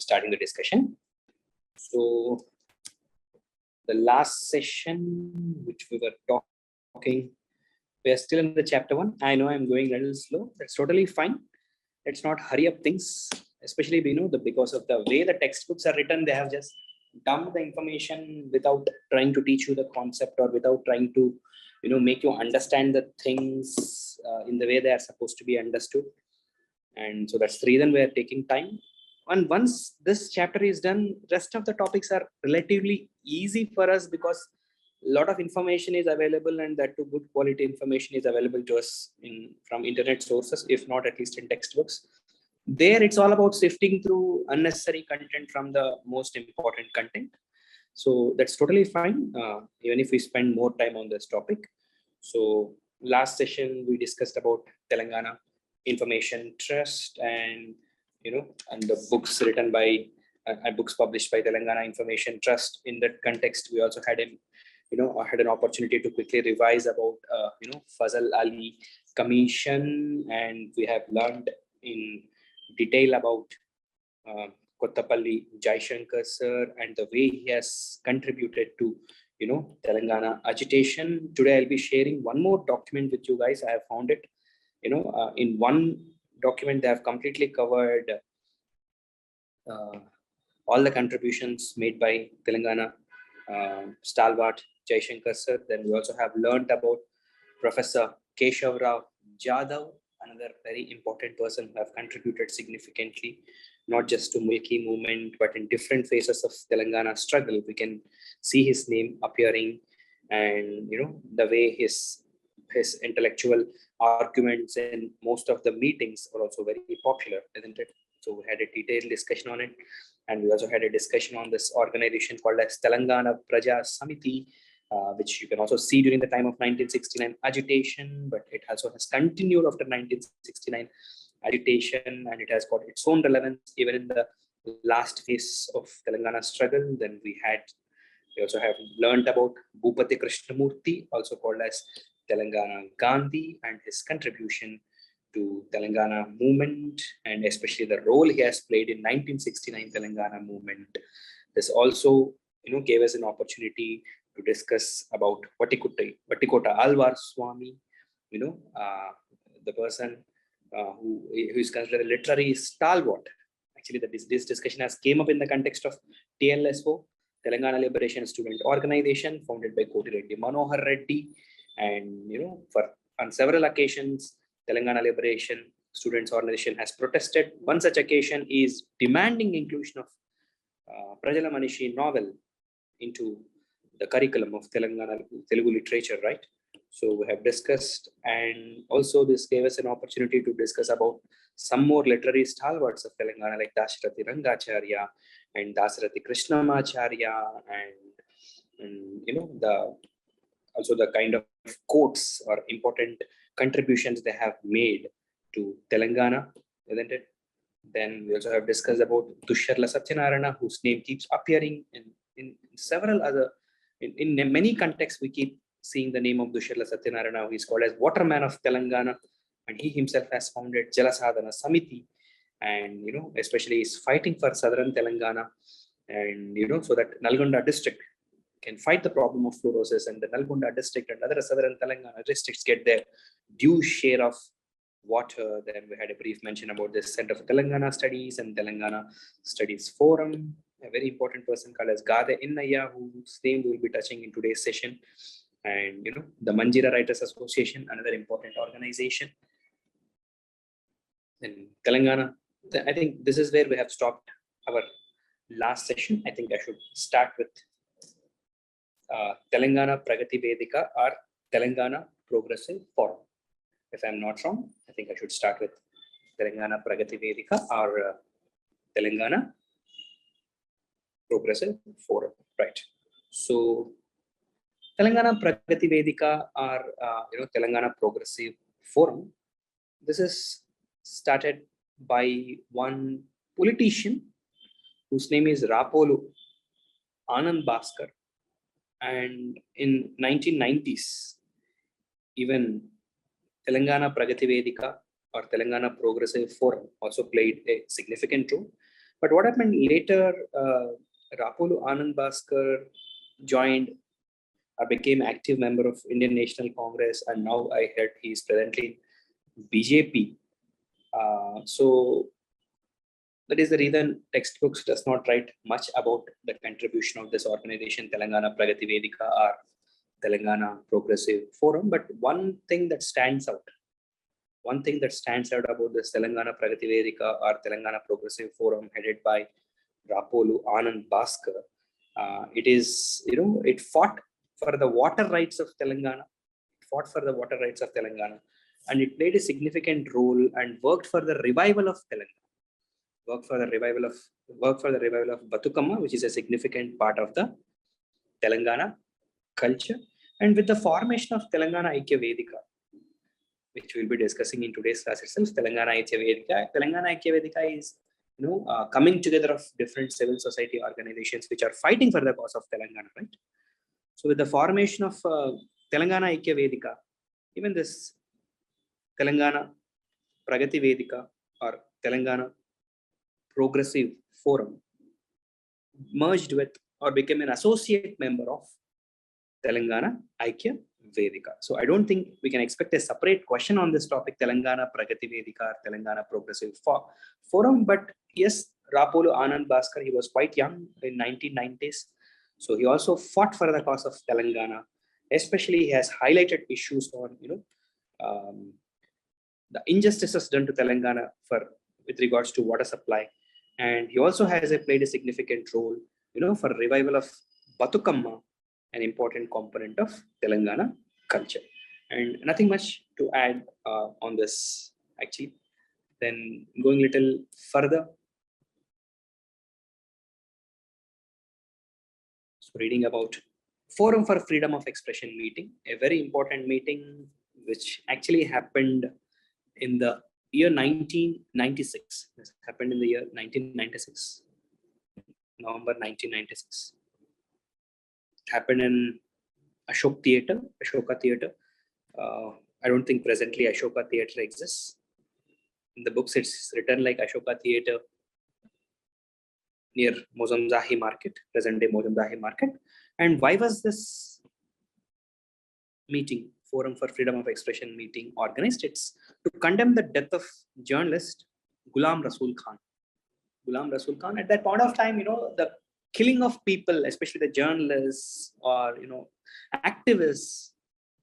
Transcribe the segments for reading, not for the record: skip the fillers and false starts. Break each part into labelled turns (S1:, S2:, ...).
S1: starting the discussion. So the last session, which we were talking, we are still in the chapter 1. I know I'm going a little slow. That's totally fine. Let's not hurry up things, especially because of the way the textbooks are written. They have just dumped the information without trying to teach you the concept or without trying to make you understand the things in the way they are supposed to be understood. And so that's the reason we are taking time. And once this chapter is done, rest of the topics are relatively easy for us because a lot of information is available, and that too good quality information is available to us from internet sources, if not at least in textbooks. There it's all about sifting through unnecessary content from the most important content. So that's totally fine, even if we spend more time on this topic. So last session we discussed about Telangana Information Trust and and the books written by books published by Telangana Information Trust. In that context, we also had I had an opportunity to quickly revise about Fazal Ali Commission, and we have learned in detail about Kottapalli Jaishankar sir and the way he has contributed to Telangana agitation. Today I'll be sharing one more document with you guys. I have found it in one document. They have completely covered all the contributions made by Telangana stalwart Jaishankar sir. Then we also have learned about Professor Keshav Rao Jadhav, another very important person who have contributed significantly, not just to Milki movement, but in different phases of Telangana struggle. We can see his name appearing, and the way his intellectual arguments in most of the meetings are also very popular, isn't it? So we had a detailed discussion on it, and we also had a discussion on this organization called as Telangana Praja Samiti, which you can also see during the time of 1969 agitation, but it also has continued after 1969 agitation, and it has got its own relevance even in the last phase of Telangana struggle. Then we also have learned about Bhupati Krishnamurti, also called as Telangana Gandhi, and his contribution to Telangana movement, and especially the role he has played in 1969 Telangana movement. This also gave us an opportunity to discuss about Vatikota Alvar Swami, the person who is considered a literary stalwart. Actually, this discussion has came up in the context of TLSO, Telangana Liberation Student Organization, founded by Koti Reddy Manohar Reddy, and on several occasions, Telangana Liberation Students Organization has protested. One such occasion is demanding inclusion of Prajala Manishi novel into the curriculum of Telugu literature, right? So we have discussed, and also this gave us an opportunity to discuss about some more literary stalwarts of Telangana like Dasarathi Rangacharya and Dasarathi Krishnamacharya, and also the kind of quotes or important contributions they have made to Telangana, isn't it? Then we also have discussed about Dushyarla Satyanarayana, whose name keeps appearing in several other, in many contexts. We keep seeing the name of Dushyarla Satyanarayana, who is called as Waterman of Telangana, and he himself has founded Jalasadhana Samiti, and especially is fighting for southern Telangana, and so that Nalgonda district can fight the problem of fluorosis, and the Nalgonda district and other southern Telangana districts get their due share of water. Then we had a brief mention about the Center for Telangana Studies and Telangana Studies Forum, a very important person called as Gadar Innaya, whose name we will be touching in today's session, and the Manjira Writers Association, another important organization in Telangana. I think this is where we have stopped our last session. I think I should start with Telangana Pragati Vedika or Telangana Progressive Forum. If I'm not wrong, I think I should start with Telangana Pragati Vedika or Telangana Progressive Forum, right? So Telangana Pragati Vedika or Telangana Progressive Forum, this is started by one politician whose name is Rapolu Anand Bhaskar. And in 1990s, even Telangana Pragati Vedika or Telangana Progressive Forum also played a significant role. But what happened later, Rapolu Anand Bhaskar joined or became active member of Indian National Congress, and now I heard he is presently in BJP. So that is the reason textbooks does not write much about the contribution of this organization, Telangana Pragati Vedika or Telangana Progressive Forum. But one thing that stands out about this Telangana Pragati Vedika or Telangana Progressive Forum headed by Rapolu Anand Bhaskar, it fought for the water rights of Telangana, and it played a significant role and worked for the revival of Telangana. Work for the revival of Batukamma, which is a significant part of the Telangana culture. And with the formation of Telangana Aikya Vedika, which we'll be discussing in today's class itself, Telangana Aikya Vedika is coming together of different civil society organizations which are fighting for the cause of Telangana, right? So with the formation of Telangana Aikya Vedika, even this Telangana Pragati Vedika or Telangana Progressive Forum merged with or became an associate member of Telangana Aikya Vedika. So I don't think we can expect a separate question on this topic, Telangana Pragati Vedika or Telangana Progressive Forum. But yes, Rapolu Anand Bhaskar, he was quite young in 1990s. So he also fought for the cause of Telangana. Especially, he has highlighted issues on the injustices done to Telangana with regards to water supply. And he also has played a significant role, for revival of Batukamma, an important component of Telangana culture. And nothing much to add on this, actually. Then going a little further. So reading about Forum for Freedom of Expression meeting, a very important meeting which actually happened in the year 1996. This happened in the year 1996, November 1996. It happened in Ashoka Theatre. I don't think presently Ashoka Theatre exists. In the books, it's written like Ashoka Theatre near Mozamzahi Market, present-day Mozamzahi Market. And why was this meeting, Forum for Freedom of Expression meeting, organized? It's to condemn the death of journalist Ghulam Rasool Khan. At that point of time, the killing of people, especially the journalists or activists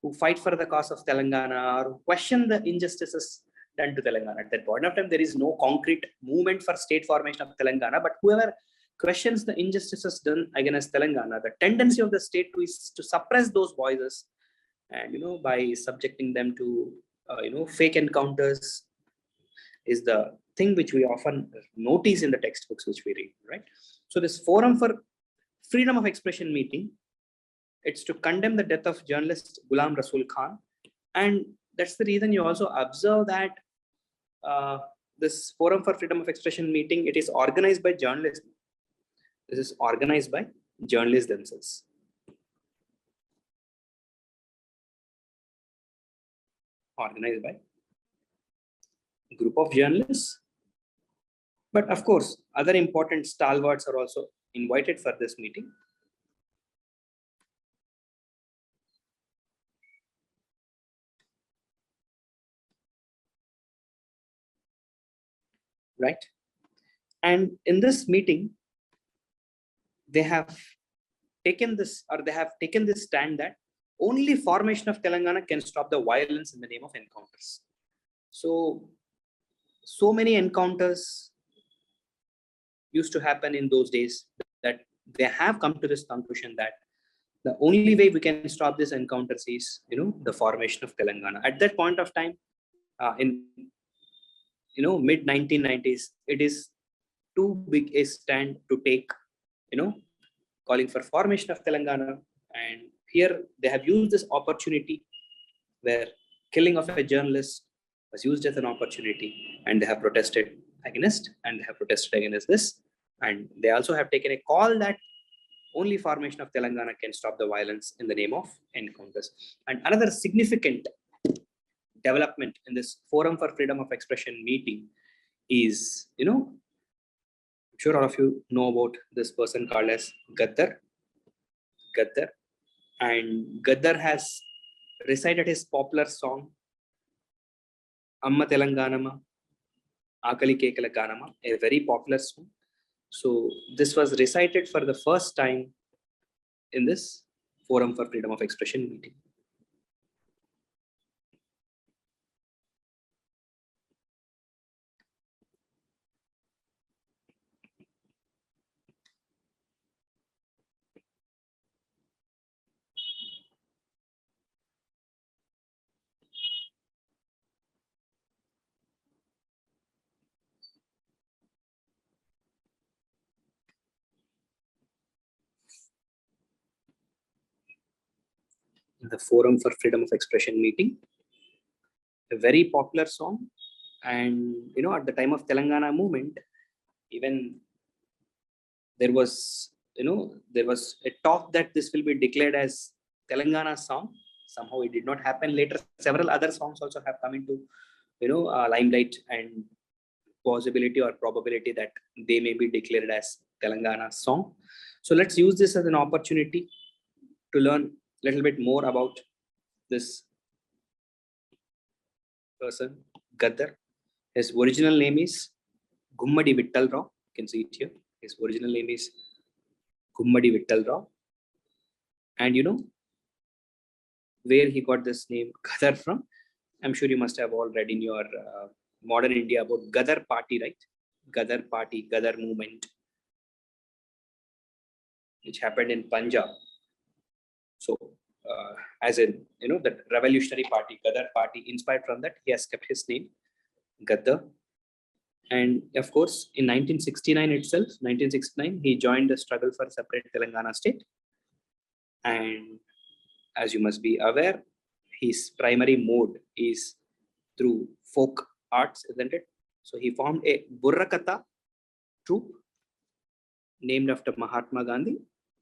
S1: who fight for the cause of Telangana or question the injustices done to Telangana. At that point of time, there is no concrete movement for state formation of Telangana, but whoever questions the injustices done against Telangana, the tendency of the state is to suppress those voices, and by subjecting them to fake encounters is the thing which we often notice in the textbooks which we read, right? So this Forum for Freedom of Expression meeting, it's to condemn the death of journalist Ghulam Rasool Khan. And that's the reason you also observe that this Forum for Freedom of Expression meeting, it is organized by journalists. This is organized by journalists themselves. Organized by a group of journalists. But of course, other important stalwarts are also invited for this meeting. Right? And in this meeting, they have taken this stand that only formation of Telangana can stop the violence in the name of encounters. So many encounters used to happen in those days that they have come to this conclusion that the only way we can stop these encounters is, the formation of Telangana. At that point of time, in mid 1990s, it is too big a stand to take, calling for formation of Telangana. And here they have used this opportunity where killing of a journalist was used as an opportunity, and they have protested against this. And they also have taken a call that only formation of Telangana can stop the violence in the name of encounters. And another significant development in this Forum for Freedom of Expression meeting is, sure all of you know about this person called as Gadar. And Gadar has recited his popular song Amma Telanganama Akali Kekala Ganama, a very popular song. So this was recited for the first time in this Forum for Freedom of Expression meeting. The Forum for Freedom of Expression meeting, a very popular song. And at the time of Telangana movement, even there was a talk that this will be declared as Telangana song. Somehow it did not happen. Later, several other songs also have come into limelight and possibility or probability that they may be declared as Telangana song. So let's use this as an opportunity to learn a little bit more about this person, Gadar. His original name is Gummadi Vittal Rao. You can see it here. His original name is Gummadi Vittal Rao. And where he got this name Gadar from? I'm sure you must have all read in your modern India about Gadar party, right? Gadar party, Gadar movement, which happened in Punjab. So, as in, the revolutionary party, Gadar party, inspired from that, he has kept his name, Gadar. And of course, in 1969 itself, 1969, he joined the struggle for separate Telangana state. And as you must be aware, his primary mode is through folk arts, isn't it? So he formed a Burrakatha troupe named after Mahatma Gandhi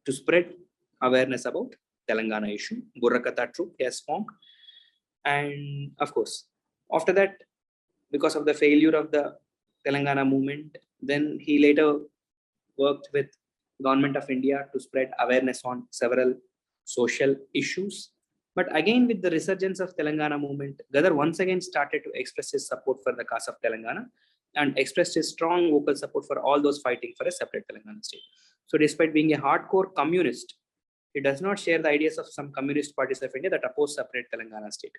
S1: to spread awareness about Telangana issue. Burrakatha troupe he has formed. And of course, after that, because of the failure of the Telangana movement, then he later worked with Government of India to spread awareness on several social issues. But again, with the resurgence of Telangana movement, Gadar once again started to express his support for the cause of Telangana and expressed his strong vocal support for all those fighting for a separate Telangana state. So despite being a hardcore communist, he does not share the ideas of some communist parties of India that oppose separate Telangana state.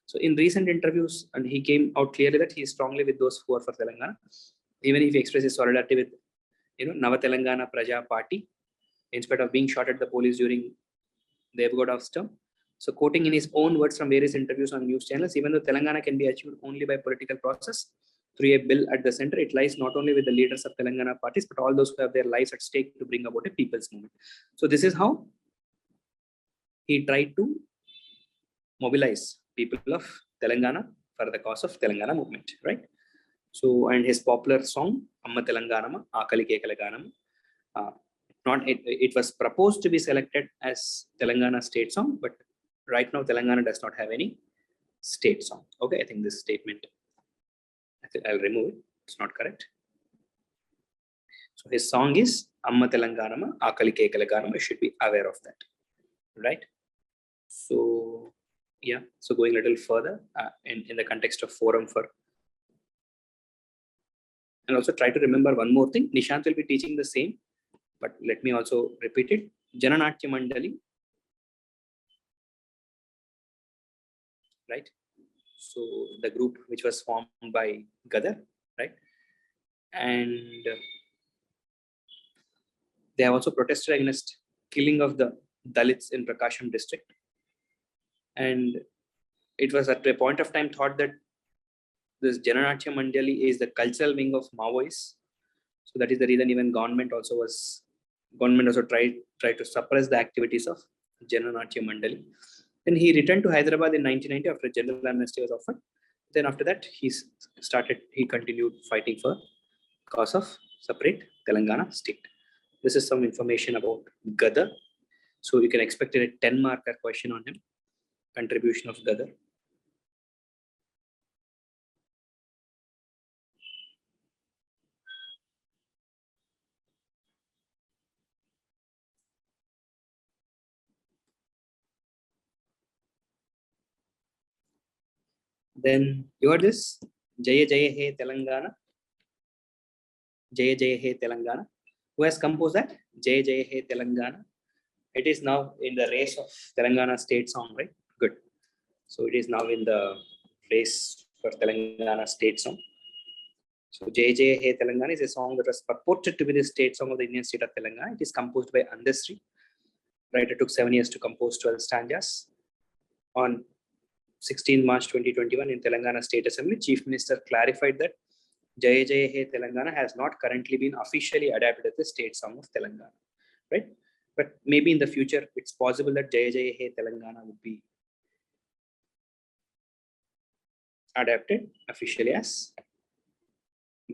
S1: So in recent interviews, and he came out clearly that he is strongly with those who are for Telangana, even if he expresses solidarity with Nava Telangana Praja Party, in spite of being shot at the police during Devgowda's term. So quoting in his own words from various interviews on news channels, even though Telangana can be achieved only by political process through a bill at the center, it lies not only with the leaders of Telangana parties, but all those who have their lives at stake to bring about a people's movement. So this is how he tried to mobilize people of Telangana for the cause of Telangana movement, right? So, and his popular song, Amma Telanganama, Akali Kekala Ganama, it was proposed to be selected as Telangana state song, but right now Telangana does not have any state song. Okay, I think this statement, I'll remove it. It's not correct. So his song is Amma Telanganama, Akali Kekala Ganama. You should be aware of that, right? So yeah, so going a little further in the context of forum for, and also try to remember one more thing. Nishant will be teaching the same, but let me also repeat it. Jananatya Mandali, right? So the group which was formed by Gadar, right? And they have also protested against killing of the Dalits in Prakasham district. And it was at a point of time thought that this Jananatya Mandali is the cultural wing of Maoists. So that is the reason even government also tried to suppress the activities of Jananatya Mandali. Then he returned to Hyderabad in 1990 after general amnesty was offered. Then after that, he continued fighting for cause of separate Telangana state. This is some information about Gadar. So you can expect a 10-marker question on him. Contribution of Gadar. Then you heard this Jaya Jaya He Telangana. Jaya Jaya He Telangana. Who has composed that? Jaya Jaya He Telangana. It is now in the race of Telangana state song, right? Good. So it is now in the race for Telangana state song. So Jai Jai Hey Telangana is a song that was purported to be the state song of the Indian state of Telangana. It is composed by Andasri. Writer took 7 years to compose 12 stanzas. On 16 March 2021 in Telangana State Assembly, Chief Minister clarified that Jai Jai Hey Telangana has not currently been officially adapted as the state song of Telangana, right? But maybe in the future, it's possible that Jai Jai Hey Telangana would be adapted officially as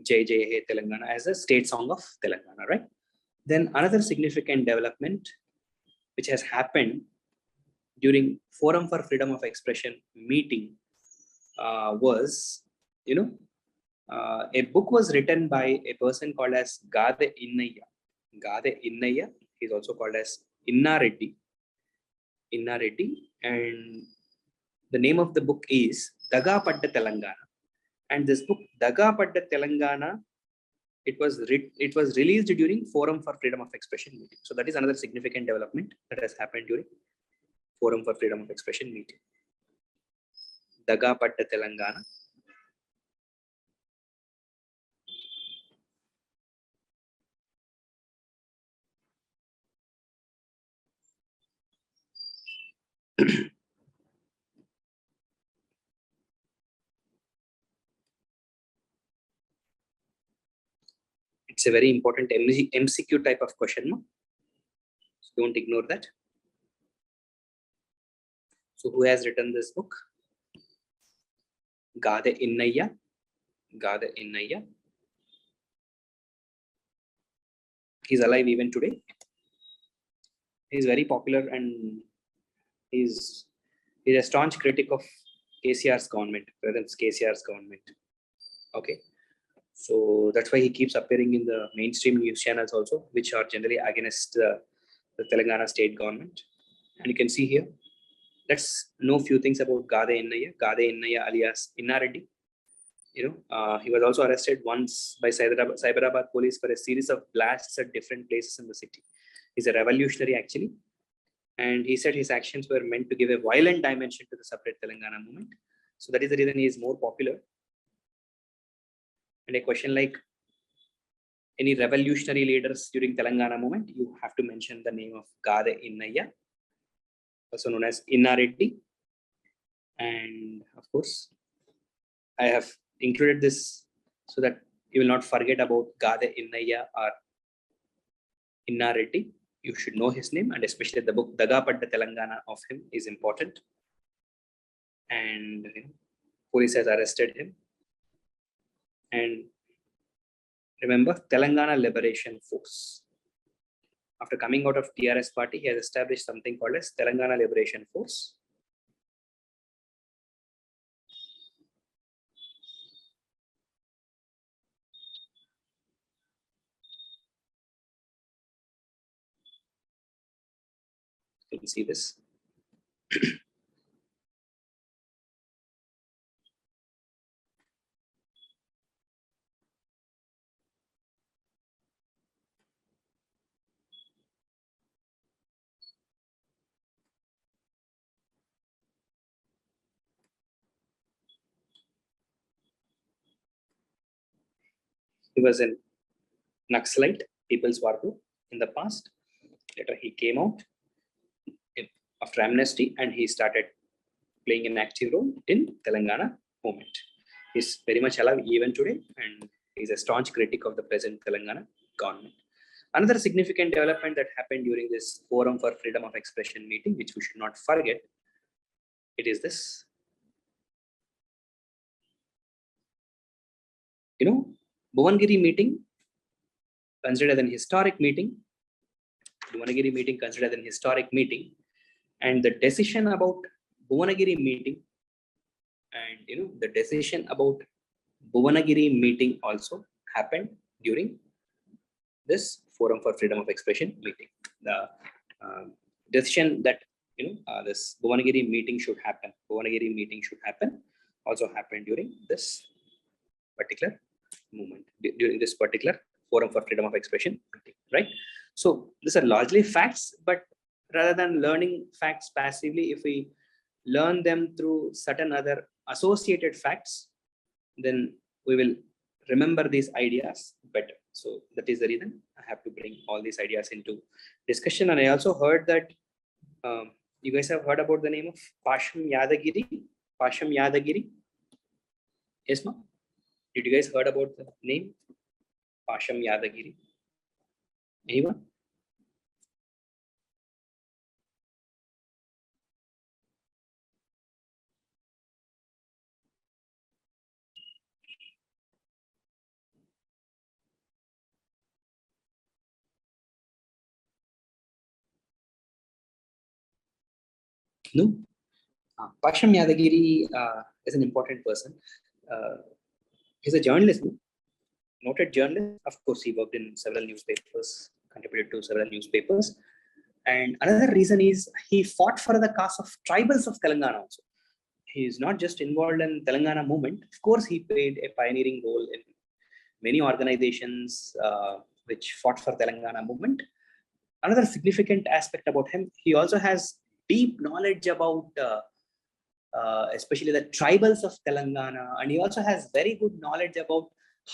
S1: Jai Jai Hey Telangana as a state song of Telangana, right? Then another significant development which has happened during Forum for Freedom of Expression meeting was, a book was written by a person called as Gade Innaya. Gade Innaya, he's also called as Inna Reddy. Inna Reddy, and the name of the book is Daga Padda Telangana. And this book, Daga Padda Telangana, it was released during Forum for Freedom of Expression meeting. So that is another significant development that has happened during Forum for Freedom of Expression meeting. Daga Padda Telangana. It's a very important MCQ type of question. No? So don't ignore that. So who has written this book? Gade Innaya. Gade Innaya. He's alive even today. He's very popular and he's a staunch critic of KCR's government, President KCR's government. Okay. So that's why he keeps appearing in the mainstream news channels also, which are generally against the Telangana state government. And you can see here, let's know a few things about Gade Innaya. Gade Innaya alias Inna Reddy. He was also arrested once by Cyberabad police for a series of blasts at different places in the city. He's a revolutionary actually. And he said his actions were meant to give a violent dimension to the separate Telangana movement. So that is the reason he is more popular. And a question like any revolutionary leaders during Telangana movement, you have to mention the name of Gade Innaya, also known as Inna Reddy. And of course, I have included this so that you will not forget about Gade Innaya or Inna Reddy. You should know his name, and especially the book Daga Padda Telangana of him is important. And police has arrested him. And remember, Telangana Liberation Force. After coming out of TRS party, he has established something called as Telangana Liberation Force. You can see this. He was a Naxalite, People's War Group in the past. Later he came out after amnesty and he started playing an active role in Telangana movement. He's very much alive even today and he's a staunch critic of the present Telangana government. Another significant development that happened during this Forum for Freedom of Expression meeting, which we should not forget, it is this. Bhongir meeting considered an historic meeting. Bhongir meeting considered an historic meeting, and the decision about Bhongir meeting and the decision about Bhuvanagiri meeting also happened during this Forum for Freedom of Expression meeting. The decision that this Bhuvanagiri meeting should happen. also happened during this particular movement, during this particular Forum for Freedom of Expression meeting, right? So these are largely facts, but rather than learning facts passively, if we learn them through certain other associated facts, then we will remember these ideas better. So that is the reason I have to bring all these ideas into discussion. And I also heard that you guys have heard about the name of Pasam Yadagiri. Pasam Yadagiri. Yes, ma'am? Did you guys heard about the name? Pasam Yadagiri. Anyone? No. Pasam Yadagiri is an important person. He's a journalist, noted journalist. Of course, he worked in several newspapers, contributed to several newspapers. And another reason is he fought for the cause of tribals of Telangana also. He is not just involved in Telangana movement. Of course, he played a pioneering role in many organizations which fought for Telangana movement. Another significant aspect about him, he also has deep knowledge about especially the tribals of Telangana, and he also has very good knowledge about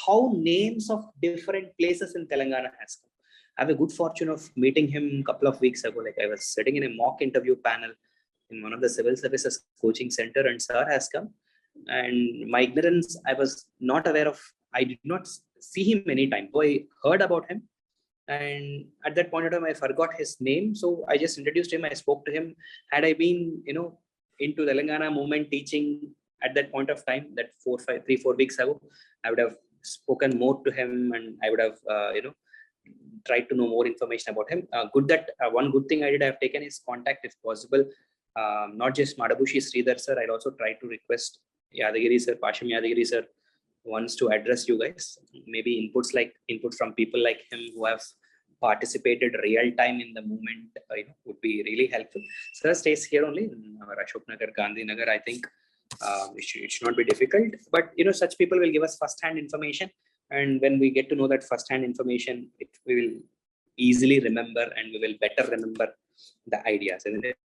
S1: how names of different places in Telangana has come. I have a good fortune of meeting him a couple of weeks ago. Like I was sitting in a mock interview panel in one of the civil services coaching center, and sir has come. And my ignorance, I was not aware of. I did not see him anytime. So I heard about him, and at that point in time, I forgot his name. So I just introduced him. I spoke to him. Had I been, into Telangana movement teaching at that point of time, that 3-4 weeks ago, I would have spoken more to him, and I would have, tried to know more information about him. Good that one good thing I did, I have taken his contact if possible. Not just Madabushi Sridhar sir, I'll also try to request Yadagiri sir, Pasam Yadagiri sir, wants to address you guys. Maybe input from people like him who have participated real time in the movement, would be really helpful. Sir stays here only in our Ashok Nagar, Gandhi Nagar. I think it should not be difficult, but such people will give us first-hand information, and when we get to know that first-hand information, we will easily remember, and we will better remember the ideas, isn't it?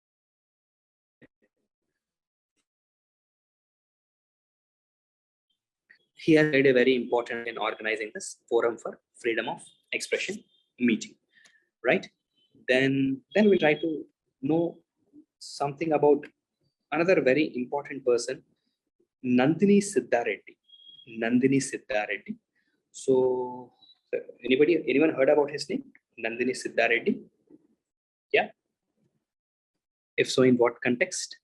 S1: He has played a very important in organizing this Forum for Freedom of Expression meeting, right? Then we'll try to know something about another very important person, Nandini Sidda Reddy. Nandini Sidda Reddy. So, anyone heard about his name? Nandini Sidda Reddy? Yeah. If so, in what context?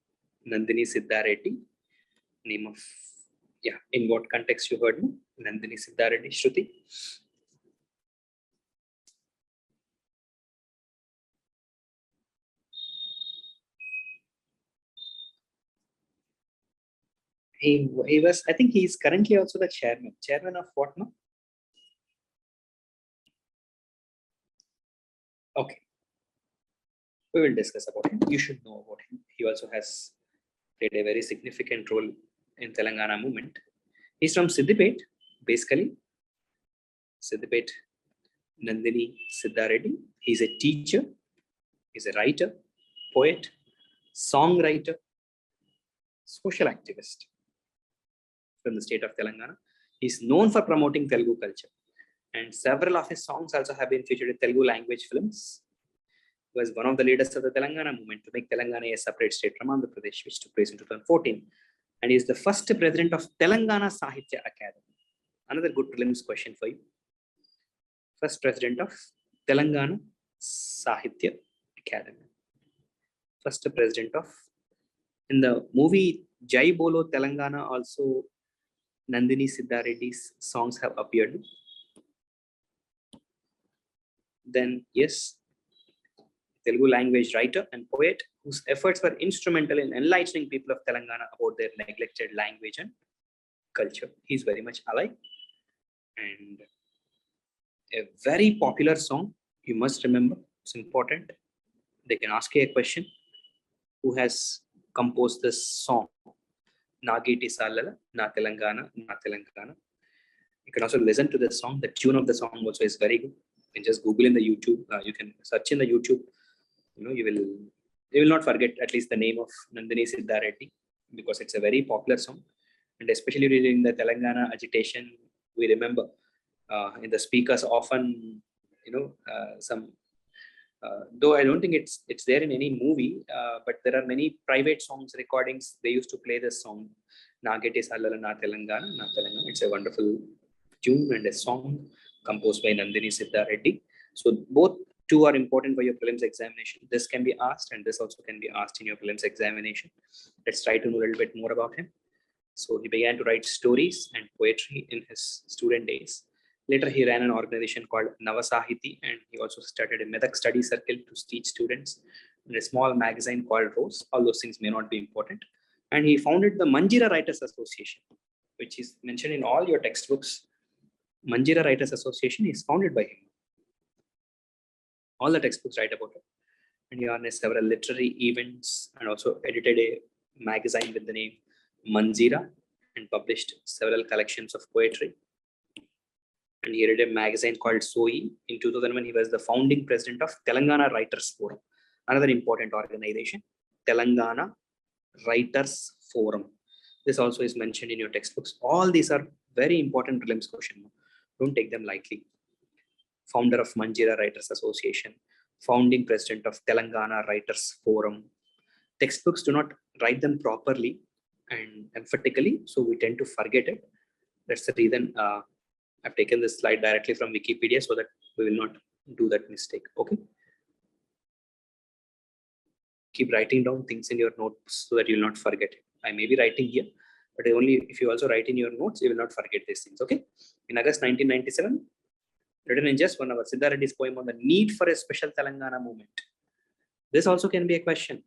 S1: Nandini Sidda Reddy. Name of, yeah, in what context you heard me? Nandini Sidda Reddy. Shruti? He was, I think he's currently also the chairman. Chairman of what now? Okay. We will discuss about him. You should know about him. He also has played a very significant role in Telangana movement. He's from Siddipet, basically. Siddipet, Nandini Sidda Reddy. He's a teacher. He's a writer, poet, songwriter, social activist from the state of Telangana. He's known for promoting Telugu culture, and several of his songs also have been featured in Telugu language films. He was one of the leaders of the Telangana movement to make Telangana a separate state from Andhra Pradesh, which took place in 2014. And he is the first president of Telangana Sahitya Academy. Another good prelims question for you. First president of Telangana Sahitya Academy. First president of, in the movie Jai Bolo Telangana, also Nandini Sidda Reddy's songs have appeared. Then, yes, Telugu language writer and poet whose efforts were instrumental in enlightening people of Telangana about their neglected language and culture. He's very much alive. And a very popular song, you must remember, it's important. They can ask you a question, who has composed this song? Nageti Salala, Na Telangana, Na Telangana. You can also listen to the song. The tune of the song also is very good. You can just Google in the YouTube. You can search in the YouTube. You will not forget at least the name of Nandini Sidda Reddy, because it's a very popular song. And especially during the Telangana agitation, we remember in the speakers often, though I don't think it's there in any movie, but there are many private songs recordings. They used to play this song, Nageti Salala Na Telangana, Na Telangana. It's a wonderful tune and a song composed by Nandini Sidda Reddy. So both two are important for your prelims examination. This can be asked, and this also can be asked in your prelims examination. Let's try to know a little bit more about him. So he began to write stories and poetry in his student days. Later, he ran an organization called Navasahiti, and he also started a Medak study circle to teach students, and a small magazine called Rose. All those things may not be important. And he founded the Manjira Writers Association, which is mentioned in all your textbooks. Manjira Writers Association is founded by him. All the textbooks write about it. And he organized several literary events and also edited a magazine with the name Manjira and published several collections of poetry. And he edited a magazine called Soi. In 2001, he was the founding president of Telangana Writers Forum, another important organization, Telangana Writers Forum. This also is mentioned in your textbooks. All these are very important prelims questions. Don't take them lightly. Founder of Manjira Writers Association, founding president of Telangana Writers Forum. Textbooks do not write them properly and emphatically, so we tend to forget it. That's the reason I've taken this slide directly from Wikipedia so that we will not do that mistake. Okay. Keep writing down things in your notes so that you will not forget it. I may be writing here, but only if you also write in your notes, you will not forget these things. Okay. In August 1997, written in just 1 hour, Sidda Reddy's poem on the need for a special Telangana movement. This also can be a question.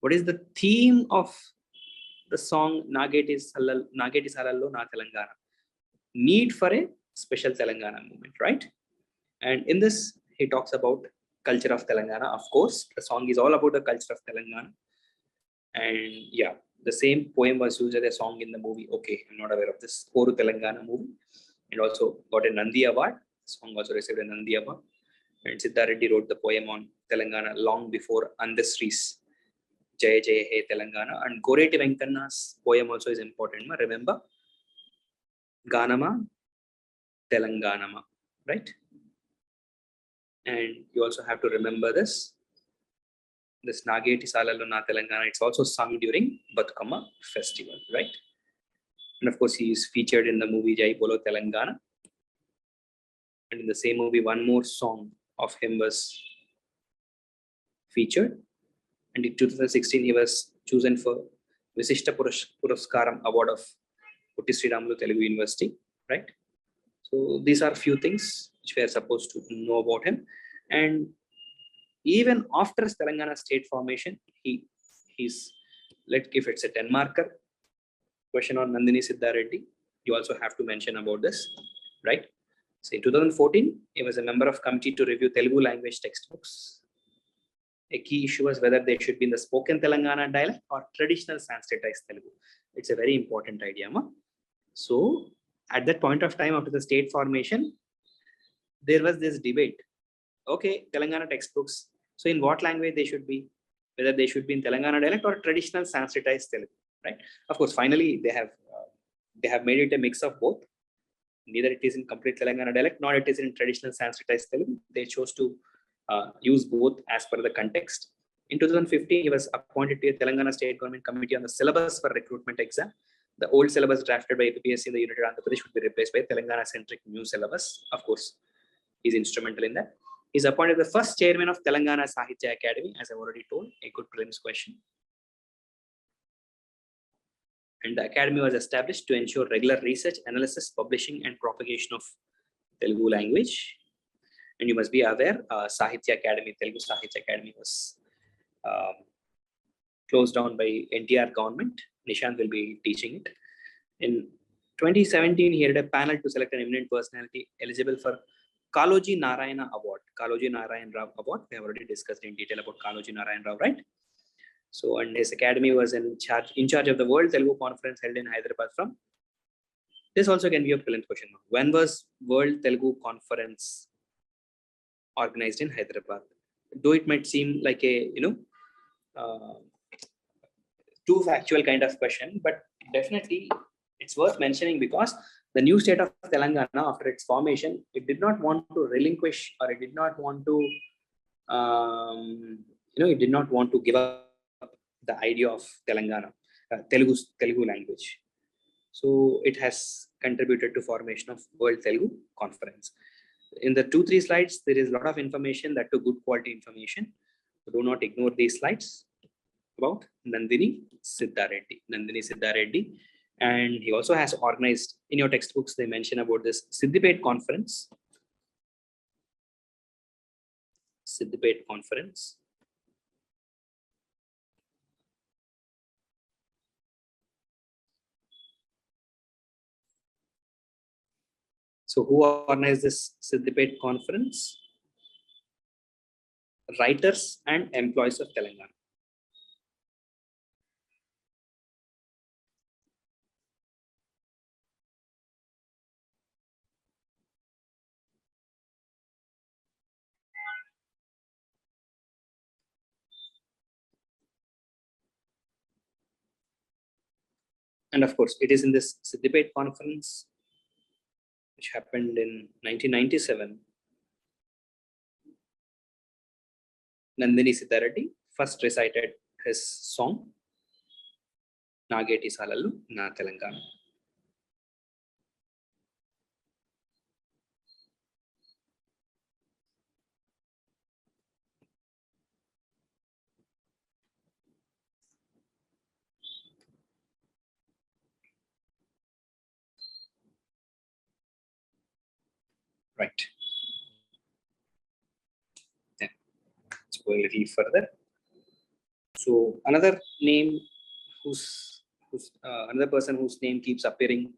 S1: What is the theme of the song Nageti Salallo Na Telangana? Need for a special Telangana movement, right? And in this, he talks about culture of Telangana. Of course, the song is all about the culture of Telangana. And yeah, the same poem was used as a song in the movie. Okay, I'm not aware of this Koru Telangana movie. And also got a Nandi Award. The song also received a Nandi Award. And Sidda Reddy wrote the poem on Telangana long before Andasri's Jaya Jaya Hey Telangana. And Goreti Venkanna's poem also is important. Remember? Ganama, Telanganama, right? And you also have to remember this Nageti Salallo Na Telangana. It's also sung during Batukama festival, right? And of course, he is featured in the movie Jai Bolo Telangana. And in the same movie, one more song of him was featured. And in 2016, he was chosen for Visishta Puraskaram Award of Putti Sriramulu Telugu University, right? So these are few things which we are supposed to know about him. And even after Telangana state formation, he's, if it's a 10 marker question on Nandini Sidda Reddy, you also have to mention about this, right? So in 2014, he was a member of committee to review Telugu language textbooks. A key issue was whether they should be in the spoken Telangana dialect or traditional Sanskritized Telugu. It's a very important idea. So at that point of time, after the state formation, there was this debate. Okay, Telangana textbooks. So in what language they should be? Whether they should be in Telangana dialect or traditional Sanskritized Telugu, right? Of course, finally they have made it a mix of both. Neither it is in complete Telangana dialect, nor it is in traditional Sanskritized Telugu. They chose to use both as per the context. In 2015, he was appointed to a Telangana State Government Committee on the syllabus for recruitment exam. The old syllabus drafted by TSPSC in the United Andhra Pradesh would be replaced by Telangana-centric new syllabus. Of course, he's instrumental in that. He's appointed the first chairman of Telangana Sahitya Academy, as I've already told, a good prelims question. And the academy was established to ensure regular research, analysis, publishing, and propagation of Telugu language. And you must be aware, Sahitya Academy, Telugu Sahitya Academy was closed down by NTR government. Nishant will be teaching it. In 2017, he had a panel to select an eminent personality eligible for Kaloji Narayana Award. Kaloji Narayana Rao Award. We have already discussed in detail about Kaloji Narayana Rao, right? So, and his academy was in charge of the World Telugu Conference held in Hyderabad from. This also can be a brilliant question. When was World Telugu Conference organized in Hyderabad? Though it might seem like a too factual kind of question, but definitely it's worth mentioning because the new state of Telangana, after its formation, it did not want to relinquish, or it did not want to, it did not want to give up the idea of Telangana, Telugu language. So it has contributed to formation of World Telugu Conference. In the 2-3 slides, there is a lot of information, that to good quality information. So do not ignore these slides about Nandini Sidda Reddy. And he also has organized, in your textbooks, they mention about this Siddipet conference. So who organized this Siddipet conference? Writers and employees of Telangana. And of course, it is in this Siddipet conference, which happened in 1997. Nandini Sidda Reddy first recited his song, Nageti Salalu Na Telangana. Right. Yeah. Let's go a little further. So another name another person whose name keeps appearing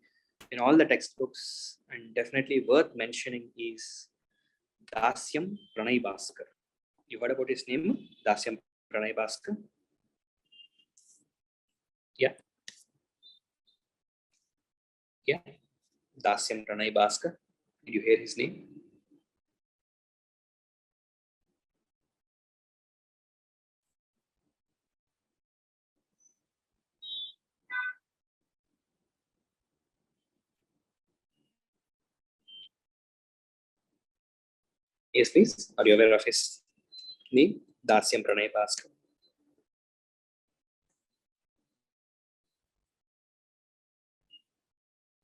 S1: in all the textbooks and definitely worth mentioning is Dasam Pranay Bhaskar. You heard about his name, Dasam Pranay Bhaskar? Yeah. Dasam Pranay Bhaskar. Did you hear his name? Yes, please. Are you aware of his name? Dasam Pranay Bhaskar.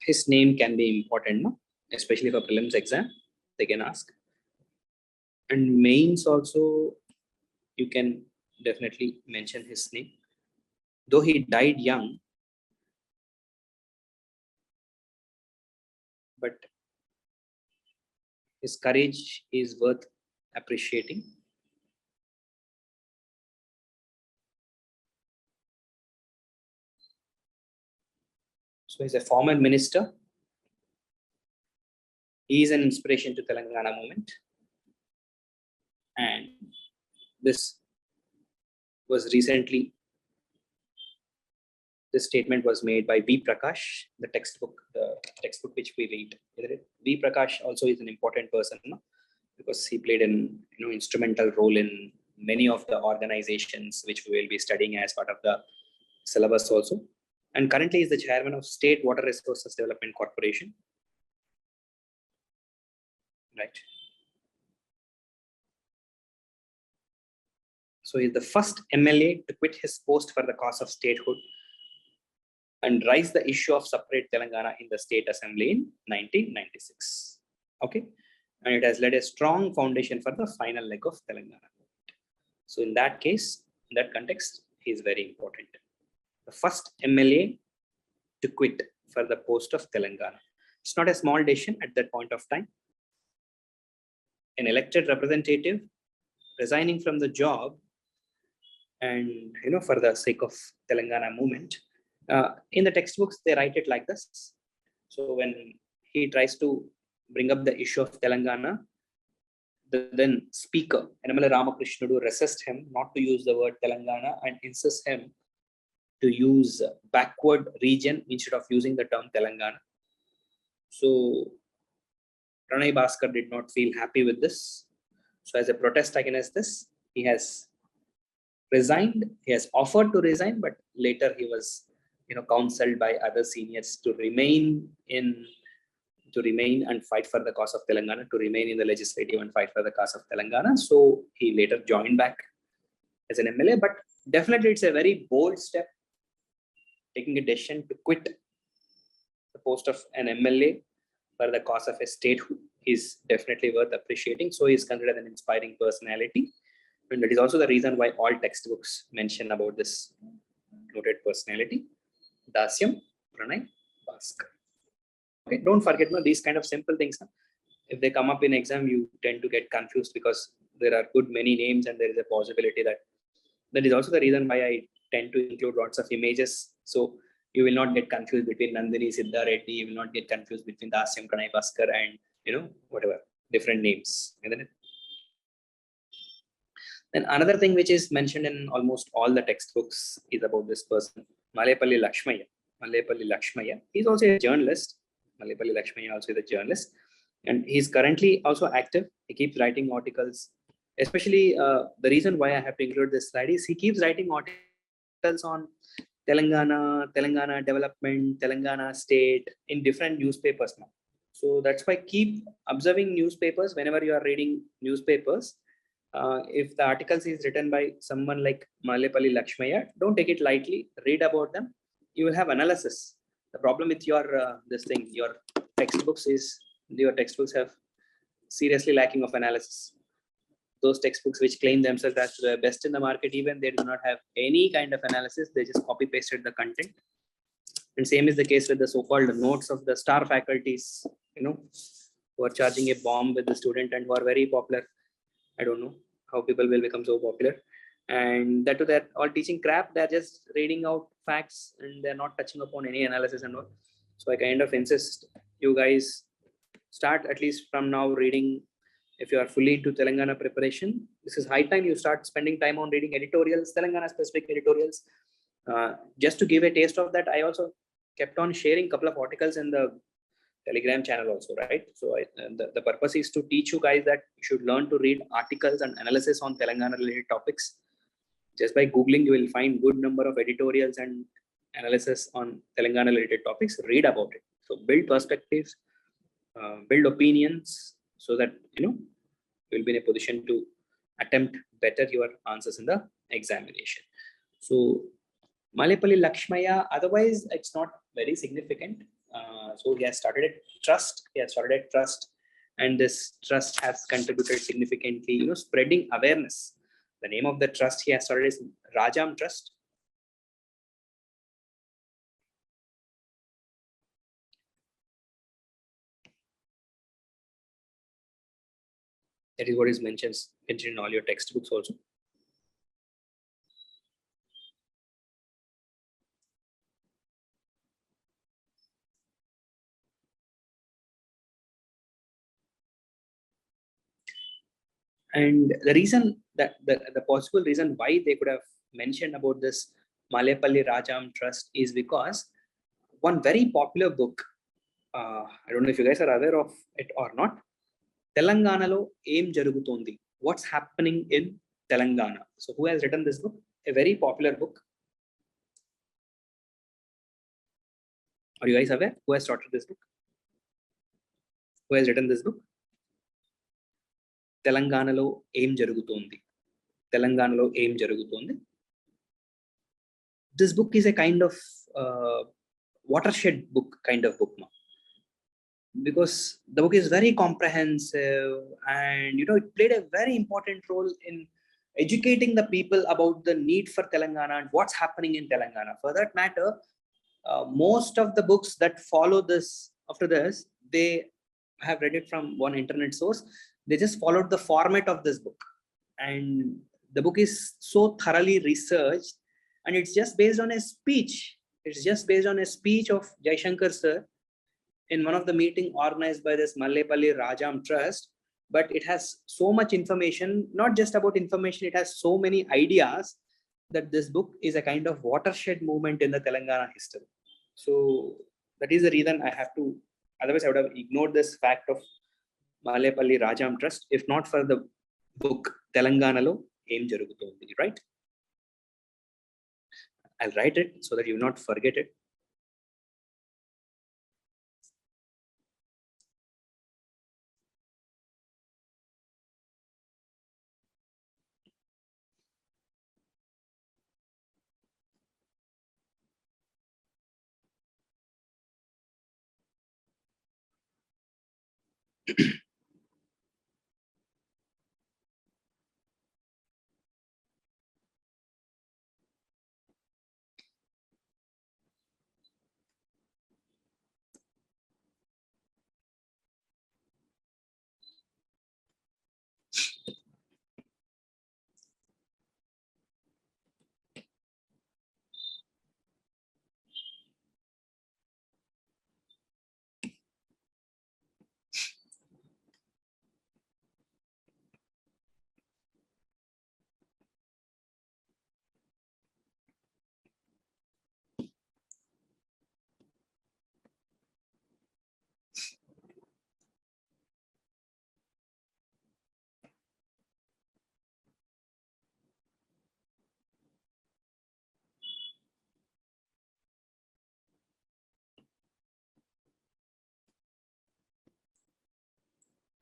S1: His name can be important, no? Especially for prelims exam, they can ask. And mains also, you can definitely mention his name. Though he died young, but his courage is worth appreciating. So he's a former minister. He is an inspiration to Telangana movement. And this statement was made by B. Prakash, the textbook which we read. B. Prakash also is an important person, no? Because he played an instrumental role in many of the organizations which we will be studying as part of the syllabus also. And currently is the chairman of State Water Resources Development Corporation. Right. So he's the first MLA to quit his post for the cause of statehood and raise the issue of separate Telangana in the State Assembly in 1996. Okay. And it has laid a strong foundation for the final leg of Telangana. So in that case, in that context, he is very important. The first MLA to quit for the post of Telangana. It's not a small decision at that point of time. An elected representative resigning from the job and for the sake of Telangana movement. In the textbooks, they write it like this. So when he tries to bring up the issue of Telangana, the then speaker, Namala Ramakrishna, to resist him not to use the word Telangana and insist him to use backward region instead of using the term Telangana. So Pranay Bhaskar did not feel happy with this. So as a protest against this, he has resigned. He has offered to resign, but later he was, counseled by other seniors to remain and fight for the cause of Telangana, to remain in the legislative and fight for the cause of Telangana. So he later joined back as an MLA, but definitely it's a very bold step, taking a decision to quit the post of an MLA for the cause of a state who is definitely worth appreciating. So he is considered an inspiring personality. And that is also the reason why all textbooks mention about this noted personality, Dasam, Pranay, Bhaskar. Okay, don't forget these kind of simple things. If they come up in exam, you tend to get confused because there are good many names and there is a possibility that is also the reason why I tend to include lots of images. So you will not get confused between Nandini, Sidda, Reddy. You will not get confused between Dasam, Pranay, Bhaskar and whatever different names, isn't it? Then another thing which is mentioned in almost all the textbooks is about this person, Malayapalli Lakshmaiah. Malayapalli Lakshmaiah. He's also a journalist. Malayapalli Lakshmaiah also is a journalist, and he's currently also active. He keeps writing articles. Especially the reason why I have to include this slide is he keeps writing articles on Telangana development, Telangana state in different newspapers now. So that's why keep observing newspapers whenever you are reading newspapers. If the articles is written by someone like Malayapalli Lakshmaiah, don't take it lightly. Read about them. You will have analysis. The problem with your your textbooks is your textbooks have seriously lacking of analysis. Those textbooks which claim themselves as the best in the market, even they do not have any kind of analysis. They just copy pasted the content. And same is the case with the so-called notes of the star faculties, who are charging a bomb with the student and who are very popular. I don't know how people will become so popular. And that too, they're all teaching crap. They're just reading out facts and they're not touching upon any analysis and all. So I kind of insist you guys start at least from now reading. If you are fully into Telangana preparation, this is high time you start spending time on reading editorials, Telangana specific editorials. Just to give a taste of that, I also kept on sharing a couple of articles in the Telegram channel also, right? So the purpose is to teach you guys that you should learn to read articles and analysis on Telangana related topics. Just by Googling, you will find good number of editorials and analysis on Telangana related topics. Read about it. So build perspectives, build opinions, so that you will be in a position to attempt better your answers in the examination. So Malayapalli Lakshmaiah, otherwise it's not very significant. So he has started a trust. And this trust has contributed significantly, spreading awareness. The name of the trust he has started is Rajam Trust. That is what is mentioned in all your textbooks also. And the reason that the possible reason why they could have mentioned about this Malayapalli Rajam Trust is because one very popular book, I don't know if you guys are aware of it or not, Telanganalo Em Jarugutundi, what's happening in Telangana. So who has written this book? A very popular book. Are you guys aware? Who has started this book? Who has written this book? Telanganalo Em Jarugutundi. Telanganalo Em Jarugutundi. This book is a kind of watershed book kind of book now, because the book is very comprehensive and it played a very important role in educating the people about the need for Telangana and what's happening in Telangana. For that matter, most of the books that follow this after this, they have read it from one internet source. They just followed the format of this book, and the book is so thoroughly researched, and it's just based on a speech. It's just based on a speech of Jaishankar sir in one of the meeting organized by this Malayapalli Rajam Trust, but it has so much information, not just about information, it has so many ideas that this book is a kind of watershed movement in the Telangana history. So that is the reason I have to, otherwise I would have ignored this fact of Malepalli Rajam Trust, if not for the book Telanganalo Em Jarugutundi, right? I'll write it so that you will not forget it.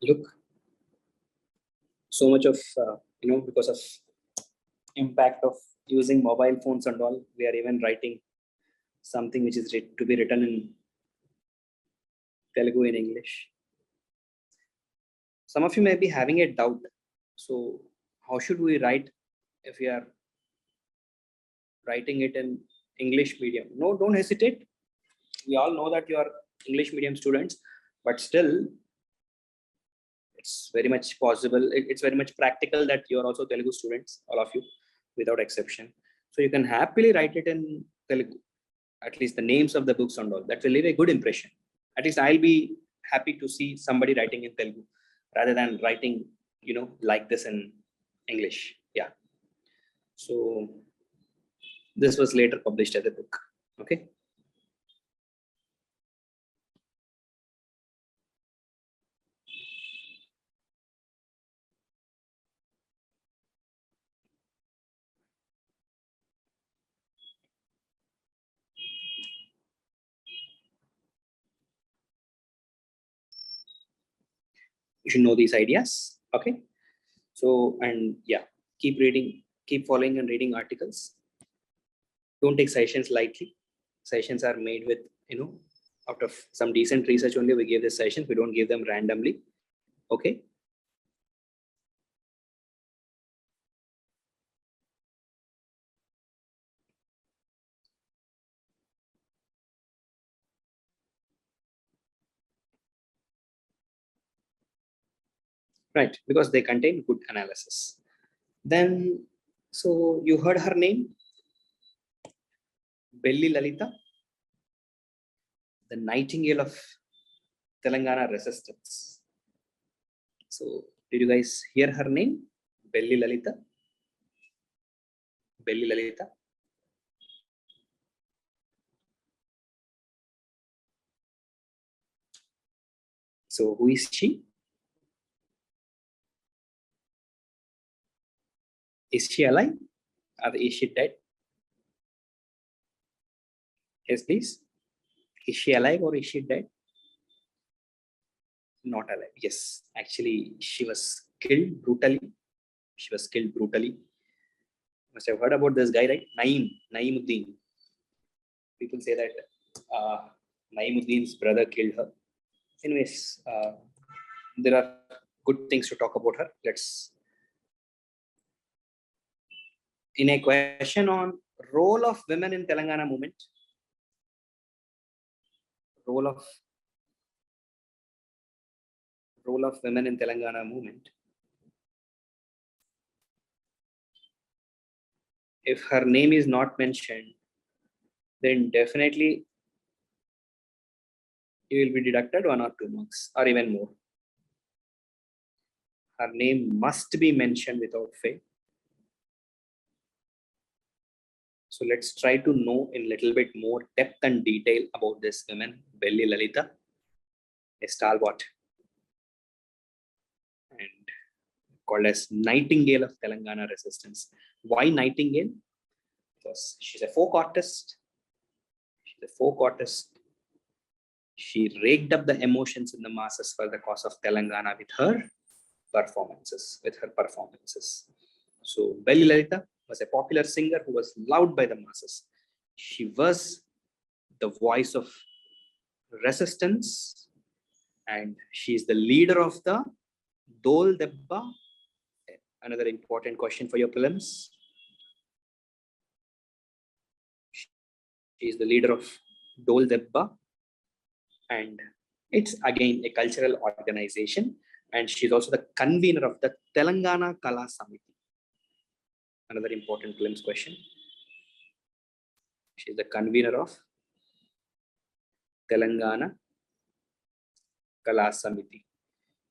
S1: Look, so much of, because of impact of using mobile phones and all, we are even writing something which is to be written in Telugu in English. Some of you may be having a doubt. So how should we write if we are writing it in English medium? No, don't hesitate. We all know that you are English medium students, but still it's very much possible. It's very much practical that you are also Telugu students, all of you, without exception. So you can happily write it in Telugu, at least the names of the books and all. That will leave a good impression. At least I'll be happy to see somebody writing in Telugu rather than writing, like this in English. Yeah. So this was later published as a book. Okay. You should know these ideas. Okay. So, and yeah, keep reading, keep following and reading articles. Don't take sessions lightly. Sessions are made with, out of some decent research only we give the sessions. We don't give them randomly. Okay. Right, because they contain good analysis. Then, so you heard her name, Belli Lalitha, the nightingale of Telangana resistance. So, did you guys hear her name, Belli Lalitha? Belli Lalitha. So, who is she? Is she alive? Or is she dead? Yes, please. Is she alive or is she dead? Not alive. Yes, actually, she was killed brutally. She was killed brutally. Must have heard about this guy, right? Naimuddin. People say that Naimuddin's brother killed her. Anyways, there are good things to talk about her. Let's. In a question on role of women in Telangana movement, role of women in Telangana movement. If her name is not mentioned, then definitely you will be deducted 1 or 2 marks or even more. Her name must be mentioned without fail. So let's try to know in a little bit more depth and detail about this woman, Belli Lalitha, a stalwart and called as Nightingale of Telangana resistance. Why Nightingale? Because she's a folk artist. She's a folk artist. She raked up the emotions in the masses for the cause of Telangana with her performances. So Belli Lalitha was a popular singer who was loved by the masses. She was the voice of resistance and she is the leader of the Dol Debba. Another important question for your prelims. She is the leader of Dol Debba and it's again a cultural organization and she is also the convener of the Telangana Kala Samiti. Another important prelims question. She is the convener of Telangana Kala Samiti.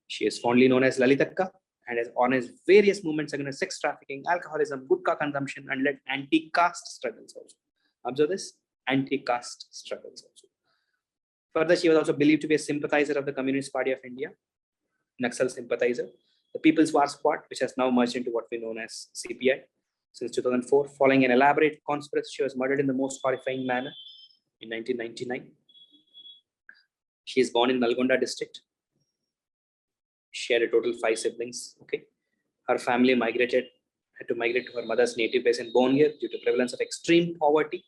S1: She is fondly known as Lalitakka and has organized various movements against sex trafficking, alcoholism, gutka consumption, and led anti-caste struggles also. Observe this, anti-caste struggles also. Further, she was also believed to be a sympathizer of the Communist Party of India, Naxal sympathizer, the People's War Squad, which has now merged into what we know as CPI. Since 2004, following an elaborate conspiracy, she was murdered in the most horrifying manner in 1999. She is born in Nalgonda district. She had a total 5 siblings. Okay, her family had to migrate to her mother's native place in Bhongir due to prevalence of extreme poverty.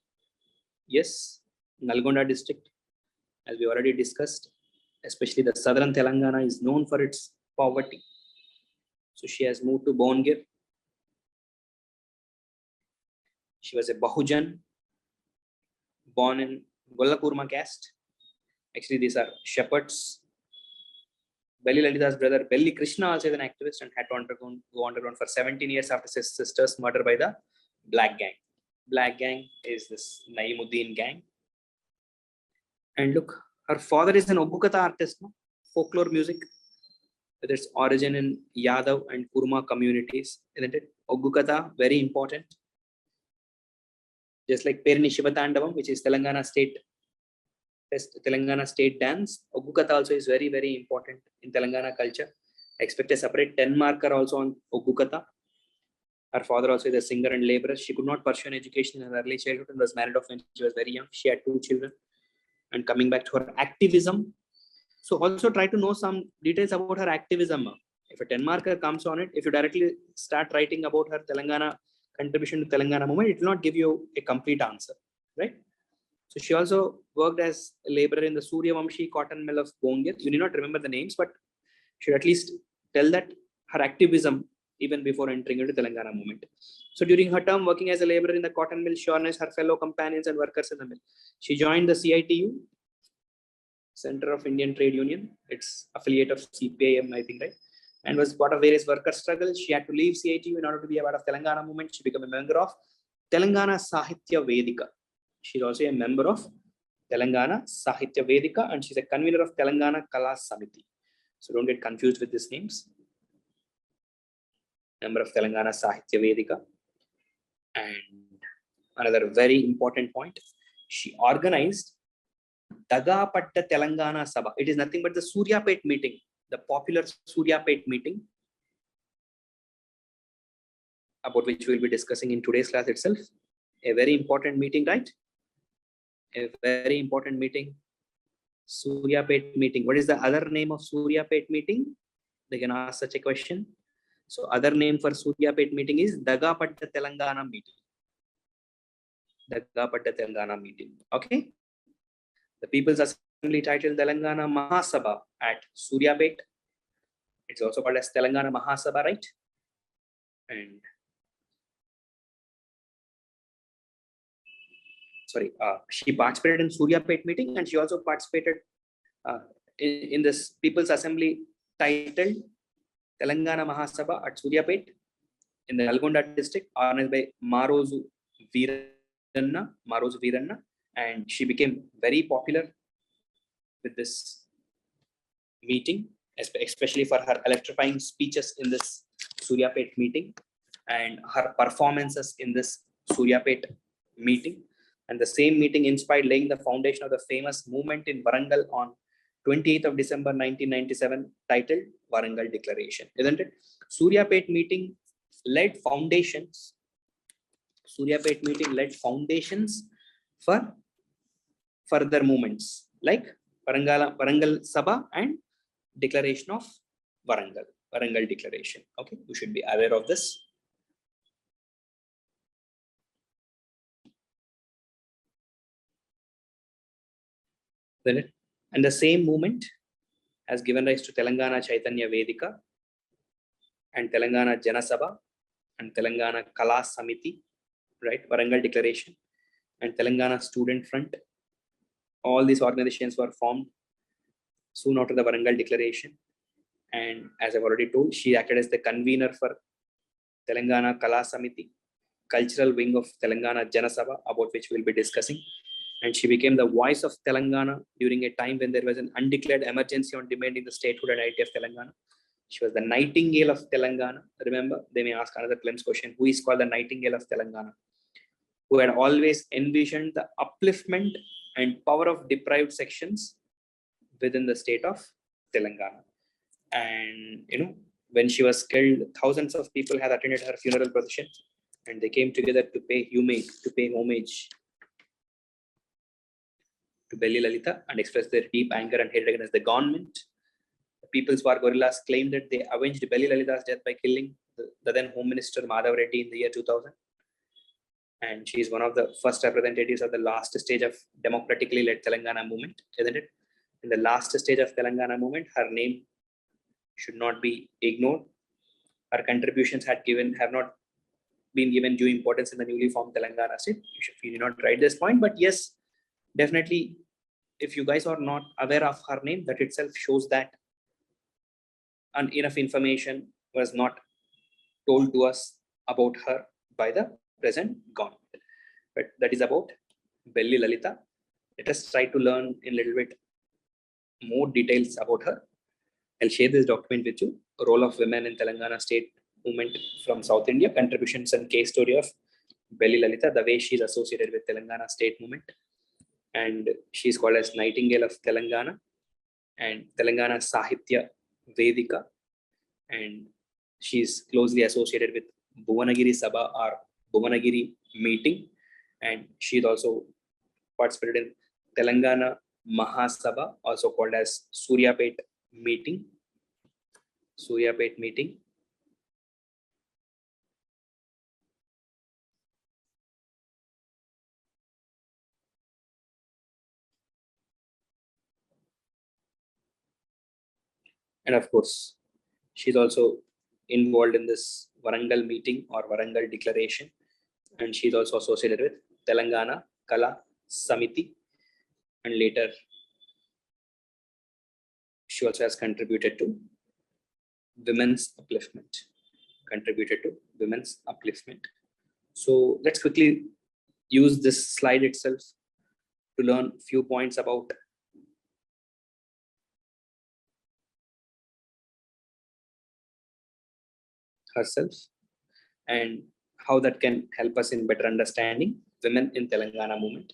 S1: Yes, Nalgonda district, as we already discussed, especially the southern Telangana is known for its poverty. So she has moved to Bhongir. She was a Bahujan, born in Gollakurma caste. Actually, these are shepherds. Belli Lalitha's brother Belli Krishna also is an activist and had to go underground for 17 years after his sister's murder by the Black Gang. Black Gang is this Naimuddin gang. And look, her father is an Ogukata artist, no? Folklore music, with its origin in Yadav and Kurma communities, isn't it? Ogukata, very important. Just like Perini Shivatandavam, which is Telangana state dance, Ogukata also is very, very important in Telangana culture. I expect a separate 10 marker also on Ogukata. Her father also is a singer and laborer. She could not pursue an education in her early childhood and was married off when she was very young. She had 2 children. And coming back to her activism, so also try to know some details about her activism. If a 10 marker comes on it, if you directly start writing about her Telangana contribution to Telangana movement, it will not give you a complete answer, right? So she also worked as a laborer in the Suryavamshi cotton mill of Bhongir. You need not remember the names, but should at least tell that her activism even before entering into Telangana movement. So during her term working as a laborer in the cotton mill, she organized her fellow companions and workers in the mill. She joined the CITU, Center of Indian Trade Union. It's affiliate of CPIM, I think, right? And was part of various worker struggles. She had to leave CITU in order to be a part of Telangana movement. She became a member of Telangana Sahitya Vedika. She's also a member of Telangana Sahitya Vedika and she's a convener of Telangana Kala Samiti. So don't get confused with these names. Member of Telangana Sahitya Vedika. And another very important point, she organized Dagapatta Telangana Sabha. It is nothing but the Suryapet meeting, the popular Suryapet meeting, about which we'll be discussing in today's class itself. A very important meeting, right? A very important meeting. Suryapet meeting. What is the other name of Suryapet meeting? They can ask such a question. So other name for Suryapet meeting is Dagapatta Telangana meeting. Dagapatta Telangana meeting. Okay. The People's Assembly titled Telangana Mahasabha at Suryapet. It's also called as Telangana Mahasabha, right? And she participated in Suryapet meeting and she also participated in this People's Assembly titled Telangana Mahasabha at Suryapet in the Nalgonda district, organized by Maroju Veeranna, and she became very popular with this meeting. especially for her electrifying speeches in this Suryapet meeting and her performances in this Suryapet meeting. And the same meeting inspired laying the foundation of the famous movement in Warangal on 28th of December 1997, titled Warangal Declaration, isn't it? Suryapet meeting led foundations. Suryapet meeting led foundations for further movements like Warangal Sabha and Declaration of Warangal Declaration. Okay, you should be aware of this. And the same movement has given rise to Telangana Chaitanya Vedika and Telangana Janasabha and Telangana Kala Samiti, right? Warangal Declaration and Telangana Student Front. All these organizations were formed soon after the Warangal Declaration. And as I've already told, she acted as the convener for Telangana Kala Samiti, cultural wing of Telangana Janasabha, about which we'll be discussing. And she became the voice of Telangana during a time when there was an undeclared emergency on demanding the statehood and identity of Telangana. She was the Nightingale of Telangana. Remember, they may ask another prelims question, who is called the Nightingale of Telangana? Who had always envisioned the upliftment and power of deprived sections within the state of Telangana. And when she was killed, thousands of people had attended her funeral procession, and they came together to pay homage to Belli Lalitha and express their deep anger and hatred against the government. The People's War guerrillas claimed that they avenged Belli Lalitha's death by killing the then Home Minister Madhav Reddy in the year 2000. And she is one of the first representatives of the last stage of democratically led Telangana movement, isn't it? In the last stage of Telangana movement, her name should not be ignored. Her contributions have not been given due importance in the newly formed Telangana state. You did not write this point, but yes, definitely, if you guys are not aware of her name, that itself shows that enough information was not told to us about her by the present government. But that is about Belli Lalitha. Let us try to learn in a little bit more details about her. I'll share this document with you. Role of women in Telangana state movement from South India, contributions and case story of Belli Lalitha, the way she is associated with Telangana state movement. And she is called as Nightingale of Telangana and Telangana Sahitya Vedika. And she is closely associated with Bhuvanagiri Sabha or Bhuvanagiri meeting. And she is also participated in Telangana Mahasabha, also called as Suryapet meeting. Suryapet meeting. And of course, she's also involved in this Warangal meeting or Warangal Declaration. And she's also associated with Telangana Kala Samiti. And later, she also has contributed to women's upliftment. So let's quickly use this slide itself to learn few points about herself and how that can help us in better understanding women in Telangana movement.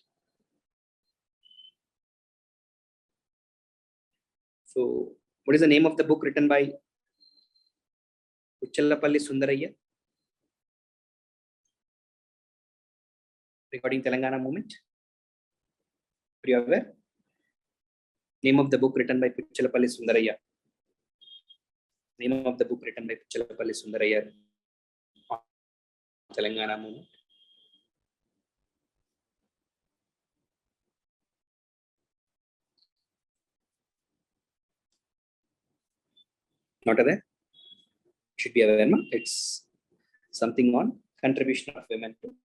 S1: So what is the name of the book written by Puchalapalli Sundaraya regarding Telangana movement? Are you aware? Name of the book written by Puchalapalli Sundaraya. Name of the book written by Puchalapalli Sundaraya on Telangana movement. Not aware? Should be aware, no? It's something on contribution of women to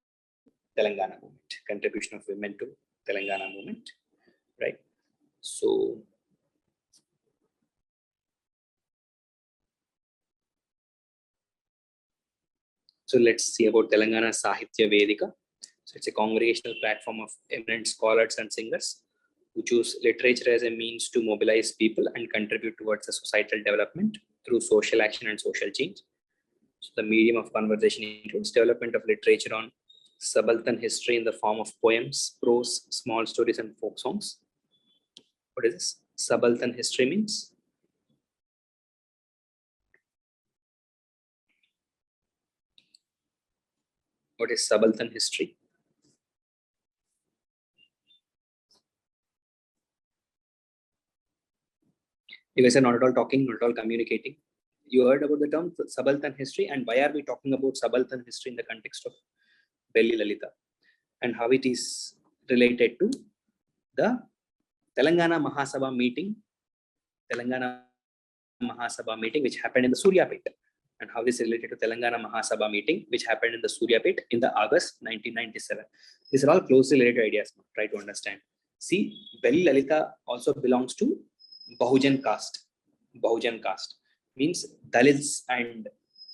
S1: Telangana movement. Contribution of women to Telangana movement, right? So let's see about Telangana Sahitya Vedika. So it's a congregational platform of eminent scholars and singers who choose literature as a means to mobilize people and contribute towards the societal development through social action and social change. So the medium of conversation includes development of literature on subaltern history in the form of poems, prose, small stories, and folk songs. What is this? Subaltern history means? What is subaltern history? You guys are not at all talking, not at all communicating. You heard about the term subaltern history, and why are we talking about subaltern history in the context of Belli Lalitha, and how it is related to the Telangana Mahasabha meeting, which happened in the Suryapet, and how this is related to Telangana Mahasabha meeting, which happened in the Suryapet in the August 1997. These are all closely related ideas. Try to understand. See, Belli Lalitha also belongs to Bahujan caste. Bahujan caste means Dalits and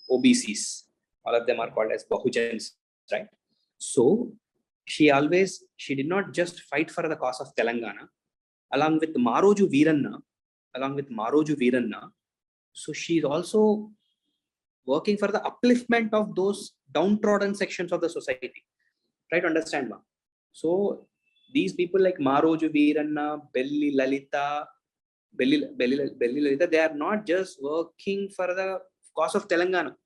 S1: OBCs. All of them are called as Bahujans, right? So she did not just fight for the cause of Telangana, along with Maroju Veeranna. So she is also working for the upliftment of those downtrodden sections of the society. Try to understand, ma. So these people like Maroju Veeranna, Belli Lalitha, they are not just working for the cause of Telangana.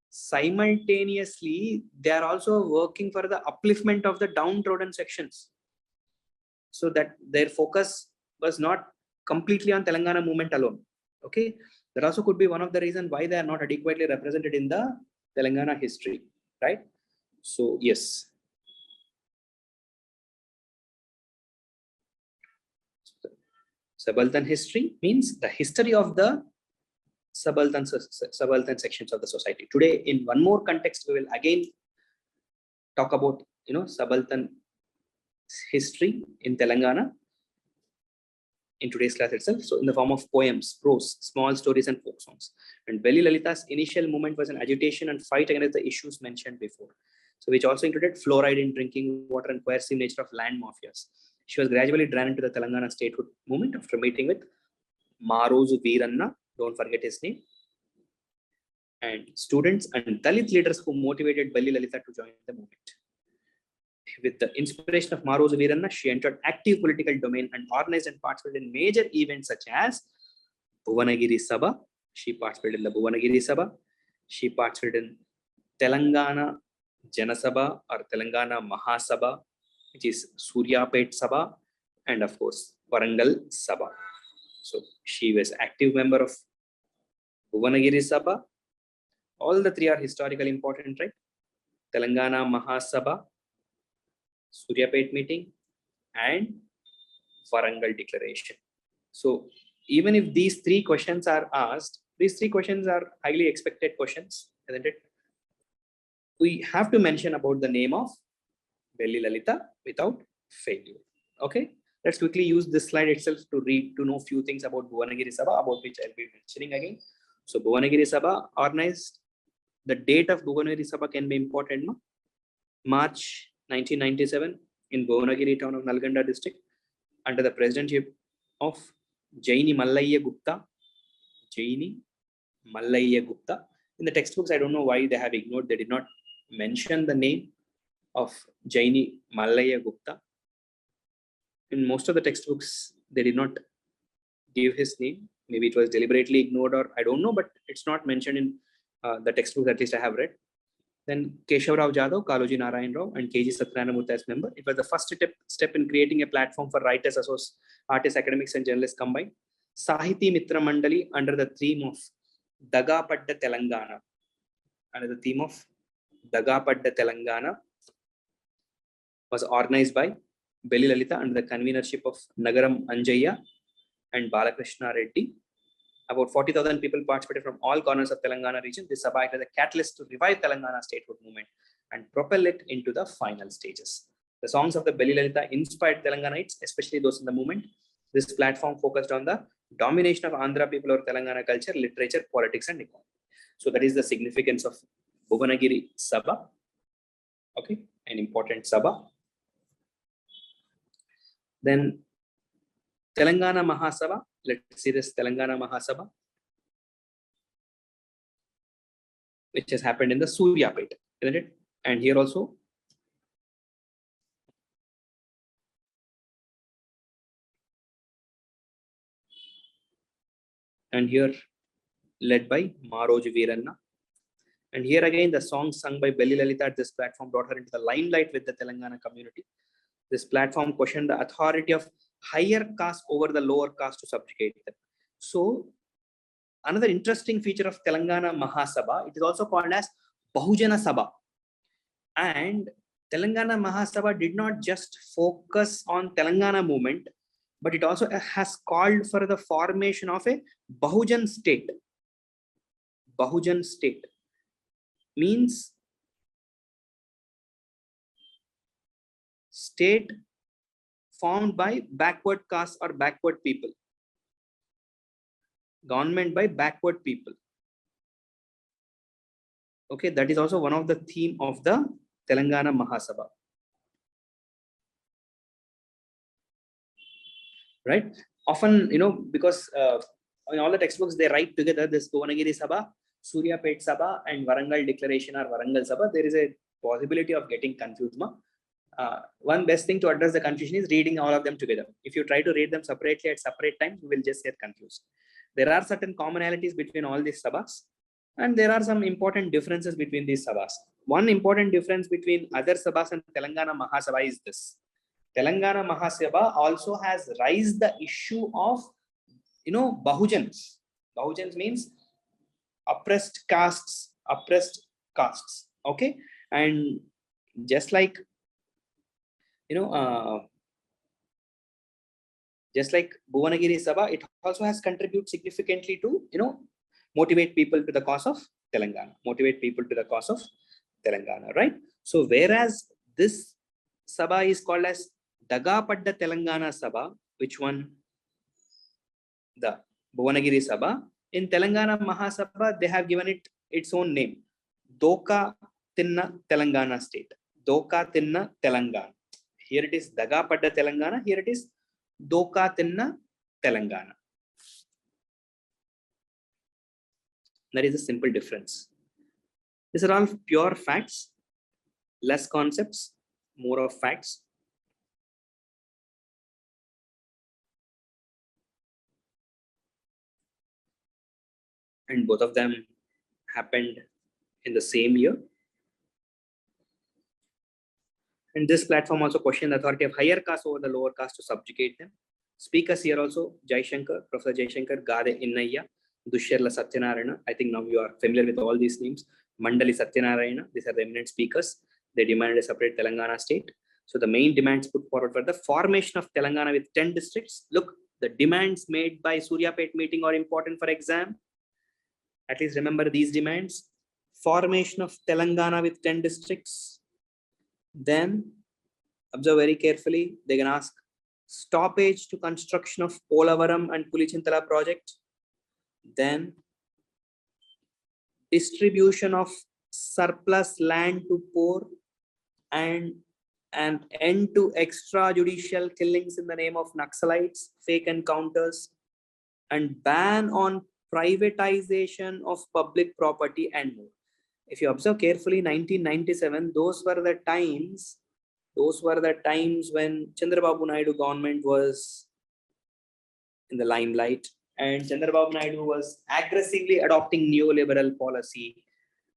S1: Simultaneously, they are also working for the upliftment of the downtrodden sections. So that their focus was not completely on Telangana movement alone. Okay, that also could be one of the reasons why they are not adequately represented in the Telangana history, right? So yes. Subaltern history means the history of the subaltern sections of the society. Today, in one more context, we will again talk about subaltern history in Telangana in today's class itself. So in the form of poems, prose, small stories, and folk songs. And Belli Lalitha's initial movement was an agitation and fight against the issues mentioned before. So which also included fluoride in drinking water and coercive nature of land mafias. She was gradually drawn into the Telangana statehood movement after meeting with Maroju Veeranna, don't forget his name, and students and Dalit leaders who motivated Belli Lalitha to join the movement. With the inspiration of Maroju Veeranna, she entered active political domain and organized and participated in major events such as Bhuvanagiri Sabha. She participated in the Bhuvanagiri Sabha. She participated in Telangana Janasabha or Telangana Mahasabha, which is Suryapet Sabha, and of course Warangal Sabha. So she was active member of Bhuvanagiri Sabha. All the three are historically important, right? Telangana Mahasabha, Suryapet meeting, and Warangal declaration. So even if these three questions are asked, these three questions are highly expected questions, isn't it? We have to mention about the name of Belli Lalitha without failure. Okay, let's quickly use this slide itself to know a few things about Bhuvanagiri Sabha, about which I'll be mentioning again. So Bhuvanagiri Sabha organized, the date of Bhuvanagiri Sabha can be important. March 1997 in Bhuvanagiri town of Nalgonda district under the presidency of Jaini Mallayya Gupta. In the textbooks, I don't know why they have ignored, they did not mention the name of Jaini Mallayya Gupta. In most of the textbooks, they did not give his name. Maybe it was deliberately ignored, or I don't know, but it's not mentioned in the textbooks, at least I have read. Then Keshavrao Jadhav, Kaloji Narayan Rao, and KG Satyanamurthy as member. It was the first step in creating a platform for writers, artists, academics, and journalists combined. Sahiti Mitra Mandali under the theme of Dagapadda Telangana. Under the theme of Dagapadda Telangana was organized by Belli Lalitha under the convenership of Nagaram Anjaya and Balakrishna Reddy. About 40,000 people participated from all corners of Telangana region. This Sabha acted as a catalyst to revive Telangana statehood movement and propel it into the final stages. The songs of the Belli Lalitha inspired Telanganites, especially those in the movement. This platform focused on the domination of Andhra people over Telangana culture, literature, politics, and economy. So that is the significance of Bhuvanagiri Sabha. Okay, an important Sabha. Then Telangana Mahasabha. Let's see this Telangana Mahasabha, which has happened in the Suryapet, isn't it? And here also, and here led by Maroju Veeranna. And here again, the song sung by Belli Lalitha at this platform brought her into the limelight with the Telangana community. This platform questioned the authority of higher caste over the lower caste to subjugate them. So, another interesting feature of Telangana Mahasabha, it is also called as Bahujana Sabha. And Telangana Mahasabha did not just focus on Telangana movement, but it also has called for the formation of a Bahujan state. Bahujan state means state formed by backward caste or backward people. Government by backward people. Okay, that is also one of the theme of the Telangana Mahasabha. Right? Often, because in all the textbooks, they write together this Bhuvanagiri Sabha, Suryapet Sabha, and Warangal Declaration or Warangal Sabha. There is a possibility of getting confused. One best thing to address the confusion is reading all of them together. If you try to read them separately at separate times, you will just get confused. There are certain commonalities between all these sabhas, and there are some important differences between these sabhas. One important difference between other sabhas and Telangana Mahasabha is this. Telangana Mahasabha also has raised the issue of, Bahujans. Bahujans means oppressed castes, okay? And just like, just like Bhuvanagiri Sabha, it also has contributed significantly to, motivate people to the cause of Telangana, right? So whereas this Sabha is called as Dagapadda Telangana Sabha, which one? The Bhuvanagiri Sabha. In Telangana Mahasabha, they have given it its own name, Doka Tinna Telangana state. Doka Tinna Telangana. Here it is Dagapadda Telangana, here it is Doka Tinna Telangana. That is a simple difference. These are all pure facts, less concepts, more of facts. And both of them happened in the same year. And this platform also questioned the authority of higher caste over the lower caste to subjugate them. Speakers here also, Jaishankar, Professor Jaishankar, Gade Innaya, Dushyarla Satyanarayana. I think now you are familiar with all these names. Mandali Satyanarayana, these are the eminent speakers. They demanded a separate Telangana state. So the main demands put forward were the formation of Telangana with 10 districts. Look, the demands made by Suryapet meeting are important for exam. At least remember these demands. Formation of Telangana with 10 districts. Then, observe very carefully, they can ask stoppage to construction of Polavaram and Pulichintala project. Then, distribution of surplus land to poor and an end to extrajudicial killings in the name of Naxalites, fake encounters, and ban on privatization of public property and more. If you observe carefully, 1997, those were the times when Chandrababu Naidu government was in the limelight, and Chandrababu Naidu was aggressively adopting neoliberal policy.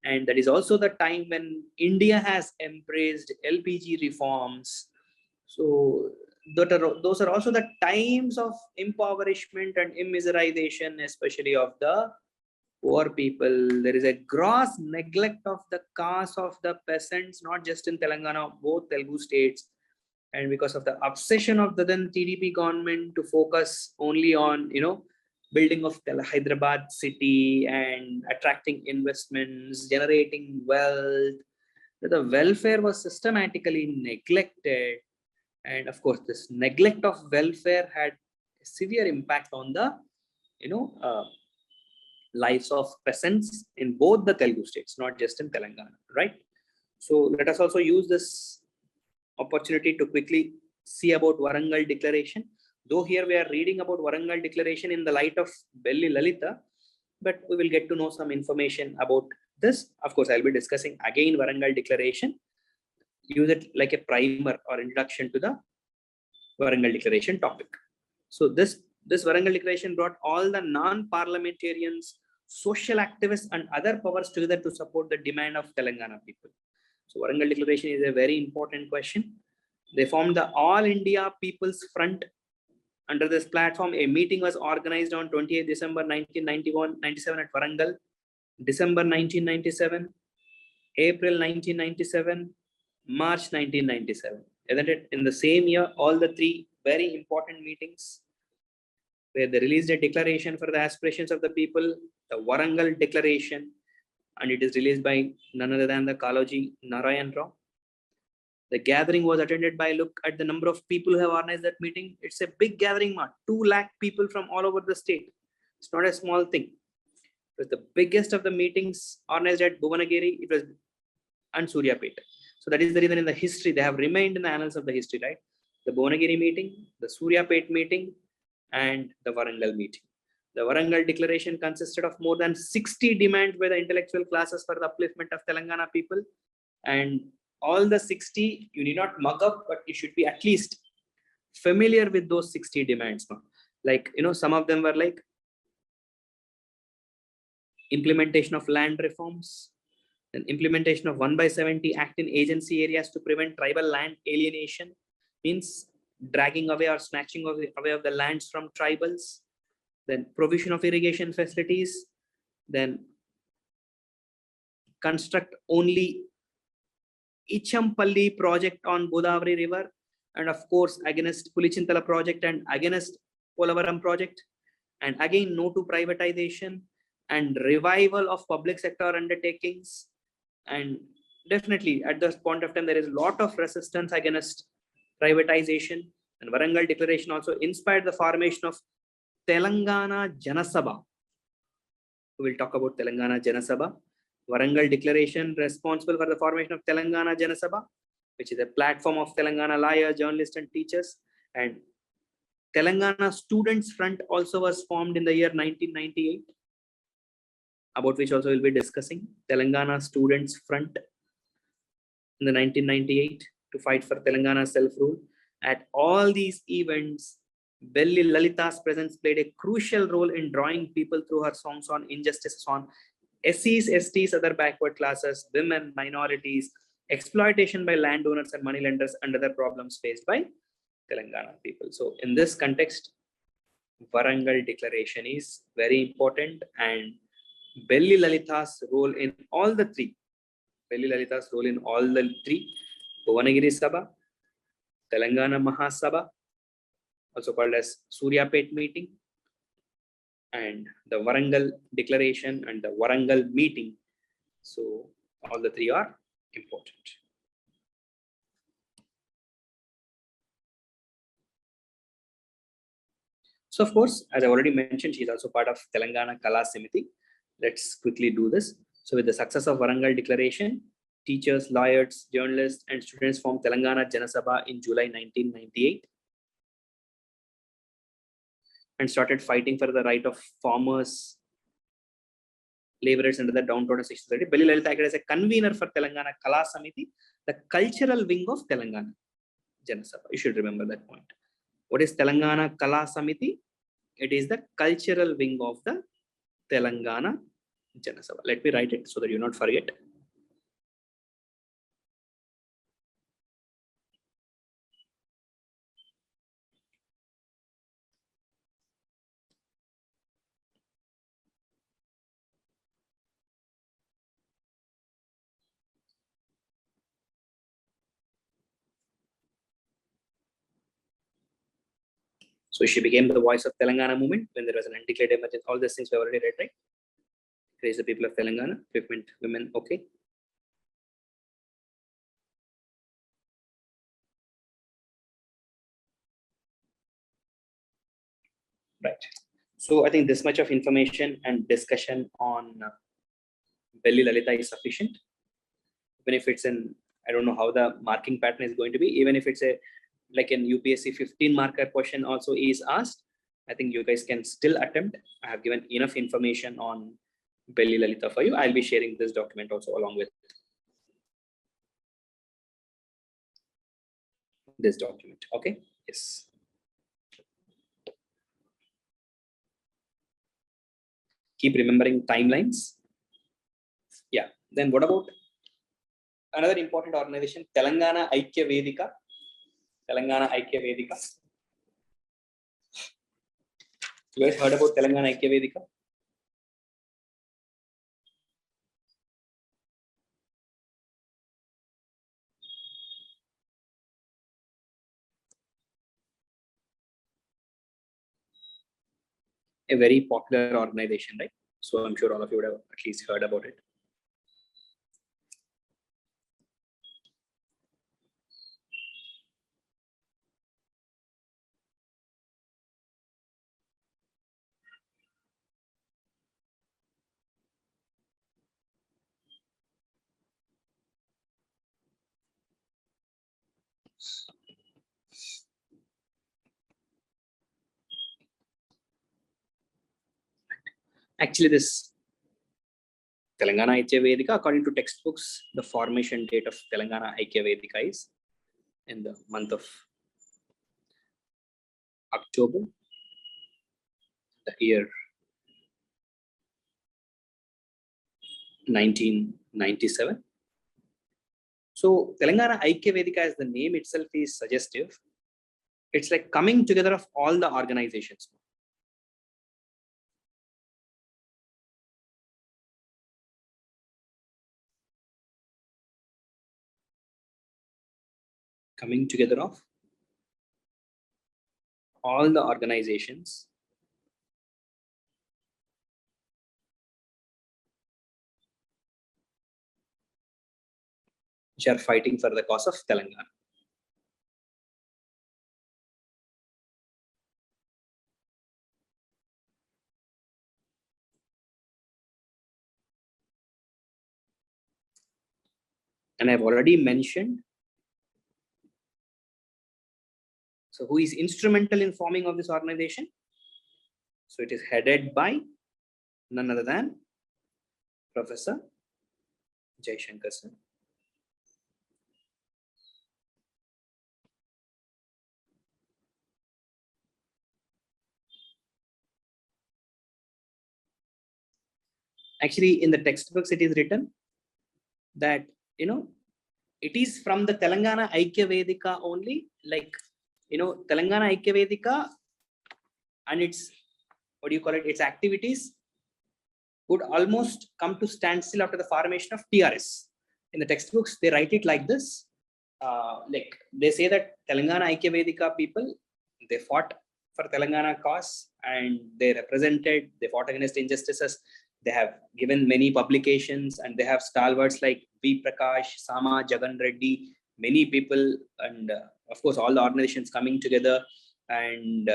S1: And that is also the time when India has embraced LPG reforms. So those are also the times of impoverishment and immiserization, especially of the poor people. There is a gross neglect of the caste of the peasants, not just in Telangana, both Telugu states. And because of the obsession of the then TDP government to focus only on, building of Hyderabad city and attracting investments, generating wealth, the welfare was systematically neglected. And of course, this neglect of welfare had a severe impact on the, lives of peasants in both the Telugu states, not just in Telangana, right? So let us also use this opportunity to quickly see about Warangal Declaration. Though here we are reading about Warangal Declaration in the light of Belli Lalitha, but we will get to know some information about this. Of course, I'll be discussing again Warangal Declaration. Use it like a primer or introduction to the Warangal Declaration topic. So this Warangal Declaration brought all the non-parliamentarians, social activists and other powers together to support the demand of Telangana people. So Warangal Declaration is a very important question. They formed the All India People's Front. Under this platform, a meeting was organized on 28 December 1997 at Warangal, December 1997, April 1997, March 1997. Isn't it? In the same year, all the three very important meetings where they released a declaration for the aspirations of the people, the Warangal Declaration, and it is released by none other than the Ravi Narayana Reddy. The gathering was attended by, look at the number of people who have organized that meeting. It's a big gathering, 2 lakh people from all over the state. It's not a small thing. It was the biggest of the meetings organized at Bhuvanagiri. It was and Suryapet. So that is the reason in the history, they have remained in the annals of the history, right? The Bhuvanagiri meeting, the Suryapet meeting, and the Warangal meeting. The Warangal Declaration consisted of more than 60 demands by the intellectual classes for the upliftment of Telangana people. And all the 60, you need not mug up, but you should be at least familiar with those 60 demands. Like, some of them were like implementation of land reforms, then implementation of 1/70 Act in agency areas to prevent tribal land alienation, means dragging away or snatching away of the lands from tribals, then provision of irrigation facilities, then construct only Ichampalli project on Godavari River, and of course against Pulichintala project and against Polavaram project, and again no to privatization and revival of public sector undertakings. And definitely at this point of time there is a lot of resistance against privatization. And Warangal Declaration also inspired the formation of Telangana Janasabha. We will talk about Telangana Janasabha. Warangal Declaration responsible for the formation of Telangana Janasabha, which is a platform of Telangana lawyers, journalists and teachers. And Telangana Students Front also was formed in the year 1998, about which also we'll be discussing. Telangana Students Front in the 1998 to fight for Telangana self-rule. At all these events, Belli Lalitha's presence played a crucial role in drawing people through her songs on injustices on SCs, STs, other backward classes, women, minorities, exploitation by landowners and moneylenders, and other problems faced by Telangana people. So in this context, Warangal Declaration is very important, and Belli Lalitha's role in all the three, Bhuvanagiri Sabha, Telangana Mahasabha, also called as Suryapet meeting, and the Warangal Declaration and the Warangal meeting. So all the three are important. So of course, as I already mentioned, she is also part of Telangana Kala Samiti. Let's quickly do this. So with the success of Warangal Declaration, teachers, lawyers, journalists, and students formed Telangana Janasabha in July 1998 and started fighting for the right of farmers, laborers, and other downtrodden sections of society. Belli Lalitha acted as a convener for Telangana Kala Samiti, the cultural wing of Telangana Janasabha. You should remember that point. What is Telangana Kala Samiti? It is the cultural wing of the Telangana Janasabha. Let me write it so that you not forget. So she became the voice of Telangana movement when there was an undeclared emergency. All these things we already read, right? Raise the people of Telangana, equipment, women, okay. Right. So I think this much of information and discussion on Belli Lalitha is sufficient. Even if it's I don't know how the marking pattern is going to be, even if it's a like an UPSC 15 marker question also is asked, I think you guys can still attempt. I have given enough information on Belli Lalitha for you. I'll be sharing this document also along with this document. Okay. Yes. Keep remembering timelines. Yeah. Then what about another important organization, Telangana Aikya Vedika? Telangana Aikya Vedika. You guys heard about Telangana Aikya Vedika? A very popular organization, right? So I'm sure all of you would have at least heard about it. Actually, this Telangana Aikya Vedika, according to textbooks, the formation date of Telangana Aikya Vedika is in the month of October, the year 1997. So Telangana Aikya Vedika, as the name itself is suggestive, it's like coming together of all the organizations. Coming together of all the organizations which are fighting for the cause of Telangana. And I've already mentioned. So who is instrumental in forming of this organization? So it is headed by none other than Professor Jaishankar sir. Actually, in the textbooks, it is written that, it is from the Telangana Aikya Vedika only, like, Telangana Aikya Vedika and its, its activities would almost come to standstill after the formation of TRS. In the textbooks, they write it like this. Like they say that Telangana Aikya Vedika people, they fought for Telangana cause and they fought against injustices. They have given many publications and they have stalwarts like V. Prakash, Sama, Jagan Reddy, many people, and of course all the organizations coming together, and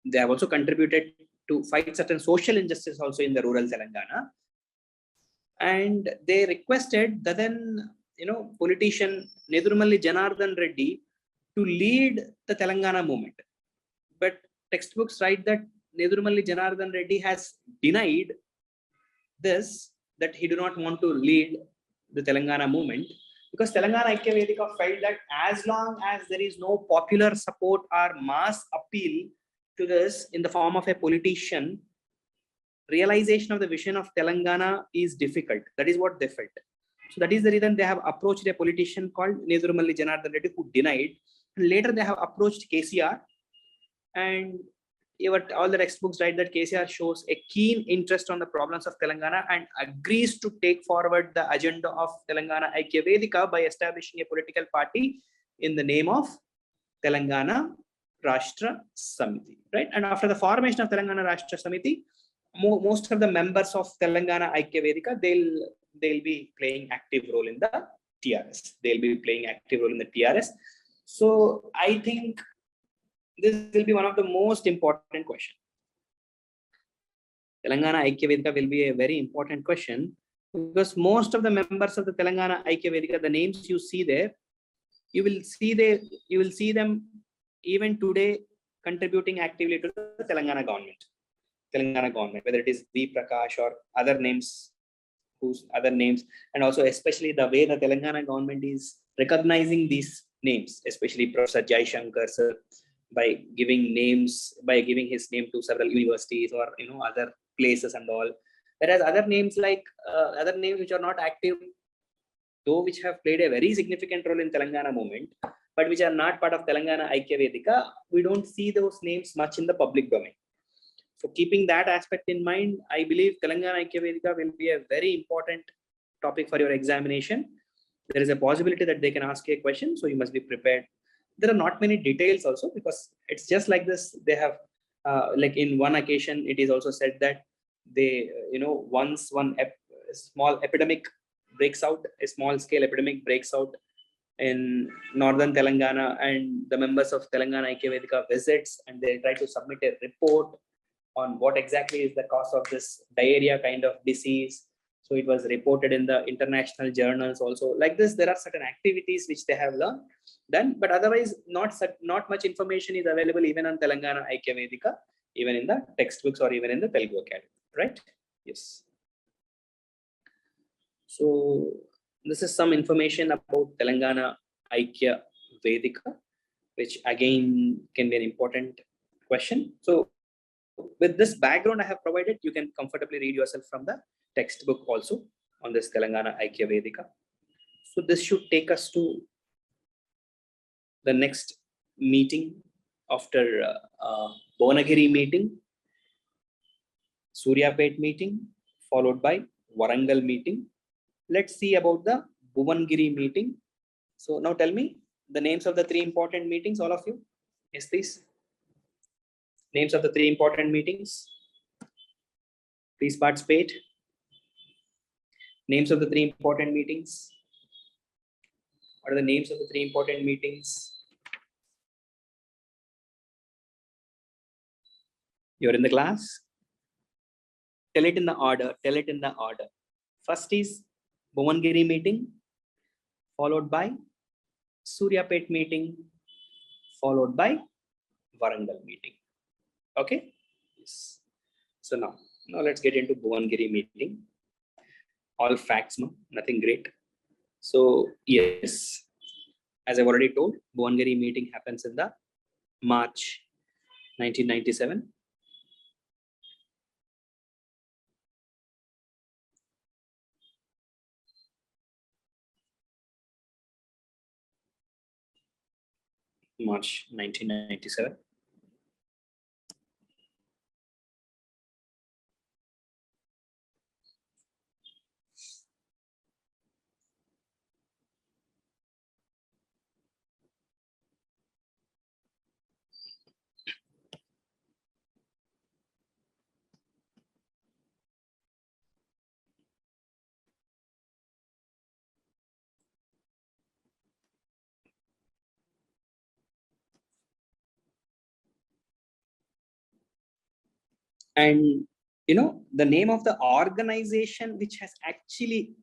S1: they have also contributed to fight certain social injustice also in the rural Telangana. And they requested that then, politician Nedurmalli Janardhan Reddy to lead the Telangana movement. But textbooks write that Nedurmalli Janardhan Reddy has denied this, that he do not want to lead the Telangana movement, because Telangana Aikya Vedika felt that as long as there is no popular support or mass appeal to this in the form of a politician, realization of the vision of Telangana is difficult. That is what they felt. So that is the reason they have approached a politician called Nedurmalli Janardhan Reddy, who denied. And later they have approached KCR, and all the textbooks write that KCR shows a keen interest on the problems of Telangana and agrees to take forward the agenda of Telangana Aikya Vedika by establishing a political party in the name of Telangana Rashtra Samiti, right? And after the formation of Telangana Rashtra Samiti, most of the members of Telangana Aikya Vedika, they'll be playing active role in the TRS. They'll be playing active role in the TRS. So I think this will be one of the most important questions. Telangana Aikya Vedika will be a very important question, because most of the members of the Telangana Aikya Vedika, the names you see there, you will see them even today contributing actively to the Telangana government, whether it is V Prakash or other names, and also especially the way the Telangana government is recognizing these names, especially Professor Jaishankar sir, by giving his name to several universities or other places and all. Whereas other names which are not active, though which have played a very significant role in Telangana movement, but which are not part of Telangana Aikya Vedika, we don't see those names much in the public domain. So keeping that aspect in mind, I believe Telangana Aikya Vedika will be a very important topic for your examination. There is a possibility that they can ask you a question, so you must be prepared. There are not many details also, because it's just like this. They have, like in one occasion, it is also said that they, once small epidemic breaks out, a small scale epidemic breaks out in northern Telangana, and the members of Telangana Aikya Vedika visits and they try to submit a report on what exactly is the cause of this diarrhea kind of disease. So it was reported in the international journals also. Like this, there are certain activities which they have done, but otherwise not much information is available even on Telangana Aikya Vedika, even in the textbooks or even in the Telugu Academy, right? Yes. So this is some information about Telangana Aikya Vedika, which again can be an important question. So with this background I have provided, you can comfortably read yourself from the textbook also on this Telangana Aikya Vedika. So this should take us to the next meeting after Bhongir meeting, Suryapet meeting, followed by Warangal meeting. Let's see about the Bhongir meeting. So now tell me the names of the three important meetings, all of you. Yes, please. Names of the three important meetings. Please participate. Names of the three important meetings. What are the names of the three important meetings? You're in the class? Tell it in the order. First is Bhongir meeting, followed by Suryapet meeting, followed by Warangal meeting. Okay? Yes. So now let's get into Bhongir meeting. All facts, no? Nothing great. So yes, as I've already told, Bhongir meeting happens in the March 1997. March 1997. And the name of the organization which has actually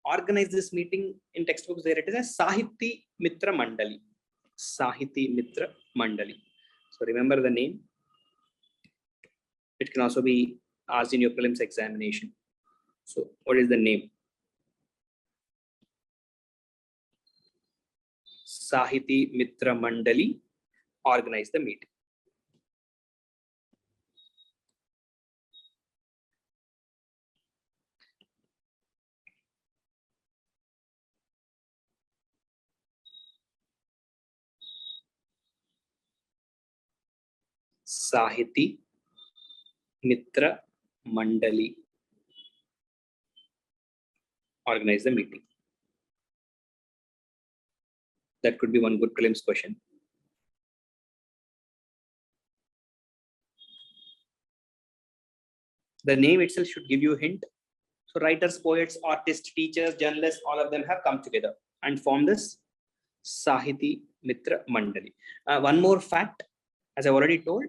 S1: organized this meeting in textbooks, there it is as Sahiti Mitra Mandali. Sahiti Mitra Mandali. So remember the name. It can also be asked in your prelims examination. So what is the name? Sahiti Mitra Mandali organized the meeting. Sahiti Mitra Mandali organize the meeting. That could be one good prelims question. The name itself should give you a hint. So writers, poets, artists, teachers, journalists, all of them have come together and formed this Sahiti Mitra Mandali. One more fact, as I've already told,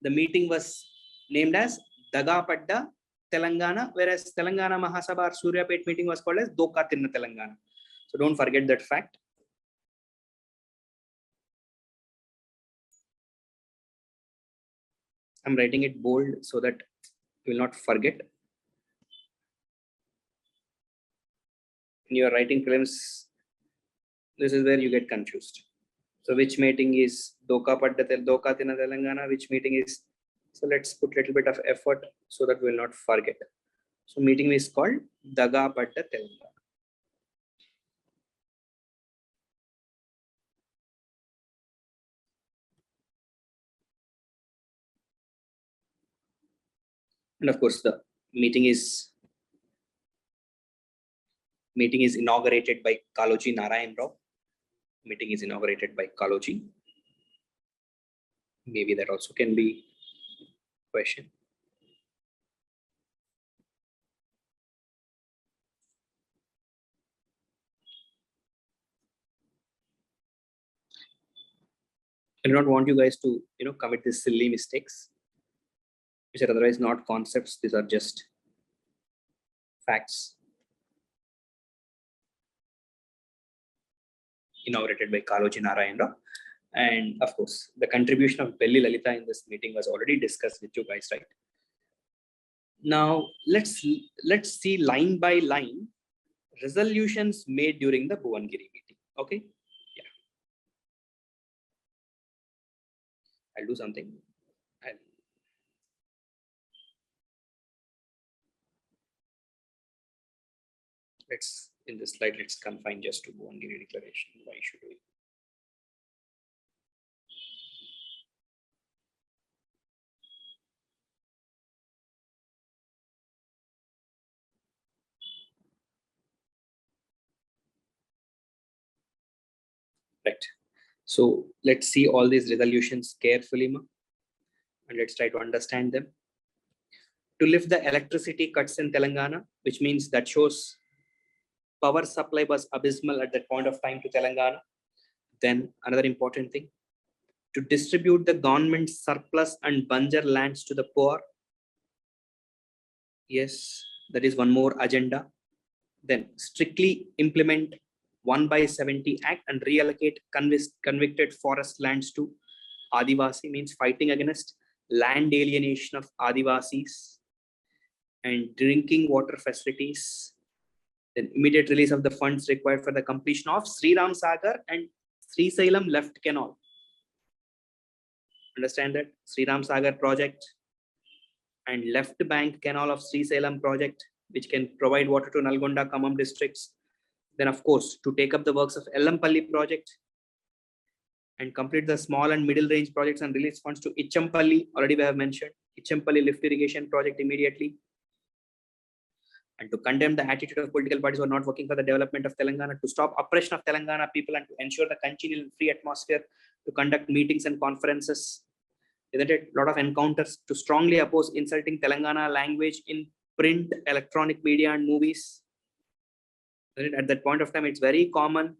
S1: the meeting was named as Dagapadda Telangana, whereas Telangana Mahasabha or Suryapet meeting was called as Doka Tinna Telangana. So don't forget that fact. I'm writing it bold so that you will not forget. When you are writing prelims, this is where you get confused. So which meeting is Doka Tina Telangana, which meeting is, so let's put a little bit of effort so that we will not forget. So meeting is called Daga Padda Telangana. And of course, the meeting is inaugurated by Kaloji Narayan Rao. Meeting is inaugurated by Kaloji. Maybe that also can be question. I do not want you guys to, commit these silly mistakes, which are otherwise not concepts. These are just facts. Inaugurated by Kaloji Narayan Rao. And of course, the contribution of Belli Lalitha in this meeting was already discussed with you guys, right? Now, let's see line by line resolutions made during the Bhuvanagiri meeting. Okay? Yeah. I'll do something. Let's, in this slide, let's confine just to Bhuvanagiri declaration. Why should we? Right. So let's see all these resolutions carefully, and let's try to understand them. To lift the electricity cuts in Telangana, which means that shows power supply was abysmal at that point of time to Telangana. Then another important thing, to distribute the government surplus and banjar lands to the poor. Yes, that is one more agenda. Then strictly implement 1/70 Act and reallocate convicted forest lands to Adivasi, means fighting against land alienation of Adivasis and drinking water facilities. Then immediate release of the funds required for the completion of Sri Ram Sagar and Sri Sailam left canal. Understand that Sri Ram Sagar project and left bank canal of Sri Sailam project, which can provide water to Nalgonda, Khammam districts. Then of course, to take up the works of Ellampalli project and complete the small and middle range projects and release funds to Ichampalli, already we have mentioned, Ichampalli lift irrigation project immediately. And to condemn the attitude of political parties who are not working for the development of Telangana, to stop oppression of Telangana people and to ensure the congenial free atmosphere to conduct meetings and conferences. Isn't it? A lot of encounters to strongly oppose insulting Telangana language in print, electronic media and movies. At that point of time, it's very common,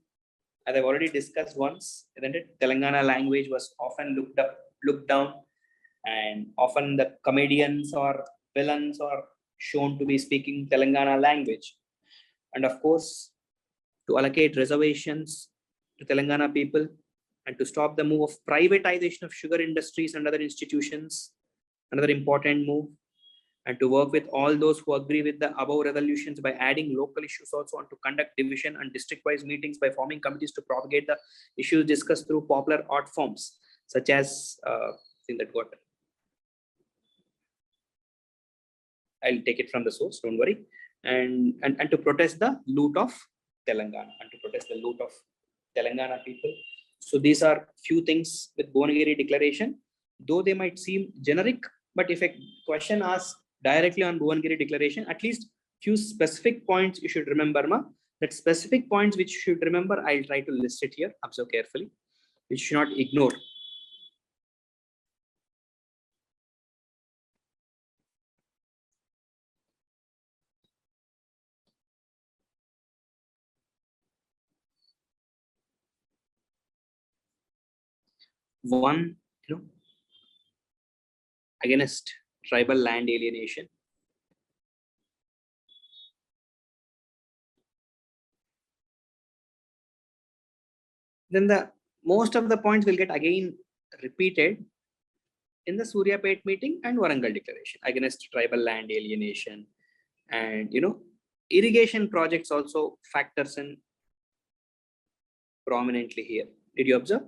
S1: as I've already discussed once, isn't it? Telangana language was often looked down, and often the comedians or villains are shown to be speaking Telangana language. And of course, to allocate reservations to Telangana people and to stop the move of privatization of sugar industries and other institutions, another important move. And to work with all those who agree with the above resolutions by adding local issues also, and to conduct division and district-wise meetings by forming committees to propagate the issues discussed through popular art forms, such as in that got. I'll take it from the source, don't worry. And to protest the loot of Telangana, and to protest the loot of Telangana people. So these are few things with Bhuvanagiri declaration, though they might seem generic, but if a question asks directly on Bhuvanagiri declaration, at least few specific points you should remember, that specific points which you should remember, I'll try to list it here, observe carefully, which you should not ignore. One, against tribal land alienation. Then the most of the points will get again repeated in the Suryapet meeting and Warangal declaration against tribal land alienation. And irrigation projects also factors in prominently here. Did you observe?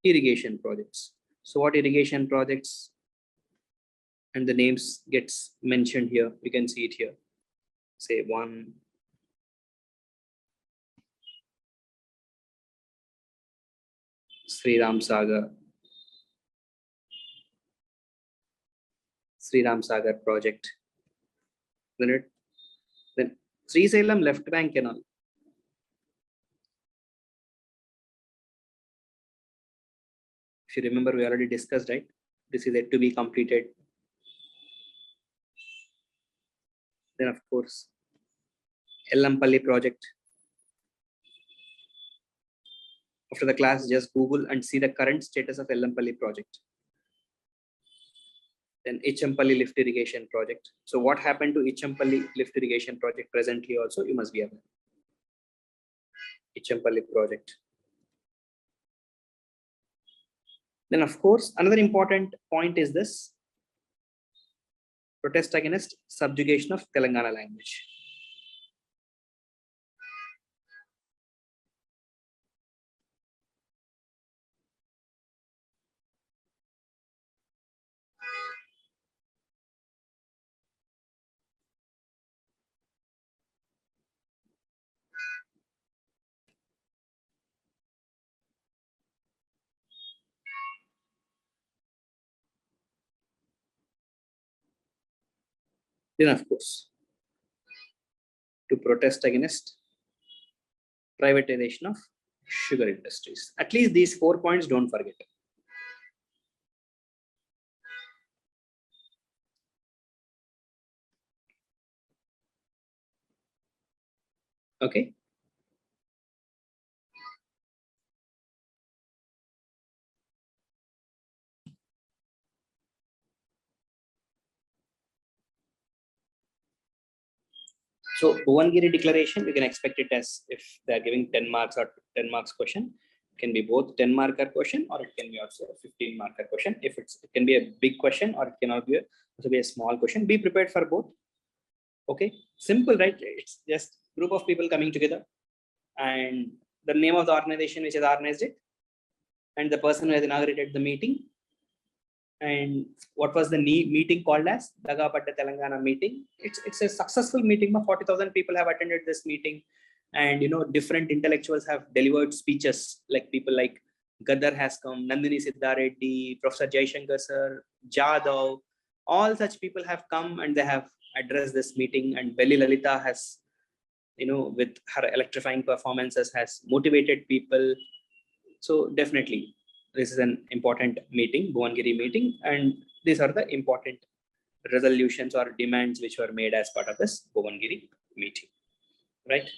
S1: Irrigation projects. So what irrigation projects? And the names gets mentioned here. You can see it here. Say one. Sri Ram Sagar project. Then Sri Salem left bank canal. If you remember, we already discussed, right? This is yet to be completed. Then of course, Ellampalli project. After the class, just Google and see the current status of Ellampalli project. Then Ichampalli lift irrigation project. So what happened to Ichampalli lift irrigation project presently also, you must be aware. Ichampalli project. Then of course, another important point is this: protest against subjugation of Telangana language. Then of course, to protest against privatization of sugar industries. At least these 4 points, don't forget. Okay. So Bhongir declaration, you can expect it as if they are giving 10 marks or 10 marks question. It can be both 10 marker question or it can be also a 15 marker question. If it can be a big question or it can also be a small question. Be prepared for both. Okay, simple, right? It's just group of people coming together and the name of the organization which has organized it and the person who has inaugurated the meeting. And what was the meeting called as? Dagapadda Telangana meeting. It's a successful meeting. 40,000 people have attended this meeting, and different intellectuals have delivered speeches. Like people like Gadar has come, Nandini Sidda Reddy, Professor Jaishankar sir, Jadav. All such people have come and they have addressed this meeting. And Belli Lalita has, with her electrifying performances, has motivated people. So definitely, this is an important meeting, Bhongir meeting, and these are the important resolutions or demands which were made as part of this Bhongir meeting, right?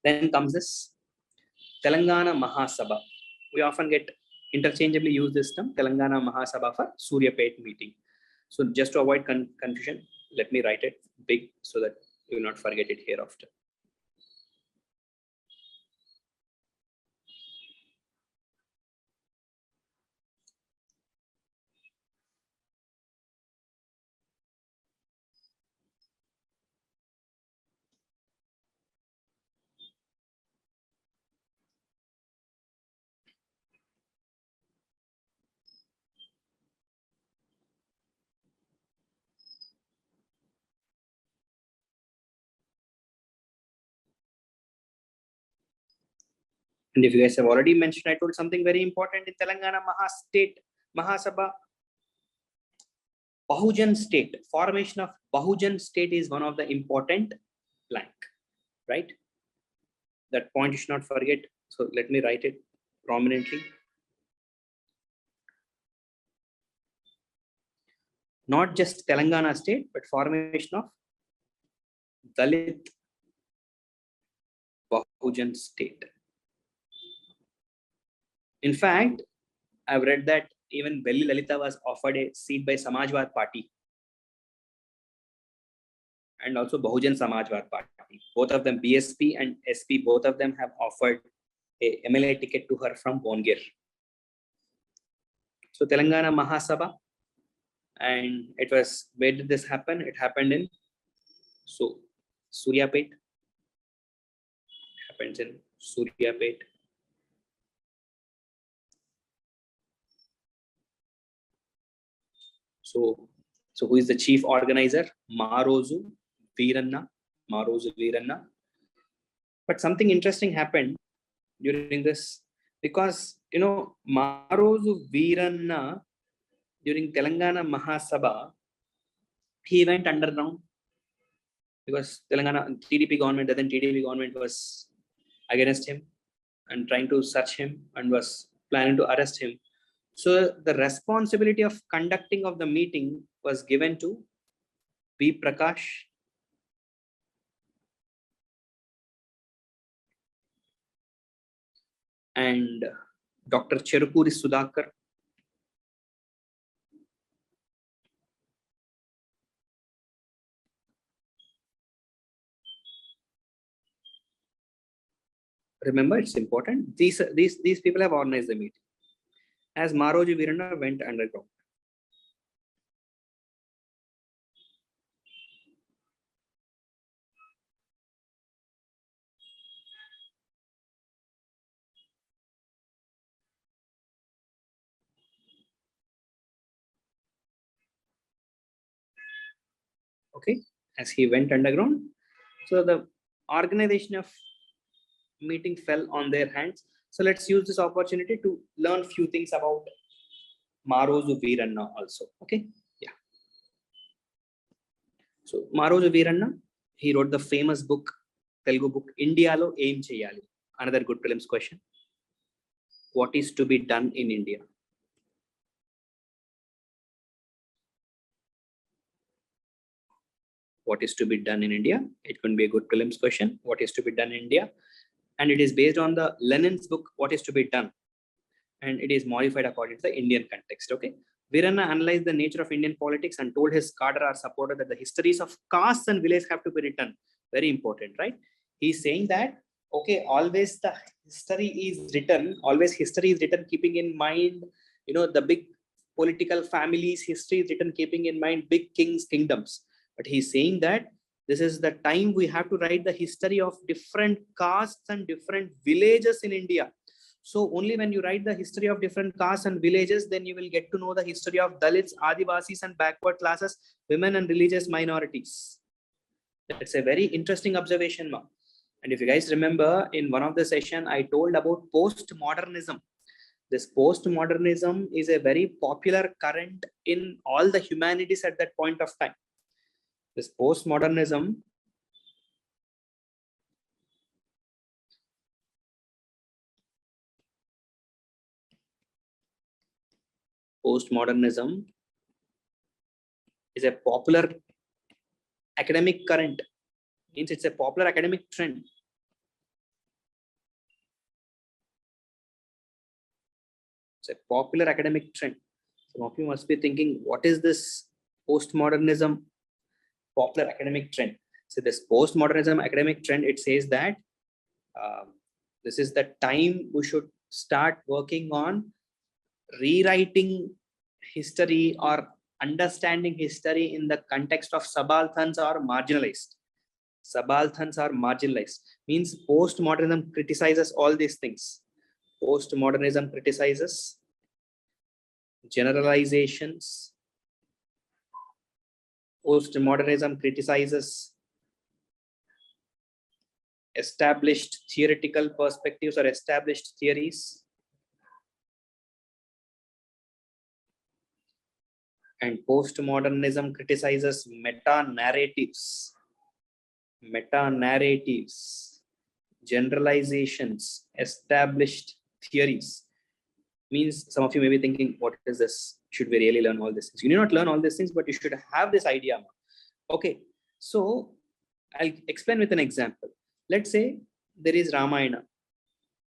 S1: Then comes this Telangana Mahasabha. We often get interchangeably use this term, Telangana Mahasabha, for Suryapet meeting. So just to avoid confusion, let me write it big so that you will not forget it hereafter. And if you guys have already mentioned, I told something very important in Telangana Mahasabha. Bahujan state, formation of Bahujan state is one of the important plank, right? That point you should not forget. So let me write it prominently. Not just Telangana state, but formation of Dalit Bahujan state. In fact, I've read that even Belli Lalita was offered a seat by Samajwad Party and also Bahujan Samajwad Party. Both of them, BSP and SP, both of them have offered a MLA ticket to her from Bhongir. So Telangana Mahasabha, and it was, where did this happen? It happened in Suryapet. Happens in Suryapet. So who is the chief organizer? Maroju Veeranna. Maroju Veeranna. But something interesting happened during this, because Maroju Veeranna, during Telangana Mahasabha, he went underground, because Telangana TDP government was against him and trying to search him and was planning to arrest him. So the responsibility of conducting of the meeting was given to B. Prakash and Dr. Cherukuri Sudhakar. Remember, it's important. These people have organized the meeting. As Maroju Veeranna went underground. Okay, as he went underground, so the organization of meeting fell on their hands. So let's use this opportunity to learn few things about Maroju Veeranna also. Okay, yeah. So Maroju Veeranna, he wrote the famous book, Telugu book, Indialo Aim Cheyali. Another good prelims question. What is to be done in India? What is to be done in India? It can be a good prelims question. What is to be done in India? And it is based on the Lenin's book, What is to be done? And it is modified according to the Indian context. Okay. Veeranna analyzed the nature of Indian politics and told his cadre or supporter that the histories of castes and villages have to be written. Very important, right? He's saying that, okay, always the history is written, keeping in mind, the big political families, history is written keeping in mind big kings, kingdoms. But he's saying that this is the time we have to write the history of different castes and different villages in India. So only when you write the history of different castes and villages, then you will get to know the history of Dalits, Adivasis, and backward classes, women and religious minorities. That's a very interesting observation, Ma. And if you guys remember, in one of the session, I told about postmodernism. This postmodernism is a very popular current in all the humanities at that point of time. This postmodernism is a popular academic current. Means it's a popular academic trend. It's a popular academic trend. Some of you must be thinking, what is this postmodernism popular academic trend? So this postmodernism academic trend, it says that this is the time we should start working on rewriting history or understanding history in the context of subalterns or marginalized. Subalterns are marginalized. Means postmodernism criticizes all these things. Postmodernism criticizes generalizations. Postmodernism criticizes established theoretical perspectives or established theories. And postmodernism criticizes meta-narratives. Meta-narratives, generalizations, established theories. Means some of you may be thinking, what is this? Should we really learn all these things? You need not learn all these things, but you should have this idea. Okay, so I'll explain with an example. Let's say there is Ramayana,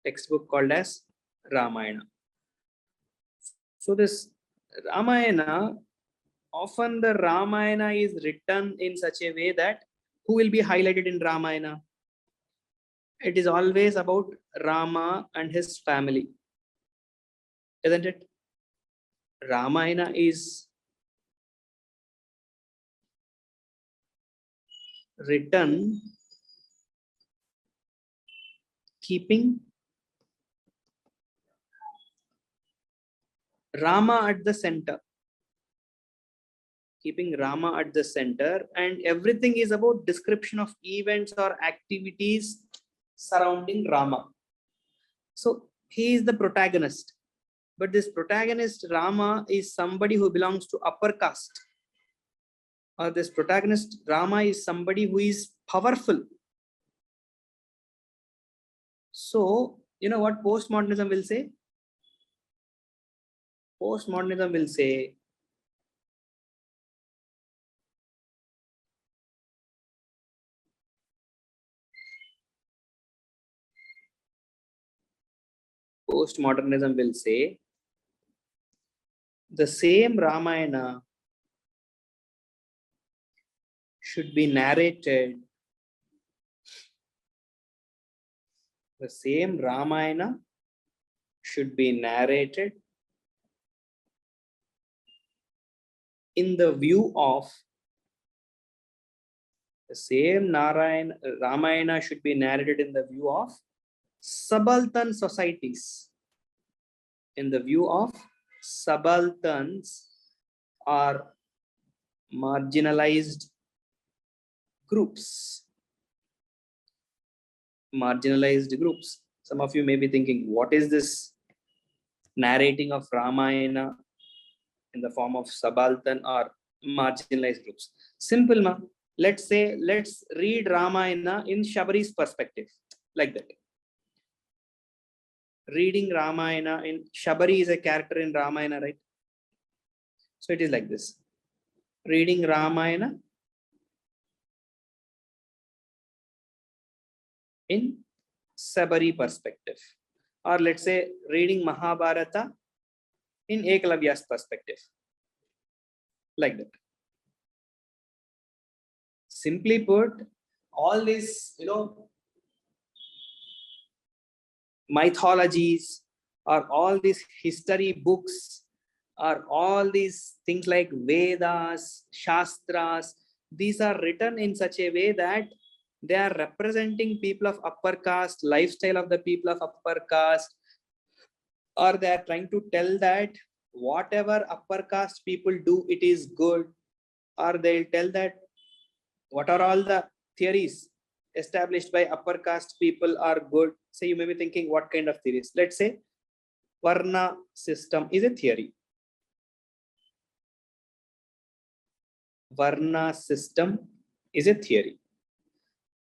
S1: textbook called as Ramayana. So this Ramayana, often the Ramayana is written in such a way that who will be highlighted in Ramayana? It is always about Rama and his family, isn't it? Ramayana is written keeping Rama at the center. Keeping Rama at the center, and everything is about description of events or activities surrounding Rama. So he is the protagonist, but this protagonist Rama is somebody who belongs to upper caste, or this protagonist Rama is somebody who is powerful. So you know what postmodernism will say? Postmodernism will say the same Ramayana should be narrated. The same Ramayana should be narrated in the view of Ramayana should be narrated in the view of subaltern societies. In the view of subalterns or marginalized groups. Some of you may be thinking, what is this narrating of Ramayana in the form of subaltern or marginalized groups? Simple, ma. Let's read Ramayana in Shabari's perspective, like that. Reading Ramayana in Shabari is a character in Ramayana, right? So it is like this. Reading Ramayana in Shabari perspective, or let's say reading Mahabharata in Eklavya's perspective, like that. Simply put, all these mythologies or all these history books or all these things like Vedas, Shastras, these are written in such a way that they are representing people of upper caste, lifestyle of the people of upper caste, or they are trying to tell that whatever upper caste people do, it is good, or they'll tell that what are all the theories established by upper caste people are good. So you may be thinking, what kind of theories? Let's say Varna system is a theory. Varna system is a theory.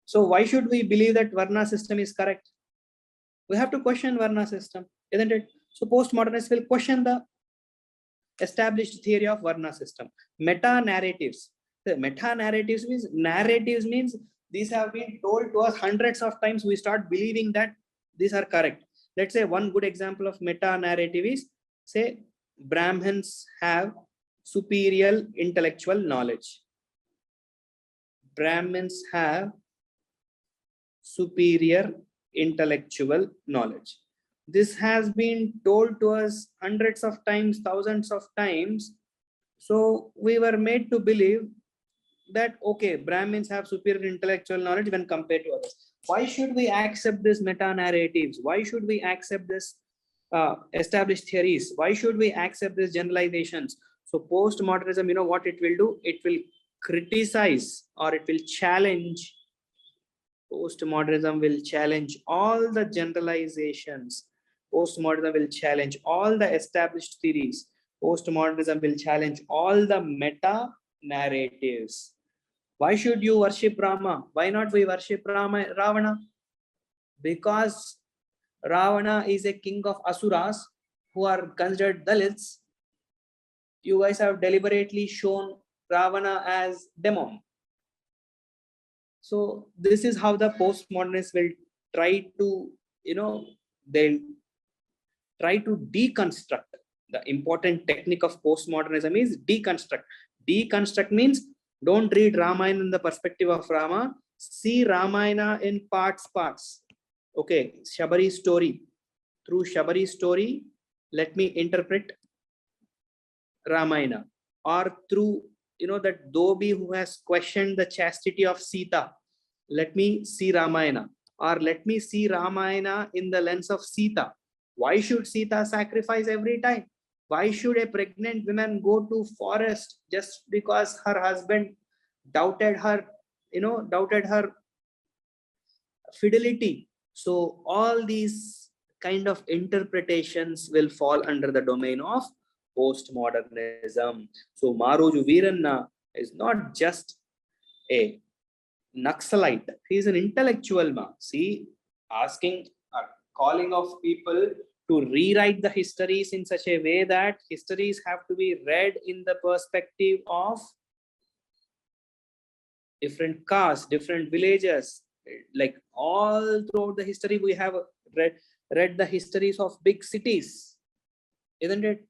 S1: So why should we believe that Varna system is correct? We have to question Varna system, isn't it? So postmodernists will question the established theory of Varna system. Meta-narratives. The meta-narratives means these have been told to us hundreds of times. We start believing that these are correct. Let's say one good example of meta-narrative is, say, Brahmins have superior intellectual knowledge. Brahmins have superior intellectual knowledge. This has been told to us hundreds of times, thousands of times. So we were made to believe that, okay, Brahmins have superior intellectual knowledge when compared to others. Why should we accept this meta-narratives? Why should we accept this established theories? Why should we accept these generalizations? So postmodernism, you know what it will do? It will criticize, or it will challenge. Postmodernism will challenge all the generalizations. Postmodernism will challenge all the established theories. Postmodernism will challenge all the meta-narratives. Why should you worship Rama? Why not we worship Ravana? Because Ravana is a king of Asuras who are considered Dalits. You guys have deliberately shown Ravana as demon. So this is how the postmodernists will try to, they'll try to deconstruct. The important technique of postmodernism is deconstruct. Deconstruct means don't read Ramayana in the perspective of Rama. See Ramayana in parts. Okay, Shabari story. Through Shabari story, let me interpret Ramayana, or through, that Dobi who has questioned the chastity of Sita. Let me see Ramayana, or let me see Ramayana in the lens of Sita. Why should Sita sacrifice every time? Why should a pregnant woman go to forest just because her husband doubted her, doubted her fidelity? So all these kind of interpretations will fall under the domain of postmodernism. So Maroju Veeranna is not just a Naxalite. He is an intellectual man. See, asking or calling of people to rewrite the histories in such a way that histories have to be read in the perspective of different castes, different villages. Like all throughout the history, we have read the histories of big cities, isn't it?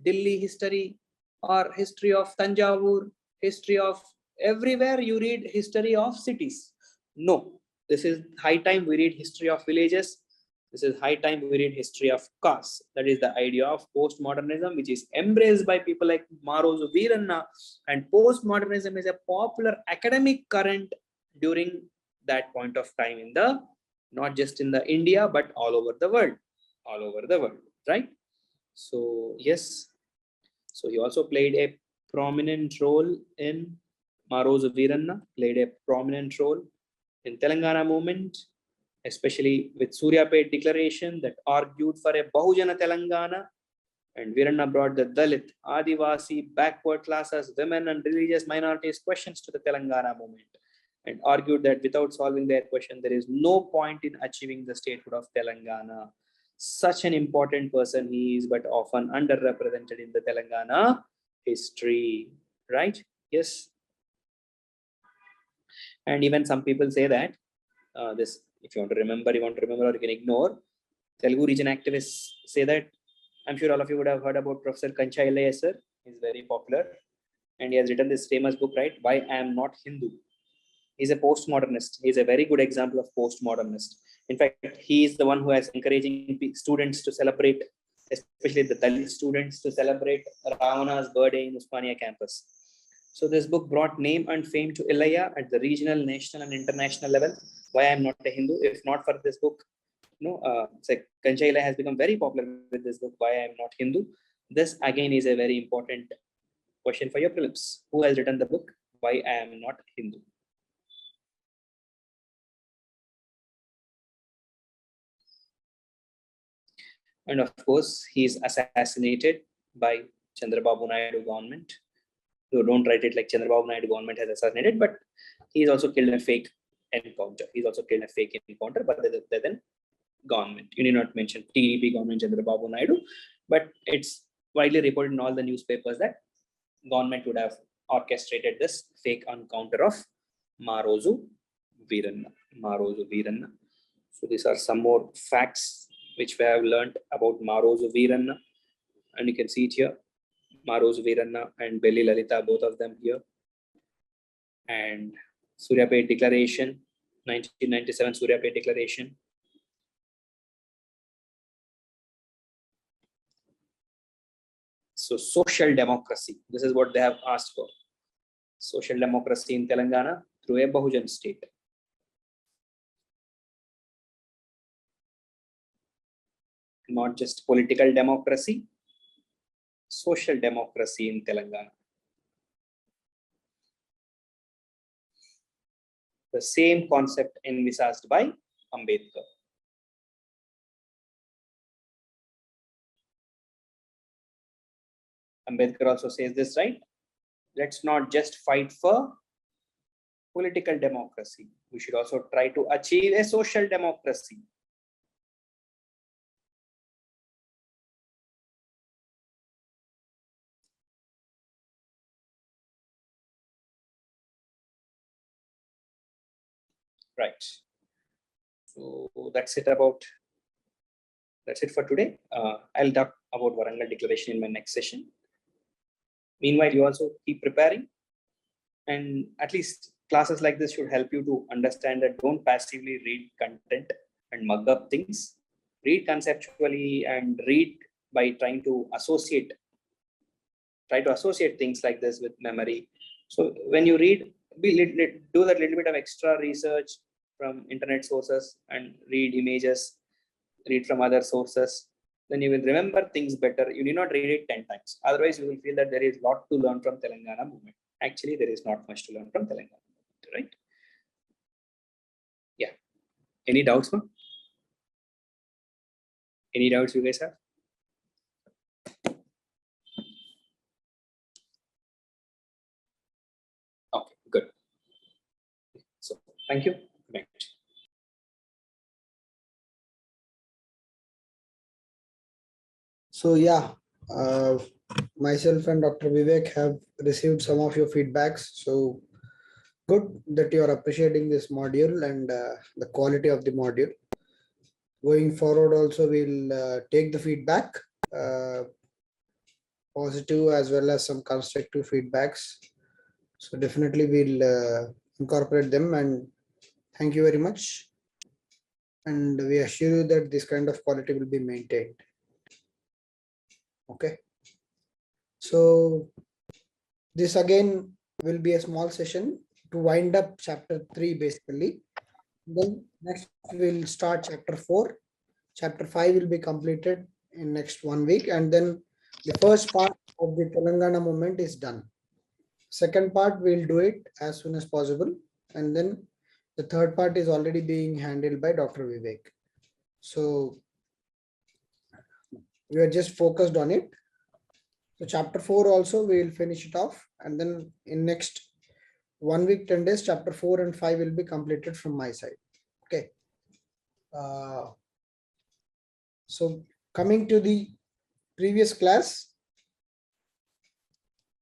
S1: Delhi history, or history of Tanjavur, history of everywhere you read history of cities. No, this is high time we read history of villages. This is high time we read history of castes. That is the idea of postmodernism, which is embraced by people like Maroju Veeranna. And postmodernism is a popular academic current during that point of time in the, not just in the India, but all over the world, right? So yes, so he also played a prominent role in Maroju Veeranna, played a prominent role in Telangana movement, especially with Suryapet declaration that argued for a Bahujana Telangana. And Veeranna brought the Dalit, Adivasi, backward classes, women and religious minorities questions to the Telangana movement, and argued that without solving their question, there is no point in achieving the statehood of Telangana. Such an important person he is, but often underrepresented in the Telangana history, right? Yes. And even some people say that this, if you want to remember, or you can ignore. Telugu region activists say that, I'm sure all of you would have heard about Professor Kancha Illaiah, sir. He's very popular, and he has written this famous book, right? Why I Am Not Hindu. He's a postmodernist. He's a very good example of postmodernist. In fact, he is the one who has encouraging students to celebrate, especially the Dalit students, to celebrate Ravana's birthday in Usmania campus. So this book brought name and fame to Illaiah at the regional, national, and international level. Why I Am Not a Hindu. If not for this book, Kancha Illaiah has become very popular with this book, Why I Am Not Hindu. This again is a very important question for your prelims. Who has written the book, Why I Am Not Hindu? And of course, he is assassinated by Chandrababu Naidu government. So don't write it like Chandrababu Naidu government has assassinated, but he is also killed in a fake encounter. He's also killed in a fake encounter, but then government. You need not mention TDP government Chandrababu Naidu, but it's widely reported in all the newspapers that government would have orchestrated this fake encounter of Maroju Veeranna. So these are some more facts which we have learned about Maroju Veeranna, and you can see it here. Maroju Veeranna and Belli Lalitha, both of them here. And Suryapet Declaration, 1997 Suryapet Declaration. So social democracy, this is what they have asked for. Social democracy in Telangana through a Bahujan state. Not just political democracy, social democracy in Telangana. The same concept envisaged by Ambedkar. Ambedkar also says this, right? Let's not just fight for political democracy. We should also try to achieve a social democracy. Right. So that's it for today. I'll talk about Warangal Declaration in my next session. Meanwhile, you also keep preparing, and at least classes like this should help you to understand that don't passively read content and mug up things. Read conceptually and read by trying to associate try to associate things like this with memory. So when you read, do that little bit of extra research from internet sources and read images, read from other sources, then you will remember things better. You need not read it 10 times. Otherwise, you will feel that there is a lot to learn from Telangana movement. Actually, there is not much to learn from Telangana movement, right? Yeah. Any doubts, man? Any doubts you guys have? Okay, good. So, thank you. Good night.
S2: So yeah, myself and Dr. Vivek have received some of your feedbacks. So good that you are appreciating this module and the quality of the module. Going forward also, we'll take the feedback, positive as well as some constructive feedbacks. So definitely we'll incorporate them, and thank you very much. And we assure you that this kind of quality will be maintained. Okay. So this again will be a small session to wind up chapter 3 basically. Then next we'll start chapter 4. Chapter 5 will be completed in next 1 week, and then the first part of the Telangana movement is done. Second part we'll do it as soon as possible, and then the third part is already being handled by Dr. Vivek. So we are just focused on it. So chapter 4 also we will finish it off, and then in next 1 week, 10 days, chapter 4 and 5 will be completed from my side. Okay. So coming to the previous class,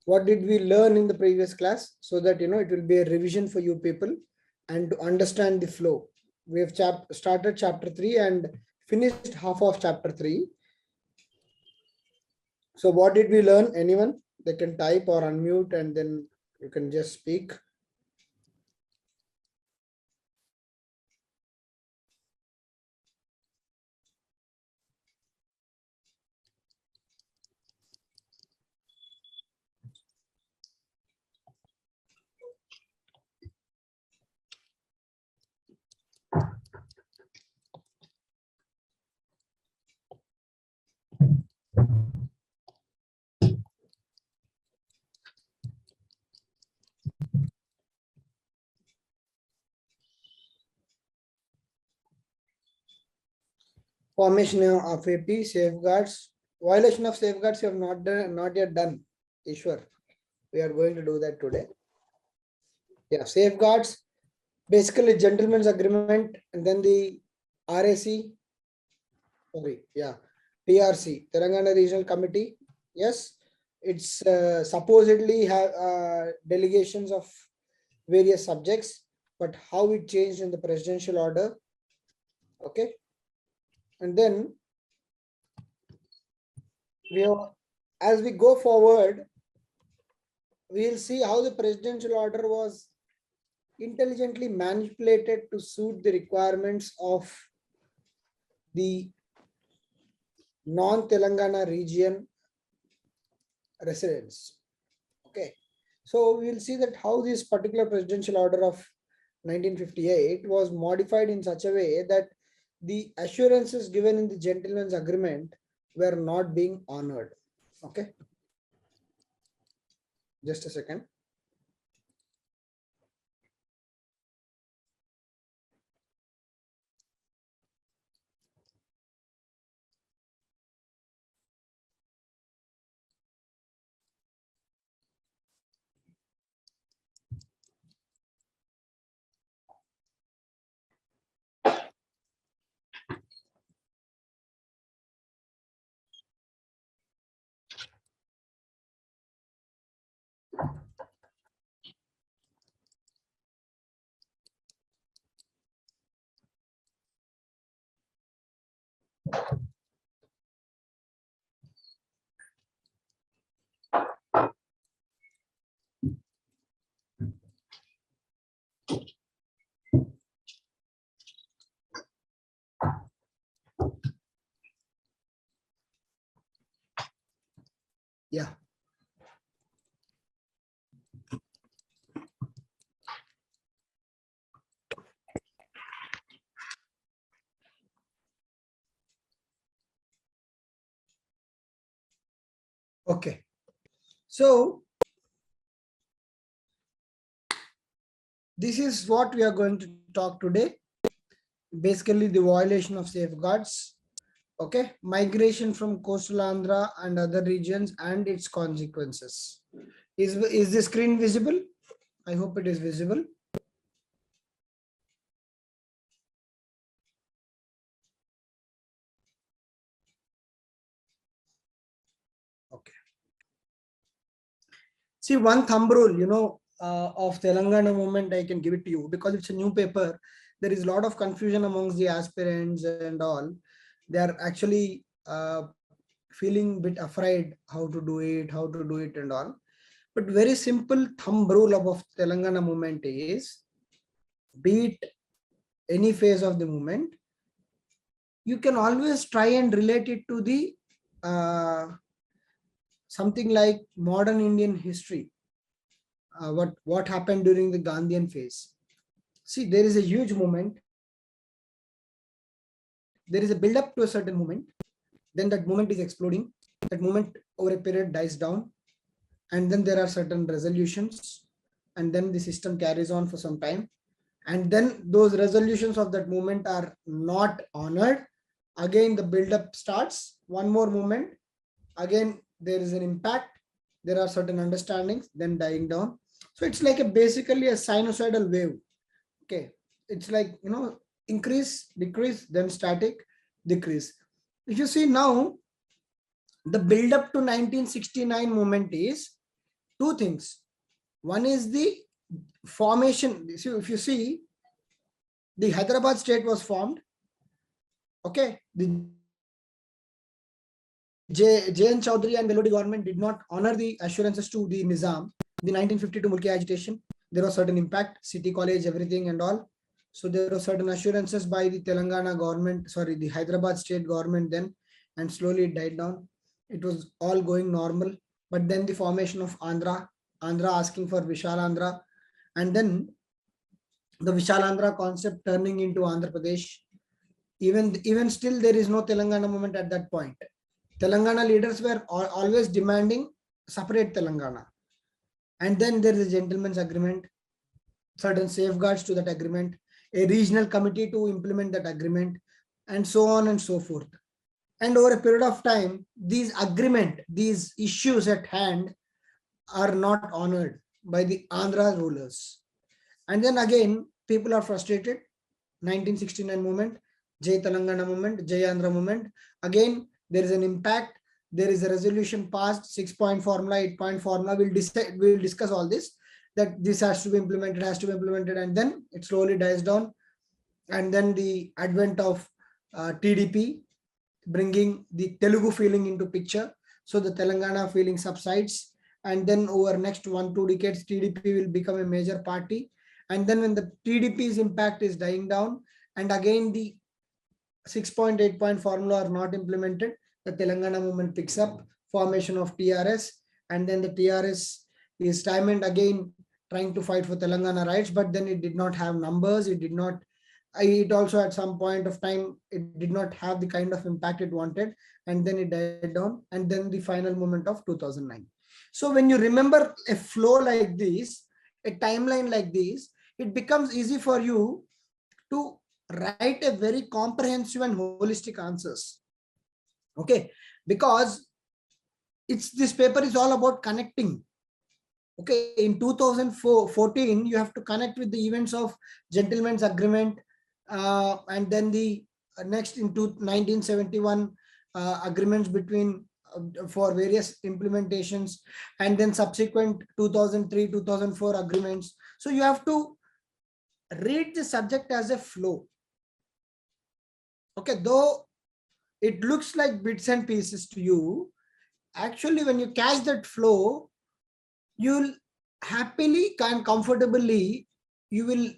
S2: what did we learn in the previous class? So that it will be a revision for you people and to understand the flow. We have started chapter 3 and finished half of chapter 3. So what did we learn? Anyone? They can type or unmute and then you can just speak. Formation of AP, safeguards. Violation of safeguards you have not yet done. Ishwar, we are going to do that today. Yeah, safeguards, basically gentleman's agreement, and then the RAC, sorry, yeah, TRC, Telangana Regional Committee. Yes, it's supposedly have delegations of various subjects, but how it changed in the presidential order. Okay. And then as we go forward, we'll see how the presidential order was intelligently manipulated to suit the requirements of the non-Telangana region residents. Okay, so we'll see that how this particular presidential order of 1958 was modified in such a way that the assurances given in the gentleman's agreement were not being honored. Okay, just a second. Yeah. Okay. So this is what we are going to talk today. Basically, the violation of safeguards. Okay, migration from coastal Andhra and other regions and its consequences. Is the screen visible? I hope it is visible. Okay. See, one thumb rule, of Telangana movement, I can give it to you because it's a new paper. There is a lot of confusion amongst the aspirants and all. They are actually feeling a bit afraid how to do it and all. But very simple thumb rule of Telangana movement is, be it any phase of the movement, you can always try and relate it to the something like modern Indian history. What happened during the Gandhian phase? See, there is a huge movement. There is a build up to a certain movement. Then that movement is exploding. That movement over a period dies down. And then there are certain resolutions. And then the system carries on for some time. And then those resolutions of that movement are not honored. Again, the build up starts. One more movement. Again, there is an impact. There are certain understandings, then dying down. So it's like basically a sinusoidal wave. Okay, it's like, increase, decrease, then static, decrease. If you see now, the build up to 1969 movement is two things. One is the formation. So if you see, the Hyderabad state was formed. Okay, the J.N. Chaudhary and Velodi government did not honor the assurances to the Nizam. The 1952 Mulki agitation, there was certain impact, city college, everything and all. So there were certain assurances by the Telangana government, the Hyderabad state government then, and slowly it died down. It was all going normal. But then the formation of Andhra asking for Vishal Andhra, and then the Vishal Andhra concept turning into Andhra Pradesh. Even still, there is no Telangana movement at that point. Telangana leaders were always demanding separate Telangana. And then there is a gentleman's agreement, certain safeguards to that agreement, a regional committee to implement that agreement, and so on and so forth. And over a period of time, these issues at hand are not honored by the Andhra rulers. And then again, people are frustrated. 1969 movement, Jai Telangana movement, Jai Andhra movement. Again, there is an impact. There is a resolution passed, 6-point formula, 8-point formula. We'll discuss all this, that this has to be implemented, and then it slowly dies down. And then the advent of TDP, bringing the Telugu feeling into picture. So the Telangana feeling subsides. And then over next 1-2 decades, TDP will become a major party. And then when the TDP's impact is dying down, and again the 6-point, 8-point formula are not implemented, the Telangana movement picks up, formation of TRS, and then the TRS is time and again trying to fight for Telangana rights, but then it did not have numbers. It also at some point of time, it did not have the kind of impact it wanted, and then it died down, and then the final moment of 2009. So when you remember a flow like this, a timeline like this, it becomes easy for you to write a very comprehensive and holistic answers. Okay, because this paper is all about connecting. Okay, in 2014, you have to connect with the events of Gentleman's Agreement, and then the next into 1971 agreements between for various implementations, and then subsequent 2003, 2004 agreements. So you have to read the subject as a flow. Okay, though it looks like bits and pieces to you, actually when you catch that flow, you'll happily and comfortably, you will.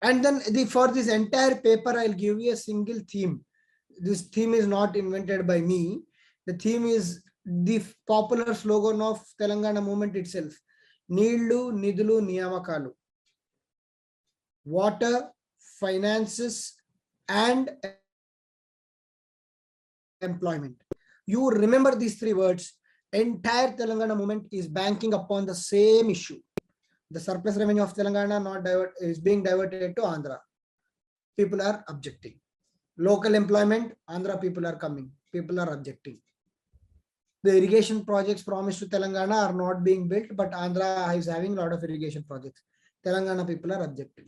S2: And then for this entire paper, I'll give you a single theme. This theme is not invented by me. The theme is the popular slogan of Telangana movement itself. Neelu, Nidulu, Niyamakalu. Water, finances, and employment. You remember these three words. entire Telangana movement is banking upon the same issue. The surplus revenue of Telangana is being diverted to Andhra. People are objecting. Local employment, Andhra people are coming. People are objecting. The irrigation projects promised to Telangana are not being built, but Andhra is having a lot of irrigation projects. Telangana people are objecting.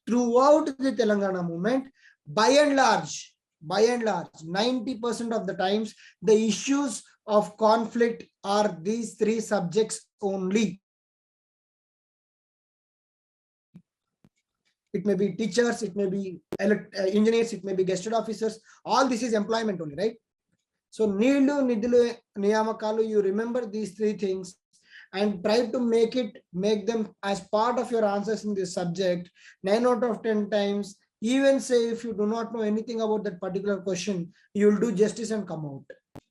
S2: Throughout the Telangana movement, by and large, 90% of the times, the issues of conflict are these three subjects only. It may be teachers, it may be engineers, it may be guested officers. All this is employment only, right? So Neelu, Nidulu, Niyamakalu, you remember these three things and try to make them as part of your answers in this subject. 9 out of 10 times, even say if you do not know anything about that particular question, you will do justice and come out.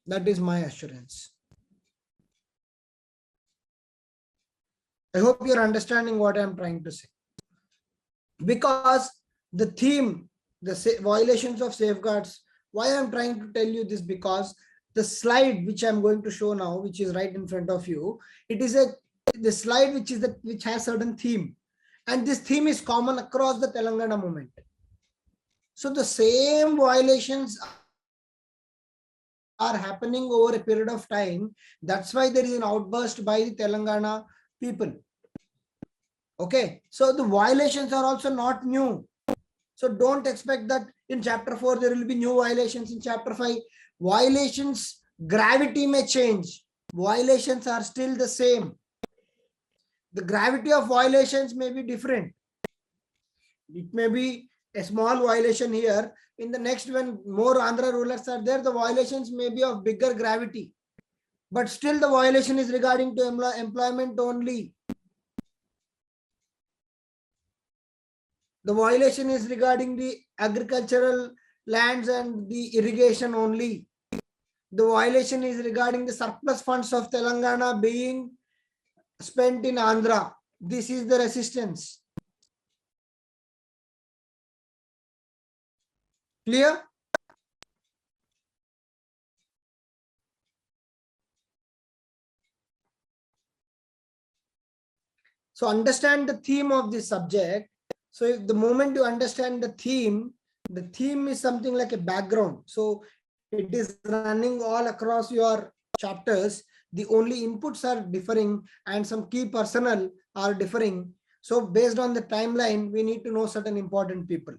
S2: That is my assurance. I hope you're understanding what I'm trying to say. Because the theme, the violations of safeguards, why I'm trying to tell you this, because the slide which I'm going to show now, which is right in front of you, it is the slide which has certain theme, and this theme is common across the Telangana movement. So the same violations are happening over a period of time. That's why there is an outburst by the Telangana people. Okay, so the violations are also not new. So don't expect that in chapter 4 there will be new violations. In chapter 5, violations gravity may change. Violations are still the same. The gravity of violations may be different. It may be a small violation here. In the next, when more Andhra rulers are there, the violations may be of bigger gravity. But still the violation is regarding to employment only. The violation is regarding the agricultural lands and the irrigation only. The violation is regarding the surplus funds of Telangana being spent in Andhra. This is the resistance. Clear? So understand the theme of this subject. So if the moment you understand the theme is something like a background. So it is running all across your chapters. The only inputs are differing and some key personnel are differing. So based on the timeline, we need to know certain important people.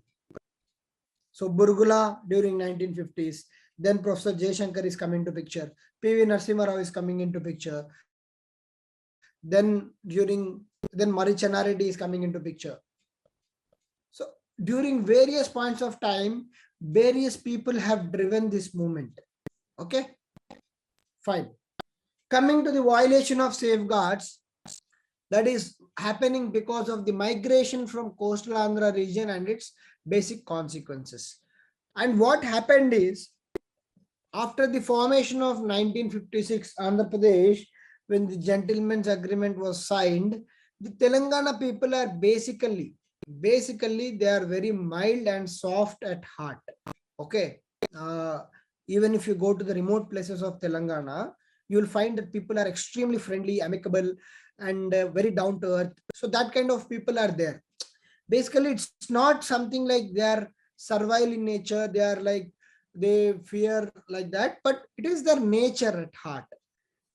S2: So Burgula during 1950s, then Professor Jayashankar is coming to picture. P.V. Narasimha Rao is coming into picture. Then Mari Channa Reddy is coming into picture. So during various points of time, various people have driven this movement. Okay, fine. Coming to the violation of safeguards, that is happening because of the migration from coastal Andhra region and its basic consequences. And what happened is, after the formation of 1956 Andhra Pradesh, when the gentleman's agreement was signed, the Telangana people are basically they are very mild and soft at heart. Okay, even if you go to the remote places of Telangana, you will find that people are extremely friendly, amicable, and very down to earth. So that kind of people are there. Basically, it's not something like they are servile in nature. They are like they fear like that, but it is their nature at heart.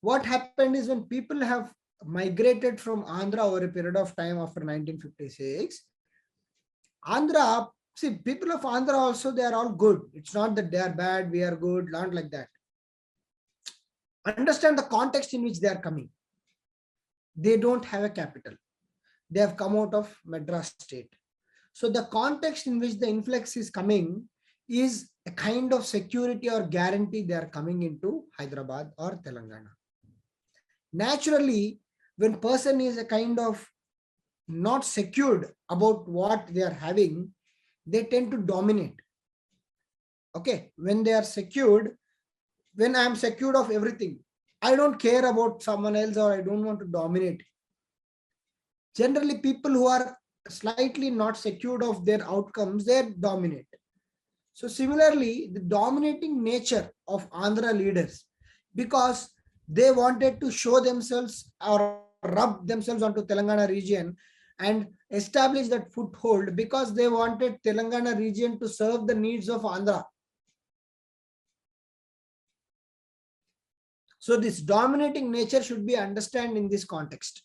S2: What happened is when people have migrated from Andhra over a period of time after 1956, Andhra, see, people of Andhra also, they are all good. It's not that they are bad, we are good, not like that. Understand the context in which they are coming. They don't have a capital. They have come out of Madras state. So the context in which the influx is coming is a kind of security or guarantee they are coming into Hyderabad or Telangana. Naturally, when person is a kind of not secured about what they are having, they tend to dominate. Okay, when they are secured, when I am secured of everything, I don't care about someone else or I don't want to dominate. Generally, people who are slightly not secured of their outcomes, they dominate. So similarly, the dominating nature of Andhra leaders, because They wanted to show themselves or rub themselves onto Telangana region and establish that foothold, because they wanted Telangana region to serve the needs of Andhra. So this dominating nature should be understood in this context.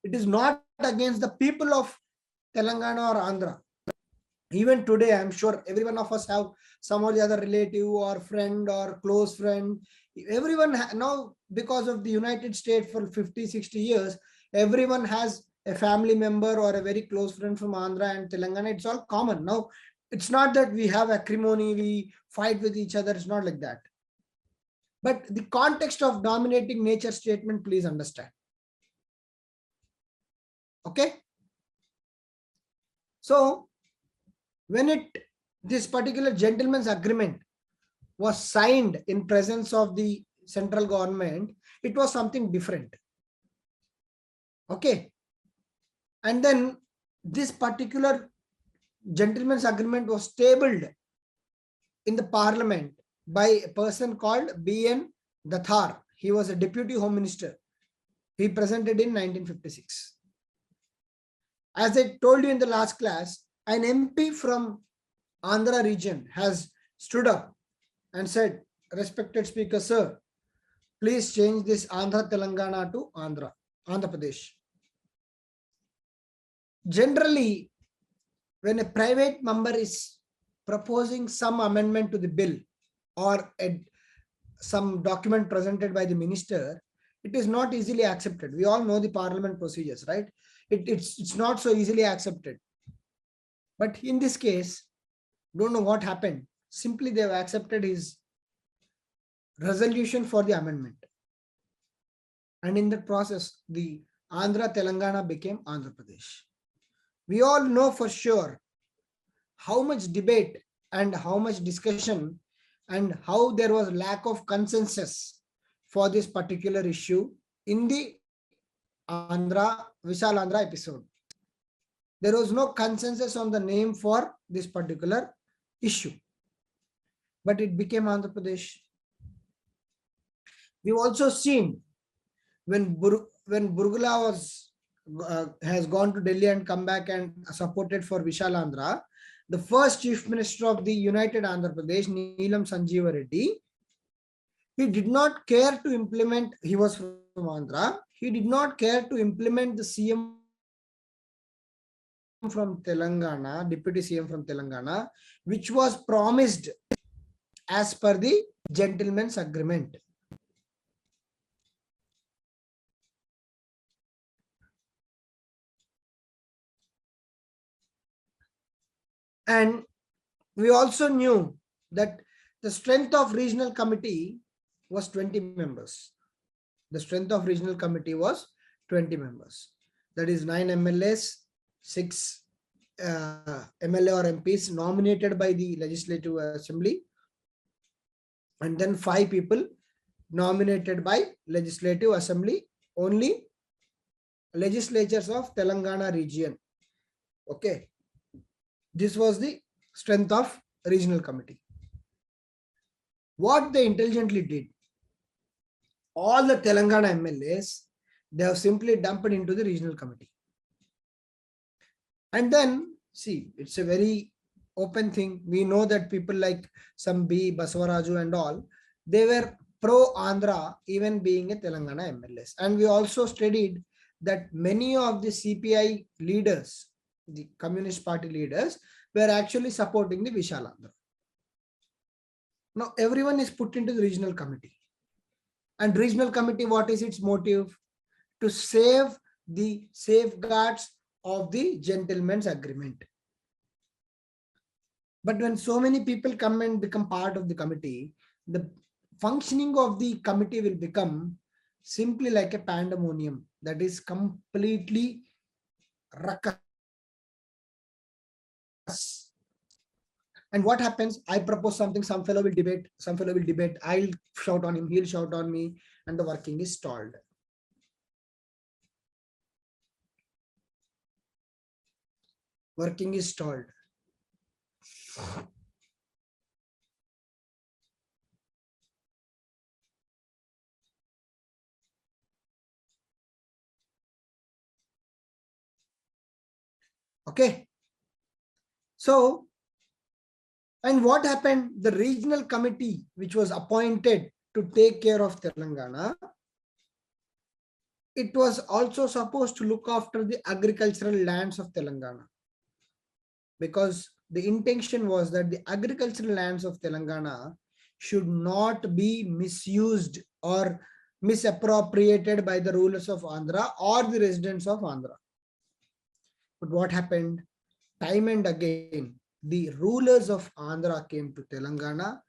S2: It is not against the people of Telangana or Andhra. Even today, I'm sure every one of us have some or the other relative or friend or close friend. Everyone now, because of the United States for 50, 60 years, everyone has a family member or a very close friend from Andhra and Telangana. It's all common. Now, it's not that we have acrimony, we fight with each other. It's not like that. But the context of dominating nature statement, please understand. Okay. So, when this particular gentleman's agreement was signed in presence of the central government, it was something different. Okay. And then this particular gentleman's agreement was tabled in the parliament by a person called B.N. Dathar. He was a deputy home minister. He presented in 1956. As I told you in the last class, an MP from Andhra region has stood up and said, respected speaker, sir, please change this Andhra Telangana to Andhra Pradesh. Generally, when a private member is proposing some amendment to the bill or some document presented by the minister, it is not easily accepted. We all know the parliament procedures, right? It's not so easily accepted. But in this case, don't know what happened. Simply they have accepted his resolution for the amendment. And in that process, the Andhra Telangana became Andhra Pradesh. We all know for sure how much debate and how much discussion and how there was lack of consensus for this particular issue in the Vishal Andhra episode. There was no consensus on the name for this particular issue, but it became Andhra Pradesh. We've also seen when Burgula has gone to Delhi and come back and supported for Vishal Andhra, the first chief minister of the United Andhra Pradesh, Neelam Sanjeeva Reddy, he did not care to implement, he was from Andhra, he did not care to implement the CM from Telangana, Deputy CM from Telangana, which was promised as per the gentleman's agreement. And we also knew that the strength of regional committee was 20 members. The strength of regional committee was 20 members. That is 9 MLAs, 6 MLA or MPs nominated by the Legislative Assembly, and then 5 people nominated by Legislative Assembly, only legislatures of Telangana region. Okay. This was the strength of regional committee. What they intelligently did, all the Telangana MLAs, they have simply dumped into the regional committee. And then, see, it's a very open thing. We know that people like some B, Basavaraju and all, they were pro-Andhra, even being a Telangana MLAs. And we also studied that many of the CPI leaders, the Communist Party leaders, were actually supporting the Vishal Andhra. Now, everyone is put into the regional committee. And regional committee, what is its motive? To save the safeguards of the gentleman's agreement. But when so many people come and become part of the committee, the functioning of the committee will become simply like a pandemonium that is completely ruckus. And what happens? I propose something, some fellow will debate, I'll shout on him, he'll shout on me, and the working is stalled. Working is stalled. Okay. So, and what happened? The regional committee, which was appointed to take care of Telangana, it was also supposed to look after the agricultural lands of Telangana, because the intention was that the agricultural lands of Telangana should not be misused or misappropriated by the rulers of Andhra or the residents of Andhra. But what happened? Time and again, the rulers of Andhra came to Telangana,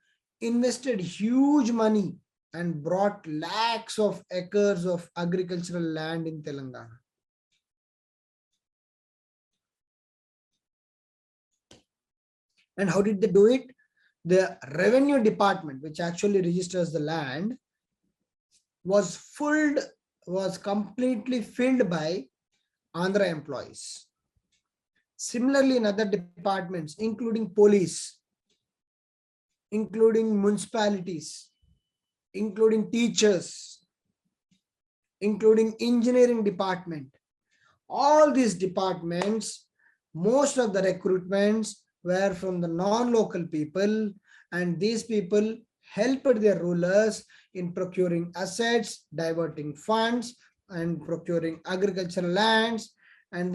S2: invested huge money and brought lakhs of acres of agricultural land in Telangana. And how did they do it? The revenue department, which actually registers the land, was completely filled by Andhra employees. Similarly, in other departments, including police, including municipalities, including teachers, including engineering department, all these departments, most of the recruitments were from the non-local people, and these people helped their rulers in procuring assets, diverting funds, and procuring agricultural lands. And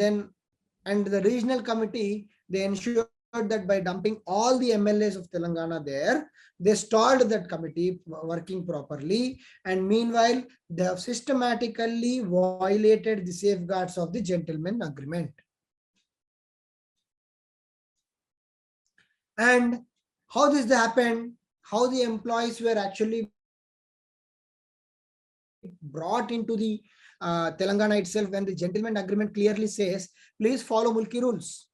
S2: the regional committee, they ensured that by dumping all the MLAs of Telangana there, they stalled that committee working properly. And meanwhile, they have systematically violated the safeguards of the gentleman agreement. And how this happened, how the employees were actually brought into the Telangana itself, when the gentleman agreement clearly says, please follow Mulki rules.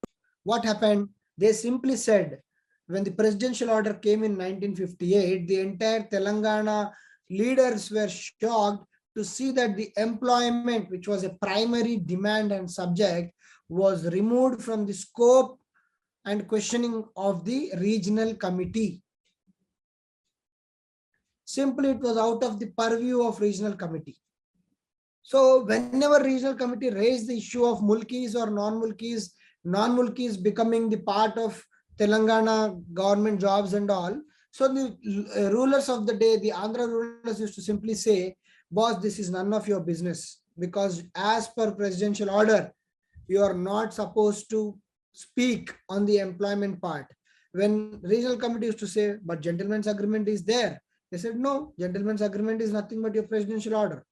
S2: What happened? They simply said, when the presidential order came in 1958, the entire Telangana leaders were shocked to see that the employment, which was a primary demand and subject, was removed from the scope and questioning of the regional committee. Simply, it was out of the purview of regional committee. So whenever regional committee raised the issue of mulkis or non-mulkis becoming the part of Telangana government jobs and all, so the rulers of the day, the Andhra rulers, used to simply say, boss, this is none of your business, because as per presidential order, you are not supposed to speak on the employment part. When regional committee used to say, but gentleman's agreement is there, they said, no, gentleman's agreement is nothing but your presidential order.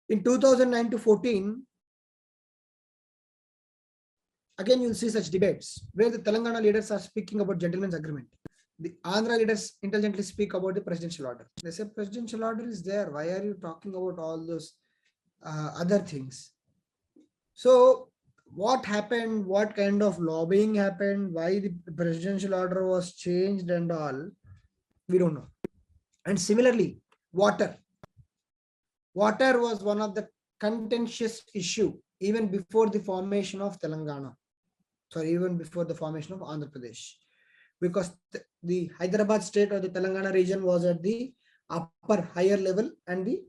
S2: In 2009 to 14, again, you'll see such debates where the Telangana leaders are speaking about gentleman's agreement. The Andhra leaders intelligently speak about the presidential order. They say, presidential order is there. Why are you talking about all those other things? So what happened? What kind of lobbying happened? Why the presidential order was changed and all? We don't know. And similarly, water. Water was one of the contentious issue even before the formation of Telangana. Sorry, even before the formation of Andhra Pradesh, because the Hyderabad state or the Telangana region was at the higher level and the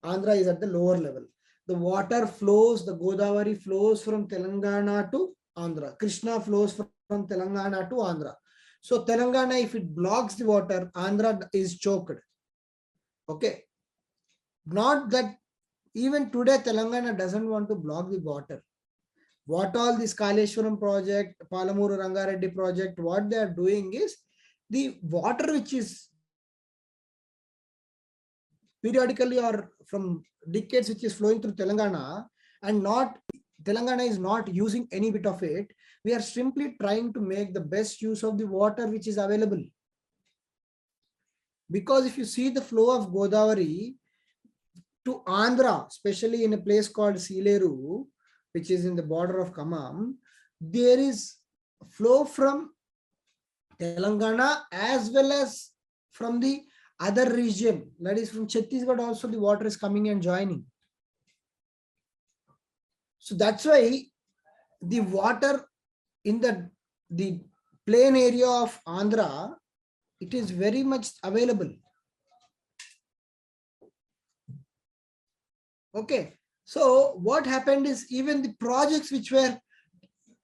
S2: Andhra is at the lower level. The water flows, the Godavari flows from Telangana to Andhra. Krishna flows from Telangana to Andhra. So Telangana, if it blocks the water, Andhra is choked. Okay. Not that even today Telangana doesn't want to block the water. What all this Kaleshwaram project, Palamuru Rangareddy project, what they are doing is the water which is periodically or from decades which is flowing through Telangana, and Telangana is not using any bit of it. We are simply trying to make the best use of the water which is available. Because if you see the flow of Godavari to Andhra, especially in a place called Sileru, which is in the border of Khammam, there is flow from Telangana as well as from the other region, that is from Chhattisgarh also the water is coming and joining. So that's why the water in the plain area of Andhra, it is very much available. Okay. So what happened is even the projects which were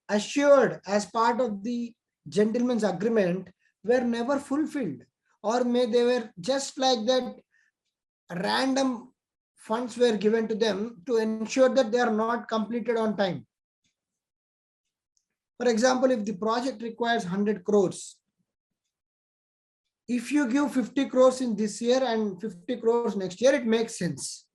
S2: assured as part of the gentleman's agreement were never fulfilled, or may they were just like that random funds were given to them to ensure that they are not completed on time. For example, if the project requires 100 crores, if you give 50 crores in this year and 50 crores next year, it makes sense.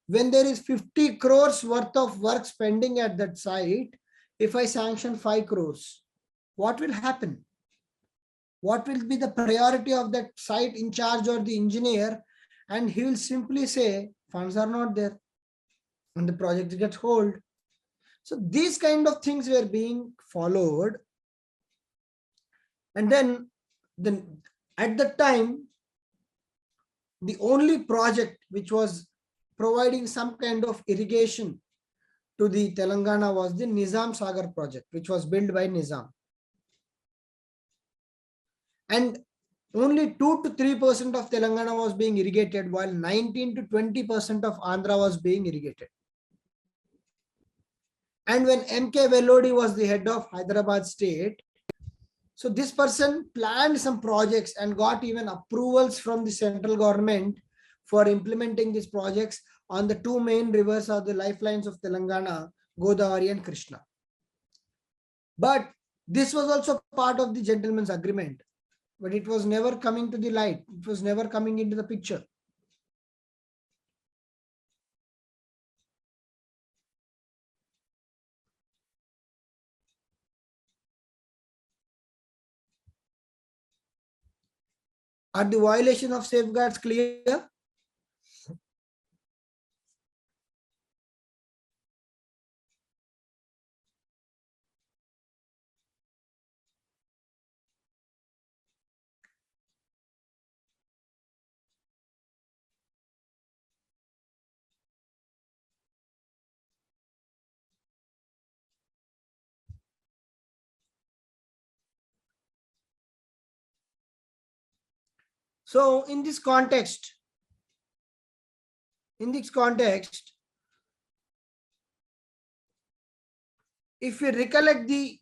S2: When there is 50 crores worth of work spending at that site, if I sanction 5 crores, what will happen? What will be the priority of that site in charge or the engineer? And he will simply say, funds are not there, and the project gets hold. So these kind of things were being followed. And then at that time, the only project which was providing some kind of irrigation to the Telangana was the Nizam Sagar project, which was built by Nizam. And only 2 to 3% of Telangana was being irrigated, while 19 to 20% of Andhra was being irrigated. And when M.K. Vellodi was the head of Hyderabad state, so this person planned some projects and got even approvals from the central government for implementing these projects on the two main rivers or the lifelines of Telangana, Godavari and Krishna. But this was also part of the gentleman's agreement, but it was never coming to the light. It was never coming into the picture. Are the violation of safeguards clear? So in this context, if we recollect the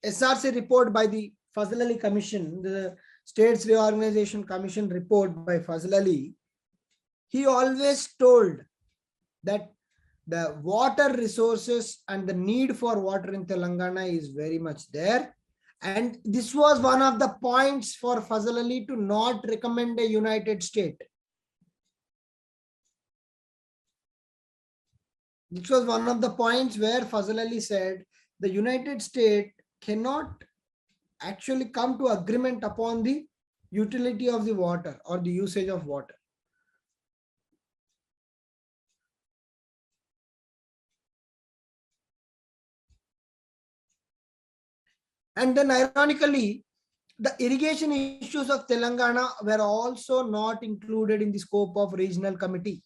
S2: SRC report by the Fazl Ali Commission, the States Reorganization Commission report by Fazl Ali, he always told that the water resources and the need for water in Telangana is very much there. And this was one of the points for Fazl Ali to not recommend a united state. This was one of the points where Fazl Ali said the United States cannot actually come to agreement upon the utility of the water or the usage of water. And then ironically, the irrigation issues of Telangana were also not included in the scope of regional committee.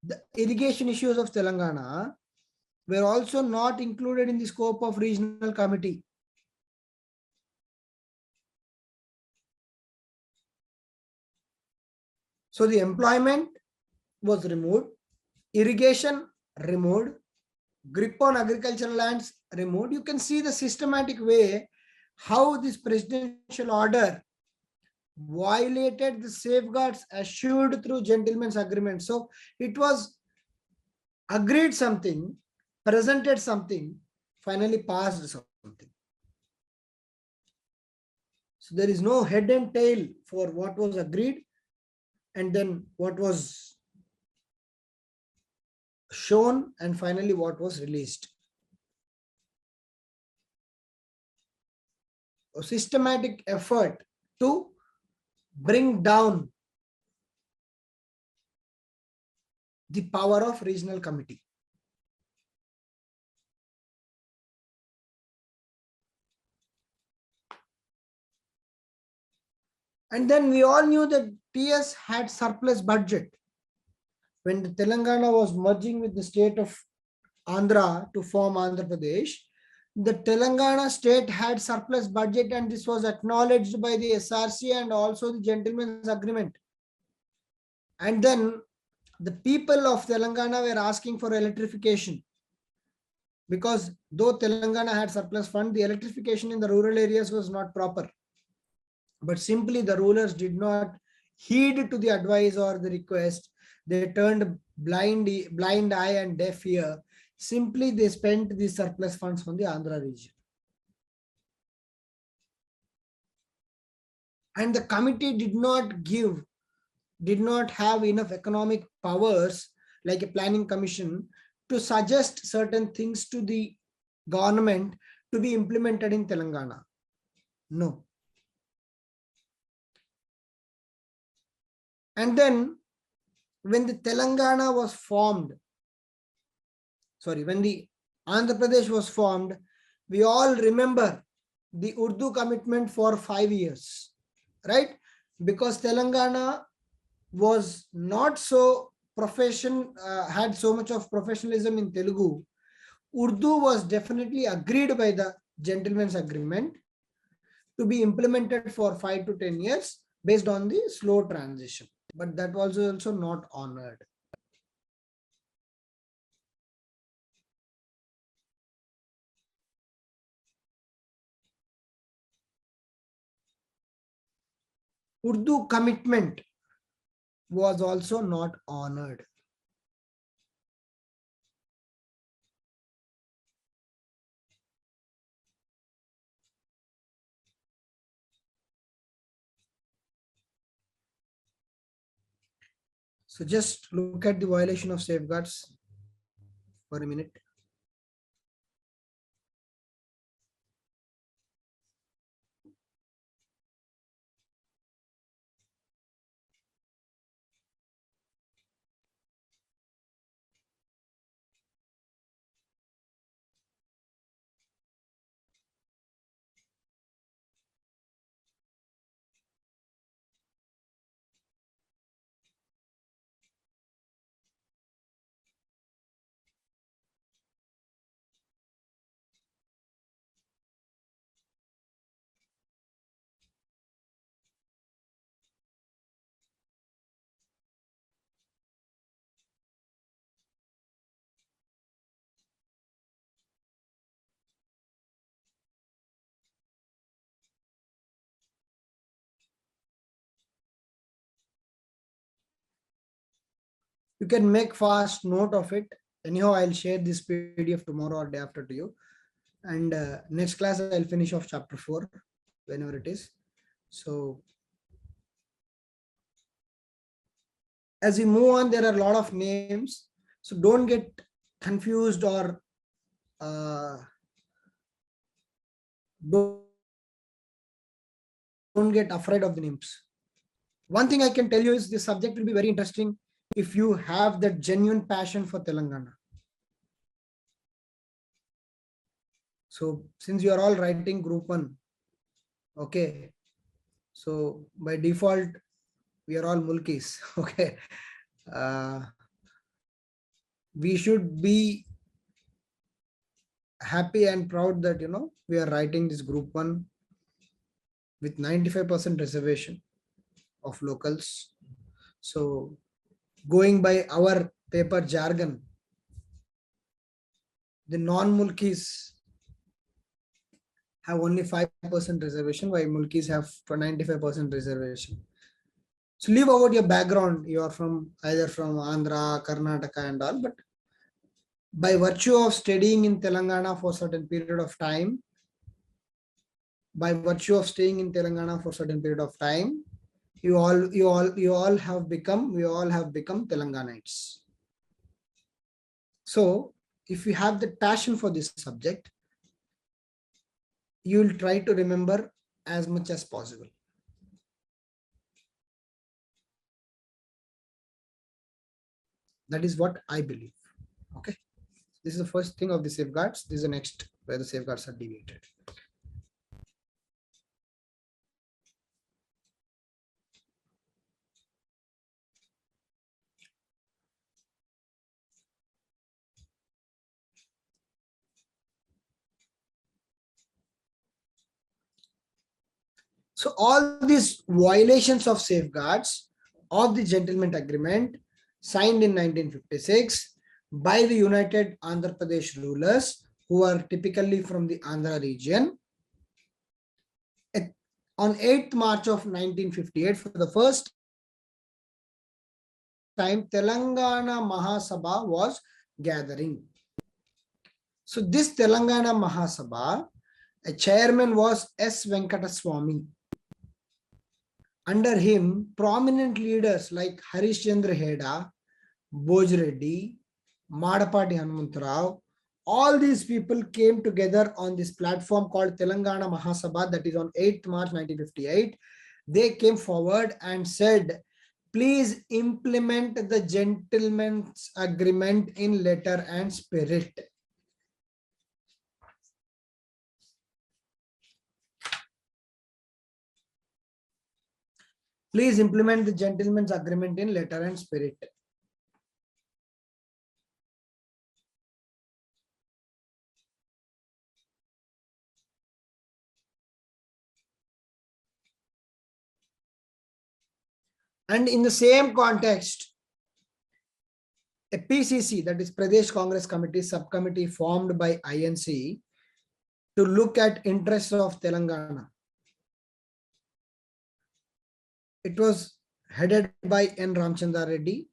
S2: The irrigation issues of Telangana were also not included in the scope of regional committee. So the employment was removed, irrigation removed, grip on agricultural lands removed. You can see the systematic way how this presidential order violated the safeguards assured through gentleman's agreement. So it was agreed something, presented something, finally passed something. So there is no head and tail for what was agreed and then what was shown and finally what was released. A systematic effort to bring down the power of regional committee. And then we all knew that TS had surplus budget. When the Telangana was merging with the state of Andhra to form Andhra Pradesh, the Telangana state had surplus budget, and this was acknowledged by the SRC and also the gentleman's agreement. And then the people of Telangana were asking for electrification, because though Telangana had surplus fund, the electrification in the rural areas was not proper. But simply the rulers did not heed to the advice or the request. They turned blind eye and deaf ear. Simply they spent the surplus funds on the Andhra region. And the committee did not have enough economic powers like a planning commission to suggest certain things to the government to be implemented in Telangana. No. And then when the Telangana was formed, when the Andhra Pradesh was formed, we all remember the Urdu commitment for 5 years, right? Because Telangana was not so had so much of professionalism in Telugu. Urdu was definitely agreed by the gentleman's agreement to be implemented for 5 to 10 years based on the slow transition. But that was also not honored. Urdu commitment was also not honored. So just look at the violation of safeguards for a minute. You can make fast note of it. Anyhow, I'll share this PDF tomorrow or day after to you. And next class, I'll finish off chapter 4, whenever it is. So as we move on, there are a lot of names. So don't get confused or don't get afraid of the names. One thing I can tell you is this subject will be very interesting if you have that genuine passion for Telangana. So since you are all writing group 1, okay, so by default, we are all mulkis, okay. We should be happy and proud that, we are writing this group 1 with 95% reservation of locals. So going by our paper jargon, the non-mulkis have only 5% reservation, while mulkis have 95% reservation. So leave about your background. You are from either from Andhra, Karnataka and all, but by virtue of studying in Telangana for a certain period of time, you all have become Telanganites. So if you have the passion for this subject, you will try to remember as much as possible. That is what I believe. Okay. This is the first thing of the safeguards. This is the next where the safeguards are deviated. So all these violations of safeguards of the gentleman agreement signed in 1956 by the United Andhra Pradesh rulers, who are typically from the Andhra region. On 8th March of 1958, for the first time, Telangana Mahasabha was gathering. So this Telangana Mahasabha, a chairman was S. Venkataswamy. Under him, prominent leaders like Harish Chandra Heda, Boj Reddy, Madapati Hanumantarao, all these people came together on this platform called Telangana Mahasabha, that is on 8th March 1958. They came forward and said, please implement the gentleman's agreement in letter and spirit. Please implement the gentleman's agreement in letter and spirit. And in the same context, a PCC, that is Pradesh Congress Committee, subcommittee formed by INC to look at interests of Telangana. It was headed by N. Ramchandra Reddy,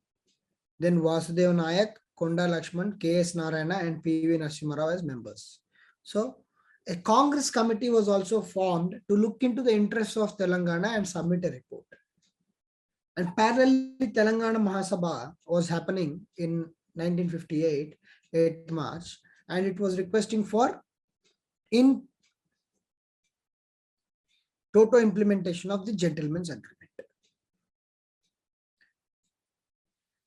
S2: then Vasudev Nayak, Konda Lakshman, K.S. Narayana, and P.V. Narasimha Rao as members. So a Congress committee was also formed to look into the interests of Telangana and submit a report. And parallelly, Telangana Mahasabha was happening in 1958, 8th March, and it was requesting for in toto implementation of the gentleman's agreement.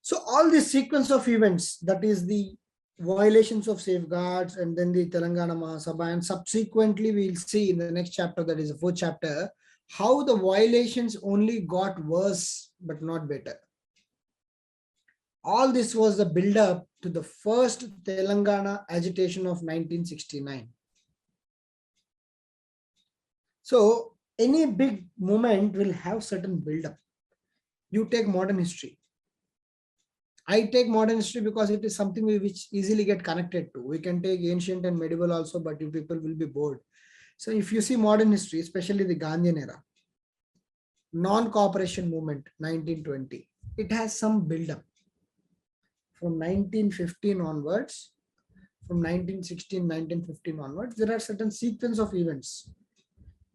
S2: So all this sequence of events, that is the violations of safeguards, and then the Telangana Mahasabha, and subsequently we'll see in the next chapter, that is the 4th chapter, how the violations only got worse but not better. All this was the build-up to the first Telangana agitation of 1969. So any big movement will have certain build-up. You take modern history. I take modern history because it is something which easily get connected to. We can take ancient and medieval also, but you people will be bored. So if you see modern history, especially the Gandhian era, non-cooperation movement, 1920, it has some build-up. From 1915 onwards, from 1916, 1915 onwards, there are certain sequence of events.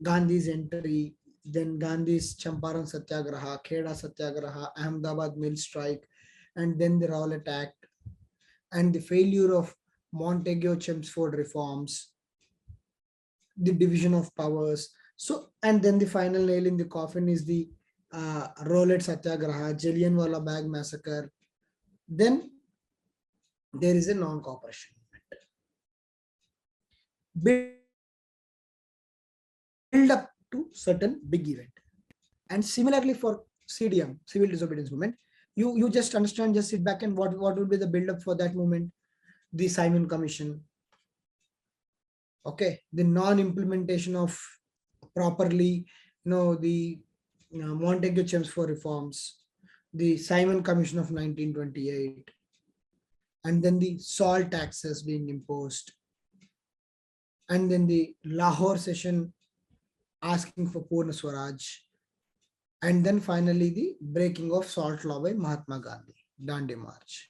S2: Gandhi's entry, then Gandhi's Champaran Satyagraha, Kheda Satyagraha, Ahmedabad mill strike, and then the Rowlatt Act, and the failure of Montagu-Chelmsford reforms, the division of powers. So, and then the final nail in the coffin is the Rowlatt Satyagraha, Jallianwala Bagh massacre. Then there is a non-cooperation movement. Build up to certain big event. And similarly for CDM, civil disobedience movement, you just understand, just sit back and what will be the build up for that movement? The Simon Commission. Okay, the non-implementation of properly, the Montagu-Chelmsford reforms, the Simon Commission of 1928, and then the salt taxes being imposed, and then the Lahore session asking for Purna Swaraj, and then finally the breaking of salt law by Mahatma Gandhi, Dandi March.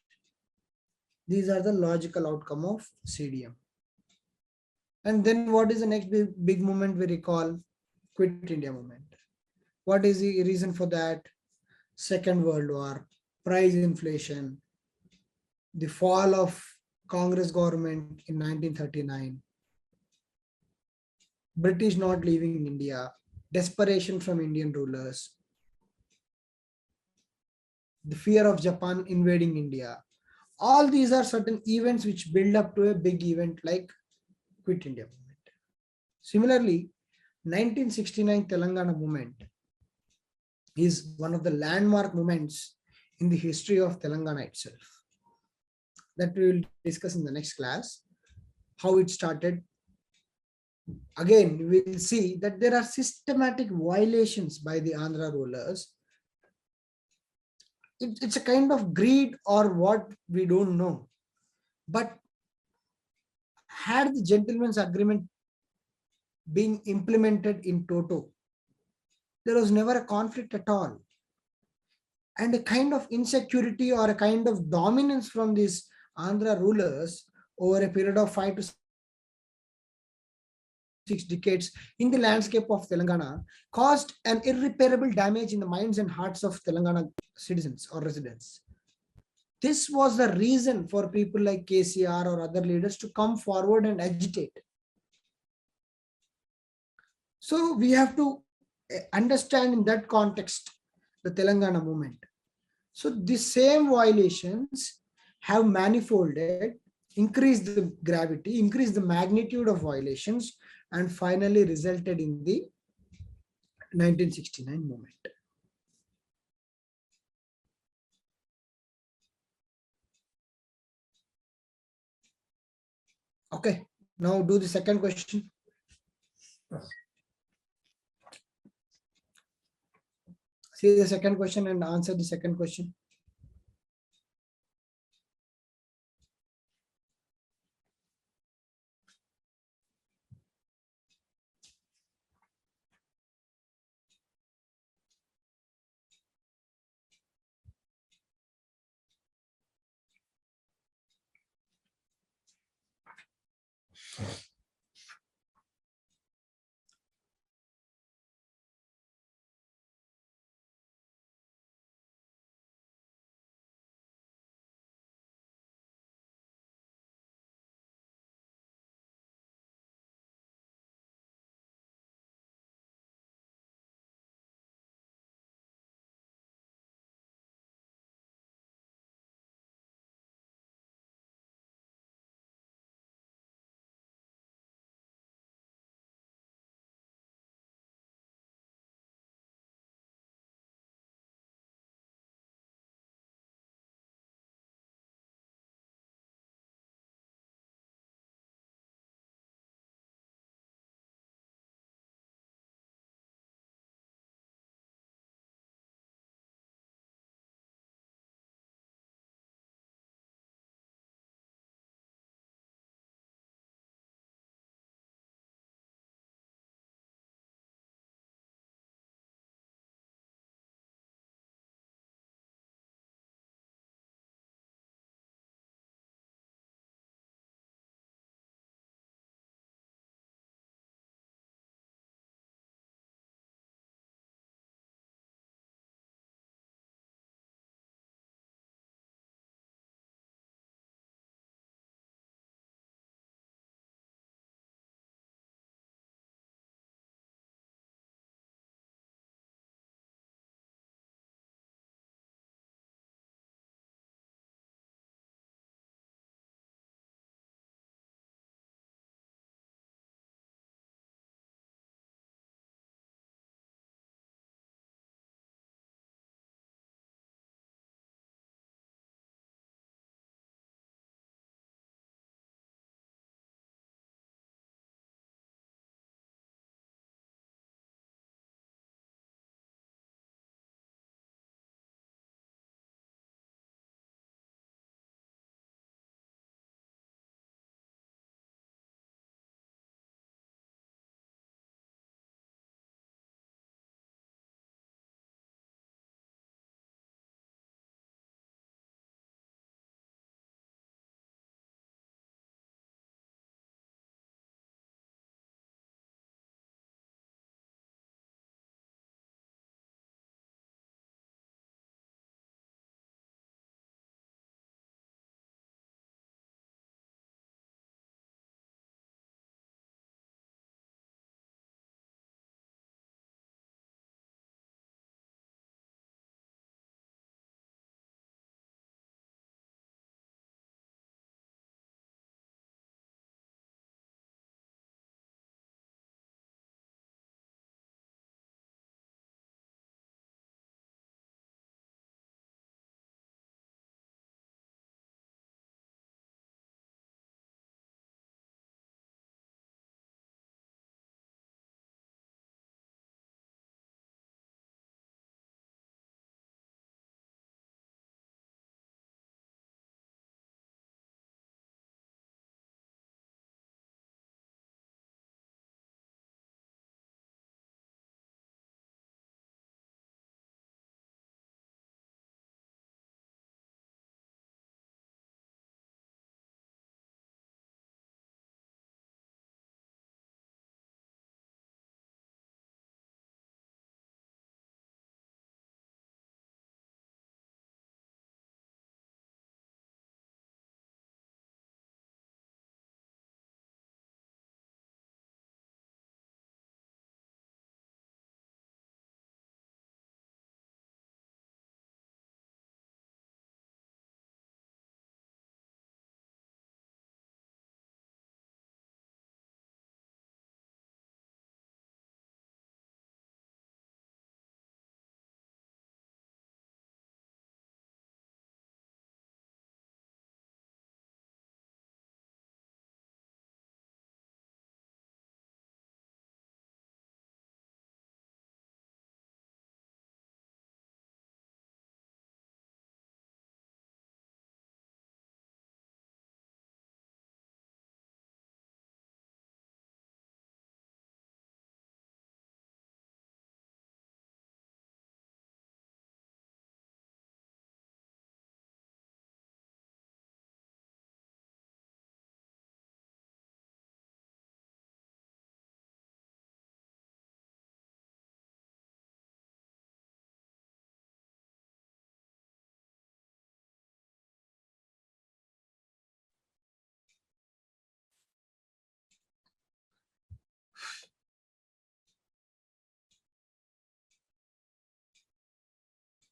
S2: These are the logical outcome of CDM. And then what is the next big movement we recall? Quit India movement. What is the reason for that? Second World War, price inflation, the fall of Congress government in 1939, British not leaving India, desperation from Indian rulers, the fear of Japan invading India. All these are certain events which build up to a big event like Quit India movement. Similarly, 1969 Telangana movement is one of the landmark moments in the history of Telangana itself. That we will discuss in the next class, how it started, again, we will see that there are systematic violations by the Andhra rulers. It's a kind of greed or what, we don't know. But had the gentleman's agreement been implemented in toto, there was never a conflict at all. And a kind of insecurity or a kind of dominance from these Andhra rulers over a period of 5 to 6 decades in the landscape of Telangana caused an irreparable damage in the minds and hearts of Telangana citizens or residents. This was the reason for people like KCR or other leaders to come forward and agitate. So we have to understand in that context the Telangana movement. So the same violations have manifolded, increased the gravity, increased the magnitude of violations, and finally resulted in the 1969 movement. Okay, now do the second question. See the second question and answer the second question.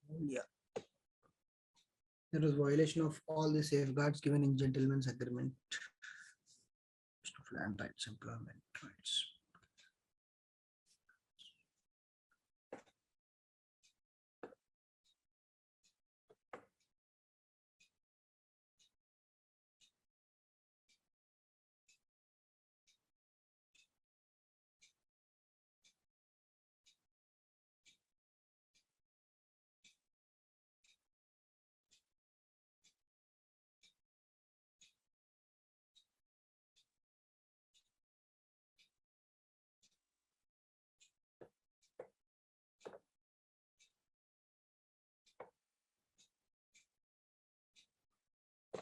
S2: Yeah. There was violation of all the safeguards given in gentleman's agreement of land rights, employment rights.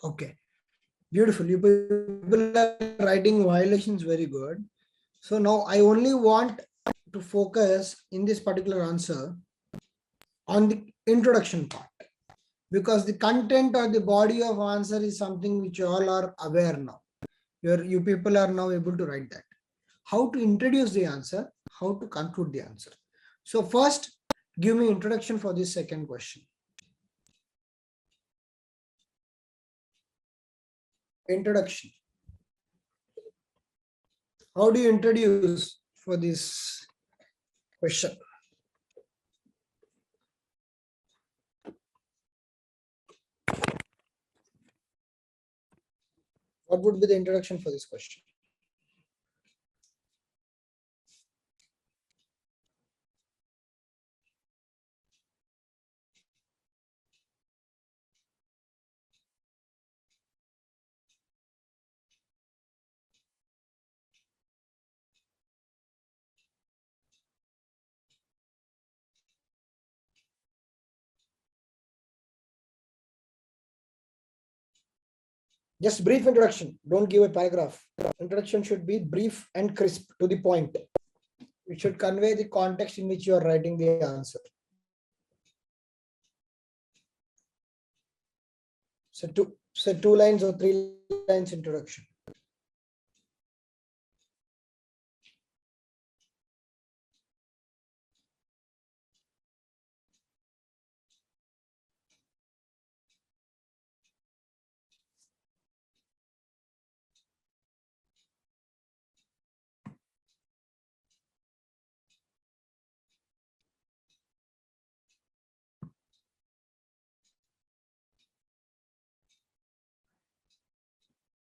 S2: Okay, beautiful. You people are writing violations very good. So now I only want to focus in this particular answer on the introduction part, because the content or the body of answer is something which you all are aware now. You people are now able to write that. How to introduce the answer, how to conclude the answer. So first, give me introduction for this second question. Introduction. How do you introduce for this question? What would be the introduction for this question? Just brief introduction. Don't give a paragraph. Introduction should be brief and crisp, to the point. It should convey the context in which you are writing the answer. So two lines or 3 lines introduction.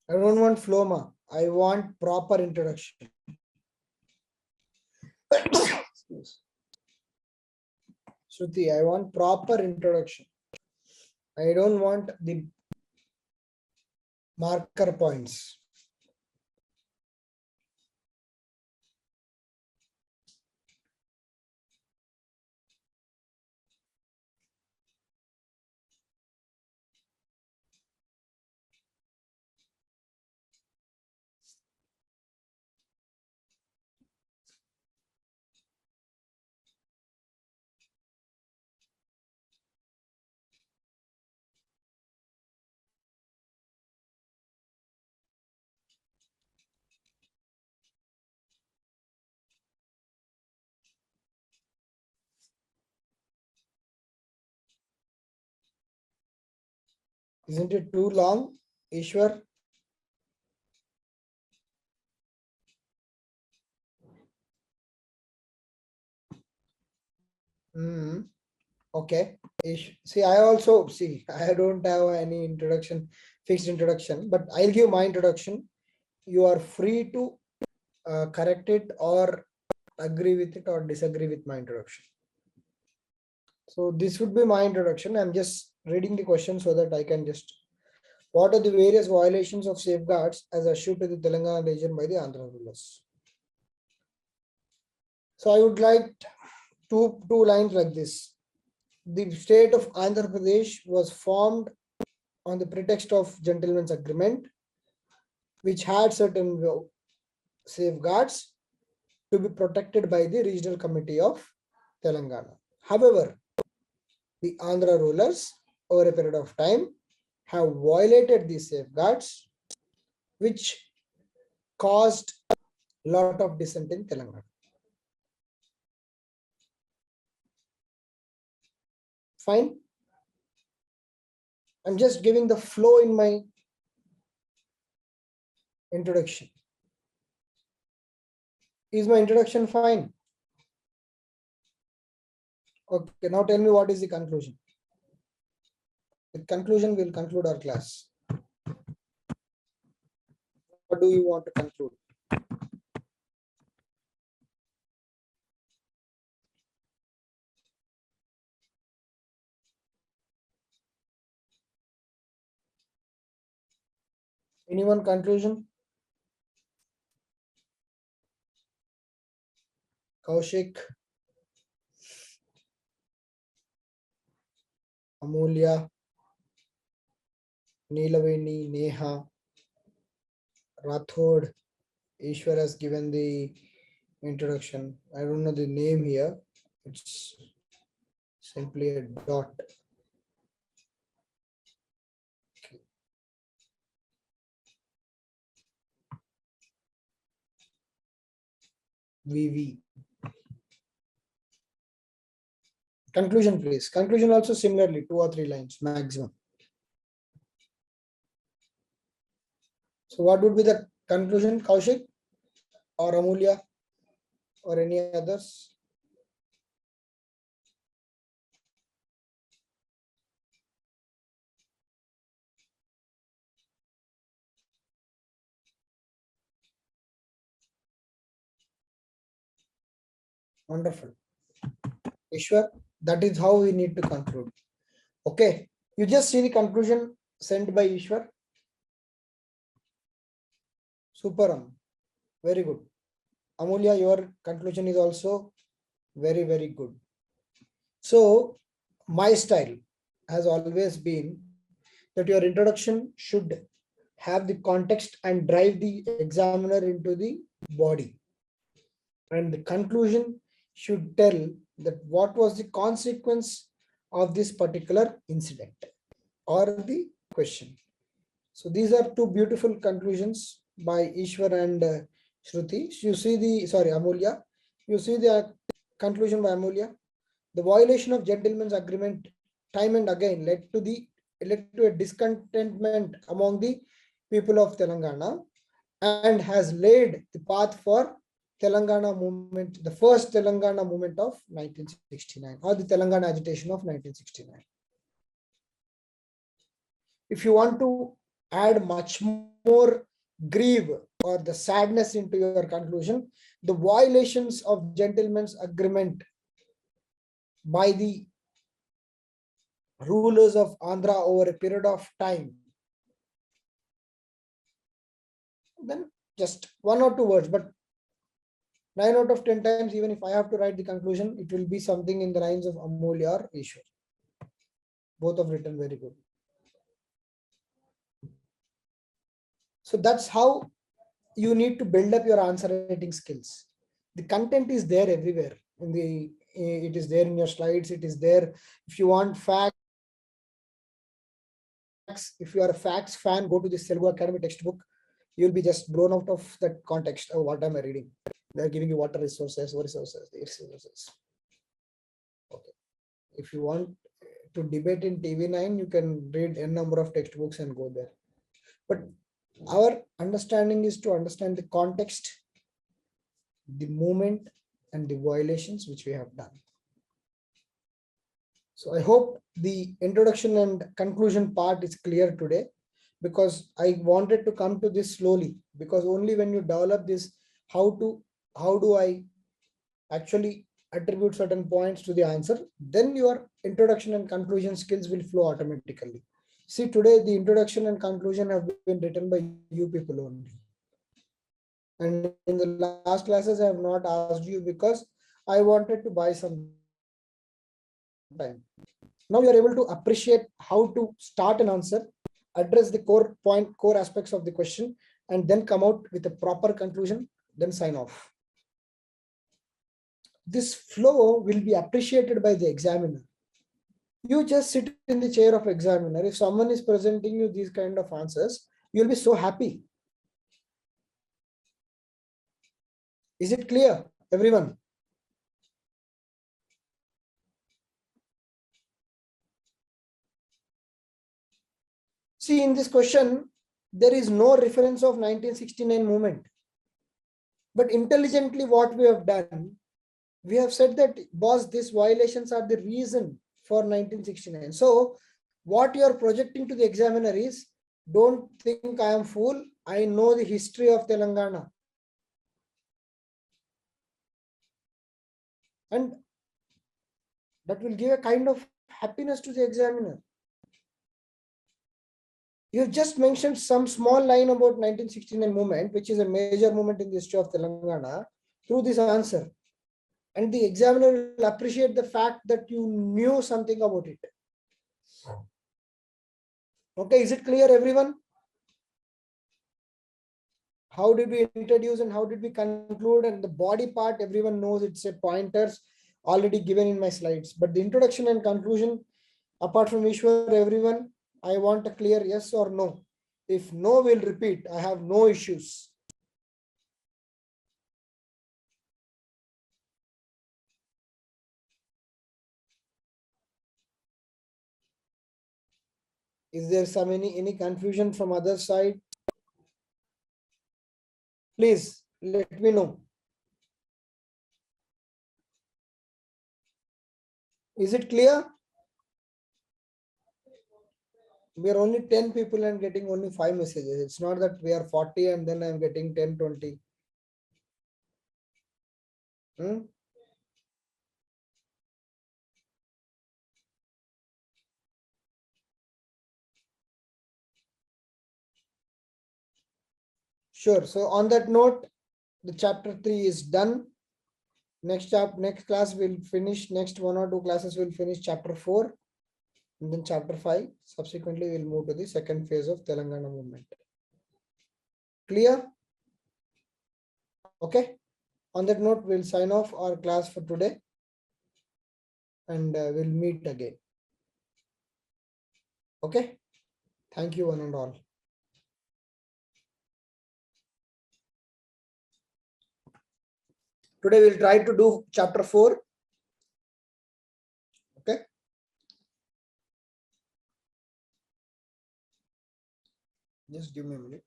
S2: I don't want floma. I want proper introduction. Shruti, I want proper introduction. I don't want the marker points. Isn't it too long, Ishwar? Okay. See, I also see. I don't have any introduction, fixed introduction, but I'll give my introduction. You are free to correct it or agree with it or disagree with my introduction. So this would be my introduction. I'm just reading the question so that I can just. What are the various violations of safeguards as issued to the Telangana region by the Andhra rulers? So I would like two lines like this. The state of Andhra Pradesh was formed on the pretext of gentleman's agreement, which had certain safeguards to be protected by the regional committee of Telangana. However, the Andhra rulers over a period of time have violated these safeguards, which caused a lot of dissent in Telangana. Fine. I'm just giving the flow in my introduction. Is my introduction fine? Okay, now tell me what is the conclusion. With conclusion, we'll conclude our class. What do you want to conclude? Anyone conclusion? Kaushik, Amulya, Neelaveni, Neha, Rathod, Ishwar has given the introduction. I don't know the name here. It's simply a dot. VV. Conclusion, please. Conclusion also similarly 2 or 3 lines maximum. So what would be the conclusion, Kaushik or Amulya or any others? Wonderful. Ishwar, that is how we need to conclude. Okay, you just see the conclusion sent by Ishwar. Super. Very good. Amulya, your conclusion is also very, very good. So my style has always been that your introduction should have the context and drive the examiner into the body. And the conclusion should tell that what was the consequence of this particular incident or the question. So these are two beautiful conclusions by Ishwar and Shruti. You see the, sorry, Amulya. You see the conclusion by Amulya. The violation of gentleman's agreement time and again led to a discontentment among the people of Telangana and has laid the path for Telangana movement, the first Telangana movement of 1969 or the Telangana agitation of 1969. If you want to add much more grief or the sadness into your conclusion, the violations of gentleman's agreement by the rulers of Andhra over a period of time, then just 1 or 2 words, but 9 out of 10 times, even if I have to write the conclusion, it will be something in the lines of Amulya or Ishwar. Both have written very good. So that's how you need to build up your answer writing skills. The content is there everywhere. It is there in your slides. It is there. If you want facts, if you are a facts fan, go to the Sectional Academy textbook. You'll be just blown out of that context. Oh, what am I reading? They're giving you water resources, resources. Okay. If you want to debate in TV9, you can read n number of textbooks and go there. But our understanding is to understand the context, the movement, and the violations which we have done. So I hope the introduction and conclusion part is clear today, because I wanted to come to this slowly, because only when you develop this, how do I actually attribute certain points to the answer, then your introduction and conclusion skills will flow automatically. See, today the introduction and conclusion have been written by you people only. And in the last classes, I have not asked you because I wanted to buy some time. Now you are able to appreciate how to start an answer, address the core aspects of the question, and then come out with a proper conclusion, then sign off. This flow will be appreciated by the examiner. You just sit in the chair of examiner. If someone is presenting you these kind of answers, you'll be so happy. Is it clear, everyone? See, in this question, there is no reference of 1969 movement. But intelligently what we have done, we have said that, boss, these violations are the reason for 1969. So what you are projecting to the examiner is, don't think I am fool. I know the history of Telangana. And that will give a kind of happiness to the examiner. You just mentioned some small line about 1969 movement, which is a major movement in the history of Telangana, through this answer. And the examiner will appreciate the fact that you knew something about it. Okay, is it clear, everyone? How did we introduce and how did we conclude? And the body part, everyone knows it's a pointers already given in my slides. But the introduction and conclusion, apart from Ishwar, everyone, I want a clear yes or no. If no, we'll repeat. I have no issues. Is there some any confusion from other side? Please let me know. Is it clear? We are only 10 people and getting only 5 messages. It's not that we are 40 and then I'm getting 10, 20. Sure. So on that note, the chapter 3 is done. Next class will finish, next 1 or 2 classes will finish chapter 4. And then chapter 5. Subsequently, we'll move to the second phase of Telangana movement. Clear? Okay. On that note, we'll sign off our class for today. And we'll meet again. Okay. Thank you, one and all. Today we'll try to do chapter 4. Okay. Just give me a minute.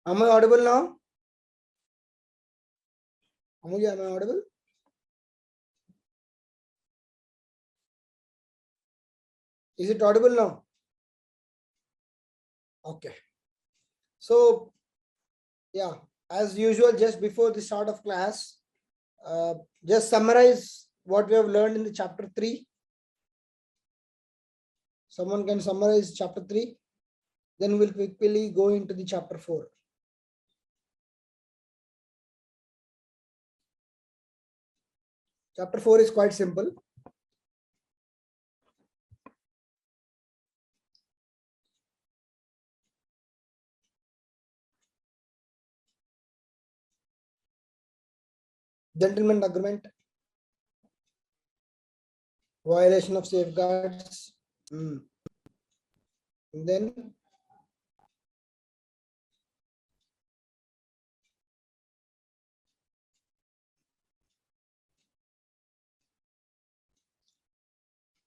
S2: Am I audible now? Amuja, am I audible? Is it audible now? Okay. So, yeah, as usual, just before the start of class, just summarize what we have learned in the chapter 3. Someone can summarize chapter 3. Then we'll quickly go into the chapter 4. Chapter 4 is quite simple. Gentleman agreement, violation of safeguards,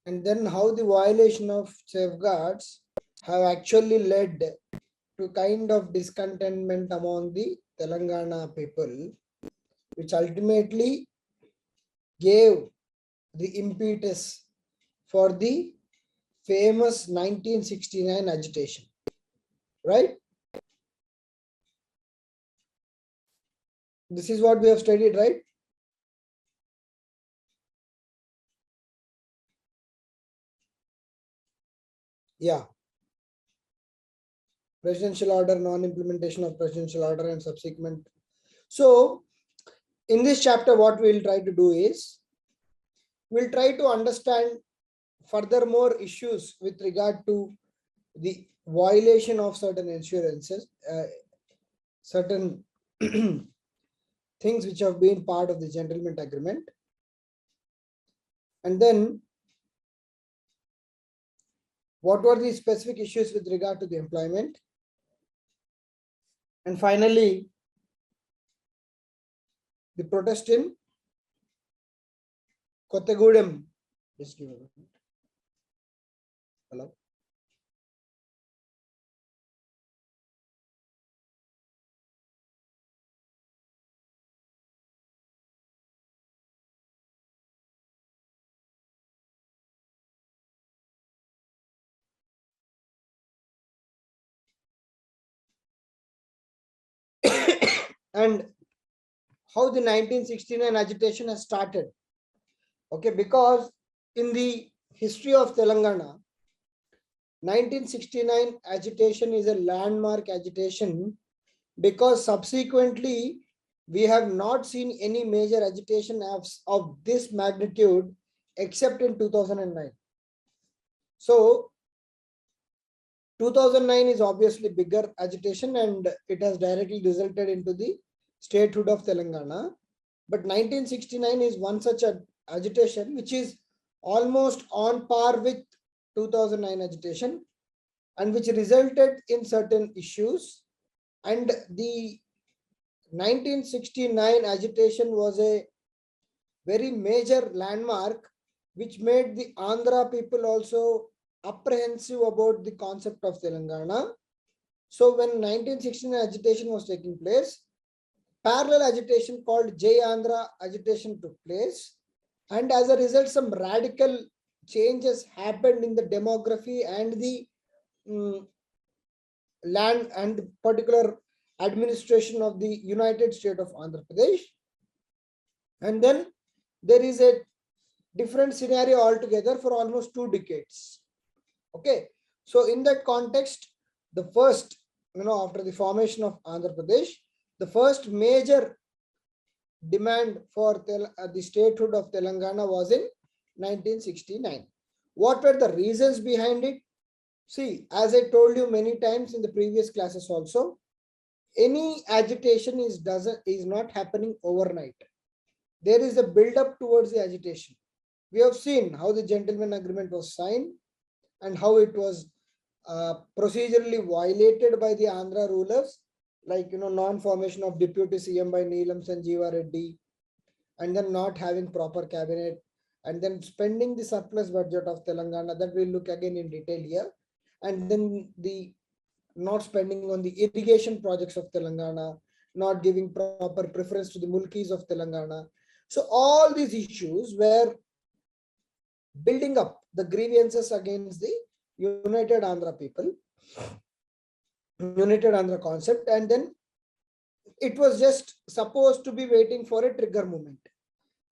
S2: and then how the violation of safeguards have actually led to kind of discontentment among the Telangana people, which ultimately gave the impetus for the famous 1969 agitation, right? This is what we have studied, right? Yeah. Presidential order, non-implementation of presidential order and subsequent. So in this chapter, what we'll try to do is, we'll try to understand furthermore issues with regard to the violation of certain insurances, certain things which have been part of the gentleman agreement. And then what were the specific issues with regard to the employment? And finally, the protest in Kothagudem. Just give a minute. Hello. And how the 1969 agitation has started. Okay, because in the history of Telangana, 1969 agitation is a landmark agitation, because subsequently we have not seen any major agitation of this magnitude except in 2009. So 2009 is obviously bigger agitation, and it has directly resulted into the statehood of Telangana. But 1969 is one such agitation which is almost on par with 2009 agitation, and which resulted in certain issues. And the 1969 agitation was a very major landmark which made the Andhra people also apprehensive about the concept of Telangana. So when 1969 agitation was taking place, parallel agitation called Jai Andhra agitation took place, and as a result some radical changes happened in the demography and the land and particular administration of the United State of Andhra Pradesh. And then there is a different scenario altogether for almost 2 decades. Okay, so in that context, the first, after the formation of Andhra Pradesh, the first major demand for the statehood of Telangana was in 1969. What were the reasons behind it? See, as I told you many times in the previous classes also, any agitation is not happening overnight. There is a build-up towards the agitation. We have seen how the gentleman agreement was signed and how it was procedurally violated by the Andhra rulers, like non-formation of deputy CM by Neelam Sanjeeva Reddy, and then not having proper cabinet, and then spending the surplus budget of Telangana, that we'll look again in detail here, and then the not spending on the irrigation projects of Telangana, not giving proper preference to the mulkis of Telangana. So all these issues were building up the grievances against the United Andhra people, United Andhra concept, and then it was just supposed to be waiting for a trigger movement.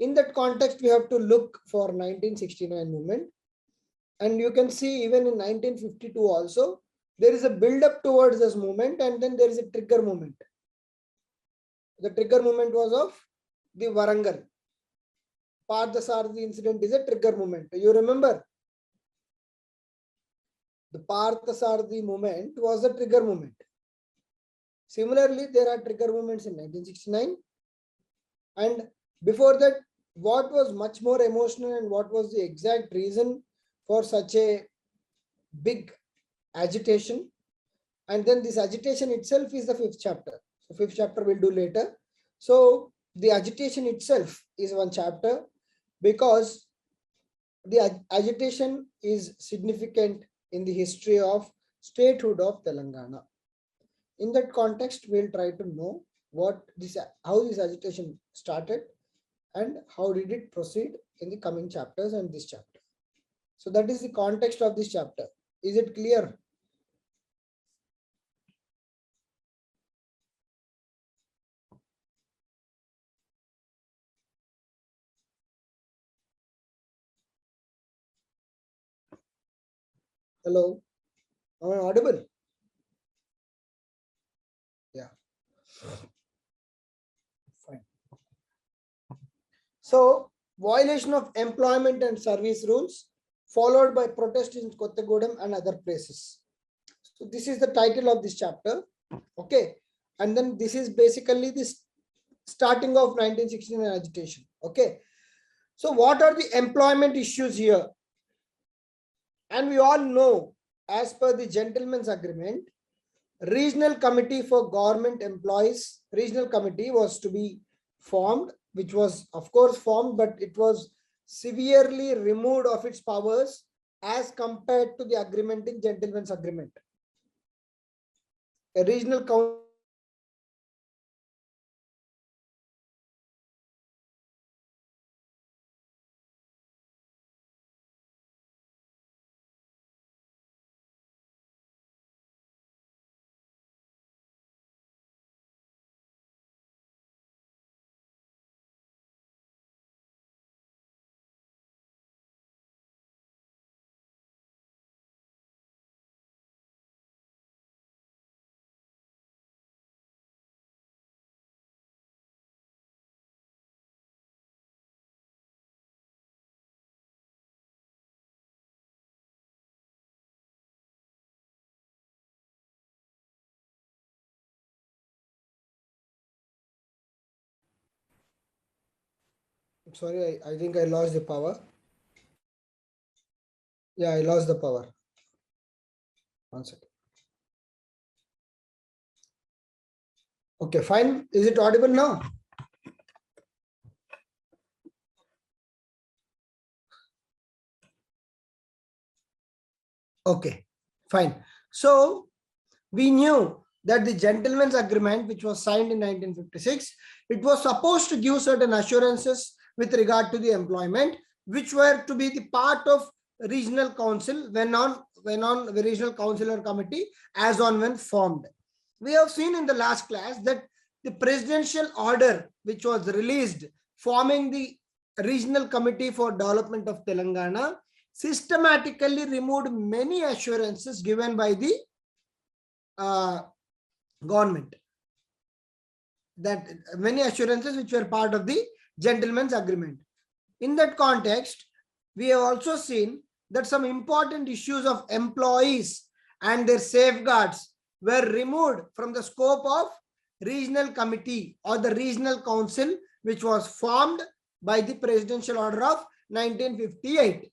S2: In that context, we have to look for 1969 movement, and you can see even in 1952 also, there is a build-up towards this movement, and then there is a trigger movement. The trigger movement was of the Warangal. Parthasarathi incident is a trigger movement. You remember? The Parthasarathi movement was a trigger movement. Similarly, there are trigger movements in 1969. And before that, what was much more emotional and what was the exact reason for such a big agitation? And then this agitation itself is the 5th chapter. So 5th chapter we'll do later. So the agitation itself is one chapter, because the agitation is significant in the history of statehood of Telangana. In that context, we'll try to know how this agitation started and how did it proceed in the coming chapters and this chapter. So that is the context of this chapter. Is it clear? Hello, am I audible? Yeah. Fine. So, violation of employment and service rules followed by protest in Kothagudem and other places. So this is the title of this chapter. Okay. And then this is basically this starting of 1969 agitation. Okay. So what are the employment issues here? And we all know, as per the gentleman's agreement, regional committee for government employees, regional committee was to be formed, which was of course formed, but it was severely removed of its powers as compared to the agreement in gentleman's agreement. A regional council sorry, I think I lost the power. Yeah, I lost the power. One second. Okay, fine. Is it audible now? Okay, fine. So we knew that the gentleman's agreement, which was signed in 1956, it was supposed to give certain assurances with regard to the employment, which were to be the part of regional council when on the regional council or committee as on when formed. We have seen in the last class that the presidential order, which was released forming the regional committee for development of Telangana, systematically removed many assurances given by the government, that many assurances which were part of the gentleman's agreement. In that context, we have also seen that some important issues of employees and their safeguards were removed from the scope of regional committee or the regional council, which was formed by the presidential order of 1958.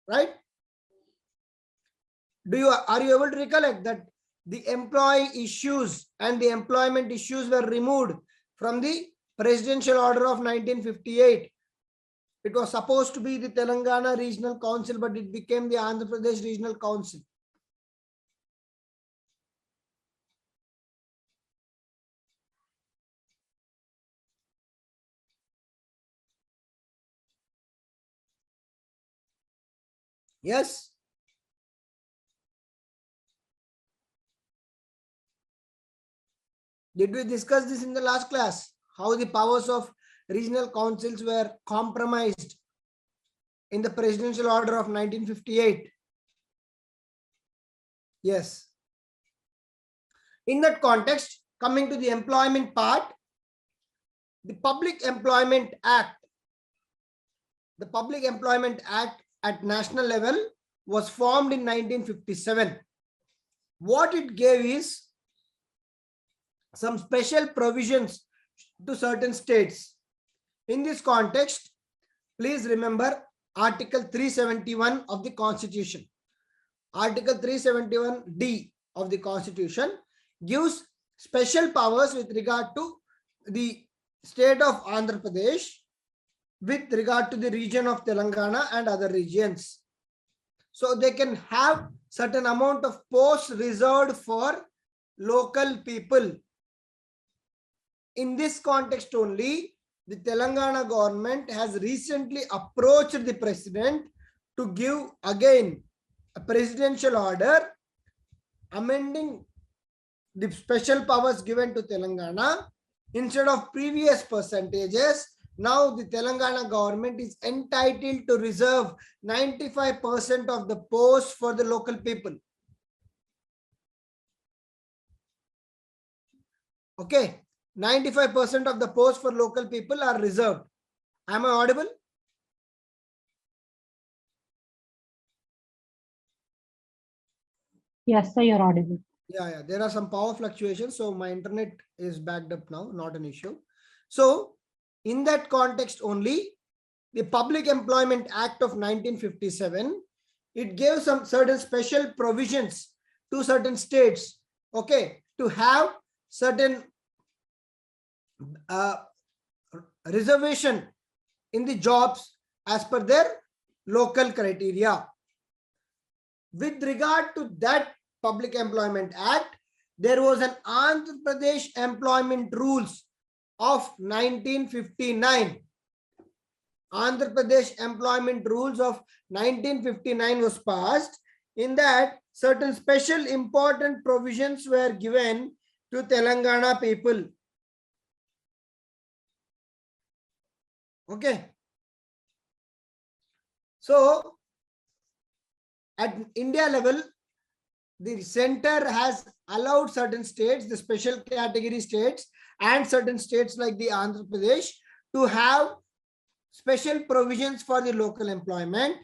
S2: Right? Are you able to recollect that the employee issues and the employment issues were removed from the presidential order of 1958? It was supposed to be the Telangana Regional Council, but it became the Andhra Pradesh Regional Council. Yes. Did we discuss this in the last class? How the powers of regional councils were compromised in the presidential order of 1958? Yes. In that context, coming to the employment part, the Public Employment Act at national level was formed in 1957. What it gave is some special provisions to certain states. In this context, please remember Article 371 of the Constitution. Article 371D of the Constitution gives special powers with regard to the state of Andhra Pradesh with regard to the region of Telangana and other regions. So they can have certain amount of posts reserved for local people. In this context only, the Telangana government has recently approached the president to give again a presidential order amending the special powers given to Telangana. Instead of previous percentages, now the Telangana government is entitled to reserve 95% of the posts for the local people. Okay, 95% of the posts for local people are reserved. Am I audible?
S3: Yes, sir, you're audible.
S2: Yeah, there are some power fluctuations, so my internet is backed up now, not an issue. So in that context only, the Public Employment Act of 1957, it gave some certain special provisions to certain states, okay, to have certain reservation in the jobs as per their local criteria. With regard to that Public Employment Act, there was an Andhra Pradesh Employment Rules of 1959. Andhra Pradesh Employment Rules of 1959 was passed. In that, certain special important provisions were given to Telangana people. Okay. So, at India level, the center has allowed certain states, the special category states, and certain states like the Andhra Pradesh to have special provisions for the local employment.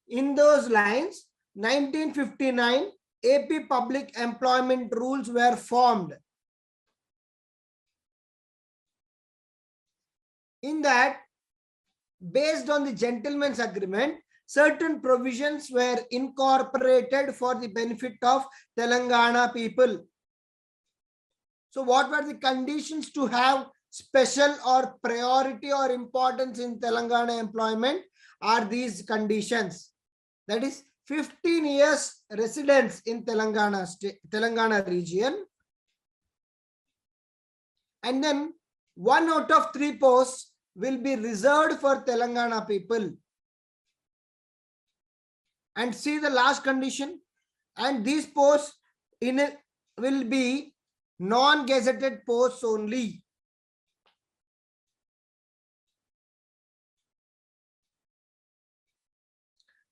S2: In those lines, 1959 AP Public Employment Rules were formed. In that, based on the gentleman's agreement, certain provisions were incorporated for the benefit of Telangana people. So what were the conditions to have special or priority or importance in Telangana employment? Are these conditions? That is 15 years residence in Telangana region. And then 1 out of 3 posts will be reserved for Telangana people. And see the last condition. And these posts in it will be non-gazetted posts only.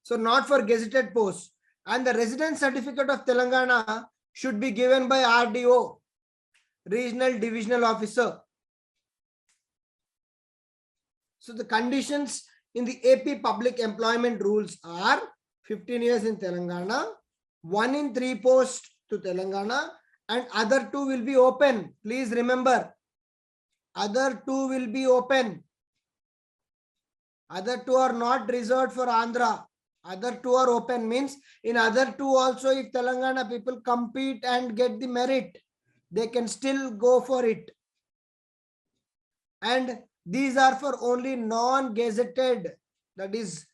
S2: So not for gazetted posts. And the residence certificate of Telangana should be given by RDO, Regional Divisional Officer. So the conditions in the AP Public Employment Rules are 15 years in Telangana, 1 in 3 posts to Telangana, and other 2 will be open. Please remember, other 2 will be open. Other 2 are not reserved for Andhra. Other 2 are open, means in other 2 also, if Telangana people compete and get the merit, they can still go for it. And these are for only non-gazetted, that is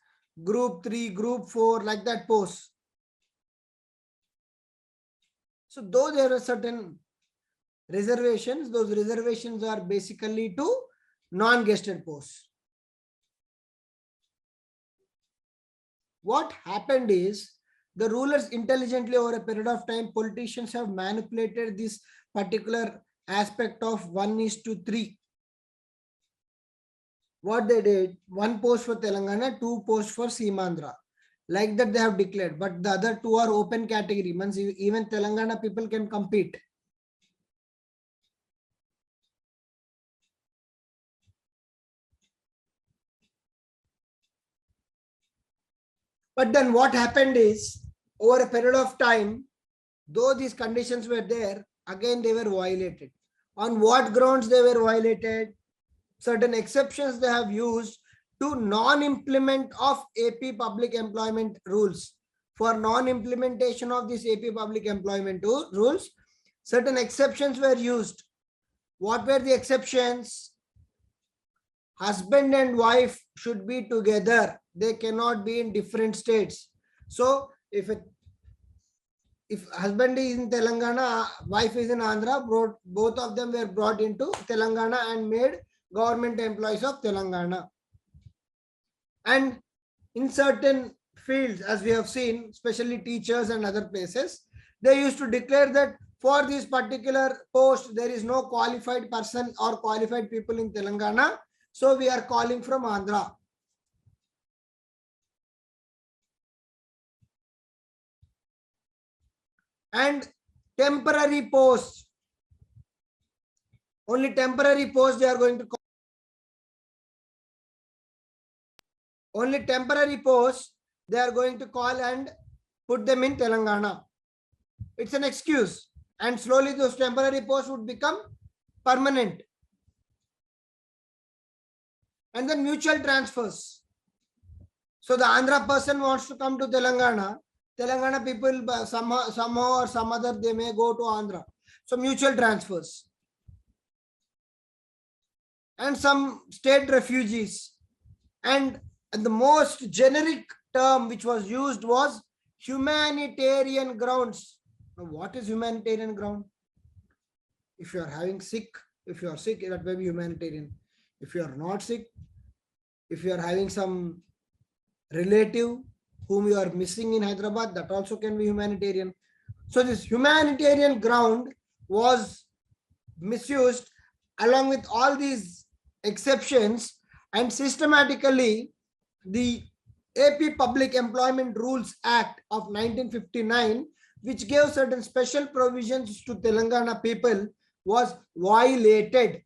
S2: group 3, group 4, like that posts. So though there are certain reservations, those reservations are basically to non-gazetted posts. What happened is, the rulers intelligently over a period of time, politicians have manipulated this particular aspect of 1:3. What they did, 1 post for Telangana, 2 posts for Seemandhra. Like that they have declared, but the other 2 are open category, means even Telangana people can compete. But then what happened is, over a period of time, though these conditions were there, again they were violated. On what grounds they were violated? Certain exceptions they have used to non-implement of AP Public Employment Rules. For non-implementation of this AP Public Employment Rules, certain exceptions were used. What were the exceptions? Husband and wife should be together. They cannot be in different states. So if husband is in Telangana, wife is in Andhra, both of them were brought into Telangana and made government employees of Telangana. And in certain fields, as we have seen, especially teachers and other places, they used to declare that for this particular post, there is no qualified person or qualified people in Telangana. So we are calling from Andhra. And temporary posts, only temporary posts they are going to call. Only temporary posts they are going to call and put them in Telangana. It's an excuse. And slowly those temporary posts would become permanent. And then mutual transfers. So the Andhra person wants to come to Telangana. Telangana people somehow or some other, they may go to Andhra. So mutual transfers. And some state refugees. And the most generic term which was used was humanitarian grounds. Now, what is humanitarian ground? If you are having sick, if you are sick, that may be humanitarian. If you are not sick, if you are having some relative whom you are missing in Hyderabad, that also can be humanitarian. So this humanitarian ground was misused along with all these exceptions, and systematically the AP Public Employment Rules Act of 1959, which gave certain special provisions to Telangana people, was violated.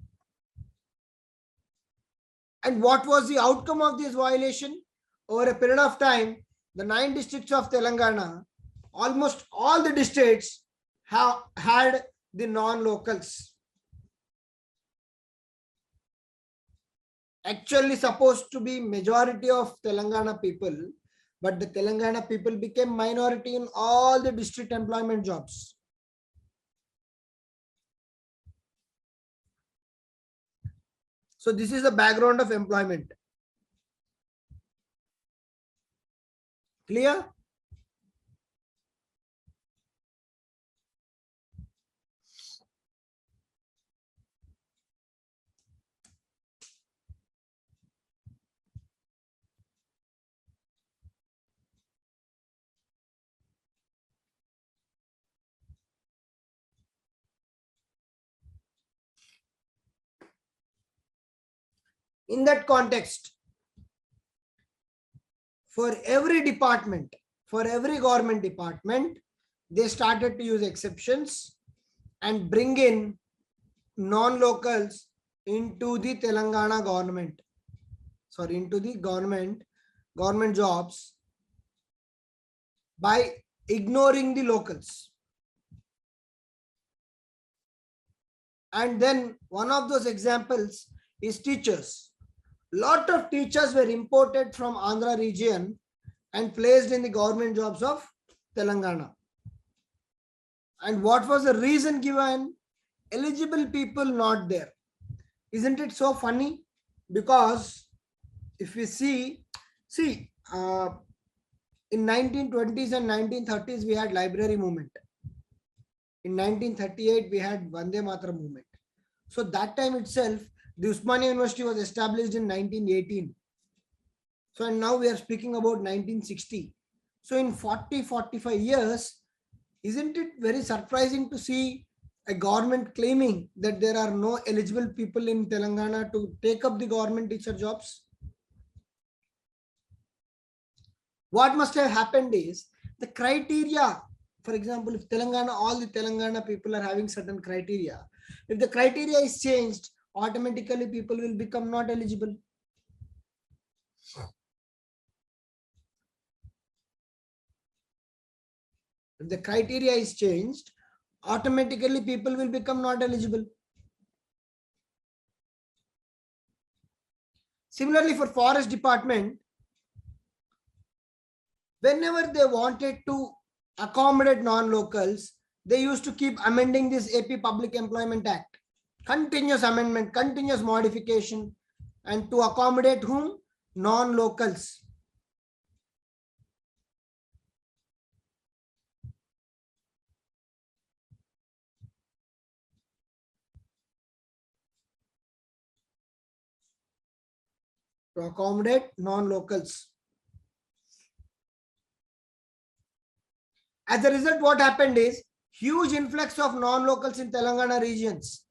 S2: And what was the outcome of this violation? Over a period of time, the 9 districts of Telangana, almost all the districts have had the non-locals. Actually supposed to be majority of Telangana people, but the Telangana people became minority in all the district employment jobs. So this is the background of employment. Clear? In that context, for every department, for every government department, they started to use exceptions and bring in non-locals into the Telangana government. Sorry, into the government jobs by ignoring the locals. And then one of those examples is teachers. Lot of teachers were imported from Andhra region and placed in the government jobs of Telangana. And what was the reason given? Eligible people not there. Isn't it so funny? Because if we see in 1920s and 1930s, we had library movement. In 1938, we had Vande Mataram movement. So that time itself, the Usmania University was established in 1918. So and now we are speaking about 1960. So in 40-45 years, isn't it very surprising to see a government claiming that there are no eligible people in Telangana to take up the government teacher jobs? What must have happened is the criteria. For example, if Telangana, all the Telangana people are having certain criteria. If the criteria is changed, automatically people will become not eligible. If the criteria is changed, automatically people will become not eligible. Similarly, for forest department, whenever they wanted to accommodate non-locals, they used to keep amending this AP Public Employment Act. Continuous amendment, continuous modification, and to accommodate whom? Non-locals. to accommodate non-locals. As a result, what happened is huge influx of non-locals in Telangana regions.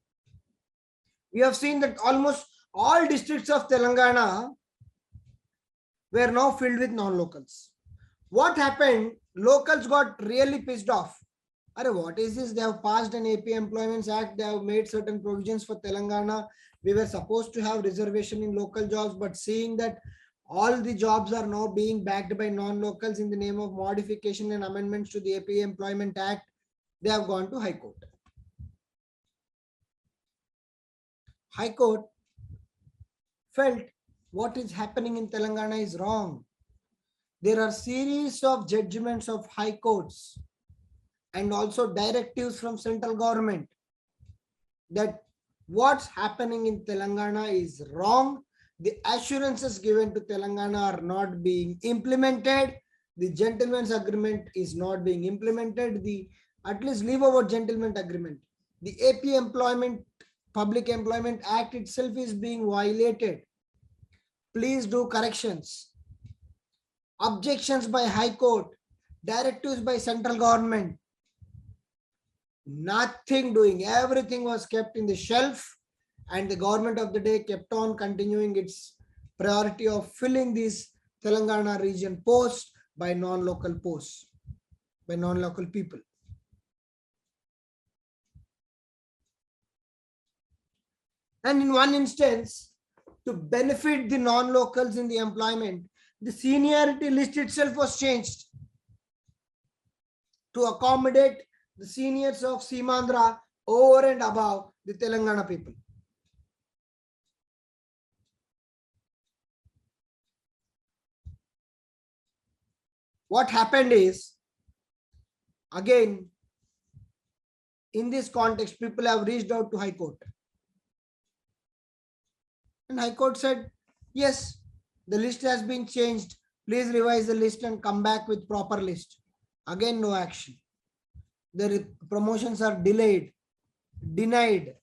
S2: We have seen that almost all districts of Telangana were now filled with non-locals. What happened? Locals got really pissed off. Arey, what is this? They have passed an AP Employments Act. They have made certain provisions for Telangana. We were supposed to have reservation in local jobs, but seeing that all the jobs are now being backed by non-locals in the name of modification and amendments to the AP Employment Act, they have gone to High Court. High Court felt what is happening in Telangana is wrong. There are series of judgments of high courts and also directives from central government that what's happening in Telangana is wrong. The assurances given to Telangana are not being implemented. The gentleman's agreement is not being implemented. At least leave over gentleman's agreement. The AP Employment, Public Employment Act itself is being violated. Please do corrections. Objections by High Court, directives by central government. Nothing doing. Everything was kept in the shelf, and the government of the day kept on continuing its priority of filling these Telangana region posts by non-local posts, by non-local people. And in one instance, to benefit the non-locals in the employment, the seniority list itself was changed to accommodate the seniors of Simandra over and above the Telangana people. What happened is, again, in this context, people have reached out to High Court. And High Court said, yes, the list has been changed. Please revise the list and come back with proper list. Again, no action. The promotions are delayed, denied.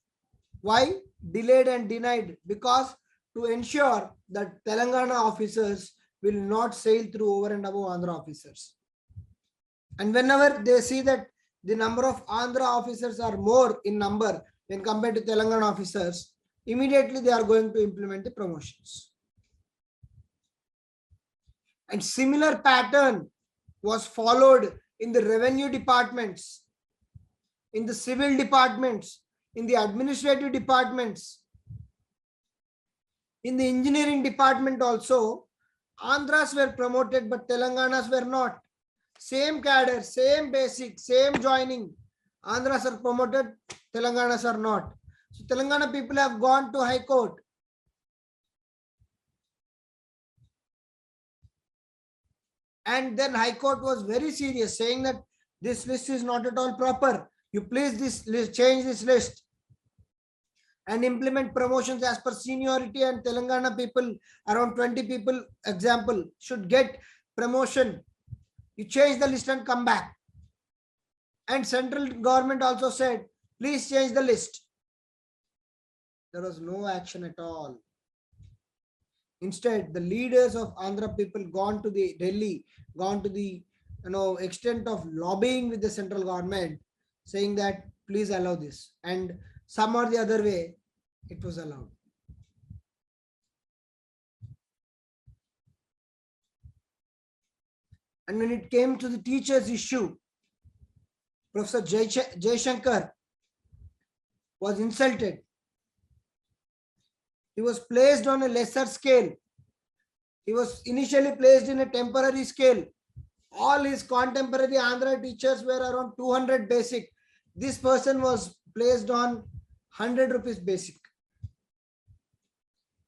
S2: Why? Delayed and denied because to ensure that Telangana officers will not sail through over and above Andhra officers. And whenever they see that the number of Andhra officers are more in number when compared to Telangana officers, immediately they are going to implement the promotions. And similar pattern was followed in the revenue departments, in the civil departments, in the administrative departments, in the engineering department also. Andhras were promoted, but Telanganas were not. Same cadre, same basic, same joining. Andhras are promoted, Telanganas are not. So Telangana people have gone to High Court. And then High Court was very serious, saying that this list is not at all proper. You please this list, change this list and implement promotions as per seniority, and Telangana people, around 20 people, example, should get promotion. You change the list and come back. And central government also said, please change the list. There was no action at all. Instead, the leaders of Andhra people gone to the Delhi, gone to the extent of lobbying with the central government, saying that please allow this. And some or the other way, it was allowed. And when it came to the teachers issue, Professor Jaishankar was insulted. He was placed on a lesser scale. He was initially placed in a temporary scale. All his contemporary Andhra teachers were around 200 basic. This person was placed on 100 rupees basic.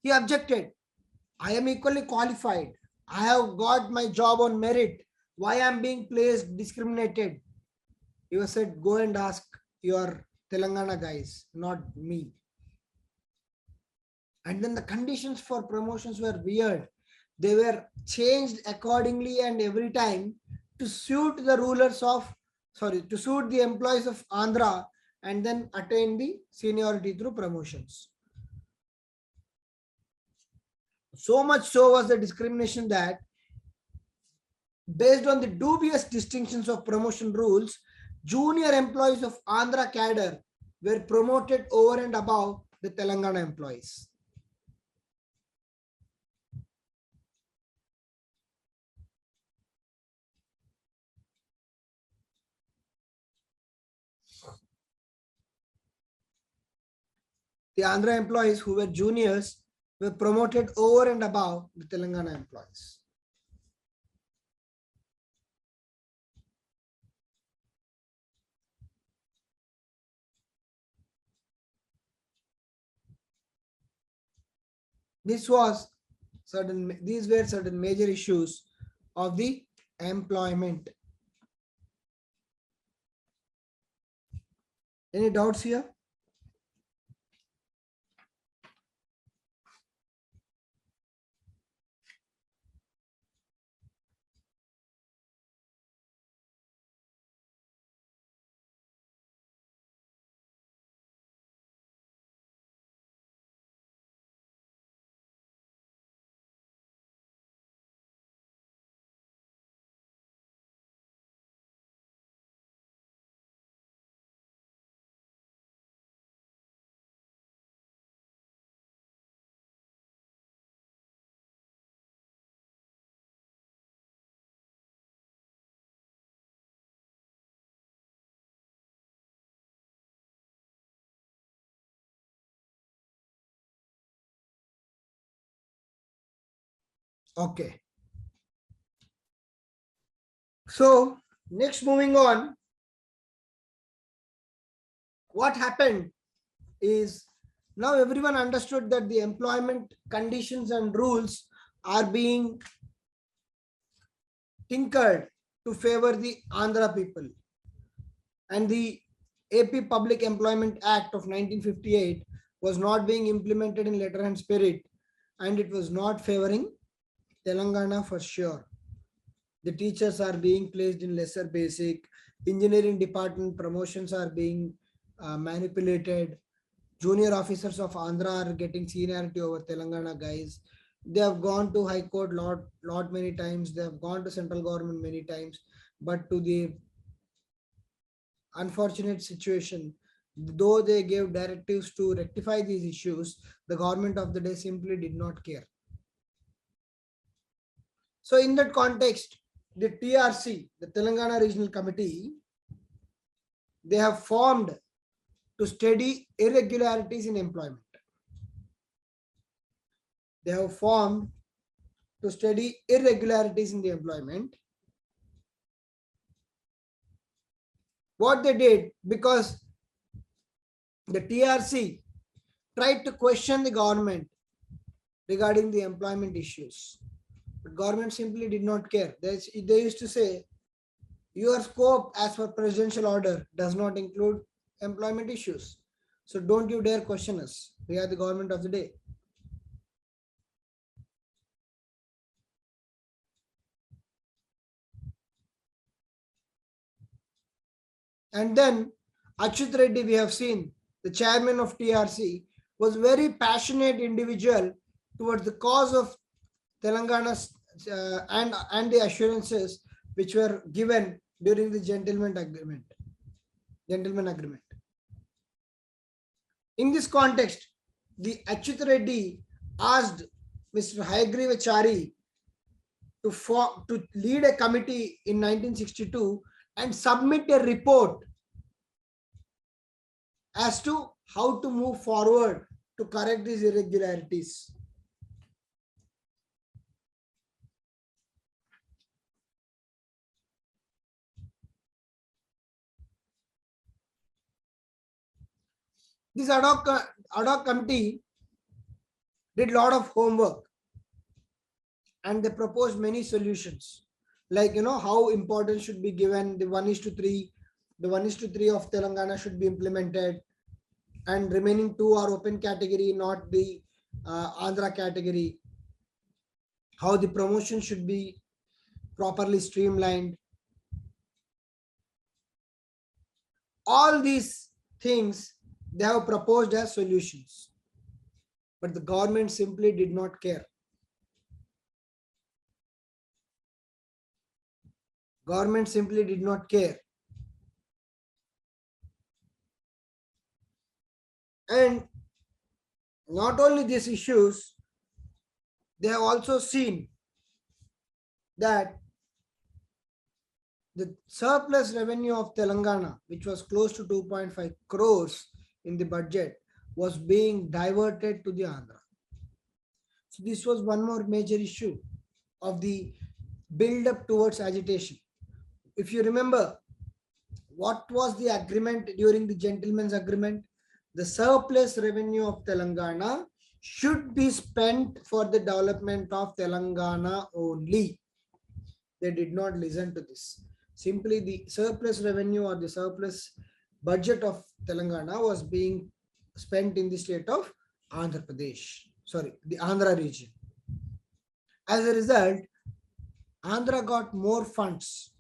S2: He objected. I am equally qualified. I have got my job on merit. Why I am being placed discriminated? He was said, go and ask your Telangana guys, not me. And then the conditions for promotions were weird. They were changed accordingly and every time to suit the rulers of, to suit the employees of Andhra and then attain the seniority through promotions. So much so was the discrimination that based on the dubious distinctions of promotion rules, junior employees of Andhra cadre were promoted over and above the Telangana employees. The Andhra employees who were juniors were promoted over and above the Telangana employees. These were certain major issues of the employment. Any doubts here? Okay. So next, moving on, what happened is now everyone understood that the employment conditions and rules are being tinkered to favor the Andhra people. And the AP Public Employment Act of 1958 was not being implemented in letter and spirit, and it was not favoring Telangana for sure. The teachers are being placed in lesser basic, engineering department promotions are being manipulated, junior officers of Andhra are getting seniority over Telangana guys. They have gone to High Court lot many times, they have gone to central government many times, but to the unfortunate situation, though they gave directives to rectify these issues, the government of the day simply did not care. So in that context, the TRC, the Telangana Regional Committee, they have formed to study irregularities in employment. They have formed to study irregularities in the employment. What they did, because the TRC tried to question the government regarding the employment issues, but government simply did not care. They used to say, your scope as per presidential order does not include employment issues. So don't you dare question us. We are the government of the day. And then Achyut Reddy, we have seen, the chairman of TRC, was very passionate individual towards the cause of Telangana and the assurances which were given during the gentleman agreement. In this context, the Achyut Reddy asked Mr. Hayagreevachari to lead a committee in 1962 and submit a report as to how to move forward to correct these irregularities. This ad hoc committee did a lot of homework and they proposed many solutions, like how importance should be given, the 1:3, the 1:3 of Telangana should be implemented, and remaining 2 are open category, not the Andhra category, how the promotion should be properly streamlined. All these things they have proposed as solutions, but the government simply did not care. Government simply did not care. And not only these issues, they have also seen that the surplus revenue of Telangana, which was close to 2.5 crores in the budget, was being diverted to the Andhra. So this was one more major issue of the build-up towards agitation. If you remember, what was the agreement during the gentleman's agreement? The surplus revenue of Telangana should be spent for the development of Telangana only. They did not listen to this. Simply the surplus revenue or the surplus budget of Telangana was being spent in the state of Andhra Pradesh, the Andhra region. As a result, Andhra got more funds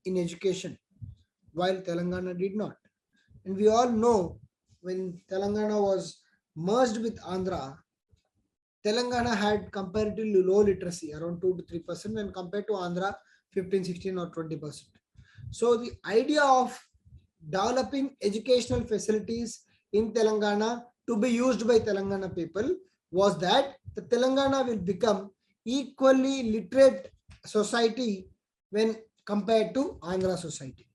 S2: in education, while Telangana did not. And we all know when Telangana was merged with Andhra, Telangana had comparatively low literacy, around 2 to 3%, when compared to Andhra, 15, 16 or 20%. So the idea of developing educational facilities in Telangana to be used by Telangana people was that the Telangana will become equally literate society when compared to Andhra society.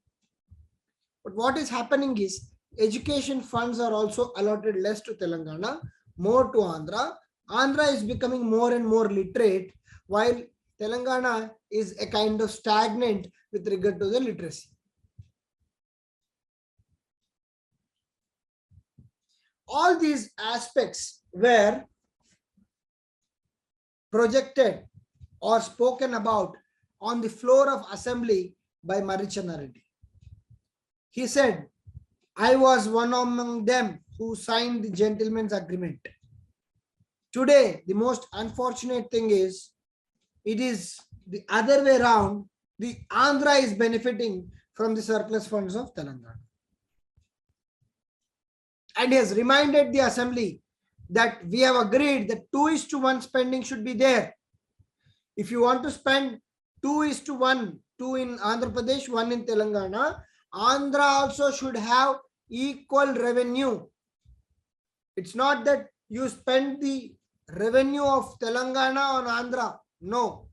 S2: But what is happening is education funds are also allotted less to Telangana, more to Andhra. Andhra is becoming more and more literate, while Telangana is a kind of stagnant with regard to the literacy. All these aspects were projected or spoken about on the floor of assembly by Maroju Veeranna Reddy. He said, I was one among them who signed the gentleman's agreement. Today, the most unfortunate thing is, it is the other way around. The Andhra is benefiting from the surplus funds of Telangana. And he has reminded the assembly that we have agreed that 2:1 spending should be there. If you want to spend 2:1, 2 in Andhra Pradesh, 1 in Telangana, Andhra also should have equal revenue. It's not that you spend the revenue of Telangana on Andhra. No.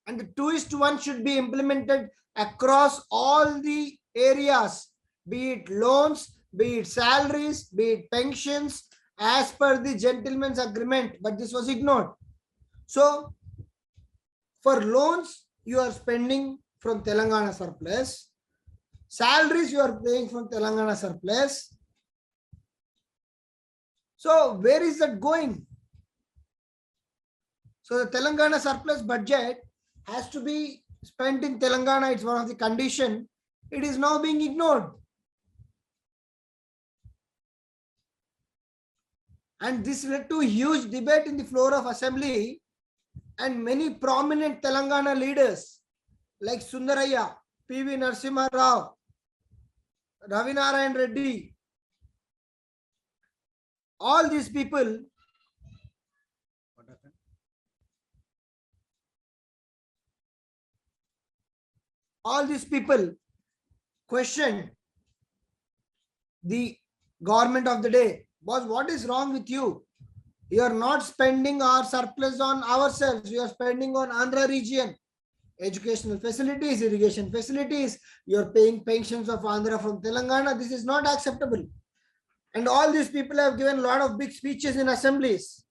S2: And the 2:1 should be implemented across all the areas, be it loans, be it salaries, be it pensions, as per the gentleman's agreement. But this was ignored. So, for loans, you are spending from Telangana surplus. Salaries, you are paying from Telangana surplus. So, where is that going? So, the Telangana surplus budget has to be spent in Telangana. It's one of the conditions. It is now being ignored. And this led to a huge debate in the floor of assembly, and many prominent Telangana leaders like Sundaraya, P.V. Narasimha Rao, Ravi Narayana Reddy, all these people questioned the government of the day. Boss, what is wrong with you? You are not spending our surplus on ourselves. You are spending on Andhra region. Educational facilities, irrigation facilities. You are paying pensions of Andhra from Telangana. This is not acceptable. And all these people have given a lot of big speeches in assemblies.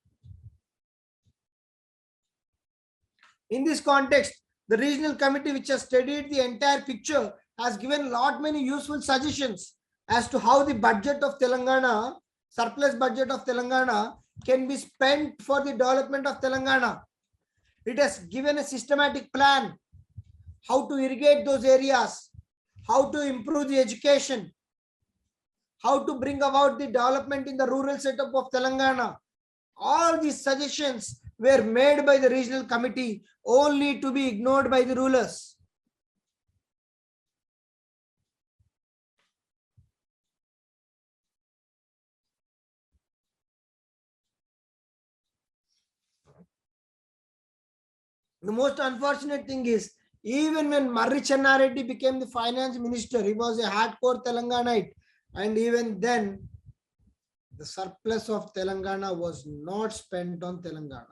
S2: In this context, the regional committee, which has studied the entire picture, has given many useful suggestions as to how the budget of Telangana, surplus budget of Telangana, can be spent for the development of Telangana. It has given a systematic plan how to irrigate those areas, how to improve the education, how to bring about the development in the rural setup of Telangana. All these suggestions were made by the regional committee, only to be ignored by the rulers. The most unfortunate thing is, even when Marri Reddy became the finance minister, he was a hardcore Telanganite, and even then, the surplus of Telangana was not spent on Telangana.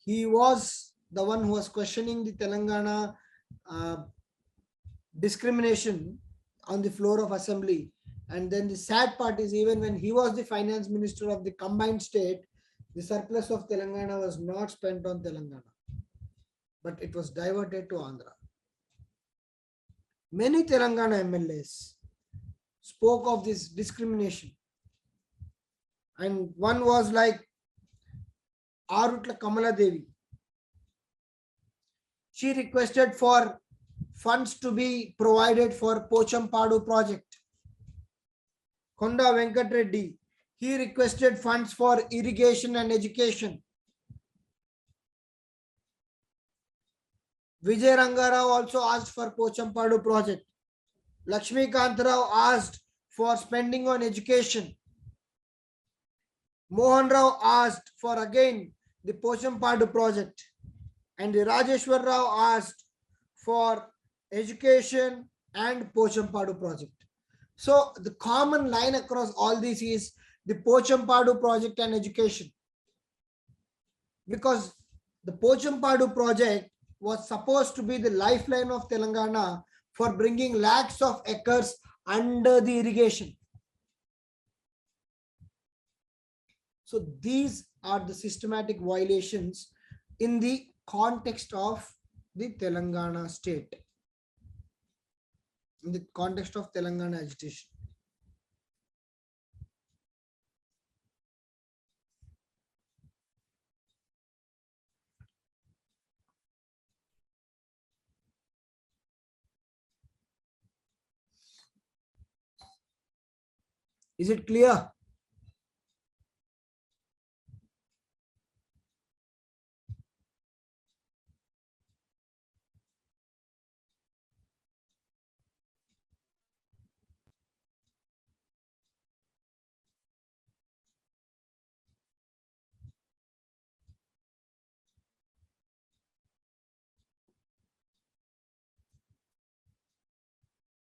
S2: He was the one who was questioning the Telangana discrimination on the floor of assembly. And then the sad part is, even when he was the finance minister of the combined state, the surplus of Telangana was not spent on Telangana, but it was diverted to Andhra. Many Telangana MLAs spoke of this discrimination. And one was like Arutla Kamala Devi. She requested for funds to be provided for Pochampadu project. Konda Venkat Reddy, he requested funds for irrigation and education. Vijay Rangarao also asked for Pochampadu project. Lakshmikant Rao asked for spending on education. Mohan Rao asked for again the Pochampadu project. And Rajeshwar Rao asked for education and Pochampadu project. So the common line across all these is the Pochampadu project and education. Because the Pochampadu project was supposed to be the lifeline of Telangana for bringing lakhs of acres under the irrigation. So these are the systematic violations in the context of the Telangana state, in the context of Telangana agitation. Is it clear?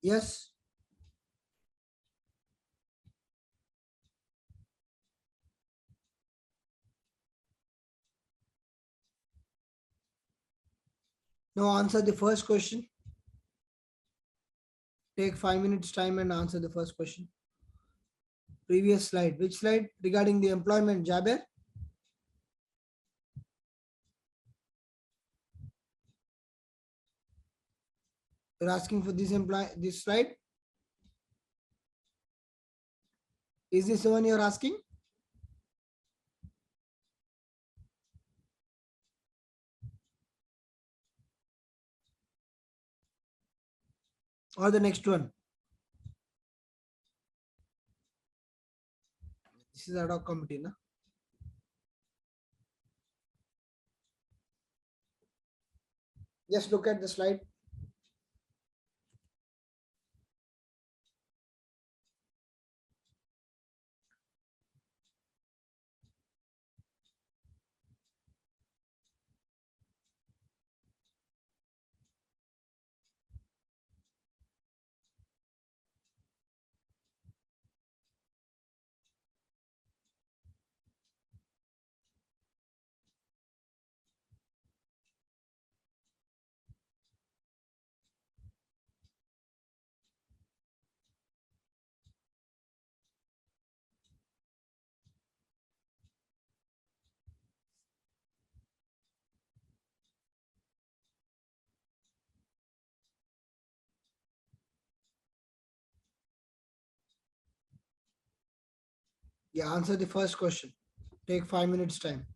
S2: Yes. Now answer the first question. Take 5 minutes time and answer the first question. Previous slide. Which slide? Regarding the employment, Jaber? You're asking for this slide? Is this the one you're asking? Or the next one? This is ad hoc committee, na? Just look at the slide. Yeah, answer the first question. Take 5 minutes time.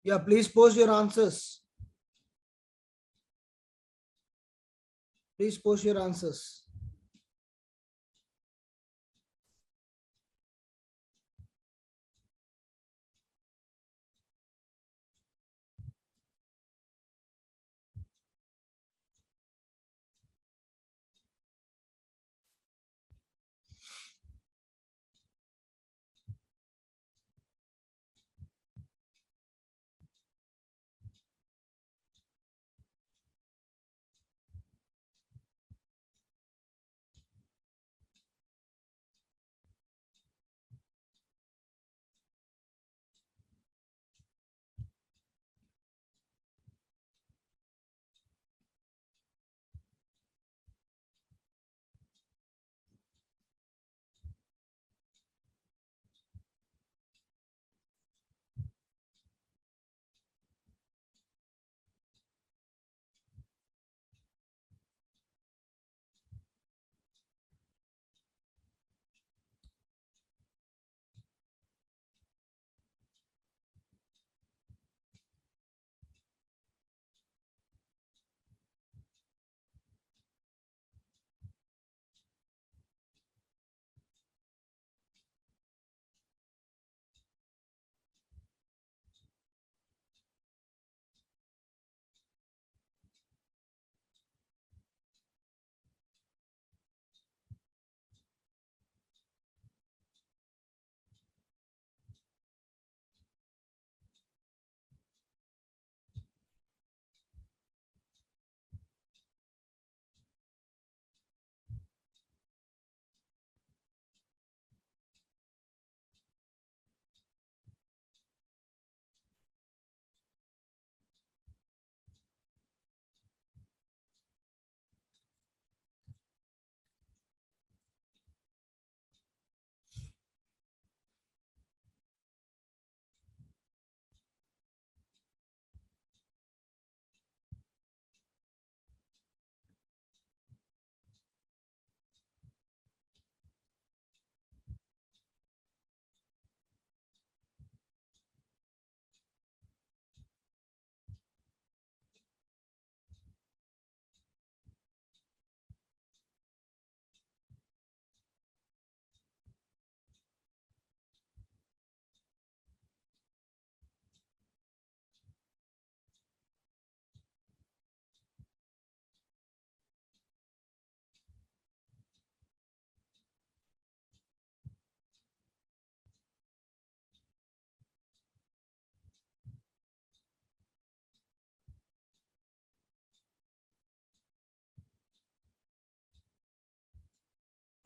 S2: Yeah, please post your answers. Please post your answers.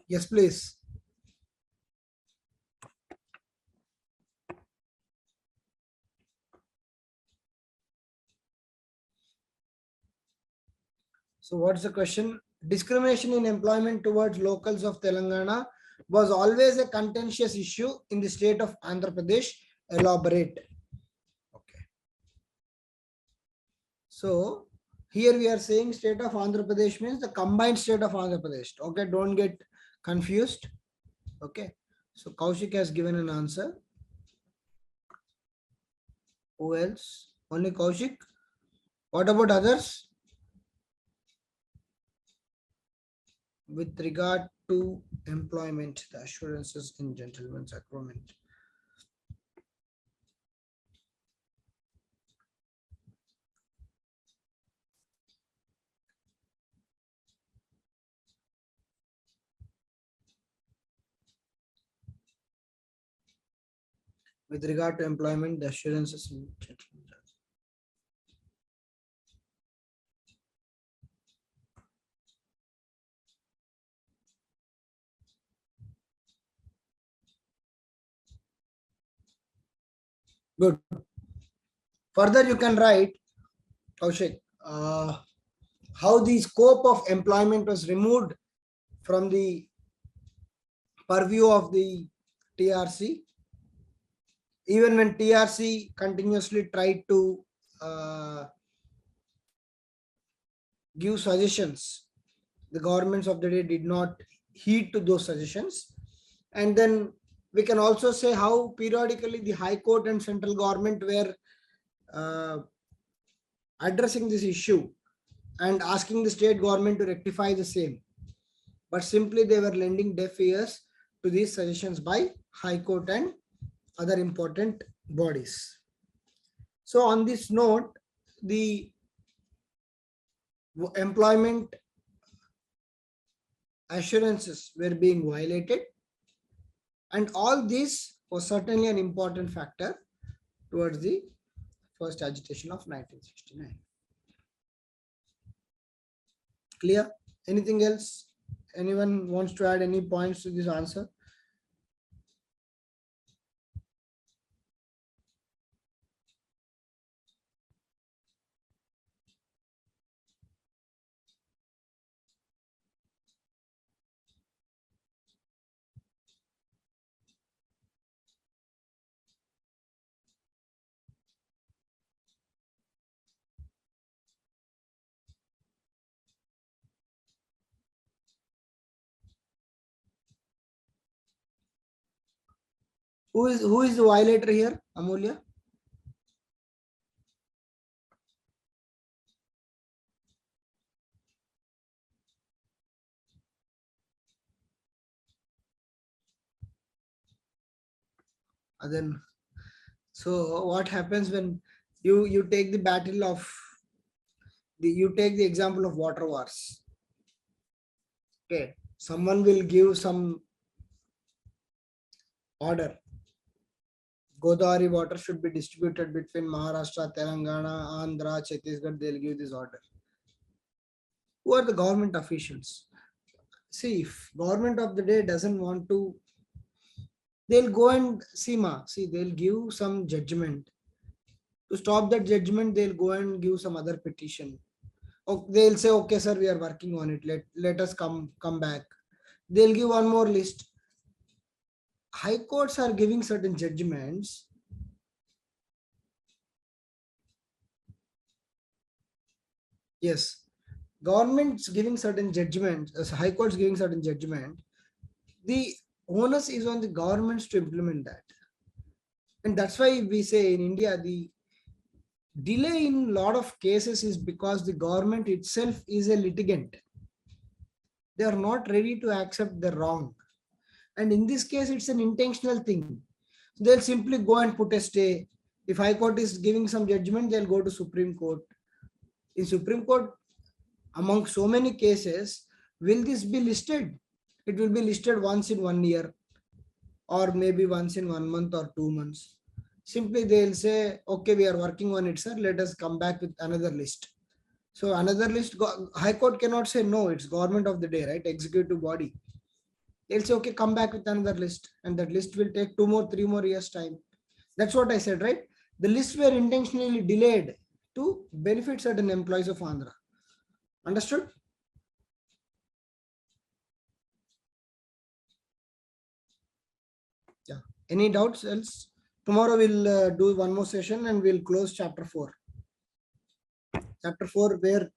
S2: Yes, please. So what's the question? Discrimination in employment towards locals of Telangana was always a contentious issue in the state of Andhra Pradesh. Elaborate. Okay. So here we are saying state of Andhra Pradesh means the combined state of Andhra Pradesh. Okay, don't get confused. Okay. So Kaushik has given an answer. Who else? Only Kaushik. What about others? With regard to employment, the assurances in gentleman's agreement. With regard to employment, the assurances in gentleman's agreement. Good. Further, you can write, Kaushik, how the scope of employment was removed from the purview of the TRC, even when TRC continuously tried to give suggestions. The governments of the day did not heed to those suggestions. And then we can also say how periodically the High Court and central government were addressing this issue and asking the state government to rectify the same. But simply they were lending deaf ears to these suggestions by High Court and other important bodies. So on this note, the employment assurances were being violated, and all this was certainly an important factor towards the first agitation of 1969. Clear? Anything else? Anyone wants to add any points to this answer? Who is the violator here, Amulya? Then, so what happens when you take the battle of you take the example of water wars. Okay, someone will give some order. Godavari water should be distributed between Maharashtra, Telangana, Andhra, Chhattisgarh. They'll give this order. Who are the government officials? See, if government of the day doesn't want to, they'll go and see, they'll give some judgment. To stop that judgment, they'll go and give some other petition. Or they'll say, okay, sir, we are working on it. Let us come back. They'll give one more list. High courts are giving certain judgments. Yes, government's giving certain judgments, as high courts giving certain judgment. The onus is on the governments to implement that. And that's why we say in India, the delay in a lot of cases is because the government itself is a litigant. They are not ready to accept the wrong. And in this case, it's an intentional thing. They'll simply go and put a stay. If High Court is giving some judgment, they'll go to Supreme Court. In Supreme Court, among so many cases, will this be listed? It will be listed once in 1 year, or maybe once in 1 month or 2 months. Simply they'll say, okay, we are working on it, sir. Let us come back with another list. So another list, High Court cannot say no, it's government of the day, right? Executive body. They'll say, okay, come back with another list. And that list will take 2 more, 3 more years time. That's what I said, right? The lists were intentionally delayed to benefit certain employees of Andhra. Understood? Yeah. Any doubts else? Tomorrow we'll do one more session and we'll close chapter 4. Chapter 4, where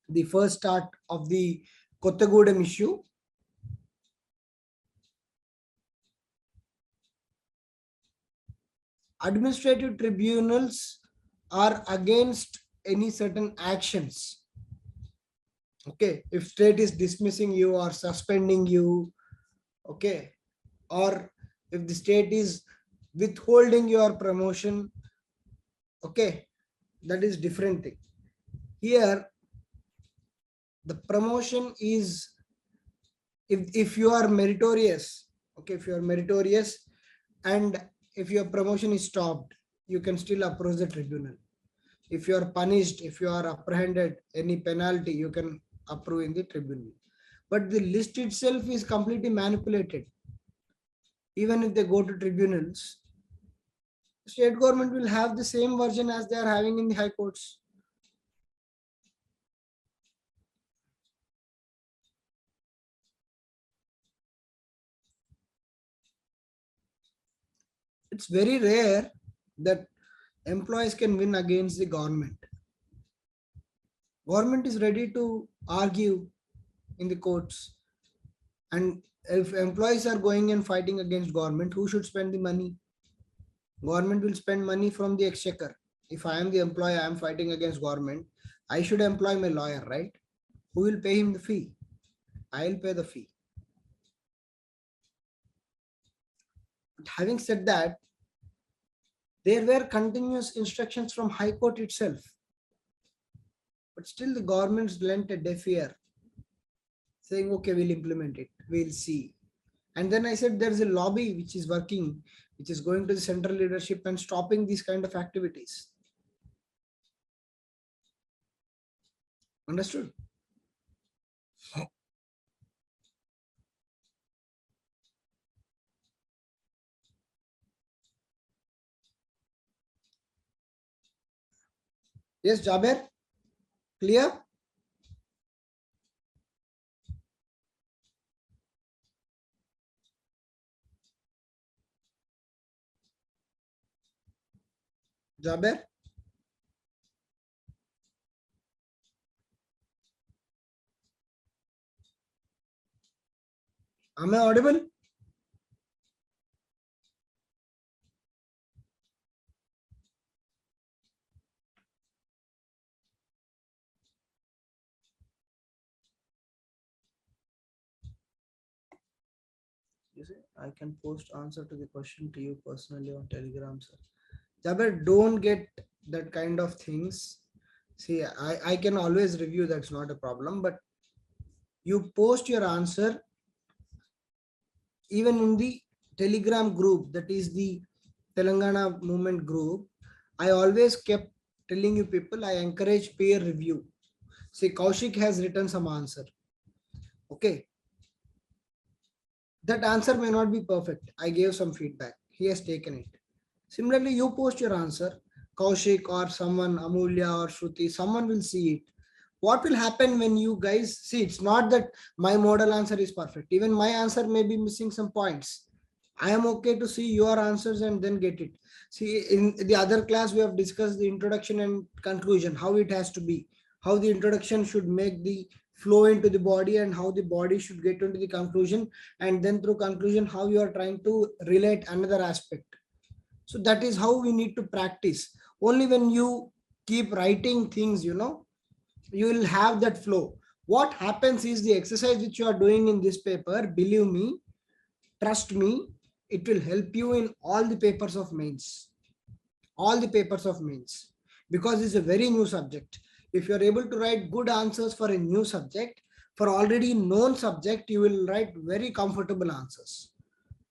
S2: the first start of the Kothagudem issue. Administrative tribunals are against any certain actions. Okay, if state is dismissing you or suspending you, okay, or if the state is withholding your promotion, okay, that is different thing. Here, the promotion is if you are meritorious, okay, if you are meritorious and if your promotion is stopped, you can still approach the tribunal. If you are punished, if you are apprehended, any penalty, you can approve in the tribunal. But the list itself is completely manipulated. Even if they go to tribunals, state government will have the same version as they are having in the high courts. It's very rare that employees can win against the government. Government is ready to argue in the courts. And if employees are going and fighting against government, who should spend the money? Government will spend money from the exchequer. If I am the employer, I am fighting against government, I should employ my lawyer, right? Who will pay him the fee? I will pay the fee. But having said that, there were continuous instructions from High Court itself. But still the governments lent a deaf ear, saying, okay, we'll implement it, we'll see. And then I said, there's a lobby which is working, which is going to the central leadership and stopping these kind of activities. Understood? Yes, Jaber, clear? Jaber? Am I audible? You see, I can post answer to the question to you personally on Telegram, sir. Jaber, don't get that kind of things. See, I can always review, that's not a problem, but you post your answer even in the Telegram group, that is the Telangana movement group. I always kept telling you people, I encourage peer review. See, Kaushik has written some answer. Okay. That answer may not be perfect. I gave some feedback. He has taken it. Similarly, you post your answer. Kaushik or someone, Amulya or Shruti, someone will see it. What will happen when you guys see? It's not that my model answer is perfect. Even my answer may be missing some points. I am okay to see your answers and then get it. See, in the other class, we have discussed the introduction and conclusion, how it has to be, how the introduction should make the flow into the body and how the body should get into the conclusion. And then through conclusion, how you are trying to relate another aspect. So that is how we need to practice. Only when you keep writing things, you will have that flow. What happens is the exercise which you are doing in this paper, believe me, trust me, it will help you in all the papers of mains. All the papers of mains. Because it's a very new subject. If you are able to write good answers for a new subject, for already known subject, you will write very comfortable answers.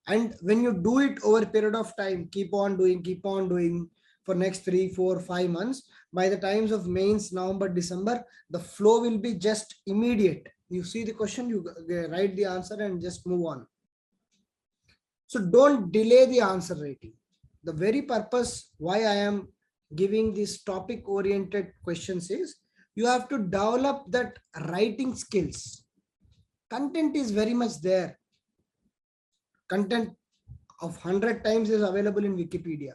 S2: And when you do it over a period of time, keep on doing for next 3, 4, 5 months, by the times of mains, November, December, the flow will be just immediate. You see the question, you write the answer and just move on. So don't delay the answer writing. The very purpose why I am giving this topic oriented questions is you have to develop that writing skills. Content is very much there. Content of 100 times is available in Wikipedia.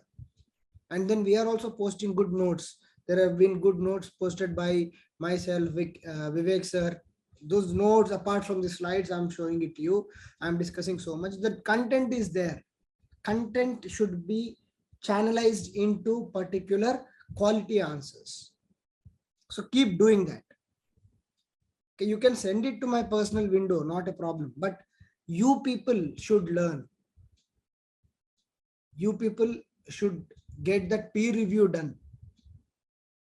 S2: And then we are also posting good notes. There have been good notes posted by myself, Vivek sir. Those notes, apart from the slides, I'm showing it to you. I'm discussing so much. The content is there. Content should be channelized into particular quality answers. So keep doing that. Okay, you can send it to my personal window, not a problem. But you people should learn. You people should get that peer review done.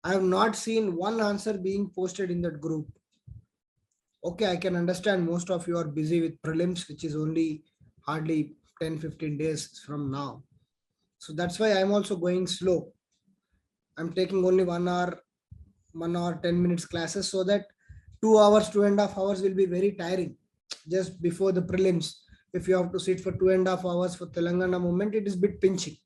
S2: I have not seen one answer being posted in that group. Okay, I can understand most of you are busy with prelims, which is only hardly 10-15 days from now. So that's why I'm also going slow. I'm taking only 1 hour, 10 minutes classes, so that 2 hours, 2.5 hours will be very tiring just before the prelims. If you have to sit for 2.5 hours for Telangana movement, it is a bit pinching.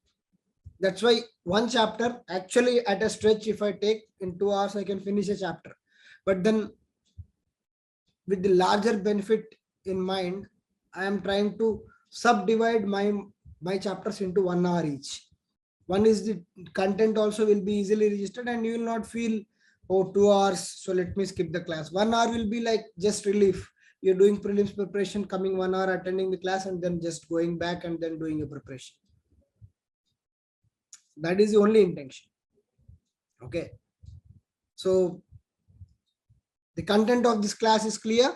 S2: That's why one chapter, actually at a stretch, if I take in 2 hours, I can finish a chapter. But then with the larger benefit in mind, I am trying to subdivide my chapters into 1 hour each. One is the content also will be easily registered and you will not feel, oh, 2 hours, so let me skip the class. 1 hour will be like just relief. You're doing prelims preparation, coming 1 hour, attending the class, and then just going back and then doing your preparation. That is the only intention. Okay. So the content of this class is clear.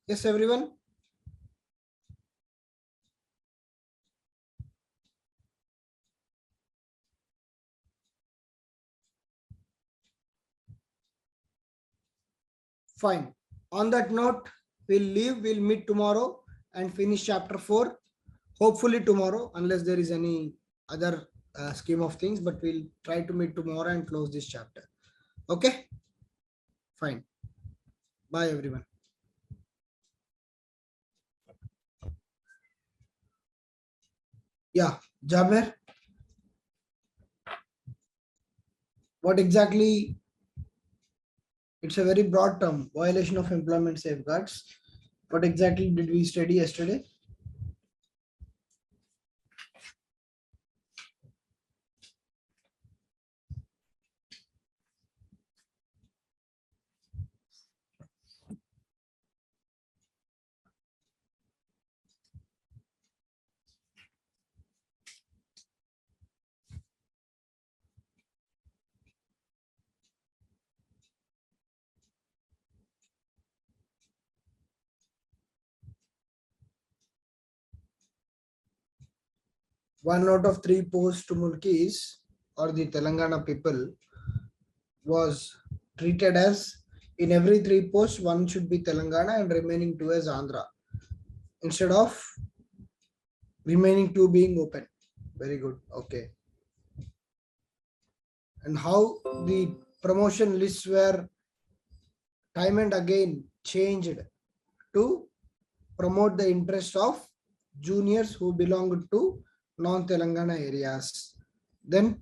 S2: Yes, everyone. Fine. On that note, we'll meet tomorrow and finish chapter 4. Hopefully tomorrow, unless there is any other scheme of things, but we'll try to meet tomorrow and close this chapter. Okay? Fine. Bye, everyone. Yeah, Jaber, what exactly? It's a very broad term, violation of employment safeguards. What exactly did we study yesterday? One out of 3 post Mulkis or the Telangana people was treated as, in every 3 posts, one should be Telangana and remaining 2 as Andhra, instead of remaining 2 being open. Very good. Okay. And how the promotion lists were time and again changed to promote the interest of juniors who belonged to non-Telangana areas. Then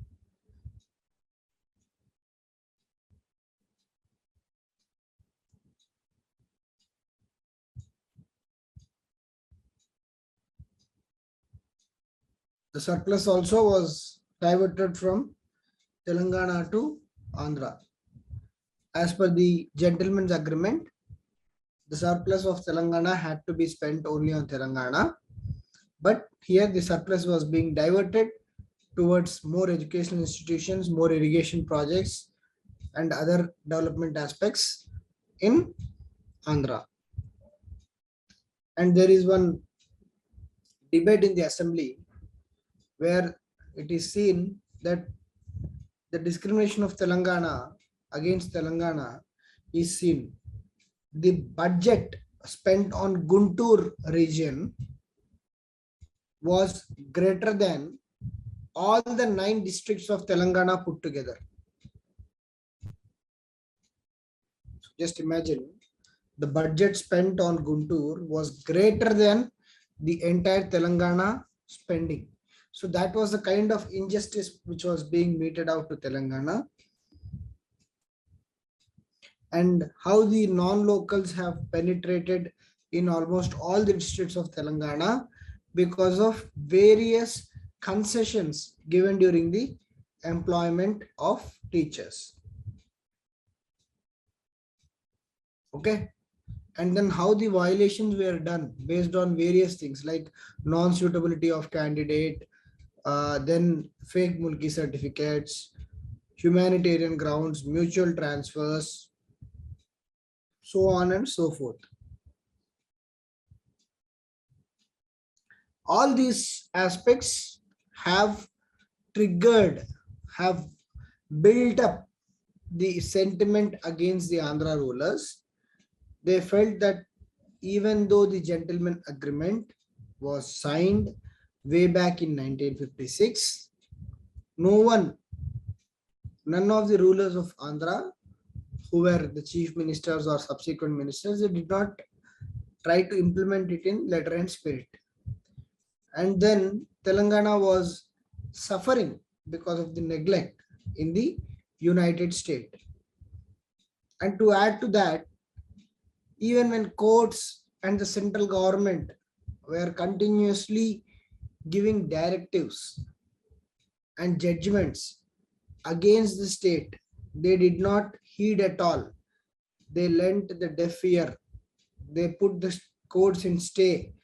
S2: the surplus also was diverted from Telangana to Andhra. As per the gentleman's agreement, the surplus of Telangana had to be spent only on Telangana. But here the surplus was being diverted towards more educational institutions, more irrigation projects, and other development aspects in Andhra. And there is one debate in the assembly where it is seen that the discrimination of Telangana against Telangana is seen. The budget spent on Guntur region was greater than all the 9 districts of Telangana put together. So just imagine, the budget spent on Guntur was greater than the entire Telangana spending. So that was the kind of injustice which was being meted out to Telangana. And how the non-locals have penetrated in almost all the districts of Telangana because of various concessions given during the employment of teachers. Okay. And then how the violations were done based on various things like non-suitability of candidate, then fake mulki certificates, humanitarian grounds, mutual transfers, so on and so forth. All these aspects have triggered, have built up the sentiment against the Andhra rulers. They felt that even though the gentleman agreement was signed way back in 1956, none of the rulers of Andhra, who were the chief ministers or subsequent ministers, they did not try to implement it in letter and spirit. And then Telangana was suffering because of the neglect in the United States. And to add to that, even when courts and the central government were continuously giving directives and judgments against the state, they did not heed at all. They lent the deaf ear. They put the courts in stay.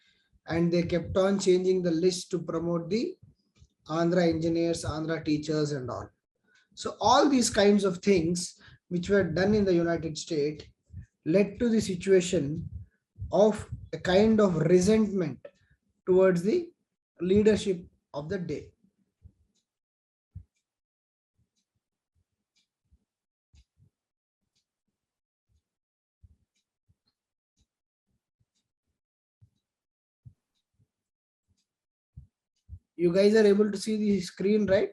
S2: and they kept on changing the list to promote the Andhra engineers, Andhra teachers and all. So all these kinds of things which were done in the United States led to the situation of a kind of resentment towards the leadership of the day. You guys are able to see the screen, right?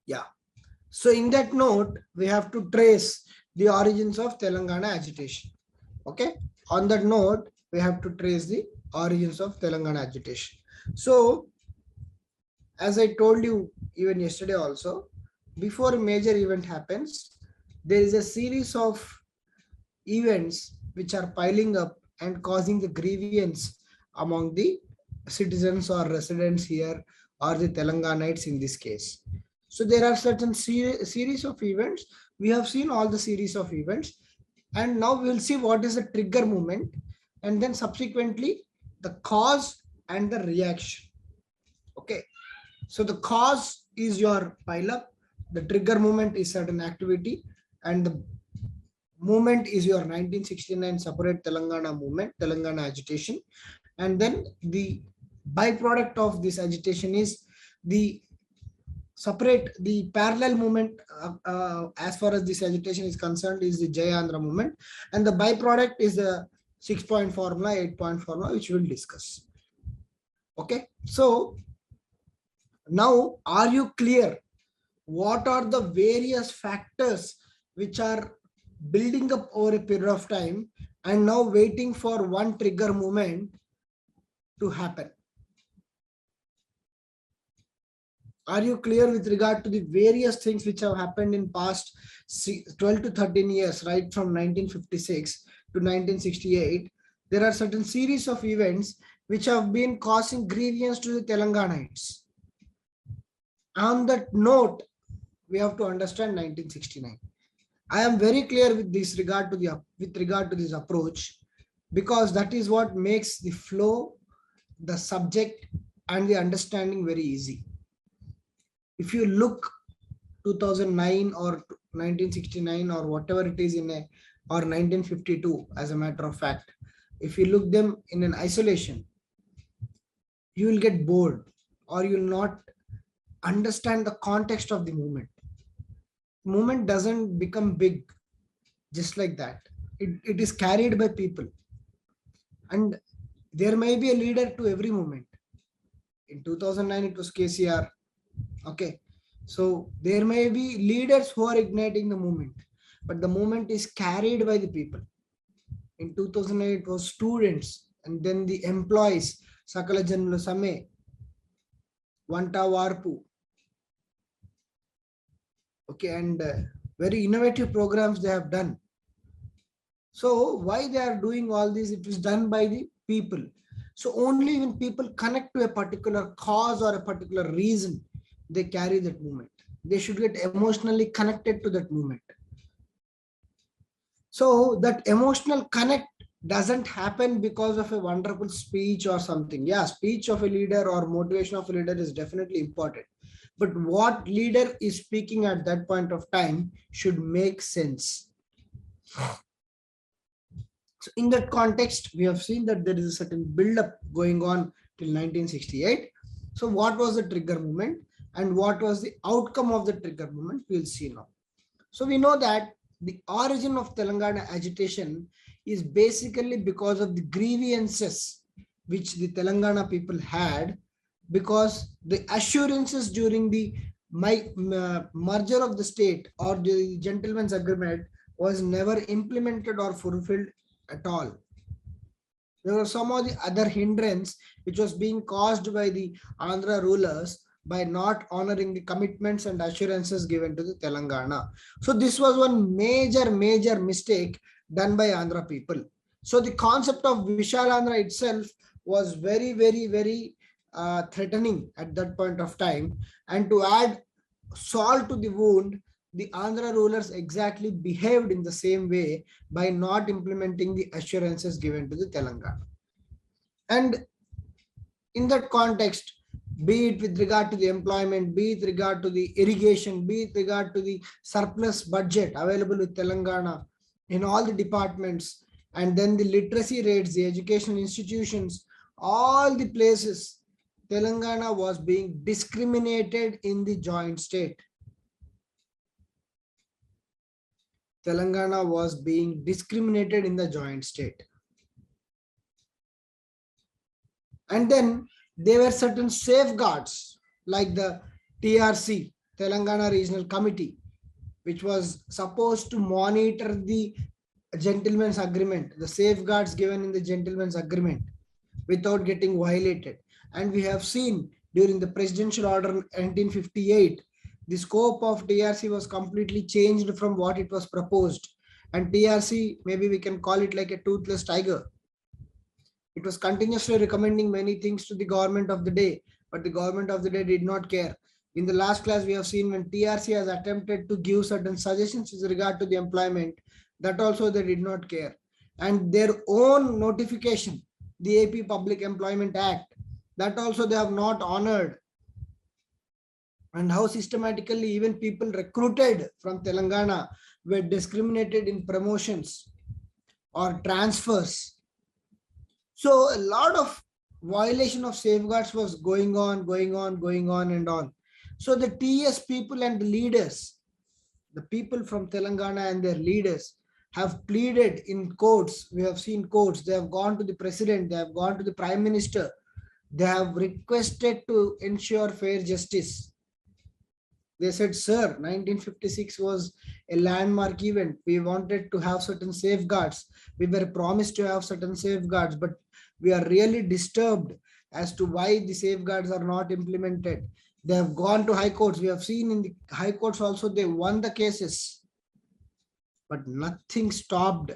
S2: Yeah. So in that note, we have to trace the origins of Telangana agitation. Okay. On that note, we have to trace the origins of Telangana agitation. So as I told you even yesterday also, before a major event happens, there is a series of events which are piling up and causing the grievance among the citizens or residents here or the Telanganites in this case. So there are certain series of events. We have seen all the series of events, and now we will see what is the trigger moment, and then subsequently the cause and the reaction. Okay. So the cause is your pile up, the trigger moment is certain activity, and the movement is your 1969 separate Telangana movement, Telangana agitation. And then the byproduct of this agitation is the parallel movement as far as this agitation is concerned is the Jai Andhra movement, and the byproduct is the 6-point formula, 8-point formula, which we will discuss. Okay, so now are you clear what are the various factors which are building up over a period of time and now waiting for one trigger moment to happen? Are you clear with regard to the various things which have happened in past 12 to 13 years, right from 1956 to 1968? There are certain series of events which have been causing grievance to the Telanganites. On that note, we have to understand 1969. I am very clear with this regard to this approach, because that is what makes the flow, the subject and the understanding very easy. If you look 2009 or 1969 or whatever it is or 1952, as a matter of fact, if you look them in an isolation, you will get bored or you will not understand the context of the movement. Movement doesn't become big just like that. It is carried by people, and there may be a leader to every movement. In 2009 it was KCR. Okay, so there may be leaders who are igniting the movement, but the movement is carried by the people. In 2008 it was students, and then the employees, Sakala Janula Same, Vanta Varpu. Okay, and very innovative programs they have done. So why they are doing all this? It is done by the people. So only when people connect to a particular cause or a particular reason, they carry that movement. They should get emotionally connected to that movement. So that emotional connect doesn't happen because of a wonderful speech or something. Yeah, speech of a leader or motivation of a leader is definitely important. But what leader is speaking at that point of time should make sense. So in that context, we have seen that there is a certain build-up going on till 1968. So what was the trigger movement and what was the outcome of the trigger movement? We'll see now. So we know that the origin of Telangana agitation is basically because of the grievances which the Telangana people had, because the assurances during the merger of the state or the gentleman's agreement was never implemented or fulfilled at all. There were some of the other hindrance which was being caused by the Andhra rulers by not honoring the commitments and assurances given to the Telangana. So this was one major mistake done by Andhra people. So the concept of Vishal Andhra itself was very threatening at that point of time. And to add salt to the wound, the Andhra rulers exactly behaved in the same way by not implementing the assurances given to the Telangana. And in that context, be it with regard to the employment, be it with regard to the irrigation, be it with regard to the surplus budget available with Telangana in all the departments, and then the literacy rates, the education institutions, all the places, Telangana was being discriminated in the joint state. Telangana was being discriminated in the joint state. And then there were certain safeguards like the TRC, Telangana Regional Committee, which was supposed to monitor the gentleman's agreement, the safeguards given in the gentleman's agreement without getting violated. And we have seen during the presidential order 1958, the scope of TRC was completely changed from what it was proposed. And TRC, maybe we can call it like a toothless tiger. It was continuously recommending many things to the government of the day, but the government of the day did not care. In the last class, we have seen when TRC has attempted to give certain suggestions with regard to the employment, that also they did not care. And their own notification, the AP Public Employment Act, that also they have not honored. And how systematically even people recruited from Telangana were discriminated in promotions or transfers. So a lot of violation of safeguards was going on and on. So the TS people and the leaders, the people from Telangana and their leaders have pleaded in courts. We have seen courts. They have gone to the president. They have gone to the prime minister. They have requested to ensure fair justice. They said, sir, 1956 was a landmark event. We wanted to have certain safeguards. We were promised to have certain safeguards, but we are really disturbed as to why the safeguards are not implemented. They have gone to high courts. We have seen in the high courts also, they won the cases, but nothing stopped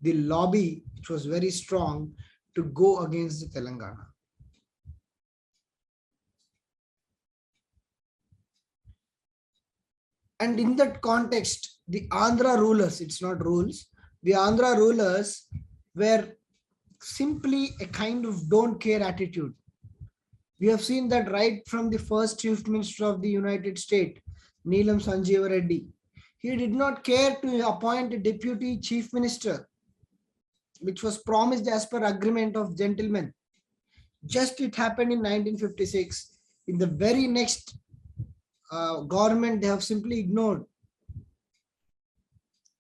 S2: the lobby, which was very strong, to go against the Telangana. And in that context, the Andhra rulers, it's not rules, the Andhra rulers were simply a kind of don't care attitude. We have seen that right from the first Chief Minister of the United States, Neelam Sanjeeva Reddy. He did not care to appoint a Deputy Chief Minister, which was promised as per agreement of gentlemen. Just it happened in 1956. In the very next government, they have simply ignored.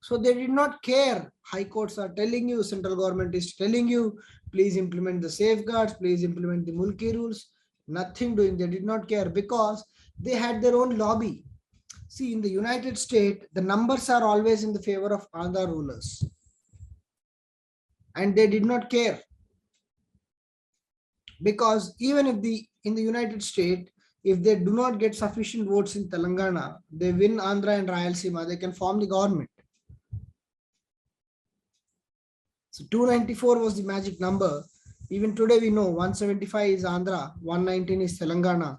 S2: So they did not care. High courts are telling you, central government is telling you, please implement the safeguards, please implement the Mulki rules. Nothing doing. They did not care because they had their own lobby. See, in the United States, the numbers are always in the favor of Andhra rulers. And they did not care. Because even if in the United States, if they do not get sufficient votes in Telangana, they win Andhra and Rayalaseema, they can form the government. So 294 was the magic number. Even today we know 175 is Andhra, 119 is Telangana.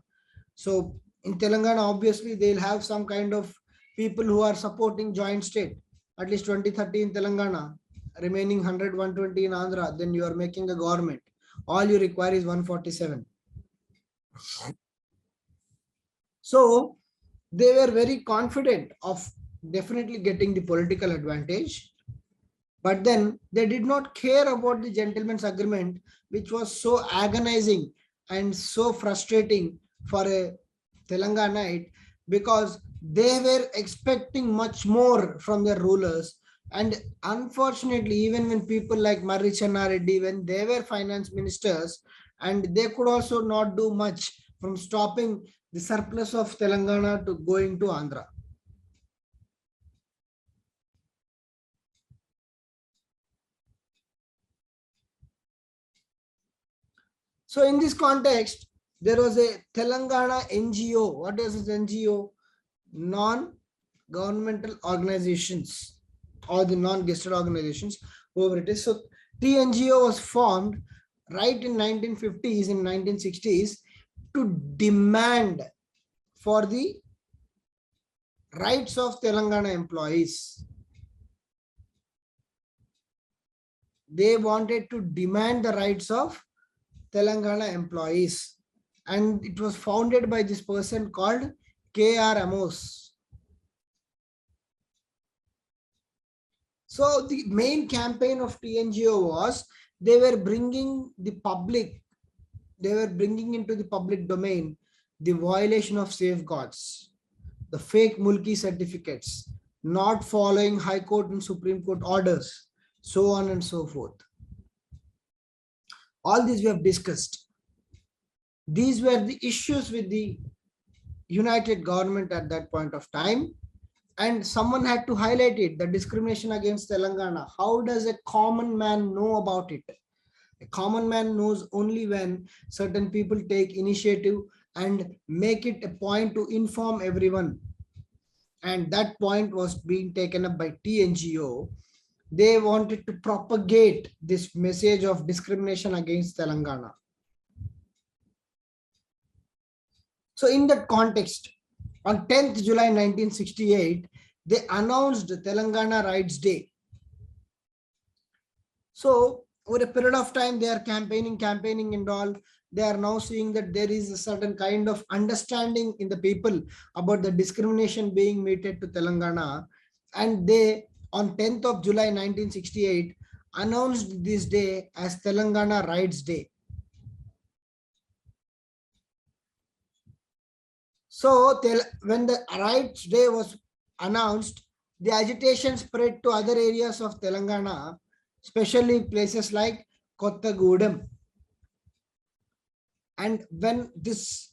S2: So in Telangana, obviously they'll have some kind of people who are supporting joint state, at least 20-30 in Telangana, remaining 100, 120 in Andhra, then you are making a government. All you require is 147. So they were very confident of definitely getting the political advantage, but then they did not care about the gentleman's agreement, which was so agonizing and so frustrating for a Telanganite, because they were expecting much more from their rulers And unfortunately, even when people like Maroju Veeranna Reddy, when they were finance ministers, and they could also not do much from stopping the surplus of Telangana to going to Andhra. So in this context, there was a Telangana NGO. What is this NGO? Non-governmental organizations or the non-gested organizations, whoever it is. So TNGO was formed right in 1950s and 1960s to demand for the rights of Telangana employees. They wanted to demand the rights of Telangana employees, and it was founded by this person called K.R. Amos. So the main campaign of TNGO was they were bringing the public, they were bringing into the public domain the violation of safeguards, the fake mulki certificates, not following High Court and Supreme Court orders, so on and so forth. All these we have discussed. These were the issues with the united government at that point of time. And someone had to highlight it, the discrimination against Telangana. How does a common man know about it? A common man knows only when certain people take initiative and make it a point to inform everyone. And that point was being taken up by TNGO. They wanted to propagate this message of discrimination against Telangana. So in that context, on 10th July 1968, they announced Telangana Rights Day. So over a period of time, they are campaigning and all. They are now seeing that there is a certain kind of understanding in the people about the discrimination being meted to Telangana. And they, on 10th of July 1968, announced this day as Telangana Rights Day. So when the Rights Day was announced, the agitation spread to other areas of Telangana, especially places like Kothagudem. And when this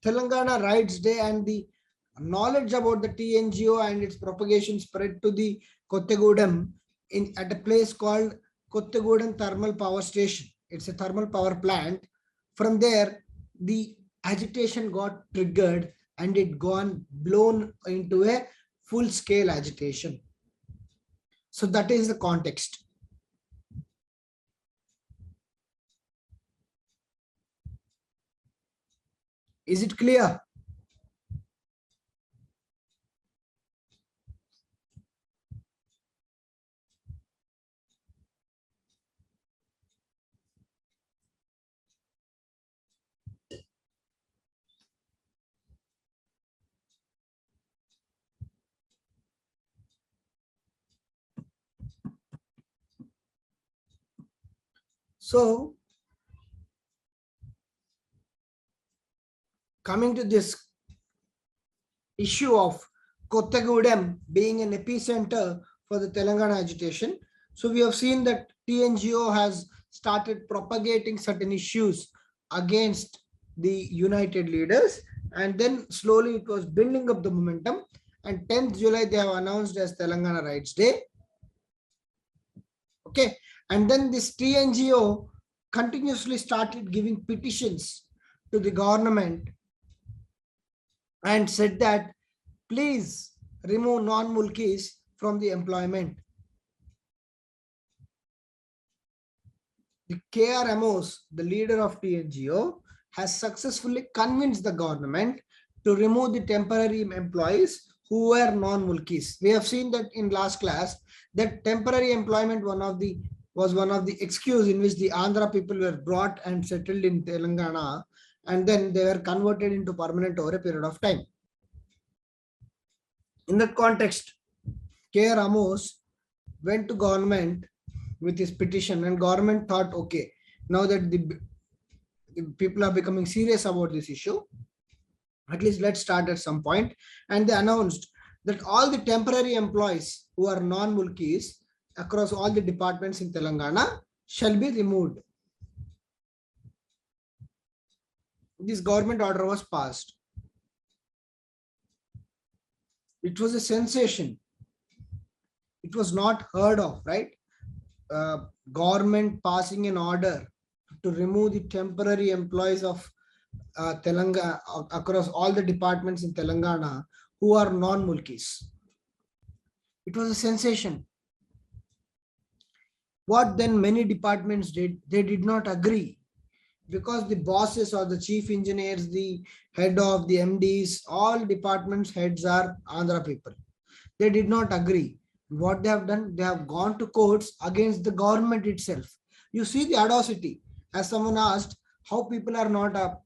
S2: Telangana Rights Day and the knowledge about the TNGO and its propagation spread to the Kothagudem at a place called Kothagudem Thermal Power Station. It's a thermal power plant. From there, the agitation got triggered and it gone blown into a full-scale agitation. So that is the context. Is it clear? So coming to this issue of Kothagudem being an epicenter for the Telangana agitation. So we have seen that TNGO has started propagating certain issues against the united leaders, and then slowly it was building up the momentum, and 10th July they have announced as Telangana Rights Day. Okay, and then this TNGO continuously started giving petitions to the government and said that please remove non-mulkis from the employment. The K.R. Amos, the leader of TNGO, has successfully convinced the government to remove the temporary employees who were non-mulkis. We have seen that in last class that temporary employment was one of the excuse in which the Andhra people were brought and settled in Telangana, and then they were converted into permanent over a period of time. In that context, K.R. Amos went to government with his petition, and government thought, okay, now that the people are becoming serious about this issue, at least let's start at some point. And they announced that all the temporary employees who are non-mulkis across all the departments in Telangana shall be removed. This government order was passed. It was a sensation. It was not heard of, right? Government passing an order to remove the temporary employees of Telangana across all the departments in Telangana who are non-mulkis. It was a sensation. What then many departments did, they did not agree, because the bosses or the chief engineers, the head of the MDs, all departments heads are Andhra people. They did not agree. What they have done, they have gone to courts against the government itself. You see the audacity. As someone asked, how people are not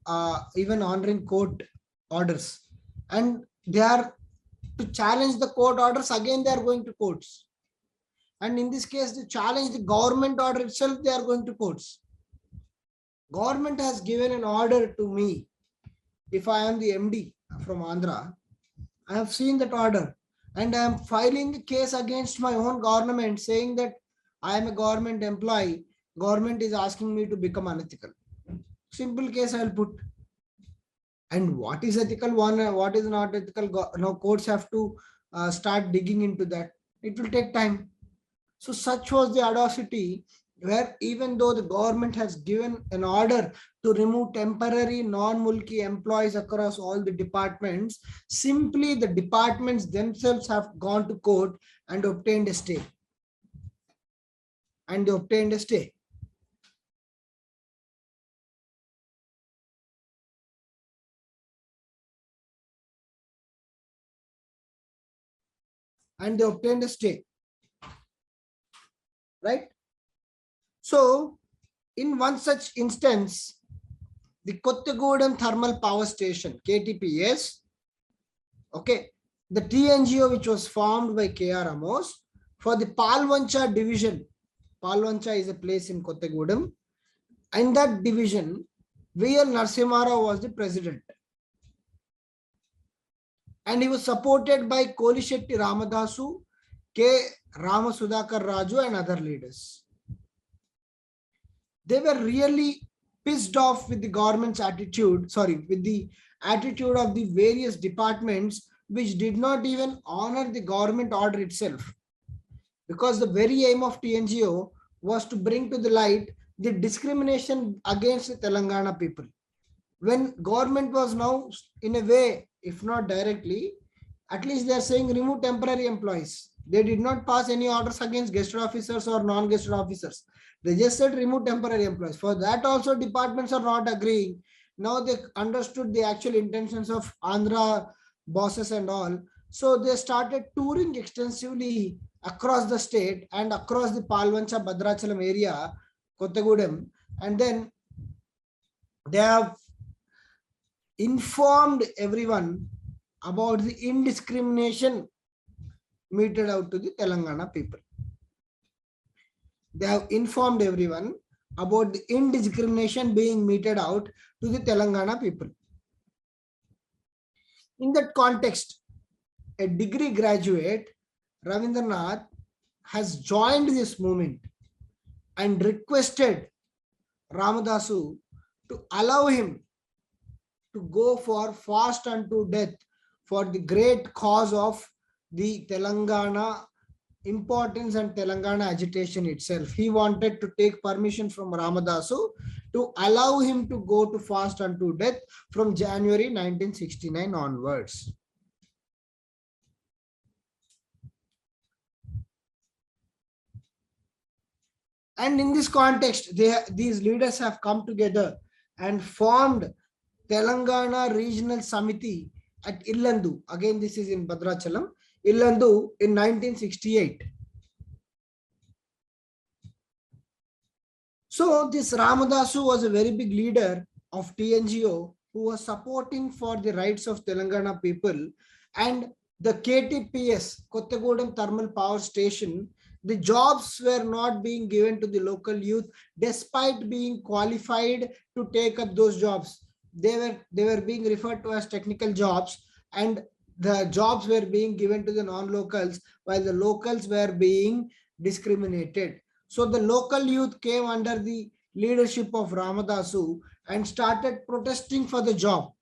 S2: even honoring court orders, and they are to challenge the court orders, again they are going to courts. And in this case, they challenge the government order itself, they are going to courts. Government has given an order to me. If I am the MD from Andhra, I have seen that order and I am filing a case against my own government saying that I am a government employee. Government is asking me to become unethical. Simple case I will put. And what is ethical, what is not ethical? Now courts have to start digging into that. It will take time. So such was the audacity, where even though the government has given an order to remove temporary non-mulki employees across all the departments, simply the departments themselves have gone to court and obtained a stay. And they obtained a stay. And they obtained a stay. Right? So, in one such instance, the Kothagudem Thermal Power Station, KTPS, okay, the TNGO which was formed by KR Amos for the Palvancha division. Palvancha is a place in Kothagudem. In that division, VL Narasimha Rao was the president. And he was supported by Kolishetty Ramadasu, K. Ramasudhakar Raju and other leaders. They were really pissed off with the government's attitude, with the attitude of the various departments which did not even honor the government order itself. Because the very aim of TNGO was to bring to the light the discrimination against the Telangana people. When government was now, in a way, if not directly, at least they are saying remove temporary employees. They did not pass any orders against guest officers or non-guest officers. They just said remove temporary employees. For that also departments are not agreeing. Now they understood the actual intentions of Andhra bosses and all. So they started touring extensively across the state and across the Palvancha Bhadrachalam area, Kothagudem, and then they have informed everyone about the indiscrimination meted out to the Telangana people. They have informed everyone about the indiscrimination being meted out to the Telangana people. In that context, a degree graduate, Ravindranath, has joined this movement and requested Ramadasu to allow him to go for fast unto death for the great cause of the Telangana importance and Telangana agitation itself. He wanted to take permission from Ramadasu to allow him to go to fast unto death from January 1969 onwards. And in this context, these leaders have come together and formed Telangana Regional Samiti at Illandu. Again, this is in Bhadrachalam. Illandu in 1968. So this Ramadasu was a very big leader of TNGO who was supporting for the rights of Telangana people, and the KTPS, Kothagudem Thermal Power Station, the jobs were not being given to the local youth despite being qualified to take up those jobs. They were being referred to as technical jobs, and the jobs were being given to the non-locals while the locals were being discriminated. So the local youth came under the leadership of Ramadasu and started protesting for the job.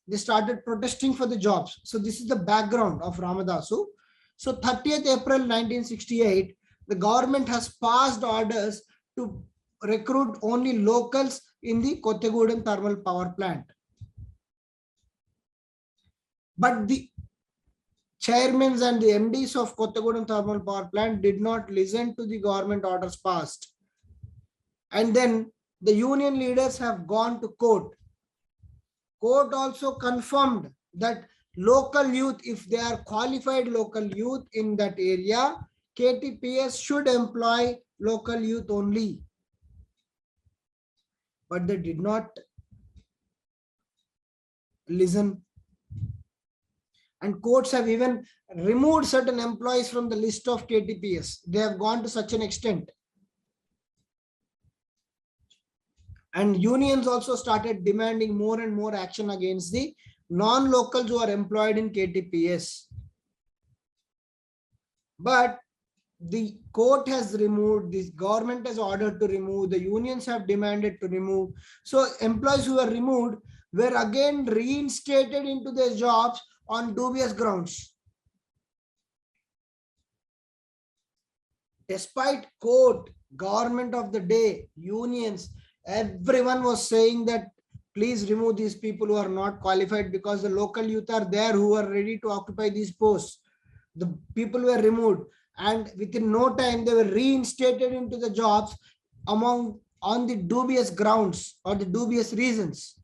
S2: They started protesting for the jobs. So this is the background of Ramadasu. So 30th April 1968, the government has passed orders to recruit only locals in the Kothagudem thermal power plant. But the chairmen and the MDs of Kothagudem thermal power plant did not listen to the government orders passed. And then the union leaders have gone to court. Court also confirmed that local youth, if they are qualified local youth in that area, KTPS should employ local youth only. But they did not listen. And courts have even removed certain employees from the list of KTPS. They have gone to such an extent. And unions also started demanding more and more action against the non-locals who are employed in KTPS. But the court has removed, this government has ordered to remove, the unions have demanded to remove. So employees who were removed were again reinstated into their jobs on dubious grounds. Despite court, government of the day, unions, everyone was saying that please remove these people who are not qualified because the local youth are there who are ready to occupy these posts. The people were removed and within no time they were reinstated into the jobs on the dubious grounds or the dubious reasons.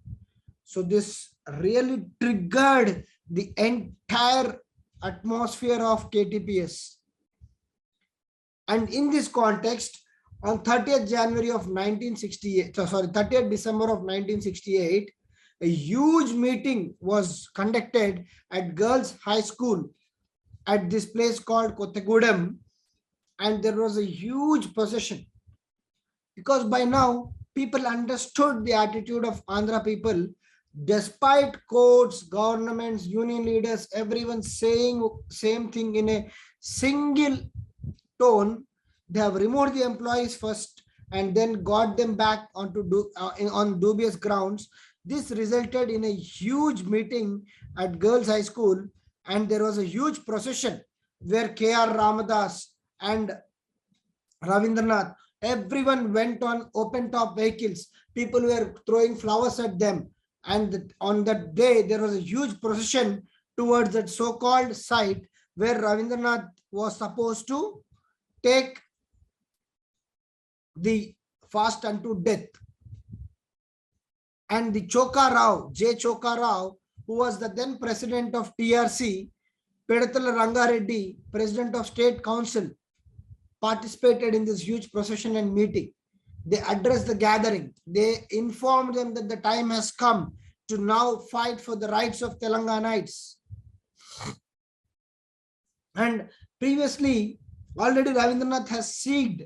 S2: So this really triggered the entire atmosphere of KTPS. And in this context, on 30th January of 1968, 30th December of 1968, a huge meeting was conducted at Girls High School at this place called Kothagudem, and there was a huge procession. Because by now, people understood the attitude of Andhra people. Despite courts, governments, union leaders, everyone saying same thing in a single tone, they have removed the employees first and then got them back onto on dubious grounds. This resulted in a huge meeting at Girls High School, and there was a huge procession where K.R. Ramadas and Ravindranath, everyone went on open top vehicles. People were throwing flowers at them. And on that day, there was a huge procession towards that so-called site where Ravindranath was supposed to take the fast unto death. And the Choka Rao, J. Choka Rao, who was the then president of TRC, Pedatala Rangareddy, president of State Council, participated in this huge procession and meeting. They addressed the gathering. They informed them that the time has come to now fight for the rights of Telanganites. And previously, already Ravindranath has sought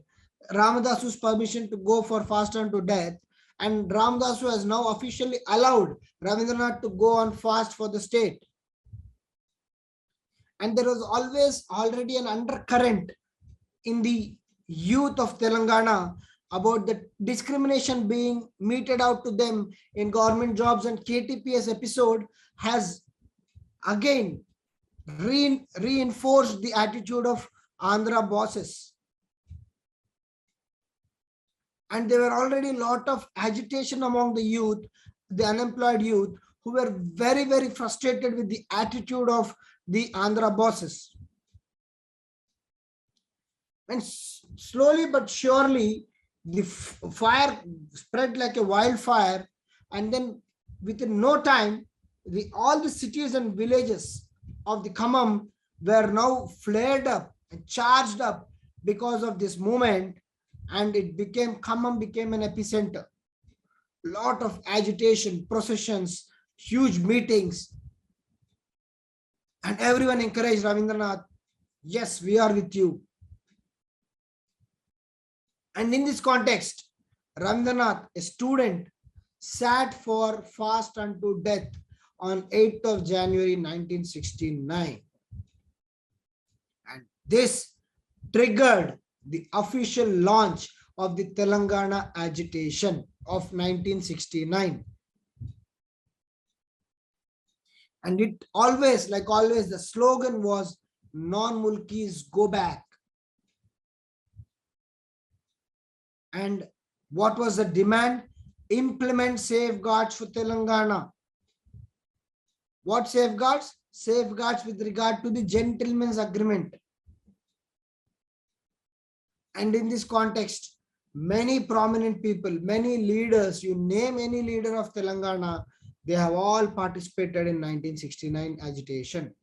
S2: Ramadasu's permission to go for fast unto death, and Ramadasu has now officially allowed Ravindranath to go on fast for the state. And there was always already an undercurrent in the youth of Telangana about the discrimination being meted out to them in government jobs, and KTPS episode has again reinforced the attitude of Andhra bosses. And there were already a lot of agitation among the youth, the unemployed youth, who were very, very frustrated with the attitude of the Andhra bosses. And slowly but surely, the fire spread like a wildfire. And then within no time, all the cities and villages of the Khammam were now flared up and charged up because of this movement. And it became, Khammam became an epicenter. Lot of agitation, processions, huge meetings. And everyone encouraged Ravindranath, yes, we are with you. And in this context, Ravindranath, a student, sat for fast unto death on 8th of January 1969. And this triggered the official launch of the Telangana agitation of 1969. And it always, like always, the slogan was non-mulkis go back. And what was the demand? Implement safeguards for Telangana. What safeguards? Safeguards with regard to the gentleman's agreement. And in this context, many prominent people, many leaders, you name any leader of Telangana, they have all participated in 1969 agitation.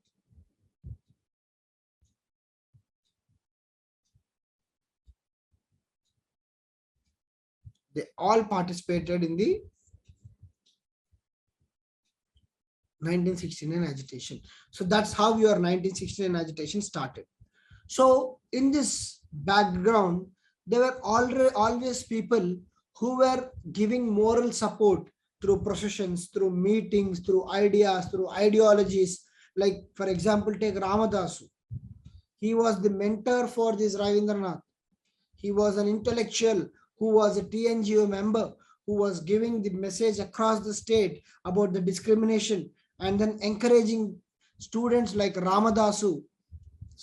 S2: They all participated in the 1969 agitation. So that's how your 1969 agitation started. So in this background, there were always people who were giving moral support through processions, through meetings, through ideas, through ideologies. Like, for example, take Ramadasu. He was the mentor for this Ravindranath. He was an intellectual who was a TNGO member, who was giving the message across the state about the discrimination, and then encouraging students like Ramadasu,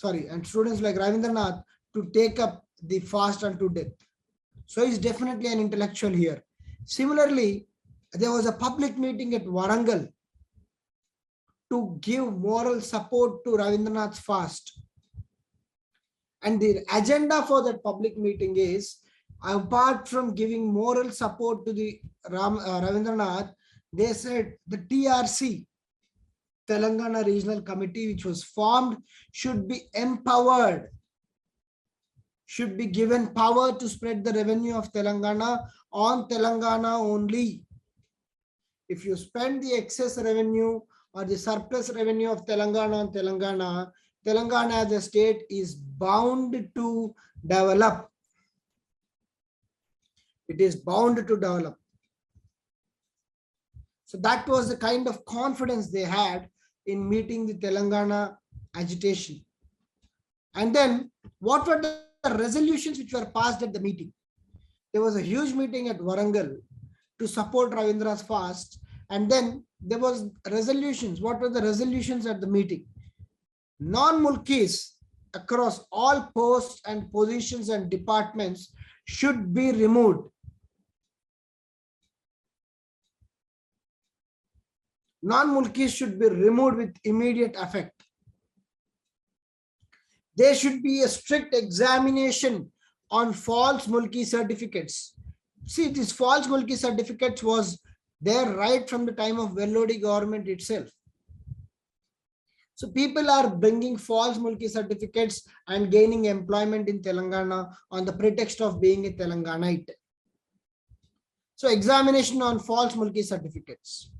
S2: and students like Ravindranath to take up the fast unto death. So he's definitely an intellectual here. Similarly, there was a public meeting at Warangal to give moral support to Ravindranath's fast. And the agenda for that public meeting is, apart from giving moral support to the Ravindranath, they said the TRC, Telangana Regional Committee, which was formed, should be empowered, should be given power to spread the revenue of Telangana on Telangana only. If you spend the excess revenue or the surplus revenue of Telangana on Telangana, Telangana as a state is bound to develop. It is bound to develop. So that was the kind of confidence they had in meeting the Telangana agitation. And then what were the resolutions which were passed at the meeting? There was a huge meeting at Warangal to support Ravindra's fast. And then there was resolutions. What were the resolutions at the meeting? Non-mulkis across all posts and positions and departments should be removed. Non-mulkis should be removed with immediate effect. There should be a strict examination on false mulki certificates. See, these false mulki certificates was there right from the time of Vellodi government itself. So people are bringing false mulki certificates and gaining employment in Telangana on the pretext of being a Telanganite. So examination on false mulki certificates.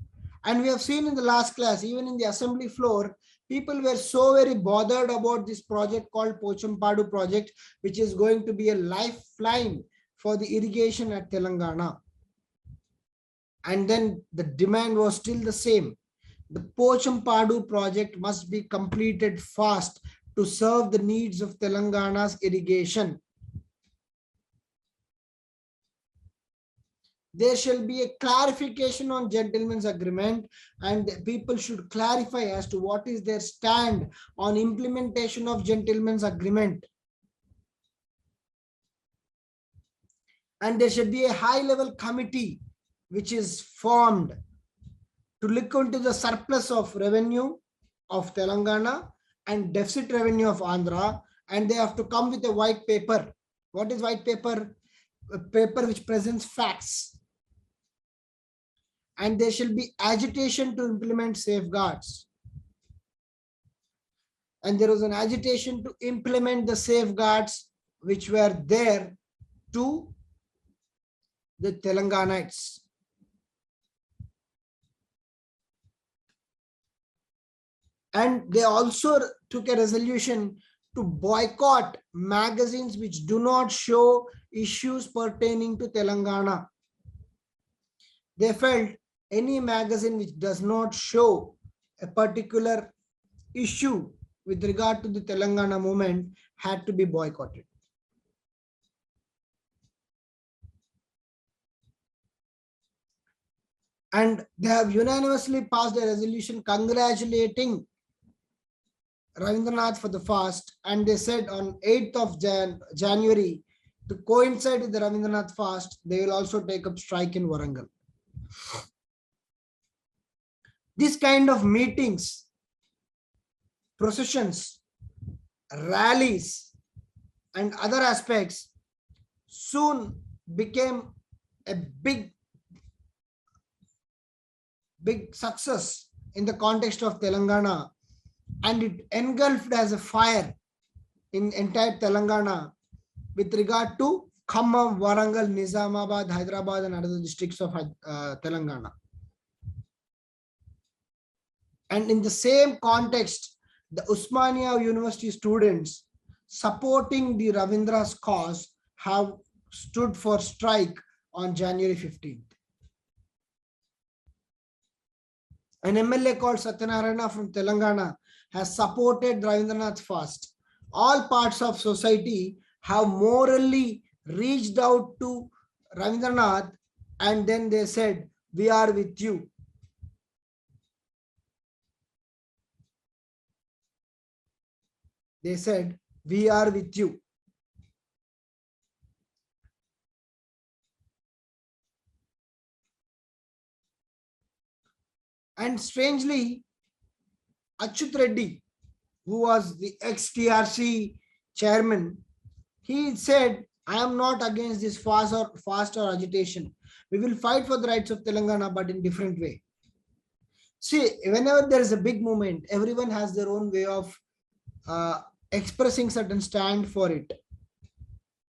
S2: And we have seen in the last class, even in the assembly floor, people were so very bothered about this project called Pochampadu project, which is going to be a lifeline for the irrigation at Telangana. And then the demand was still the same. The Pochampadu project must be completed fast to serve the needs of Telangana's irrigation. There shall be a clarification on gentleman's agreement, and people should clarify as to what is their stand on implementation of gentleman's agreement. And there should be a high-level committee which is formed to look into the surplus of revenue of Telangana and deficit revenue of Andhra, and they have to come with a white paper. What is white paper? A paper which presents facts. And there shall be agitation to implement safeguards. And there was an agitation to implement the safeguards which were there to the Telanganites. And they also took a resolution to boycott magazines which do not show issues pertaining to Telangana. They felt any magazine which does not show a particular issue with regard to the Telangana movement had to be boycotted. And they have unanimously passed a resolution congratulating Ravindranath for the fast, and they said on 8th of January, to coincide with the Ravindranath fast, they will also take up strike in Warangal. This kind of meetings, processions, rallies, and other aspects soon became a big success in the context of Telangana, and it engulfed as a fire in entire Telangana with regard to Khammam, Warangal, Nizamabad, Hyderabad, and other districts of Telangana. And in the same context, the Usmania University students supporting the Ravindra's cause have stood for strike on January 15th. An MLA called Satyanarayana from Telangana has supported Ravindranath fast. All parts of society have morally reached out to Ravindranath, and then they said, "We are with you." They said, "We are with you." And strangely, Achyut Reddy, who was the ex-TRC chairman, he said, "I am not against this fast or agitation. We will fight for the rights of Telangana, but in different way." See, whenever there is a big movement, everyone has their own way of expressing certain stand for it.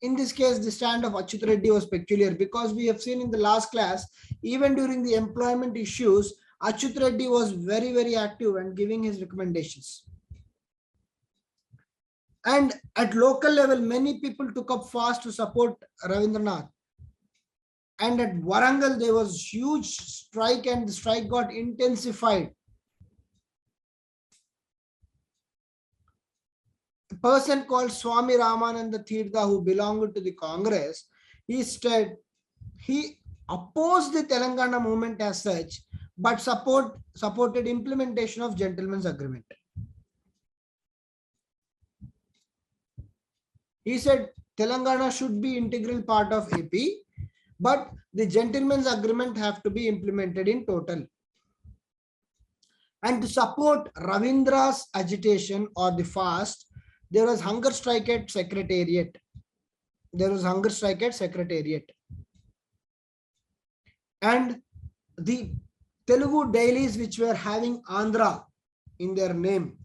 S2: In this case, the stand of Achyut Reddy was peculiar because we have seen in the last class, even during the employment issues, Achyut Reddy was very, very active and giving his recommendations. And at local level, many people took up fast to support Ravindranath. And at Warangal, there was huge strike, and the strike got intensified. A person called Swami Ramananda Tirtha, who belonged to the Congress, he said he opposed the Telangana movement as such, but supported implementation of gentleman's agreement. He said Telangana should be integral part of AP, but the gentleman's agreement have to be implemented in total. And to support Ravindra's agitation or the fast, there was hunger strike at Secretariat. And the Telugu dailies which were having Andhra in their name,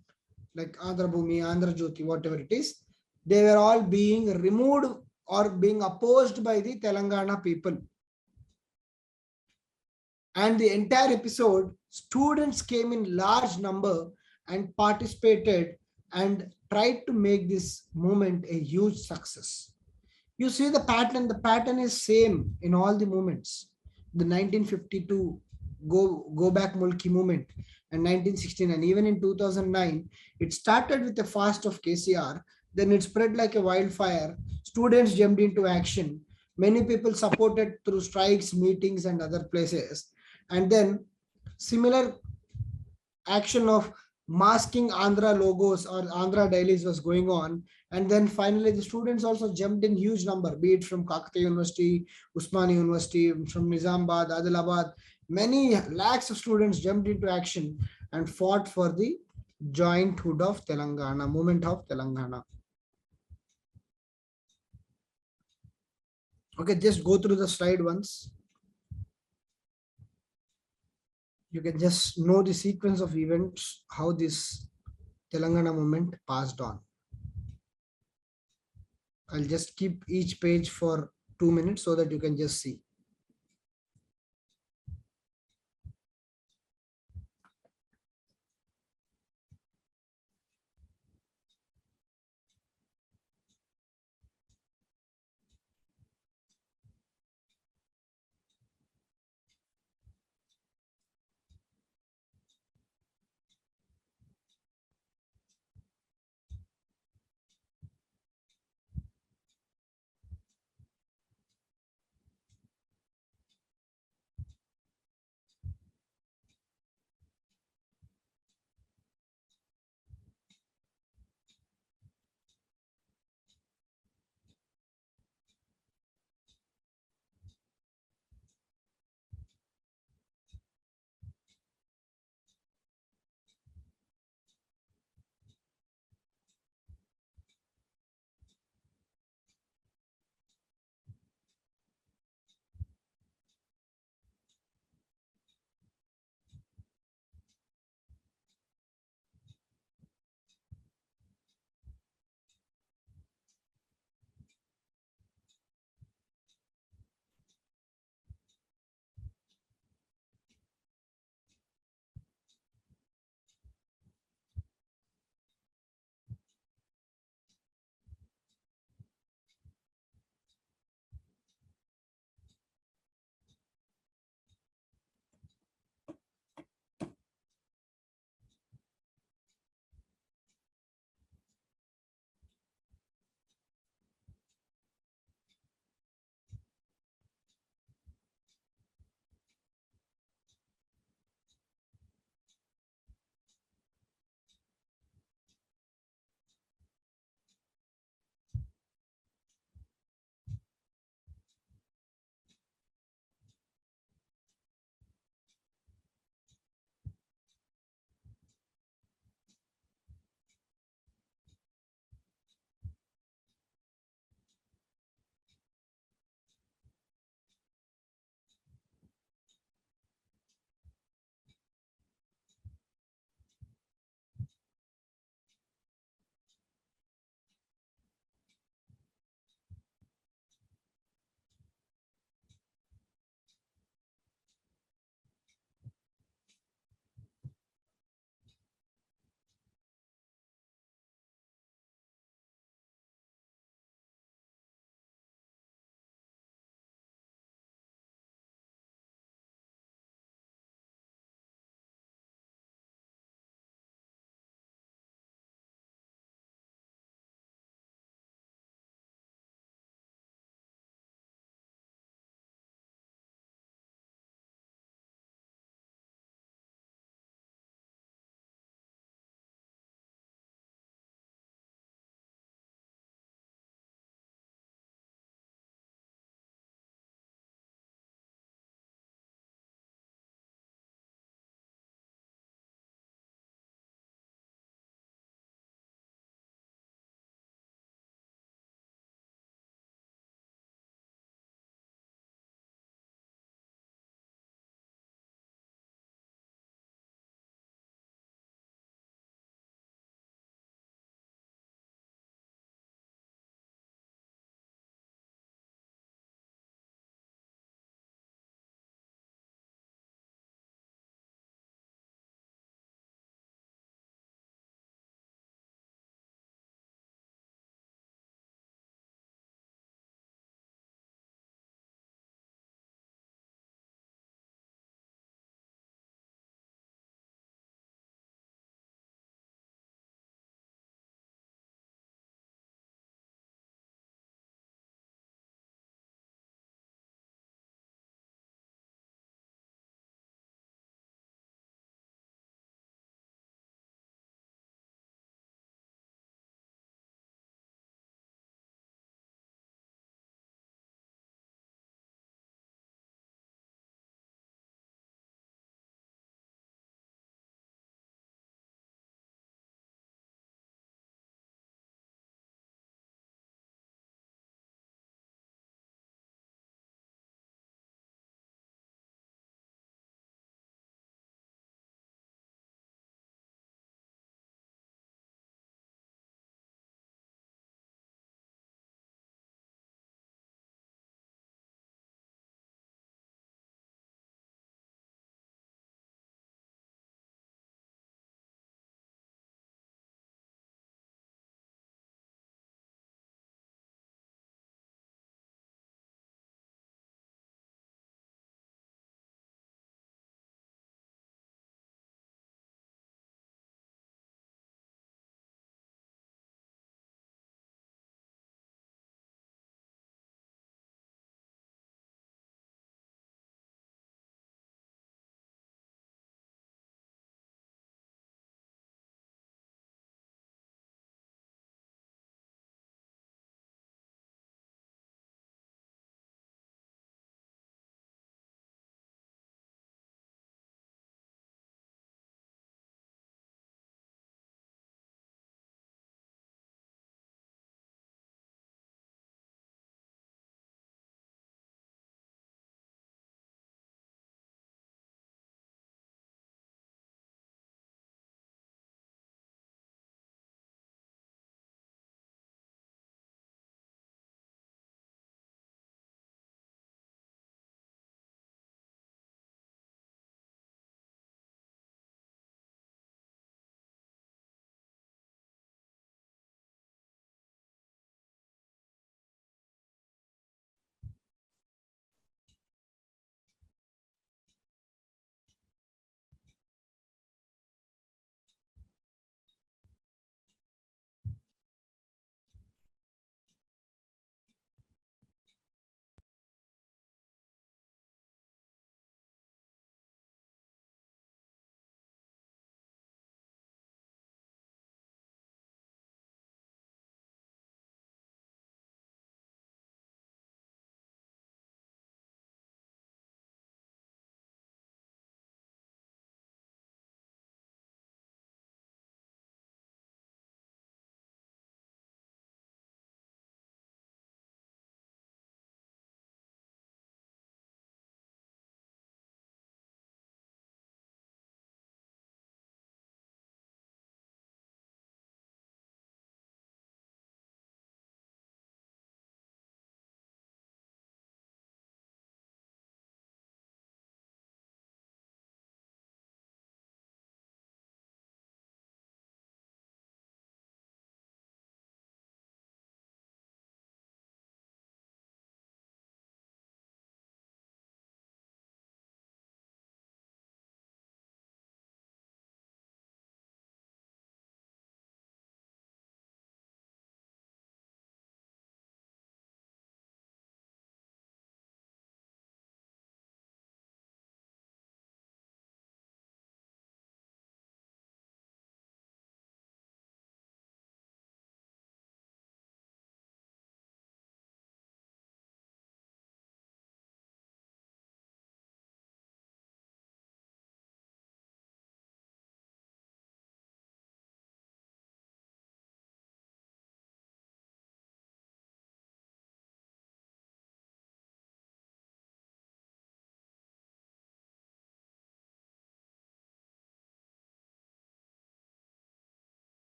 S2: like Andhra Bhumi, Andhra Jyoti, whatever it is, they were all being removed or being opposed by the Telangana people. And the entire episode, students came in large number and participated and tried to make this movement a huge success. You see the pattern is same in all the movements. The 1952 Go Back Mulki movement and 1969, even in 2009, it started with the fast of KCR, then it spread like a wildfire. Students jumped into action. Many people supported through strikes, meetings, and other places. And then similar action of masking Andhra logos or Andhra dailies was going on. And then finally, the students also jumped in huge number, be it from Kakatiya University, Usmania University, from Nizamabad, Adilabad. Many lakhs of students jumped into action and fought for the jointhood of Telangana, movement of Telangana. Okay, just go through the slide once. You can just know the sequence of events, how this Telangana movement passed on. I'll just keep each page for 2 minutes so that you can just see.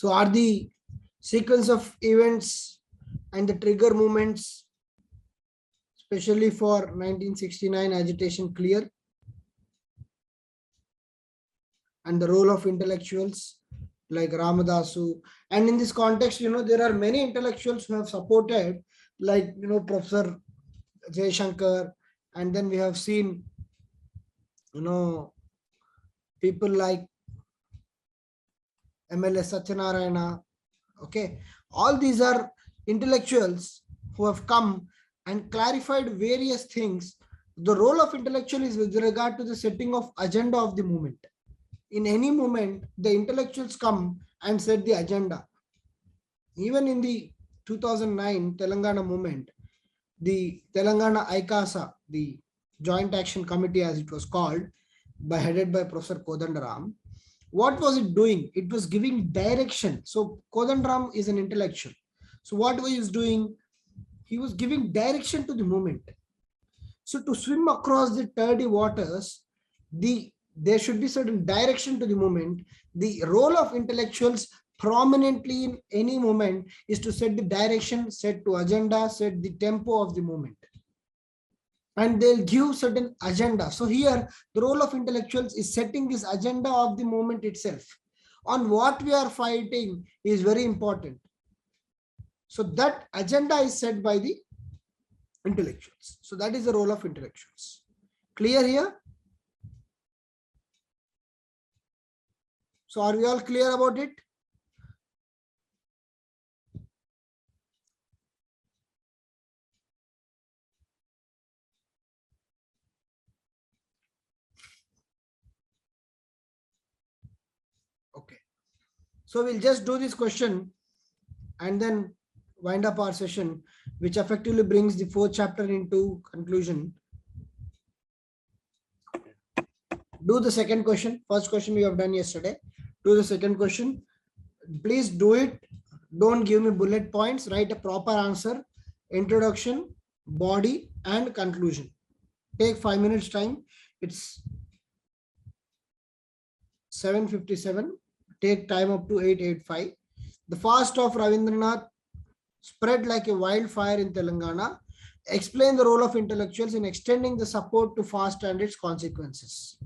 S2: So are the sequence of events and the trigger movements, especially for 1969 agitation, clear? And the role of intellectuals like Ramadasu. And in this context, there are many intellectuals who have supported, like, Professor Jaishankar. And then we have seen, people like MLA Satyanarayana. Okay. All these are intellectuals who have come and clarified various things. The role of intellectual is with regard to the setting of agenda of the movement. In any movement, the intellectuals come and set the agenda. Even in the 2009 Telangana movement, the Telangana ICASA, the Joint Action Committee as it was called, headed by Professor Kodandaram, what was it doing? It was giving direction. So Kodandaram is an intellectual. So what he was doing? He was giving direction to the movement. So to swim across the dirty waters, there should be certain direction to the movement. The role of intellectuals prominently in any movement is to set the direction, set to agenda, set the tempo of the movement. And they'll give certain agenda. So here, the role of intellectuals is setting this agenda of the movement itself. On what we are fighting is very important. So that agenda is set by the intellectuals. So that is the role of intellectuals. Clear here? So are we all clear about it? Okay. So we'll just do this question and then wind up our session, which effectively brings the fourth chapter into conclusion. Do the second question. First question we have done yesterday. Do the second question. Please do it. Don't give me bullet points. Write a proper answer. Introduction, body, and conclusion. Take 5 minutes time. It's 7:57. Take time up to 8:85. The fast of Ravindranath spread like a wildfire in Telangana. Explain the role of intellectuals in extending the support to fast and its consequences.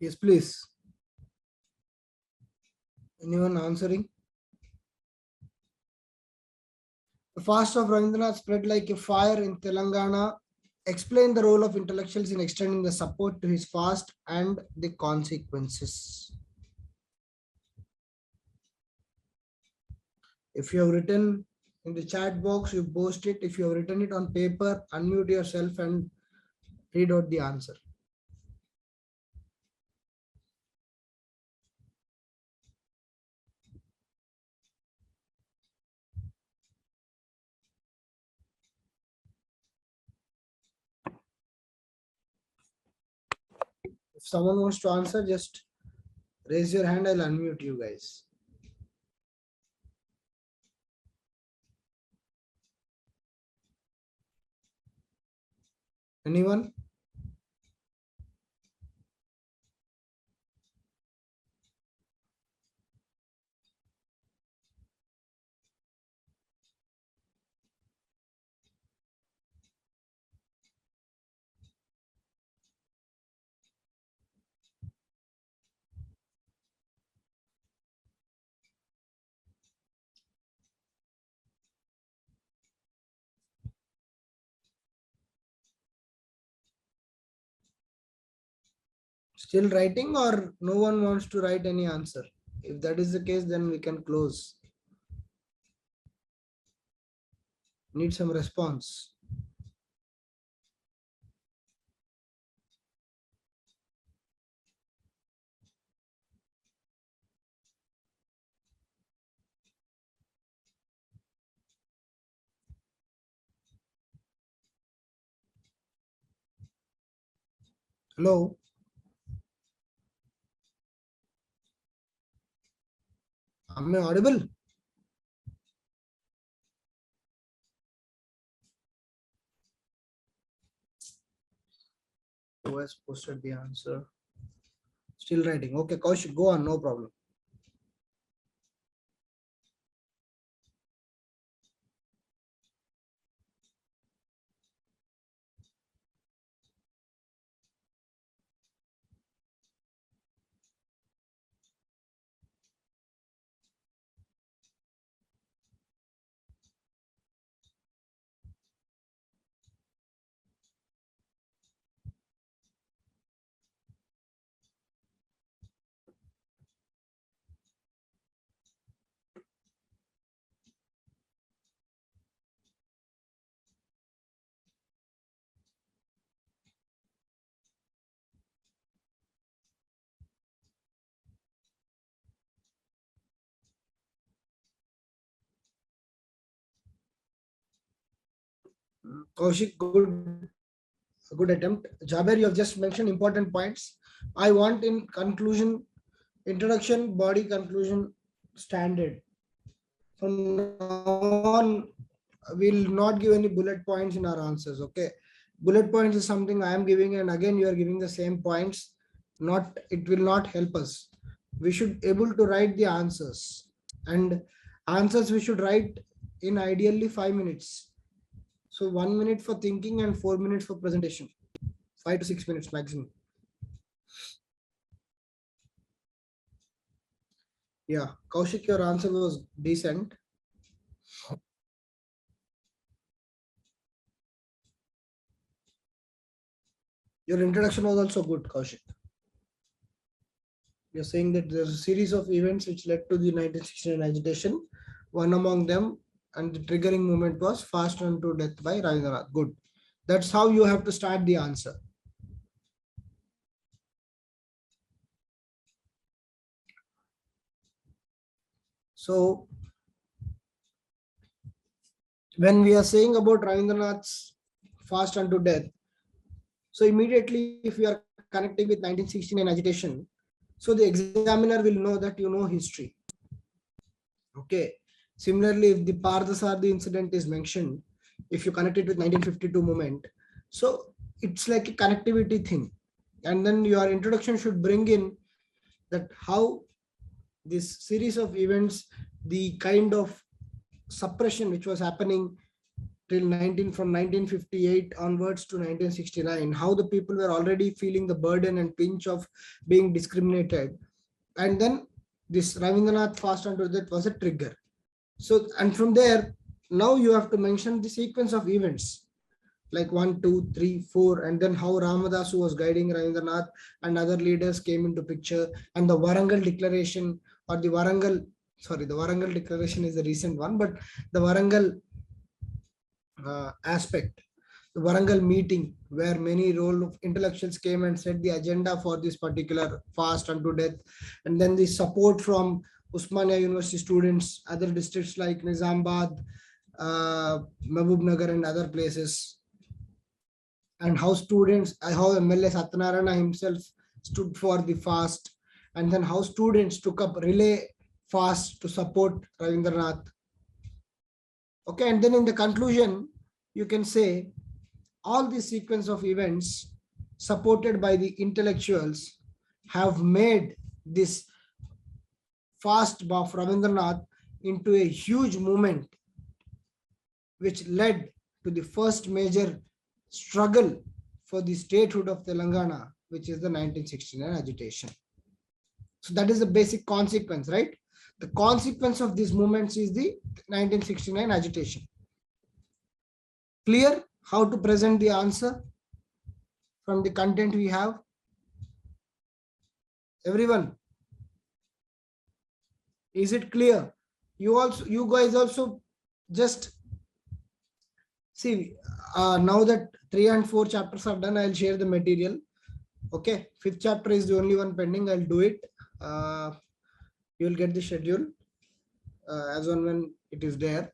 S2: Yes, please. Anyone answering? The fast of Rabindranath spread like a fire in Telangana. Explain the role of intellectuals in extending the support to his fast and the consequences. If you have written in the chat box, you post it. If you have written it on paper, unmute yourself and read out the answer. If someone wants to answer, just raise your hand. I'll unmute you guys. Anyone? Still writing, or no one wants to write any answer? If that is the case, then we can close. Need some response. Hello? Am I audible? Who has posted the answer? Still writing. Okay, Kaushik, go on, no problem. Kaushik, good attempt. Jaber, you have just mentioned important points. I want in conclusion, introduction, body, conclusion, standard. From now on, we'll not give any bullet points in our answers. Okay. Bullet points is something I am giving, and again, you are giving the same points. It will not help us. We should able to write the answers, and answers we should write in ideally 5 minutes. So 1 minute for thinking and 4 minutes for presentation. 5 to 6 minutes maximum. Yeah, Kaushik, your answer was decent. Your introduction was also good, Kaushik. You're saying that there's a series of events which led to the 1969 agitation. One among them, and the triggering moment was fast unto death by Rabindranath. Good. That's how you have to start the answer. So, when we are saying about Rabindranath's fast unto death, so immediately if we are connecting with 1969 agitation, so the examiner will know that you know history. Okay. Similarly, if the Parthasarthi incident is mentioned, if you connect it with 1952 movement, so it's like a connectivity thing. And then your introduction should bring in that how this series of events, the kind of suppression which was happening till 1958 onwards to 1969, how the people were already feeling the burden and pinch of being discriminated. And then this Ravindranath fast unto death was a trigger. So, and from there, now you have to mention the sequence of events like 1, 2, 3, 4, and then how Ramadasu was guiding Ravindranath and other leaders came into picture, and the Warangal Declaration, or the Warangal Declaration is the recent one, but the Warangal aspect, the Warangal meeting, where many role of intellectuals came and set the agenda for this particular fast unto death, and then the support from Usmania University students, other districts like Nizamabad, Mahbub Nagar, and other places, and how MLA Satyanarayana himself stood for the fast, and then how students took up relay fast to support Ravindranath. Okay, and then in the conclusion, you can say all the sequence of events supported by the intellectuals have made this fast of Ravindranath into a huge movement, which led to the first major struggle for the statehood of Telangana, which is the 1969 agitation. So that is the basic consequence, right? The consequence of these movements is the 1969 agitation. Clear how to present the answer from the content we have? Everyone, is it clear? You guys also just see, now that 3 and 4 chapters are done, I'll share the material. Okay, 5th chapter is the only one pending. I'll do it. You will get the schedule as on when it is there.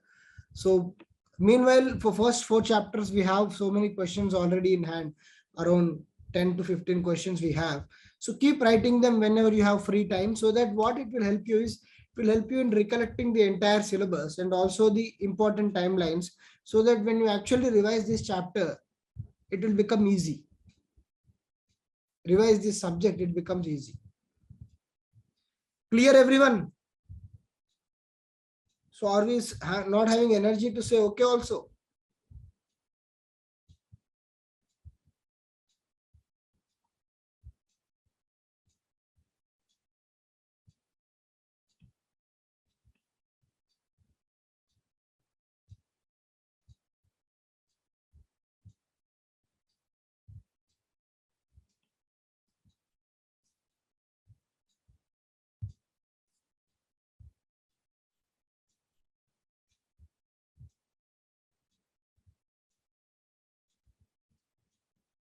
S2: So meanwhile, for first 4 chapters, we have so many questions already in hand, around 10 to 15 questions we have. So keep writing them whenever you have free time, so that what it will help you is, it will help you in recollecting the entire syllabus and also the important timelines, so that when you actually revise this chapter, it will become easy. Revise this subject, it becomes easy. Clear, everyone? So are we not having energy to say okay also?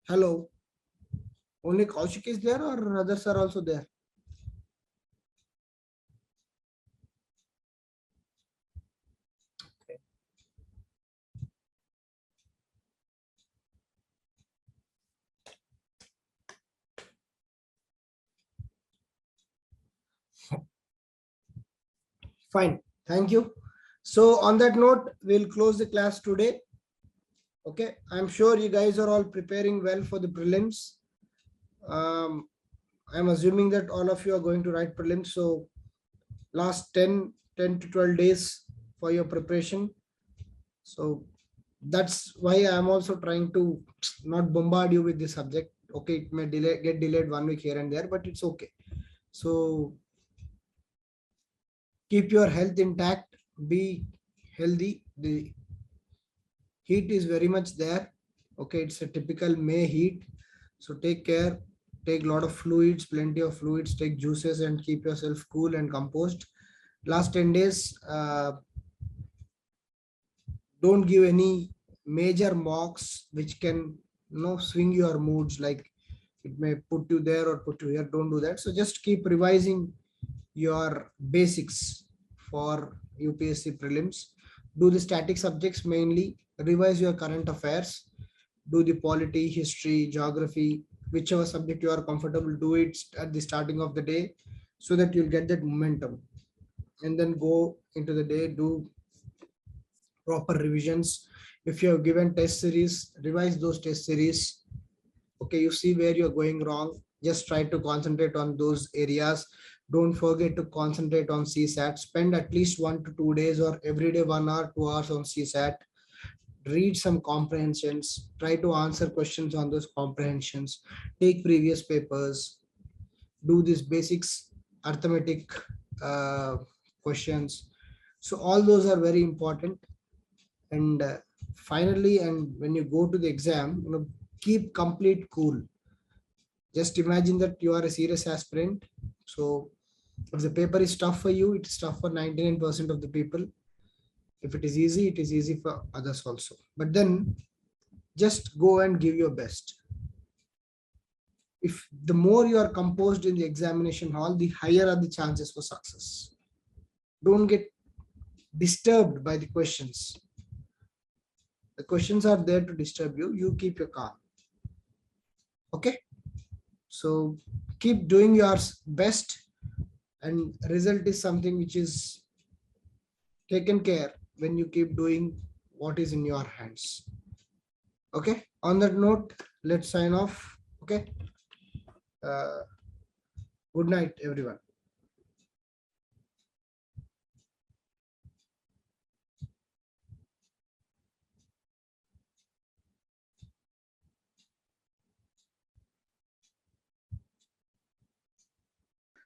S2: Hello. Only Kaushik is there or others are also there? Okay. Fine. Thank you. So on that note, we'll close the class today. Okay. I'm sure you guys are all preparing well for the prelims. I'm assuming that all of you are going to write prelims. So last 10 to 12 days for your preparation. So that's why I'm also trying to not bombard you with the subject. Okay, it may get delayed 1 week here and there, but it's okay. So keep your health intact, be healthy. The heat is very much there. Okay, it's a typical May heat. So take care, take a lot of fluids, plenty of fluids, take juices and keep yourself cool and composed. Last 10 days, don't give any major mocks which can swing your moods, like it may put you there or put you here. Don't do that. So just keep revising your basics for UPSC prelims. Do the static subjects mainly, revise your current affairs, do the polity, history, geography, whichever subject you are comfortable, do it at the starting of the day, so that you'll get that momentum, and then go into the day, do proper revisions. If you have given test series, revise those test series. Okay, you see where you're going wrong, just try to concentrate on those areas. Don't forget to concentrate on CSAT. Spend at least 1 to 2 days or every day 1 hour, 2 hours on CSAT. read some comprehensions, try to answer questions on those comprehensions, take previous papers, do these basics arithmetic questions. So all those are very important. And finally, and when you go to the exam, keep complete cool. Just imagine that you are a serious aspirant. So if the paper is tough for you, it is tough for 99% of the people. If it is easy, it is easy for others also. But then just go and give your best. If the more you are composed in the examination hall, the higher are the chances for success. Don't get disturbed by the questions. The questions are there to disturb you. You keep your calm. Okay. So keep doing your best, and result is something which is taken care when you keep doing what is in your hands. Okay. On that note, let's sign off. Okay. Good night, everyone.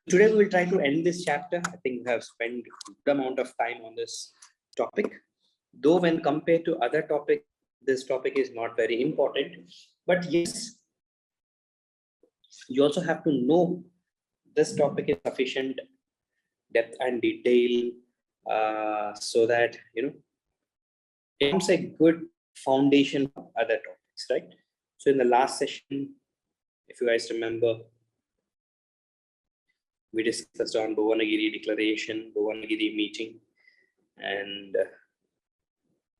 S1: Today we will try to end this chapter. I think we have spent a good amount of time on this topic. Though when compared to other topics, this topic is not very important. But yes, you also have to know this topic is sufficient depth and detail so that it becomes a good foundation for other topics, right? So in the last session, if you guys remember, we discussed on Bhuvanagiri declaration, Bhuvanagiri meeting, and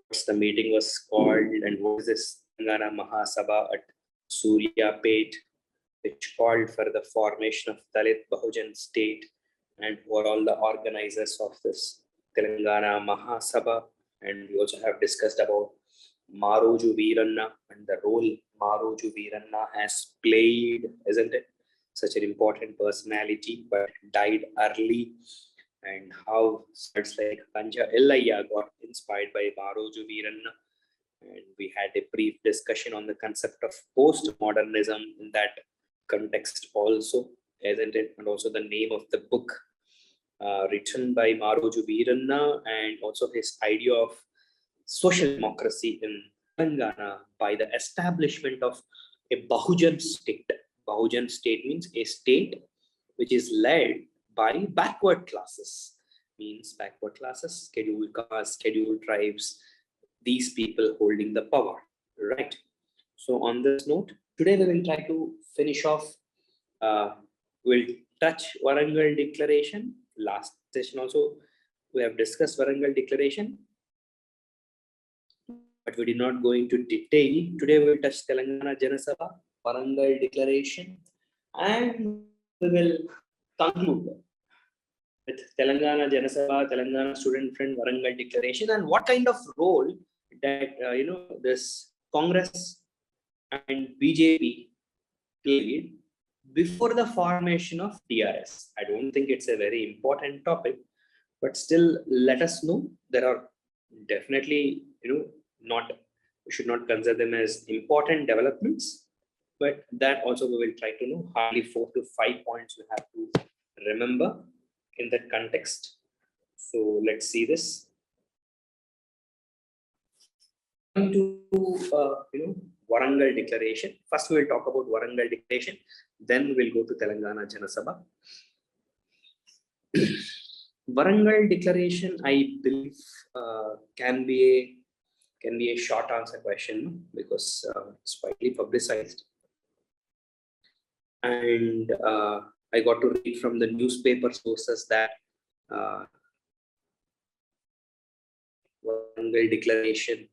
S1: what's the meeting was called, and what is this Telangana Mahasabha at Suryapet, which called for the formation of Dalit Bahujan state, and who are all the organizers of this Telangana Mahasabha. And we also have discussed about Maroju Veeranna and the role Maroju Veeranna has played, isn't it? Such an important personality, but died early, and how words like Panja Ellayya got inspired by Maroju Veeranna. And we had a brief discussion on the concept of postmodernism in that context also, isn't it? And also the name of the book written by Maroju Veeranna, and also his idea of social democracy in Telangana by the establishment of a Bahujan state. Bahujan state means a state which is led by backward classes, means backward classes, scheduled castes, scheduled tribes, these people holding the power, right? So on this note, today we will try to finish off, we'll touch Warangal Declaration. Last session also, we have discussed Warangal Declaration, but we did not go into detail. Today we will touch Telangana Janasabha, Warangal Declaration, and we will conclude with Telangana Janasabha, Telangana Student Front, Warangal Declaration, and what kind of role that this Congress and BJP played before the formation of TRS. I don't think it's a very important topic, but still let us know. There are definitely, not, we should not consider them as important developments, but that also we will try to know. Hardly 4 to 5 points we have to remember in that context. So let's see this. To Warangal Declaration. First, we will talk about Warangal Declaration. Then we'll go to Telangana Janasabha. Warangal Declaration, I believe, can be a short answer question because it's widely publicized. And I got to read from the newspaper sources that Warangal Declaration,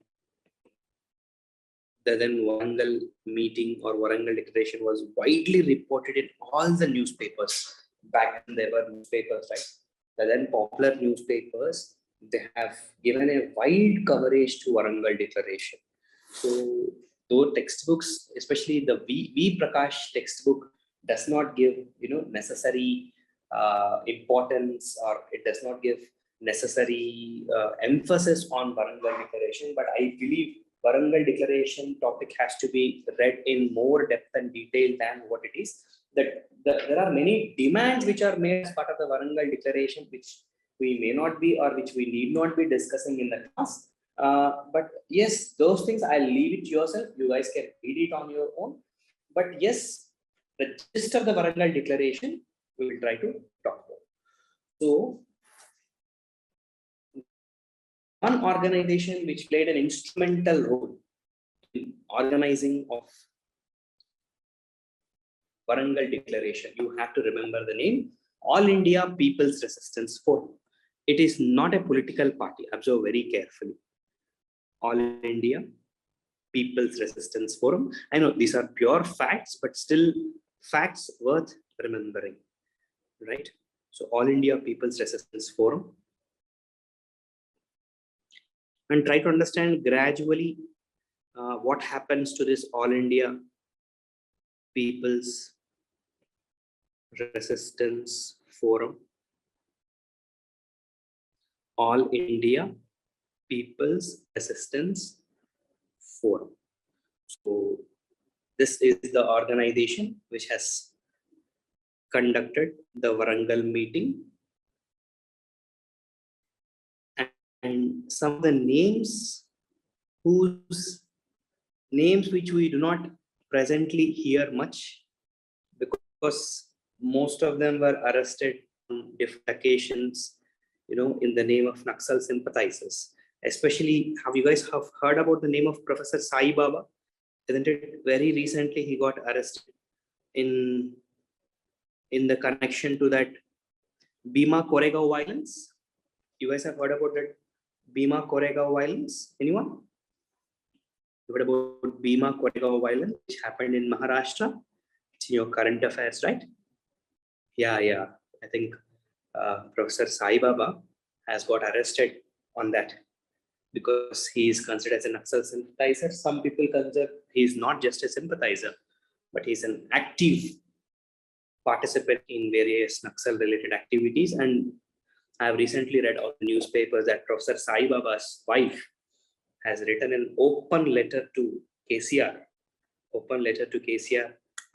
S1: the then Warangal meeting or Warangal Declaration was widely reported in all the newspapers. Back then there were newspapers, right? The then popular newspapers, they have given a wide coverage to Warangal Declaration. So though textbooks, especially the V. Prakash textbook, does not give necessary importance, or it does not give necessary emphasis on Warangal Declaration, but I believe Warangal Declaration topic has to be read in more depth and detail than what it is. There are many demands which are made as part of the Warangal Declaration, which we may not be or which we need not be discussing in the class. But yes, those things I'll leave it to yourself. You guys can read it on your own. But yes, the gist of the Warangal Declaration we will try to talk about. So, one organization which played an instrumental role in organizing of Warangal Declaration, you have to remember the name, All India People's Resistance Forum. It is not a political party. Observe very carefully. All India People's Resistance Forum. I know these are pure facts, but still facts worth remembering, right? So All India People's Resistance Forum. And try to understand gradually what happens to this All India People's Resistance Forum. All India People's Resistance Forum. So this is the organization which has conducted the Warangal meeting. And some of the names whose names which we do not presently hear much, because most of them were arrested on different occasions, in the name of Naxal sympathizers. Especially, have you guys heard about the name of Professor Sai Baba? Isn't it? Very recently he got arrested in the connection to that Bhima Koregaon violence. You guys have heard about that Bhima Koregaon violence? Anyone? You heard about Bhima Koregaon violence, which happened in Maharashtra? It's in your current affairs, right? Yeah. I think Professor Sai Baba has got arrested on that because he is considered as an Naxal sympathizer. Some people consider he is not just a sympathizer, but he is an active participant in various Naxal related activities. And I have recently read out the newspapers that Professor Sai Baba's wife has written an open letter to KCR,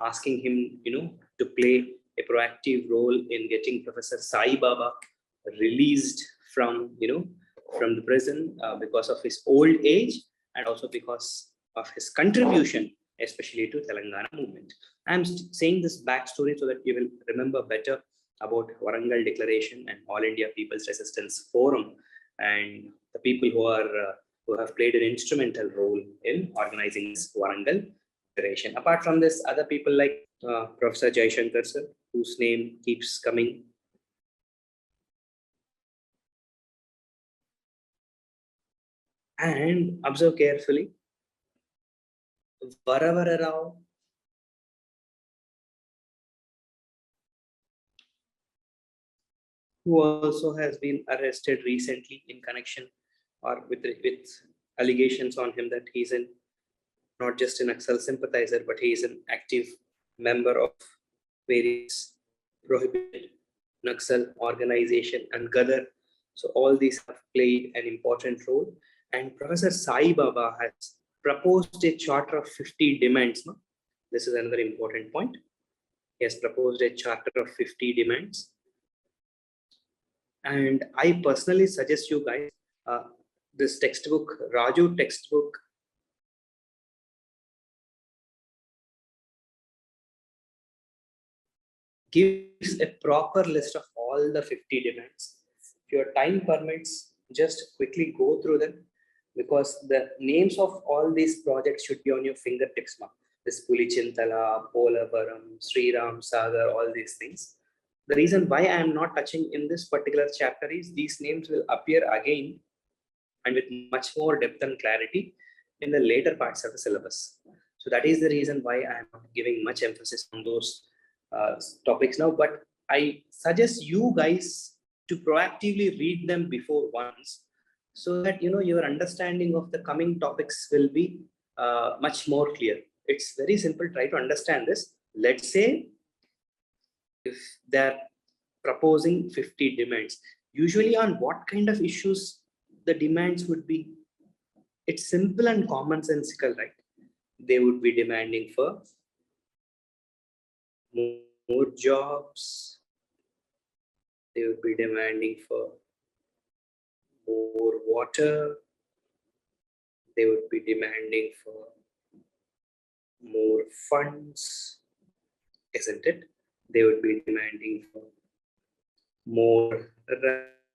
S1: asking him, to play a proactive role in getting Professor Sai Baba released from the prison because of his old age and also because of his contribution, especially to Telangana movement. I'm saying this backstory so that you will remember better about Warangal Declaration and All India People's Resistance Forum and the people who have played an instrumental role in organizing this Warangal Declaration. Apart from this, other people like Professor Jaishankar sir, whose name keeps coming. And observe carefully, Varavara Rao, who also has been arrested recently in connection or with allegations on him that he's not just an Naxal sympathizer, but he is an active member of various prohibited Naxal organization and Gadar. So all these have played an important role. And Professor Sai Baba has proposed a charter of 50 demands. No? This is another important point. He has proposed a charter of 50 demands. And I personally suggest you guys this textbook, Raju textbook, gives a proper list of all the 50 demands. If your time permits, just quickly go through them, because the names of all these projects should be on your fingertips. This Pulichintala, Polavaram, Sriram Sagar, all these things. The reason why I am not touching in this particular chapter is these names will appear again and with much more depth and clarity in the later parts of the syllabus. So that is the reason why I am not giving much emphasis on those topics now, but I suggest you guys to proactively read them before once, so that your understanding of the coming topics will be much more clear. It's very simple. Try to understand this. Let's say if they're proposing 50 demands, usually on what kind of issues the demands would be? It's simple and commonsensical, right? They would be demanding for more jobs. They would be demanding for more water. They would be demanding for more funds, isn't it? They would be demanding for more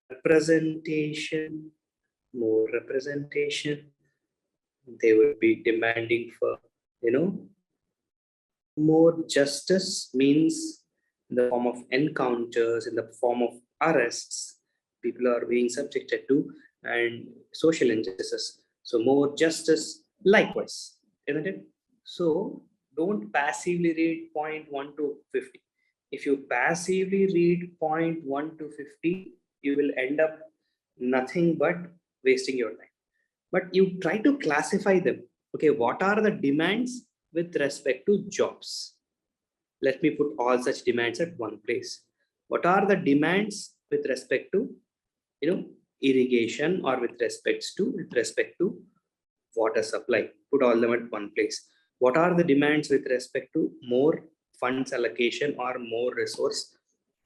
S1: representation, more representation. They would be demanding for, more justice, means in the form of encounters, in the form of arrests, people are being subjected to, and social injustices. So more justice, likewise, isn't it? So don't passively read point 1 to 50. If you passively read point 1 to 50, you will end up nothing but wasting your time. But you try to classify them. Okay, what are the demands with respect to jobs? Let me put all such demands at one place. What are the demands with respect to, irrigation, or with respect to water supply? Put all them at one place. What are the demands with respect to more funds allocation or more resource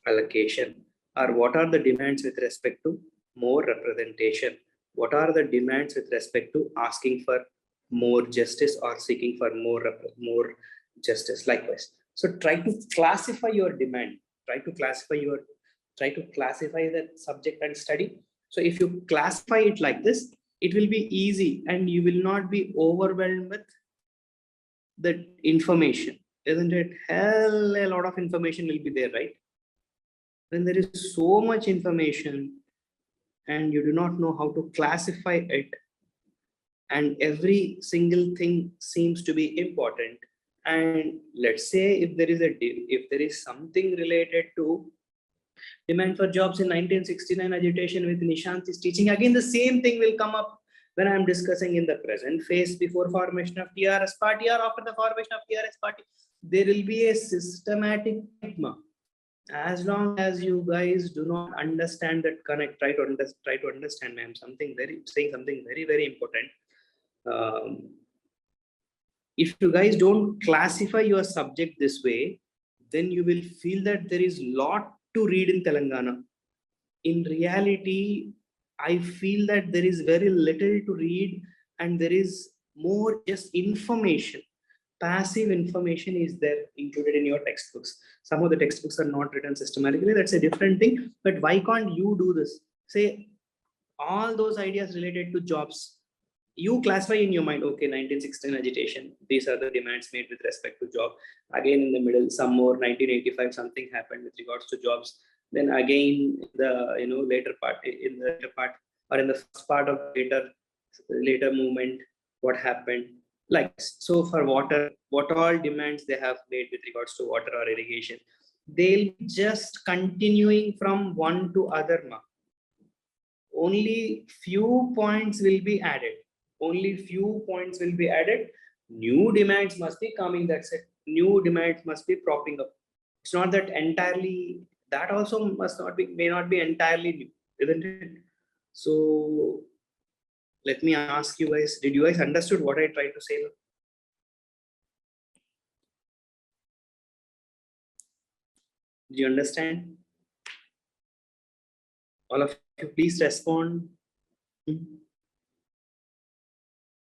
S1: allocation? Or what are the demands with respect to more representation? What are the demands with respect to asking for more justice or seeking for more justice? Likewise. So try to classify your demand. Try to classify the subject and study. So if you classify it like this, it will be easy and you will not be overwhelmed with the information, isn't it? Hell, a lot of information will be there, right? When there is so much information and you do not know how to classify it, and every single thing seems to be important, and let's say if there is something related to demand for jobs in 1969 agitation with Nishant is teaching, again the same thing will come up when I am discussing in the present phase before formation of TRS party or after the formation of TRS party. There will be a systematic stigma. As long as you guys do not understand that connect, try to understand, ma'am, saying something very, very important. If you guys don't classify your subject this way, then you will feel that there is lot to read in Telangana. In reality, I feel that there is very little to read and there is more just information. Passive information is there included in your textbooks. Some of the textbooks are not written systematically. That's a different thing. But why can't you do this? Say all those ideas related to jobs. You classify in your mind, okay, 1916 agitation. These are the demands made with respect to job. Again, in the middle, some more 1985, something happened with regards to jobs. Then again, the later part, or in the first part of later movement, what happened? Like so, for water, what all demands they have made with regards to water or irrigation, they'll just continuing from one to other mark. Only few points will be added. New demands must be coming. That's it. New demands must be propping up. It's not that entirely. That also may not be entirely new, isn't it? So let me ask you guys: did you guys understood what I tried to say? Did you understand? All of you, please respond.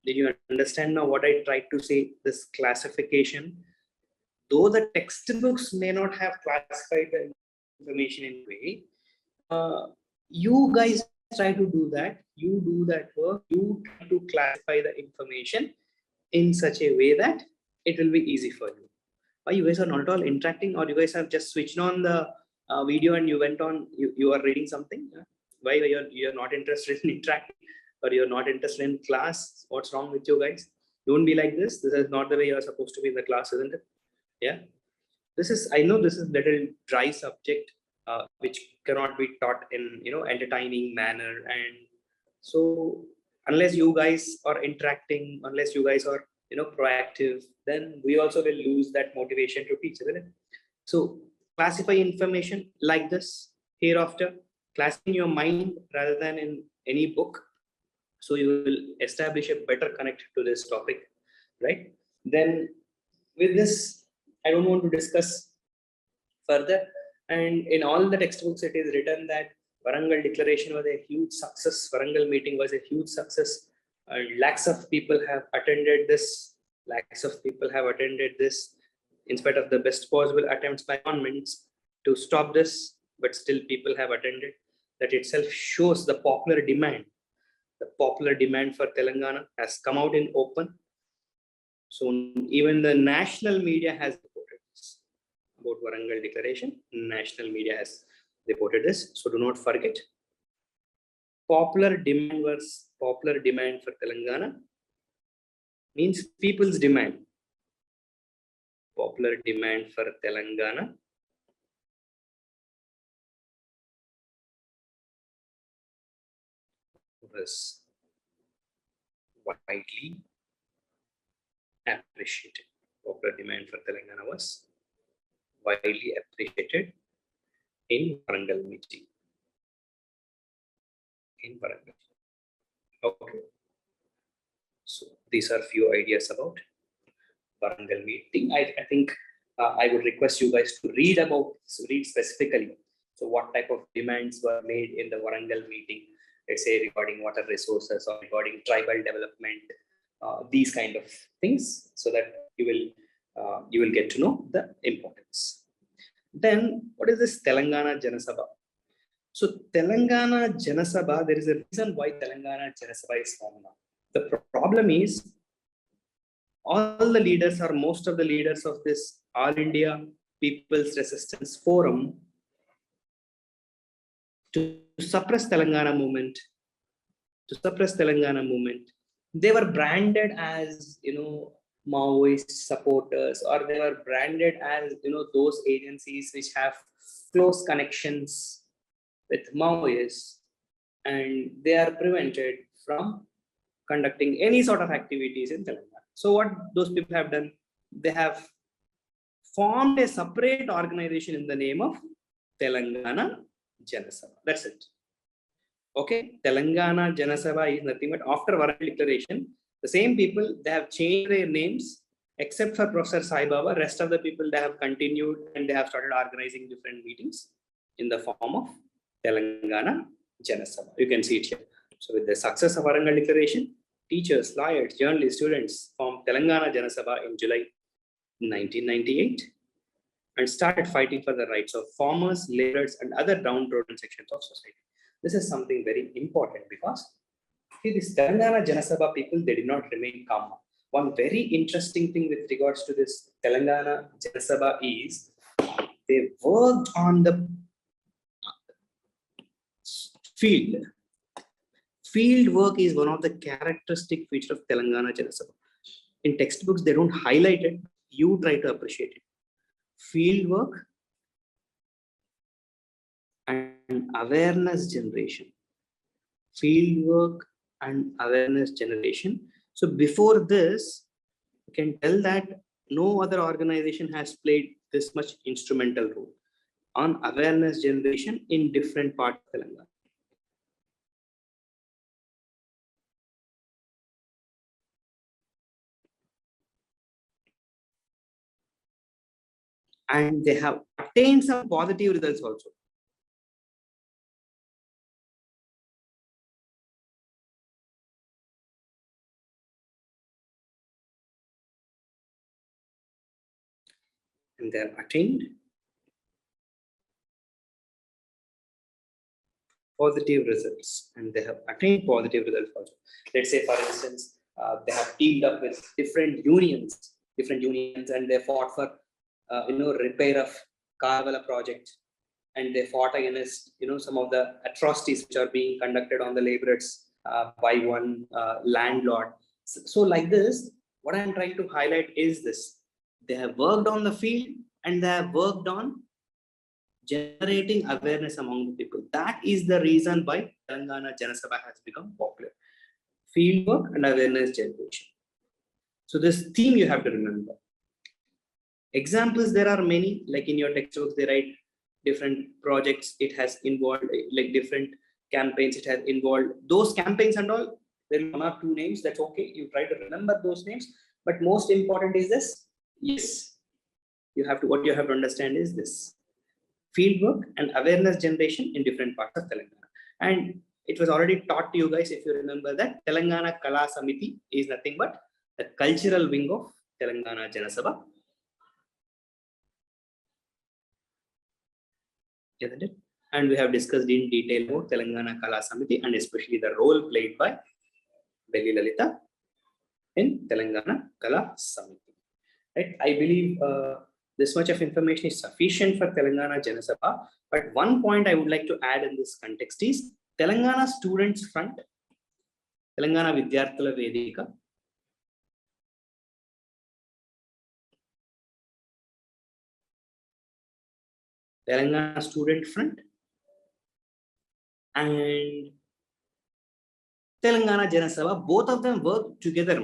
S1: Did you understand now what I tried to say? This classification, though the textbooks may not have classified the information in a way, you guys try to do that. You do that work. You try to classify the information in such a way that it will be easy for you. Why you guys are not at all interacting, or you guys have just switched on the video and you went on, you are reading something? Why you're not interested in interacting, or you're not interested in class? What's wrong with you guys? Don't be like this. This is not the way you're supposed to be in the class, isn't it? Yeah. I know this is little dry subject, which cannot be taught in entertaining manner, and so unless you guys are interacting, unless you guys are proactive, then we also will lose that motivation to teach, isn't it? So classify information like this hereafter. Classify in your mind rather than in any book. So you will establish a better connect to this topic, right? Then with this, I don't want to discuss further. And in all the textbooks, it is written that Warangal Declaration was a huge success. Warangal meeting was a huge success. Lakhs of people have attended this. Lakhs of people have attended this in spite of the best possible attempts by governments to stop this, but still people have attended. That itself shows the popular demand. The popular demand for Telangana has come out in open. So even the national media has reported this about Warangal Declaration. National media has reported this. So do not forget. Popular demand was popular demand for Telangana means people's demand. Popular demand for Telangana was widely appreciated. Popular demand for Telangana was widely appreciated in Warangal meeting. In Warangal. Okay. So these are few ideas about Warangal meeting. I think I would request you guys to read specifically. So what type of demands were made in the Warangal meeting? Let's say regarding water resources or regarding tribal development, these kind of things, so that you will get to know the importance. Then what is this Telangana Janasabha? So Telangana Janasabha, there is a reason why Telangana Janasabha is formed now. The problem is all the leaders or most of the leaders of this All India People's Resistance Forum to suppress Telangana movement, they were branded as, Maoist supporters, or they were branded as, those agencies which have close connections with Maoists, and they are prevented from conducting any sort of activities in Telangana. So what those people have done, they have formed a separate organization in the name of Telangana Janasabha. That's it. Okay, Telangana Janasabha is nothing but after Warangal Declaration, the same people, they have changed their names, except for Professor Sai Baba. Rest of the people, they have continued and they have started organizing different meetings in the form of Telangana Janasabha. You can see it here. So with the success of Warangal Declaration, teachers, lawyers, journalists, students formed Telangana Janasabha in July 1998 and started fighting for the rights of farmers, laborers, and other downtrodden sections of society. This is something very important because this Telangana Janasabha people, they did not remain calm. One very interesting thing with regards to this Telangana Janasabha is they worked on the field. Field work is one of the characteristic features of Telangana Janasabha. In textbooks, they don't highlight it. You try to appreciate it. Field work and awareness generation. Field work and awareness generation. So before this, you can tell that no other organization has played this much instrumental role on awareness generation in different parts of Telangana. And they have attained some positive results also. And they have attained positive results. And they have attained positive results also. Let's say, for instance, they have teamed up with different unions, and they fought for, repair of Karavala project. And they fought against, some of the atrocities which are being conducted on the laborers by one landlord. So like this, what I'm trying to highlight is this. They have worked on the field and they have worked on generating awareness among the people. That is the reason why Telangana Janasabha has become popular. Field work and awareness generation. So this theme you have to remember. Examples, there are many, like in your textbooks, they write different projects it has involved, like different campaigns it has involved. Those campaigns and all, There are 1 or 2 names. That's okay. You try to remember those names. But most important is this. Yes, what you have to understand is this: fieldwork and awareness generation in different parts of Telangana. And it was already taught to you guys, if you remember, that Telangana Kala Samiti is nothing but the cultural wing of Telangana Mahasabha. Isn't it? And we have discussed in detail about Telangana Kala Samiti and especially the role played by Belli Lalitha in Telangana Kala Samiti. Right? I believe this much of information is sufficient for Telangana Mahasabha. But one point I would like to add in this context is Telangana Students Front, Telangana Vidyarthula Vedika, Telangana Student Front, and Telangana Mahasabha, both of them work together.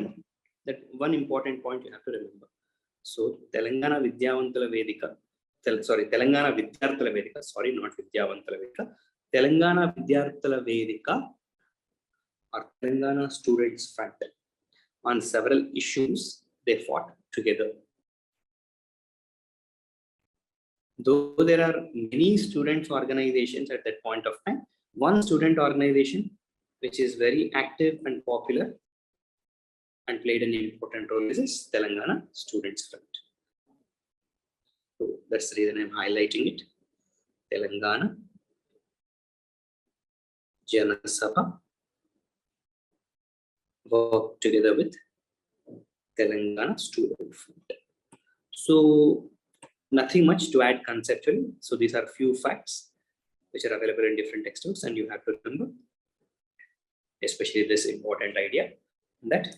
S1: That one important point you have to remember. So Telangana Vidyavantula Vedika, Telangana Vidyarthula Vedika, sorry, not Vidyavantula Vedika, Telangana Vidyarthula Vedika or Telangana Students Front, on several issues they fought together. Though there are many students organizations at that point of time, one student organization which is very active and popular and played an important role is Telangana Students Front. So that's the reason I'm highlighting it. Telangana Mahasabha work together with Telangana Student Front. So nothing much to add conceptually. So these are few facts which are available in different textbooks, and you have to remember, especially this important idea, that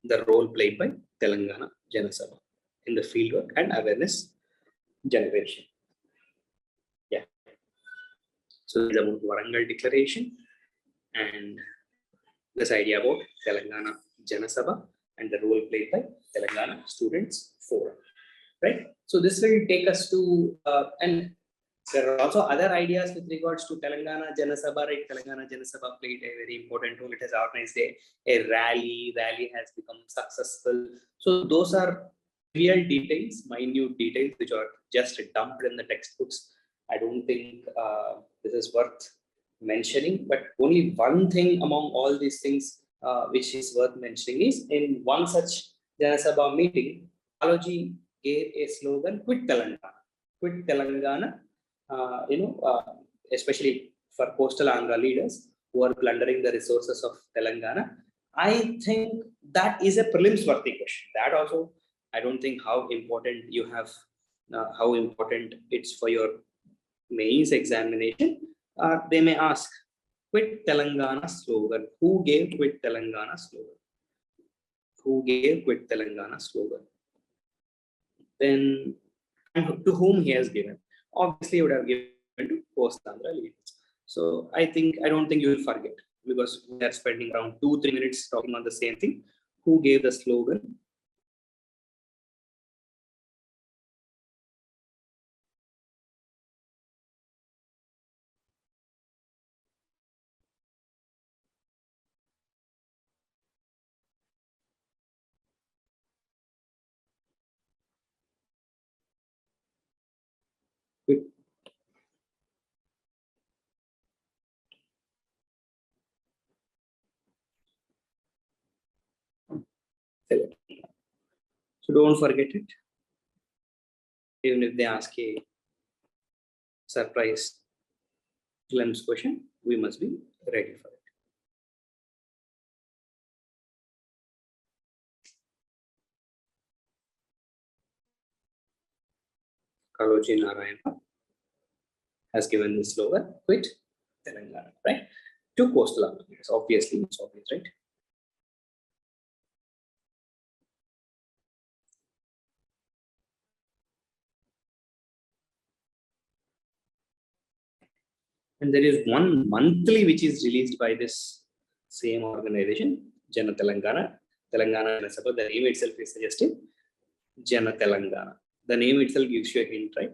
S1: the role played by Telangana Mahasabha in the fieldwork and awareness generation. Yeah. So this is about Warangal Declaration and this idea about Telangana Mahasabha and the role played by Telangana Students Forum. Right. So this will take us to, and there are also other ideas with regards to Telangana Mahasabha. Right? Telangana Mahasabha played a very important role. It has organized a rally. Rally has become successful. So those are real details, minute details, which are just dumped in the textbooks. I don't think this is worth mentioning, but only one thing among all these things which is worth mentioning is, in one such Mahasabha meeting, Balaji gave a slogan, "Quit Telangana." Quit Telangana, especially for coastal Andhra leaders who are plundering the resources of Telangana. I think that is a prelims worthy question. That also, I don't think how important you have, how important it's for your mains examination. They may ask, "Quit Telangana slogan." Who gave Quit Telangana slogan? Who gave Quit Telangana slogan? Then, and to whom he has given? Obviously, he would have given to coastal Andhra leaders. So I don't think you will forget, because we are spending around 2-3 minutes talking on the same thing. Who gave the slogan? So don't forget it. Even if they ask a surprise glimpse question, we must be ready for it. Ravi Narayana has given the slogan, "Quit Telangana," right? To coastal Andhra leaders. Obviously, it's obvious, right? And there is one monthly which is released by this same organization, Jana Telangana, Telangana Mahasabha. The name itself is suggesting Jana Telangana. The name itself gives you a hint, right?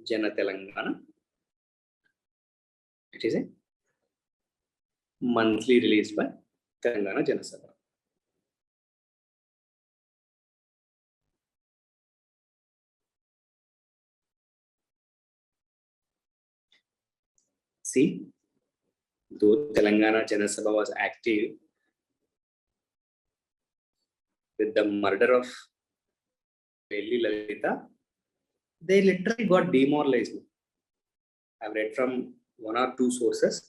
S1: Jana Telangana. It is a monthly released by Telangana Janasabha. See, though Telangana Janasabha was active with the murder of Belli Lalitha, they literally got demoralized. I've read from one or two sources.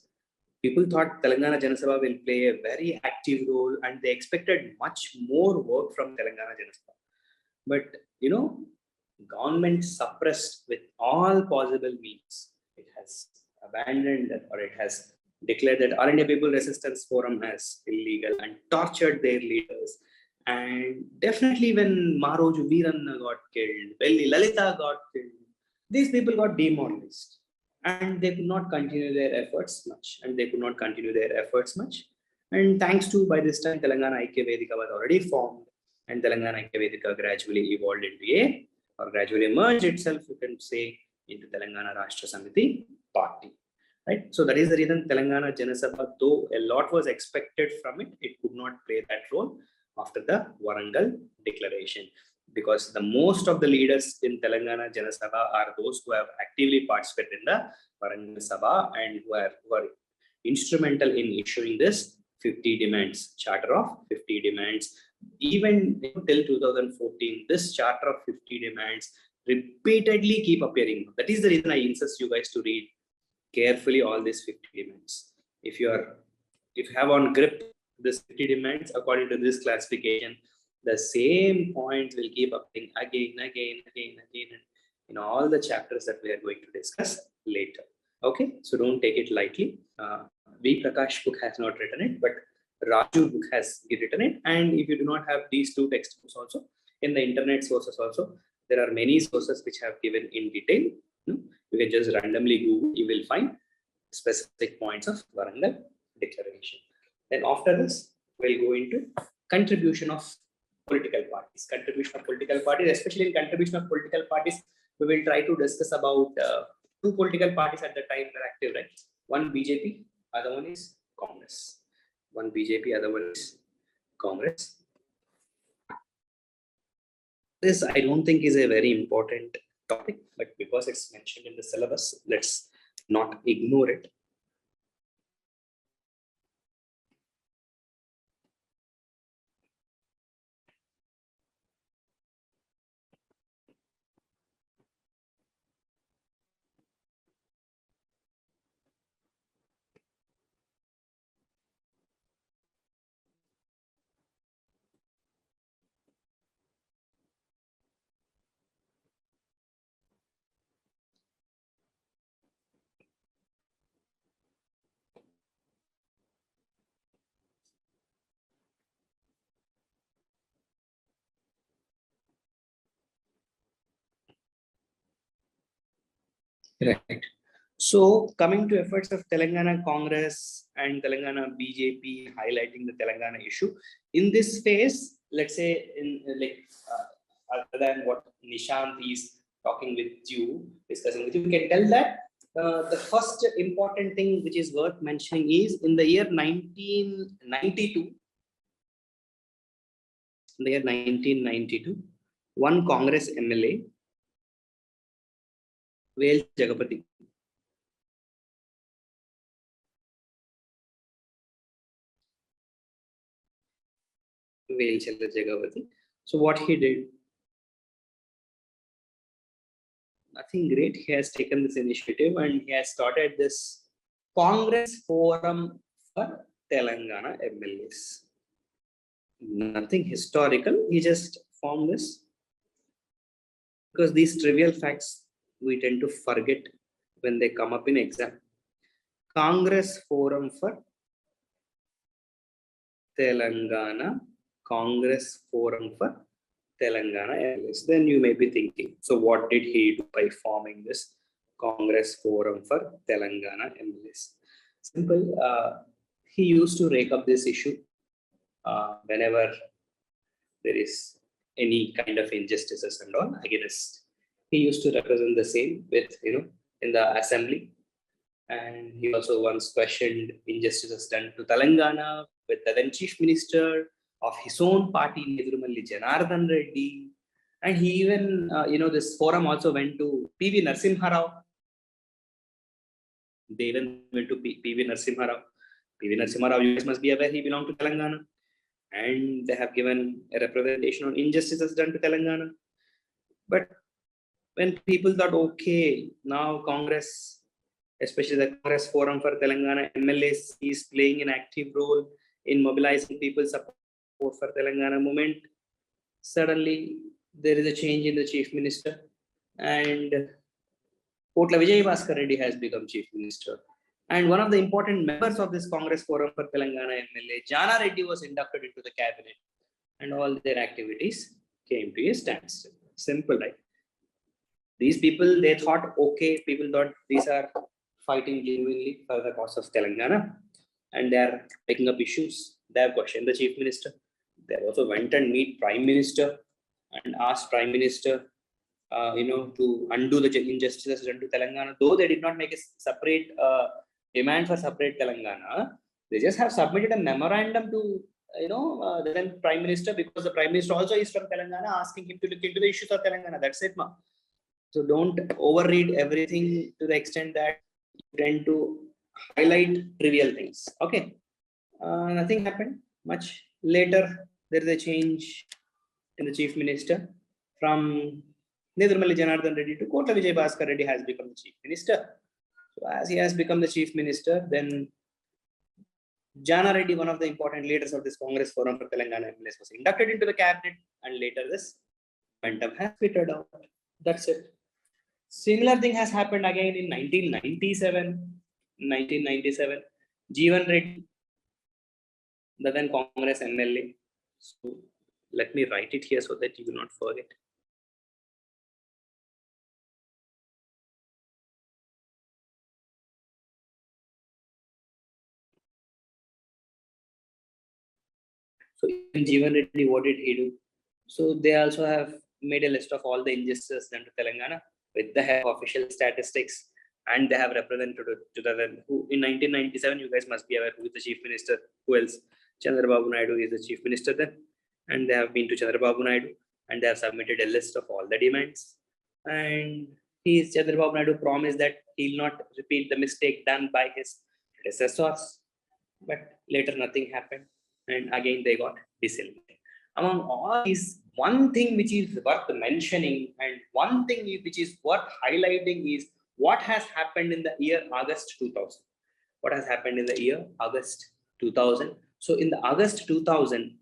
S1: People thought Telangana Janasabha will play a very active role and they expected much more work from Telangana Janasabha. But, government suppressed with all possible means. It has abandoned or it has declared that All India People Resistance Forum as illegal and tortured their leaders. And definitely when Maroju Veeranna got killed, Belli Lalitha got killed, these people got demoralized. And they could not continue their efforts much. And thanks to, by this time, Telangana Aikya Vedika was already formed. And Telangana Aikya Vedika gradually evolved into gradually merged itself, you can say, into Telangana Rashtra Samiti party. Right? So that is the reason Telangana Janasabha, though a lot was expected from it, it could not play that role after the Warangal declaration. Because the most of the leaders in Telangana Janasabha are those who have actively participated in the Warangal Sabha and who were instrumental in issuing this 50 demands, charter of 50 demands. Even till 2014, this charter of 50 demands repeatedly keep appearing. That is the reason I insist you guys to read carefully all these 50 demands. If you have on grip this 50 demands according to this classification, the same points will keep appearing again in all the chapters that we are going to discuss later. Okay, so don't take it lightly. V. Prakash book has not written it, but Raju book has written it. And if you do not have these two textbooks also, in the internet sources also, there are many sources which have given in detail. You can just randomly Google, you will find specific points of Warangal declaration. Then after this, we'll go into contribution of political parties. Especially in contribution of political parties, we will try to discuss about two political parties at the time were active, right? One BJP, other one is Congress. One BJP, other one is Congress. This I don't think is a very important topic, but because it's mentioned in the syllabus, let's not ignore it. Right. So coming to efforts of Telangana Congress and Telangana BJP highlighting the Telangana issue, in this phase, let's say other than what Nishant is talking with you, discussing with you, you can tell that the first important thing which is worth mentioning is in the year 1992, one Congress MLA, Vel Jagapati, so what he did, nothing great. He has taken this initiative and he has started this Congress Forum for Telangana MLAs. Nothing historical. He just formed this because these trivial facts we tend to forget when they come up in exam. Congress Forum for Telangana, Congress Forum for Telangana MLAs. Then you may be thinking, so what did he do by forming this Congress Forum for Telangana MLAs? Simple. He used to rake up this issue whenever there is any kind of injustices and all against. He used to represent the same with, in the assembly. And he also once questioned injustices done to Telangana with the then Chief Minister of his own party, Ravi Narayana Reddy. And he even, this forum also went to P.V. Narasimha Rao. They even went to P.V. Narasimha Rao. P.V. Narasimha Rao, you guys must be aware, he belonged to Telangana. And they have given a representation on injustices done to Telangana. But when people thought, okay, now Congress, especially the Congress Forum for Telangana MLAs, is playing an active role in mobilizing people's support for Telangana movement, suddenly there is a change in the Chief Minister, and Bhaskar Reddy has become Chief Minister. And one of the important members of this Congress Forum for Telangana MLA, Jana Reddy, was inducted into the cabinet, and all their activities came to a standstill. Simple, right? These people, they thought, okay, people thought these are fighting genuinely for the cause of Telangana, and they are taking up issues. They have questioned the Chief Minister. They also went and meet Prime Minister and asked Prime Minister, to undo the injustices done to Telangana. Though they did not make a separate demand for separate Telangana, they just have submitted a memorandum to the then Prime Minister, because the Prime Minister also is from Telangana, asking him to look into the issues of Telangana. That's it, ma. So don't overread everything to the extent that you tend to highlight trivial things. Okay, nothing happened. Much later, there is a change in the Chief Minister from Nirmali Janardhan Reddy to Kota Vijay Bhaskar Reddy has become the Chief Minister. So as he has become the Chief Minister, then Jana Reddy, one of the important leaders of this Congress Forum for Telangana MLAs, was inducted into the cabinet, and later this momentum has petered out. That's it. Similar thing has happened again in 1997. Jeevan Reddy, the then Congress MLA. So let me write it here so that you will not forget. So in Jeevan Reddy, what did he do? So they also have made a list of all the injustices done to Telangana with the help of official statistics, and they have represented to the who in 1997. You guys must be aware who is the Chief Minister. Who else? Chandrababu Naidu is the Chief Minister then, and they have been to Chandrababu Naidu, and they have submitted a list of all the demands. And Chandrababu Naidu promised that he'll not repeat the mistake done by his predecessors, but later nothing happened, and again they got disillusioned. Among all these, one thing which is worth mentioning and one thing which is worth highlighting is what has happened in the year August 2000. What has happened in the year August 2000? So in the August 2000,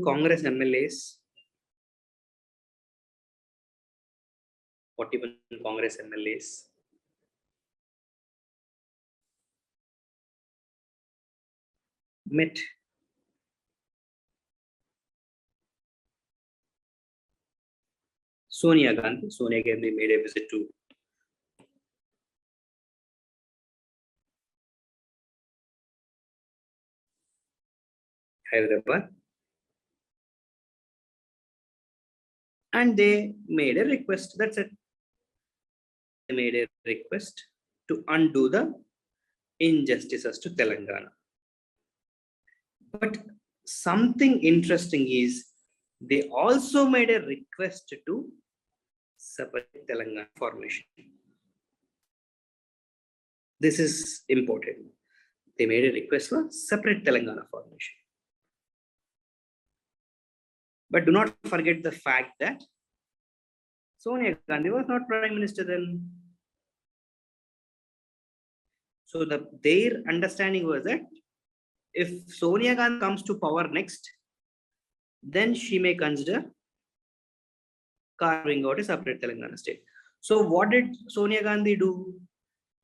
S1: Congress MLAs, 41 Congress MLAs met Sonia Gandhi. Sonia Gandhi made a visit to Hyderabad, and they made a request. That's it. They made a request to undo the injustices to Telangana. But something interesting is they also made a request to separate Telangana formation. This is important. They made a request for separate Telangana formation. But do not forget the fact that Sonia Gandhi was not Prime Minister then. So their understanding was that if Sonia Gandhi comes to power next, then she may consider carving out a separate Telangana state. So what did Sonia Gandhi do?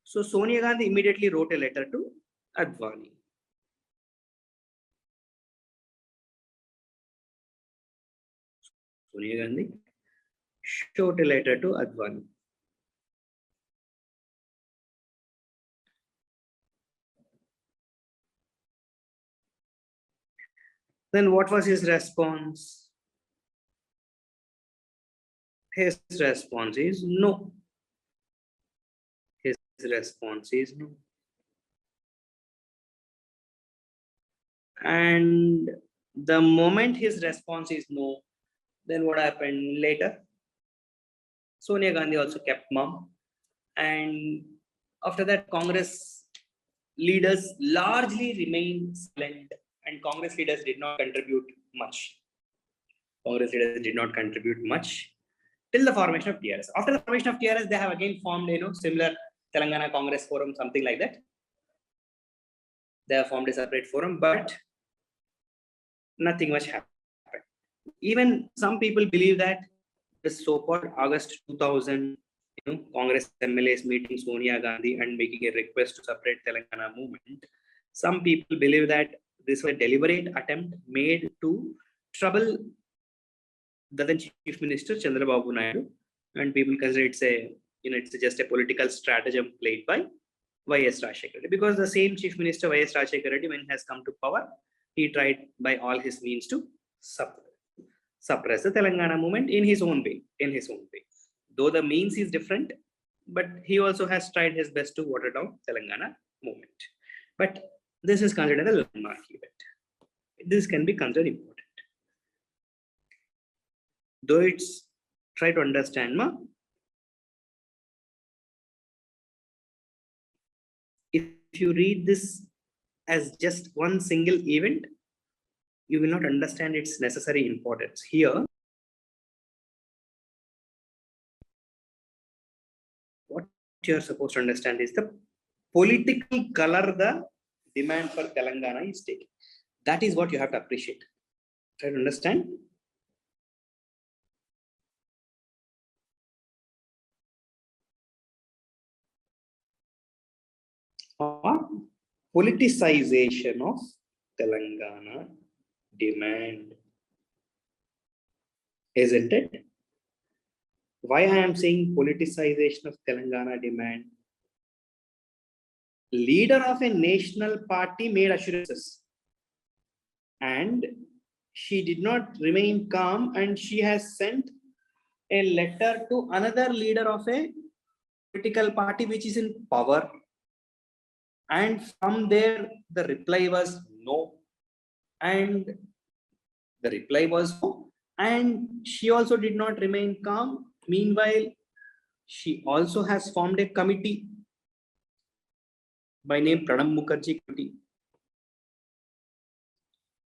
S1: So Sonia Gandhi immediately wrote a letter to Advani. Sonia Gandhi wrote a letter to Advani. Then what was his response? His response is no. His response is no. And the moment his response is no, then what happened later? Sonia Gandhi also kept mum. And after that, Congress leaders largely remained silent, and Congress leaders did not contribute much. Congress leaders did not contribute much till the formation of TRS. After the formation of TRS, they have again formed, similar Telangana Congress Forum, something like that. They have formed a separate forum, but nothing much happened. Even some people believe that the so-called August 2000, Congress MLAs meeting Sonia Gandhi and making a request to separate Telangana movement. Some people believe that this was a deliberate attempt made to trouble the then Chief Minister Chandrababu Naidu, and people consider it's just a political stratagem played by Y.S. Rajshekar Reddy, because the same Chief Minister Y.S. Rajshekar Reddy, when he has come to power, he tried by all his means to suppress the Telangana movement in his own way. Though the means is different, but he also has tried his best to water down Telangana movement. But this is considered a landmark event. This can be considered important. Though it's try to understand, if you read this as just one single event, you will not understand its necessary importance. Here, what you are supposed to understand is the political color the demand for Telangana is taking. That is what you have to appreciate. Try to understand. Or politicization of Telangana demand, isn't it? Why I am saying politicization of Telangana demand? Leader of a national party made assurances, and she did not remain calm, and she has sent a letter to another leader of a political party which is in power, and from there the reply was no, and the reply was no, and she also did not remain calm. Meanwhile, she also has formed a committee by name Pranab Mukherjee Committee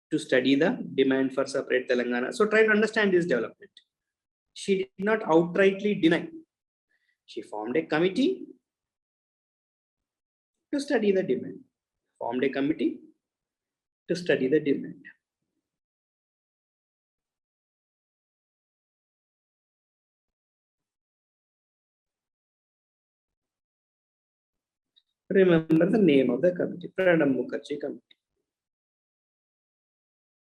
S1: to study the demand for separate Telangana. So try to understand this development. She did not outrightly deny. She formed a committee to study the demand. Formed a committee to study the demand. Remember the name of the committee, Pranab Mukherjee Committee.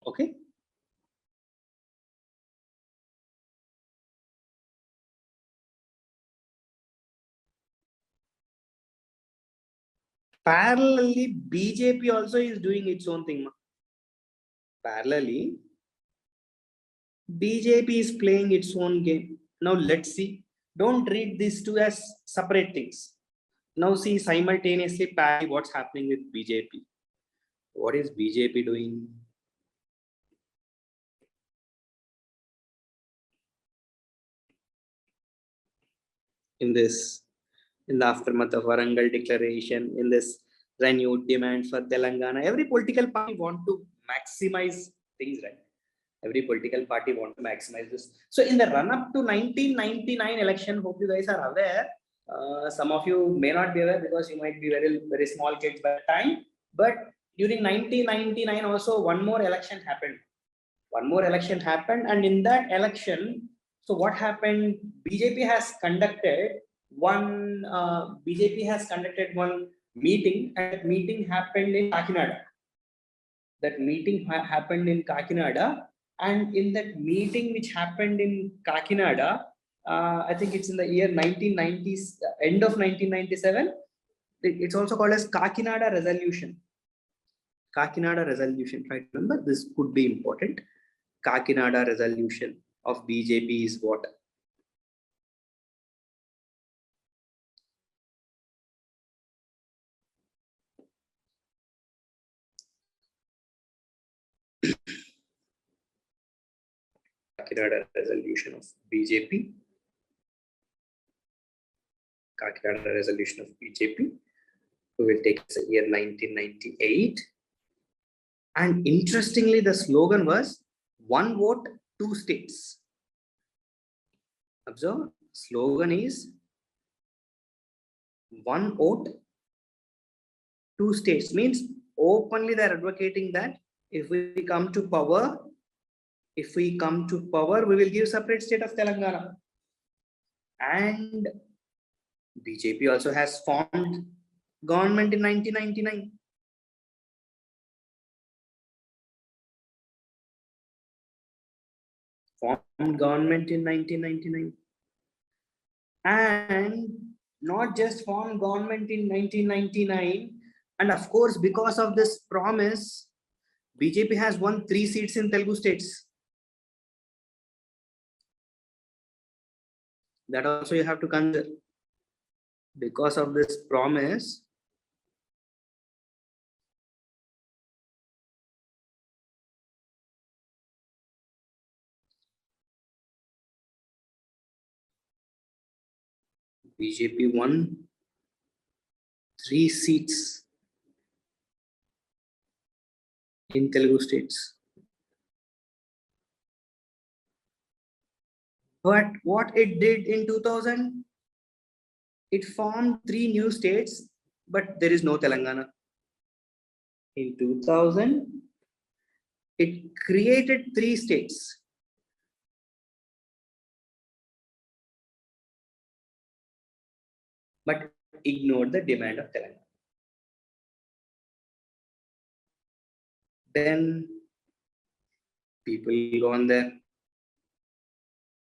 S1: Okay. Parallelly, BJP also is doing its own thing. Parallelly, BJP is playing its own game. Now let's see. Don't read these two as separate things. Now see simultaneously what's happening with BJP. What is BJP doing? In the aftermath of Warangal declaration, in this renewed demand for Telangana, every political party want to maximize things, right? Every political party want to maximize this. So in the run-up to 1999 election, hope you guys are aware. Some of you may not be aware because you might be very small kids by the time. But during 1999 also one more election happened. And in that election, so what happened? BJP has conducted one meeting, and that meeting happened in Kakinada. And in that meeting which happened in Kakinada, I think it's in the year 1990s, end of 1997. It's also called as Kakinada Resolution. Kakinada Resolution, right? Remember, this could be important. Kakinada Resolution of BJP is what? Kakinada resolution of BJP. Kakinada resolution of BJP. We will take the year 1998. And interestingly, the slogan was one vote, two states. Observe, slogan is one vote, two states. Means openly they are advocating that if we come to power, we will give separate state of Telangana. And BJP also has formed government in 1999. Formed government in 1999. And not just formed government in 1999. And of course, because of this promise, BJP has won 3 seats in Telugu states. That also you have to consider. Because of this promise, BJP won 3 seats in Telugu states. But what it did in 2000, it formed 3 new states, but there is no Telangana. In 2000, it created 3 states. But ignored the demand of Telangana. Then people go on there.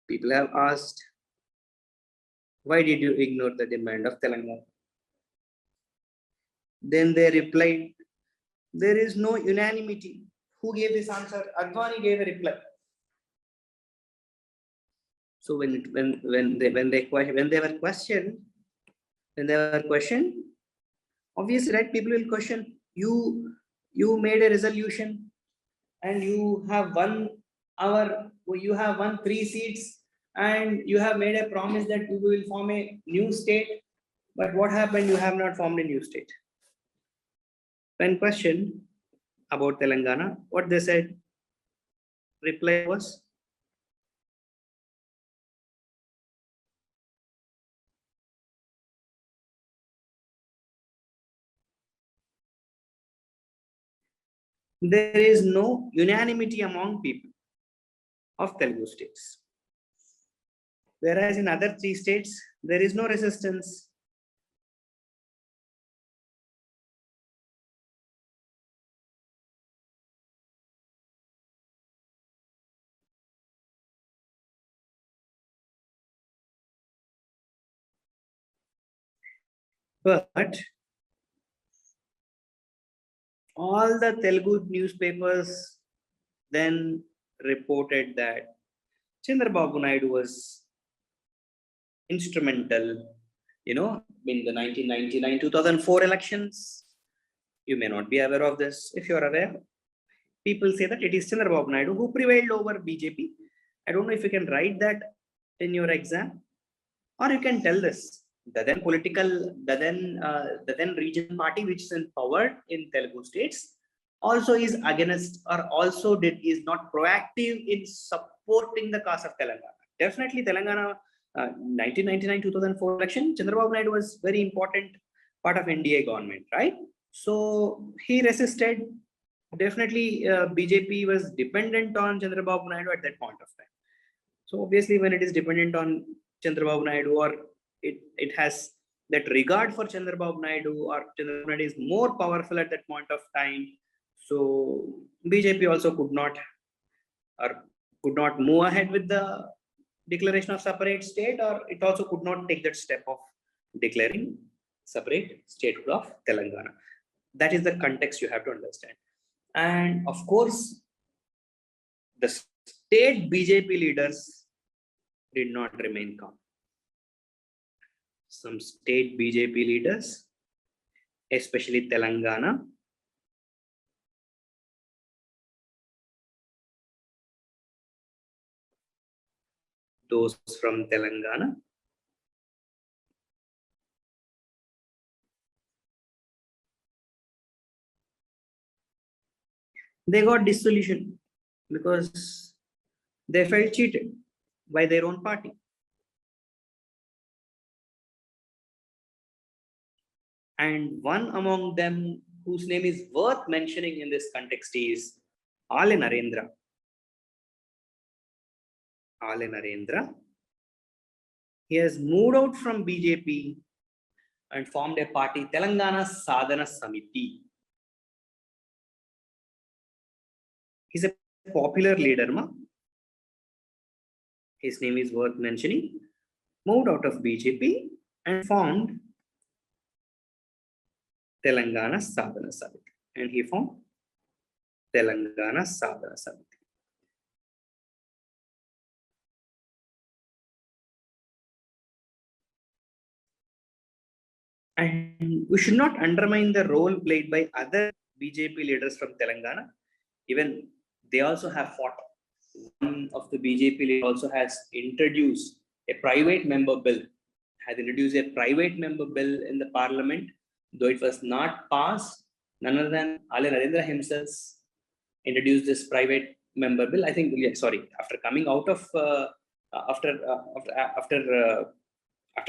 S1: People have asked, why did you ignore the demand of Telangana? Then they replied, there is no unanimity. Who gave this answer? Advani gave a reply. So when they were questioned, obviously, right? People will question you. You made a resolution, and you have won 3 seats, and you have made a promise that you will form a new state. But what happened? You have not formed a new state. When questioned about Telangana, what they said? Reply was, there is no unanimity among people of Telugu states. Whereas in other 3 states, there is no resistance. But all the Telugu newspapers then reported that Chandrababu Naidu was instrumental, in the 1999-2004 elections. You may not be aware of this. If you are aware, people say that it is Chandrababu Naidu who prevailed over BJP. I don't know if you can write that in your exam, or you can tell this. The then regional party which is in power in Telugu states also is against, or also is not proactive in supporting the cause of Telangana. Definitely Telangana 1999-2004 election, Chandrababu Naidu was very important part of NDA government, right? So he resisted. Definitely BJP was dependent on Chandrababu Naidu at that point of time. So obviously when it is dependent on Chandrababu Naidu, or it has that regard for Chandrababu Naidu, or Chandrababu Naidu is more powerful at that point of time, so BJP also could not move ahead with the declaration of separate state, or it also could not take that step of declaring separate state of Telangana. That is the context you have to understand. And of course, the state BJP leaders did not remain calm. Some state BJP leaders, especially Telangana, those from Telangana. They got dissolution because they felt cheated by their own party. And one among them whose name is worth mentioning in this context is Ravi Narayana. Ravi Narayana. He has moved out from BJP and formed a party, Telangana Sadhana Samiti. He's a popular leader, ma. His name is worth mentioning. Moved out of BJP and formed Telangana Sadhana Samiti. And he formed Telangana Sadhana Samiti. And we should not undermine the role played by other BJP leaders from Telangana. Even they also have fought. One of the BJP leaders also has introduced a private member bill, in the parliament, though it was not passed. None other than Ravi Narayana himself introduced this private member bill. I think, after coming out of, after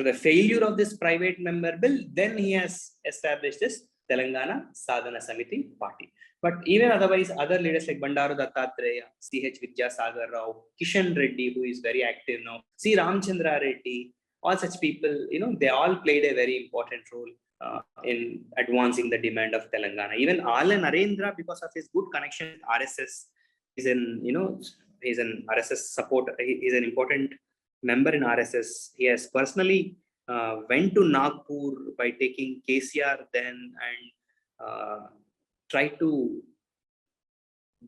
S1: the failure of this private member bill, then he has established this Telangana Sadhana Samiti party. But even otherwise, other leaders like Bandaru Dattatreya, C.H. Vidyasagar Rao, Kishan Reddy, who is very active now, C. Ramchandra Reddy, all such people, they all played a very important role in advancing the demand of Telangana. Even Ravi Narayana, because of his good connection with RSS, he's an RSS support. He's an important member in RSS. He has personally went to Nagpur by taking KCR then and tried to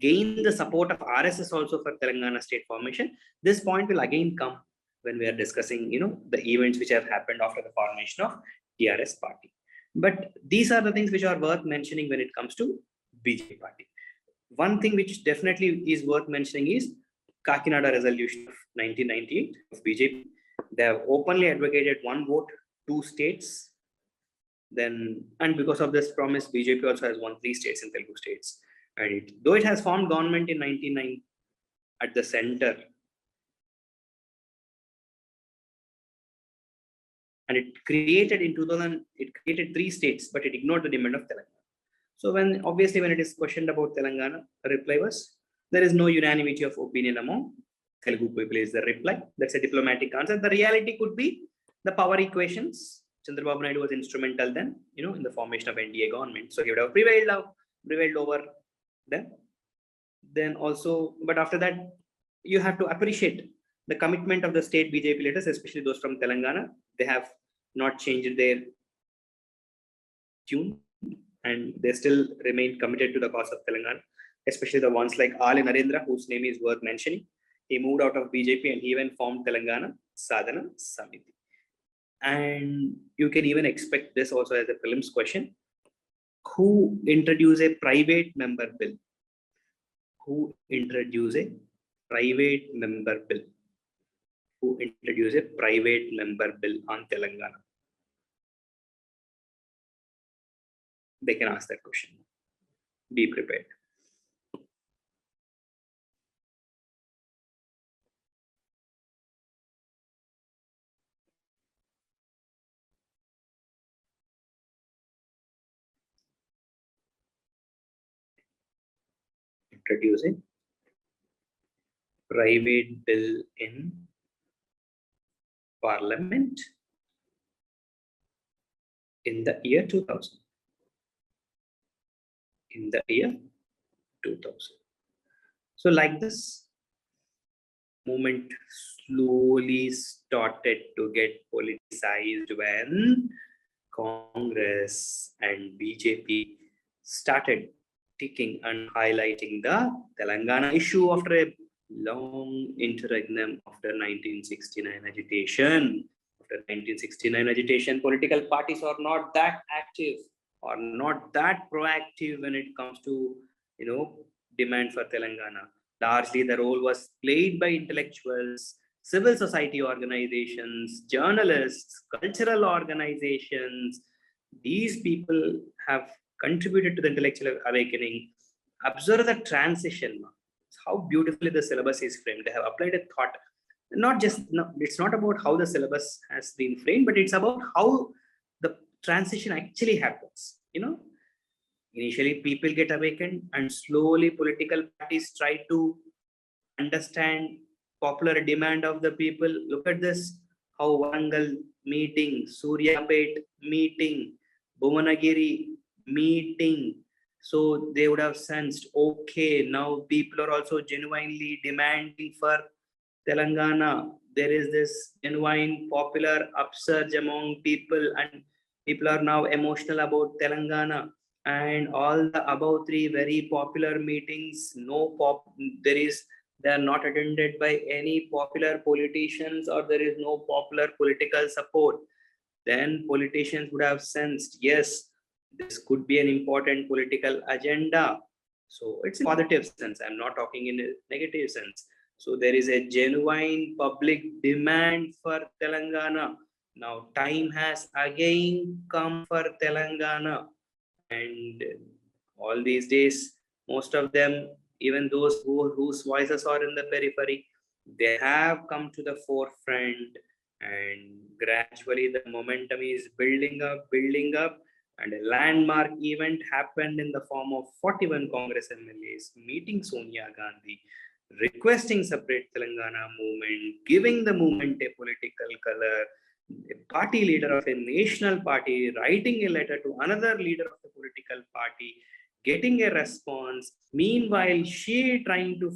S1: gain the support of RSS also for Telangana state formation. This point will again come when we are discussing, the events which have happened after the formation of TRS party. But these are the things which are worth mentioning when it comes to BJP party. One thing which definitely is worth mentioning is Kakinada resolution of 1998 of BJP. They have openly advocated one vote, 2 states. Then, and because of this promise, BJP also has won 3 states in Telugu states. And though it has formed government in 1999 at the center, and it created in 2000, it created 3 states, but it ignored the demand of Telangana. So when it is questioned about Telangana, the reply was, there is no unanimity of opinion among Telugu people is the reply. That's a diplomatic answer. The reality could be the power equations. Chandrababu Naidu was instrumental then, in the formation of NDA government. So he would have prevailed over them. Then also, but after that, you have to appreciate the commitment of the state BJP leaders, especially those from Telangana. They have not changed their tune and they still remain committed to the cause of Telangana, especially the ones like Ravi Narayana, whose name is worth mentioning. He moved out of BJP and he even formed Telangana Sadhana Samiti. And you can even expect this also as a prelims question. Who introduced a private member bill? Who introduced a private member bill? Who introduced a private member bill on Telangana? They can ask that question. Be prepared. Introducing private bill in Parliament in the year 2000. In the year 2000. So like this, movement slowly started to get politicized when Congress and BJP started ticking and highlighting the Telangana issue after a long interregnum after 1969 agitation. After 1969 agitation, political parties are not that active or not that proactive when it comes to, demand for Telangana. Largely, the role was played by intellectuals, civil society organizations, journalists, cultural organizations. These people have contributed to the intellectual awakening. Observe the transition. How beautifully the syllabus is framed. They have applied a thought. Not just, no, it's not about how the syllabus has been framed, but it's about how the transition actually happens. Initially people get awakened, and slowly political parties try to understand popular demand of the people. Look at this, how Warangal meeting, Suryapet meeting, Bhuvanagiri meeting. So they would have sensed, okay, now people are also genuinely demanding for Telangana. There is this genuine popular upsurge among people, and people are now emotional about Telangana. And all the above three very popular meetings, they are not attended by any popular politicians, or there is no popular political support. Then politicians would have sensed, yes, this could be an important political agenda. So it's in positive sense. I'm not talking in a negative sense. So there is a genuine public demand for Telangana. Now time has again come for Telangana. And all these days, most of them, even those whose voices are in the periphery, they have come to the forefront, and gradually the momentum is building up, and a landmark event happened in the form of 41 Congress MLAs meeting Sonia Gandhi, requesting separate Telangana movement, giving the movement a political color. A party leader of a national party writing a letter to another leader of the political party, getting a response. Meanwhile, she trying to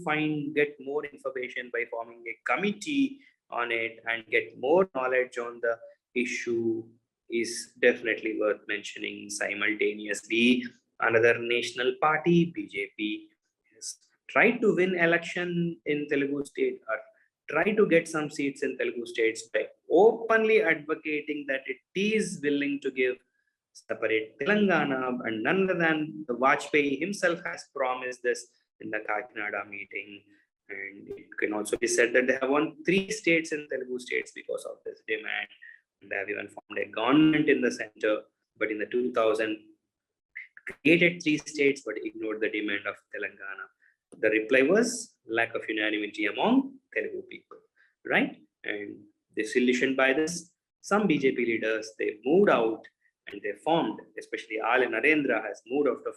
S1: get more information by forming a committee on it and get more knowledge on the issue is definitely worth mentioning. Simultaneously, another national party, BJP, has tried to win election in Telugu state, or try to get some seats in Telugu states by openly advocating that it is willing to give separate Telangana, and none other than the Vajpayee himself has promised this in the Kakinada meeting. And it can also be said that they have won 3 states in Telugu states because of this demand. And they have even formed a government in the center, but in the 2000 created 3 states but ignored the demand of Telangana. The reply was lack of unanimity among Telugu people, right? And disillusioned by this, some BJP leaders, they moved out and they formed, especially Ali Narendra has moved out of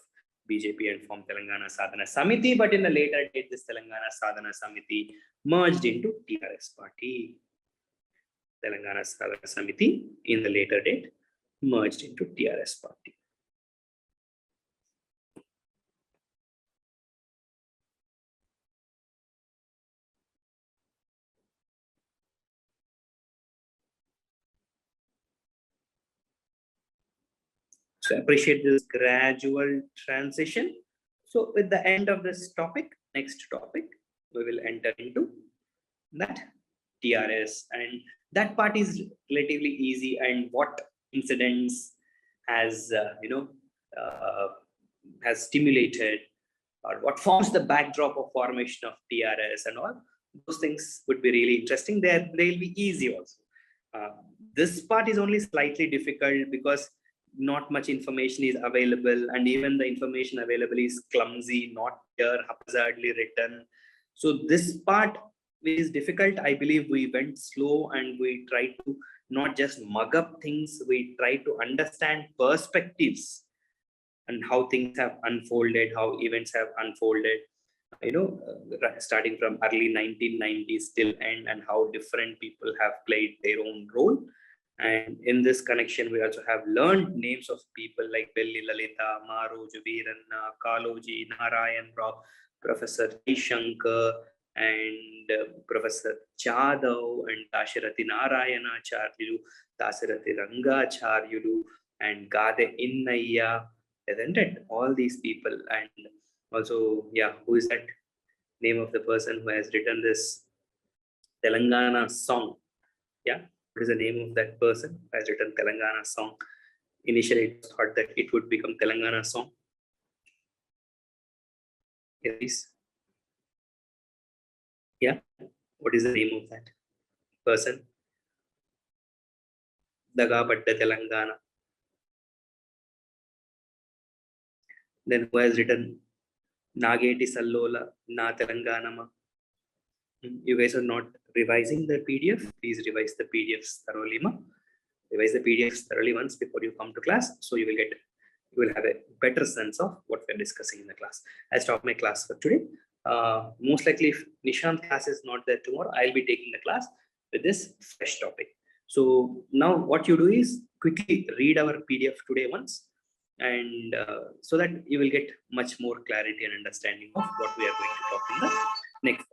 S1: BJP and formed Telangana Sadhana Samiti, but in the later date, this Telangana Sadhana Samiti merged into TRS party. Telangana Sadhana Samiti in the later date merged into TRS party. So appreciate this gradual transition. So with the end of this topic, next topic, we will enter into that TRS, and that part is relatively easy. And what incidents has has stimulated, or what forms the backdrop of formation of TRS and all those things would be really interesting. They'll be easy also. This part is only slightly difficult because not much information is available, and even the information available is clumsy, not clear, haphazardly written. So this part is difficult. I believe we went slow and we tried to not just mug up things, we try to understand perspectives and how things have unfolded, how events have unfolded, starting from early 1990s till end, and how different people have played their own role. And in this connection, we also have learned names of people like Belli Lalitha, Maroju Veeranna, Kaloji, Narayan Rao, Professor Shankar, and Professor Jadhav, and Dasharathi Narayana Charyulu, Dasarathi Ranga Charyulu, and Gade Innaya, isn't it? All these people. And also, yeah, who is that name of the person who has written this Telangana song? Yeah. What is the name of that person who has written Telangana song? Initially, it was thought that it would become Telangana song. Yes. Yeah. What is the name of that? person. Daga Padda Telangana. Then who has written Nageti Sallola Na Telanganama. You guys are not revising the PDF. Please revise the PDFs thoroughly. Revise the PDFs thoroughly once before you come to class, so you will have a better sense of what we're discussing in the class. I stop my class for today. Most likely, if Nishant class is not there tomorrow, I'll be taking the class with this fresh topic. So now what you do is quickly read our PDF today once, and so that you will get much more clarity and understanding of what we are going to talk in the next.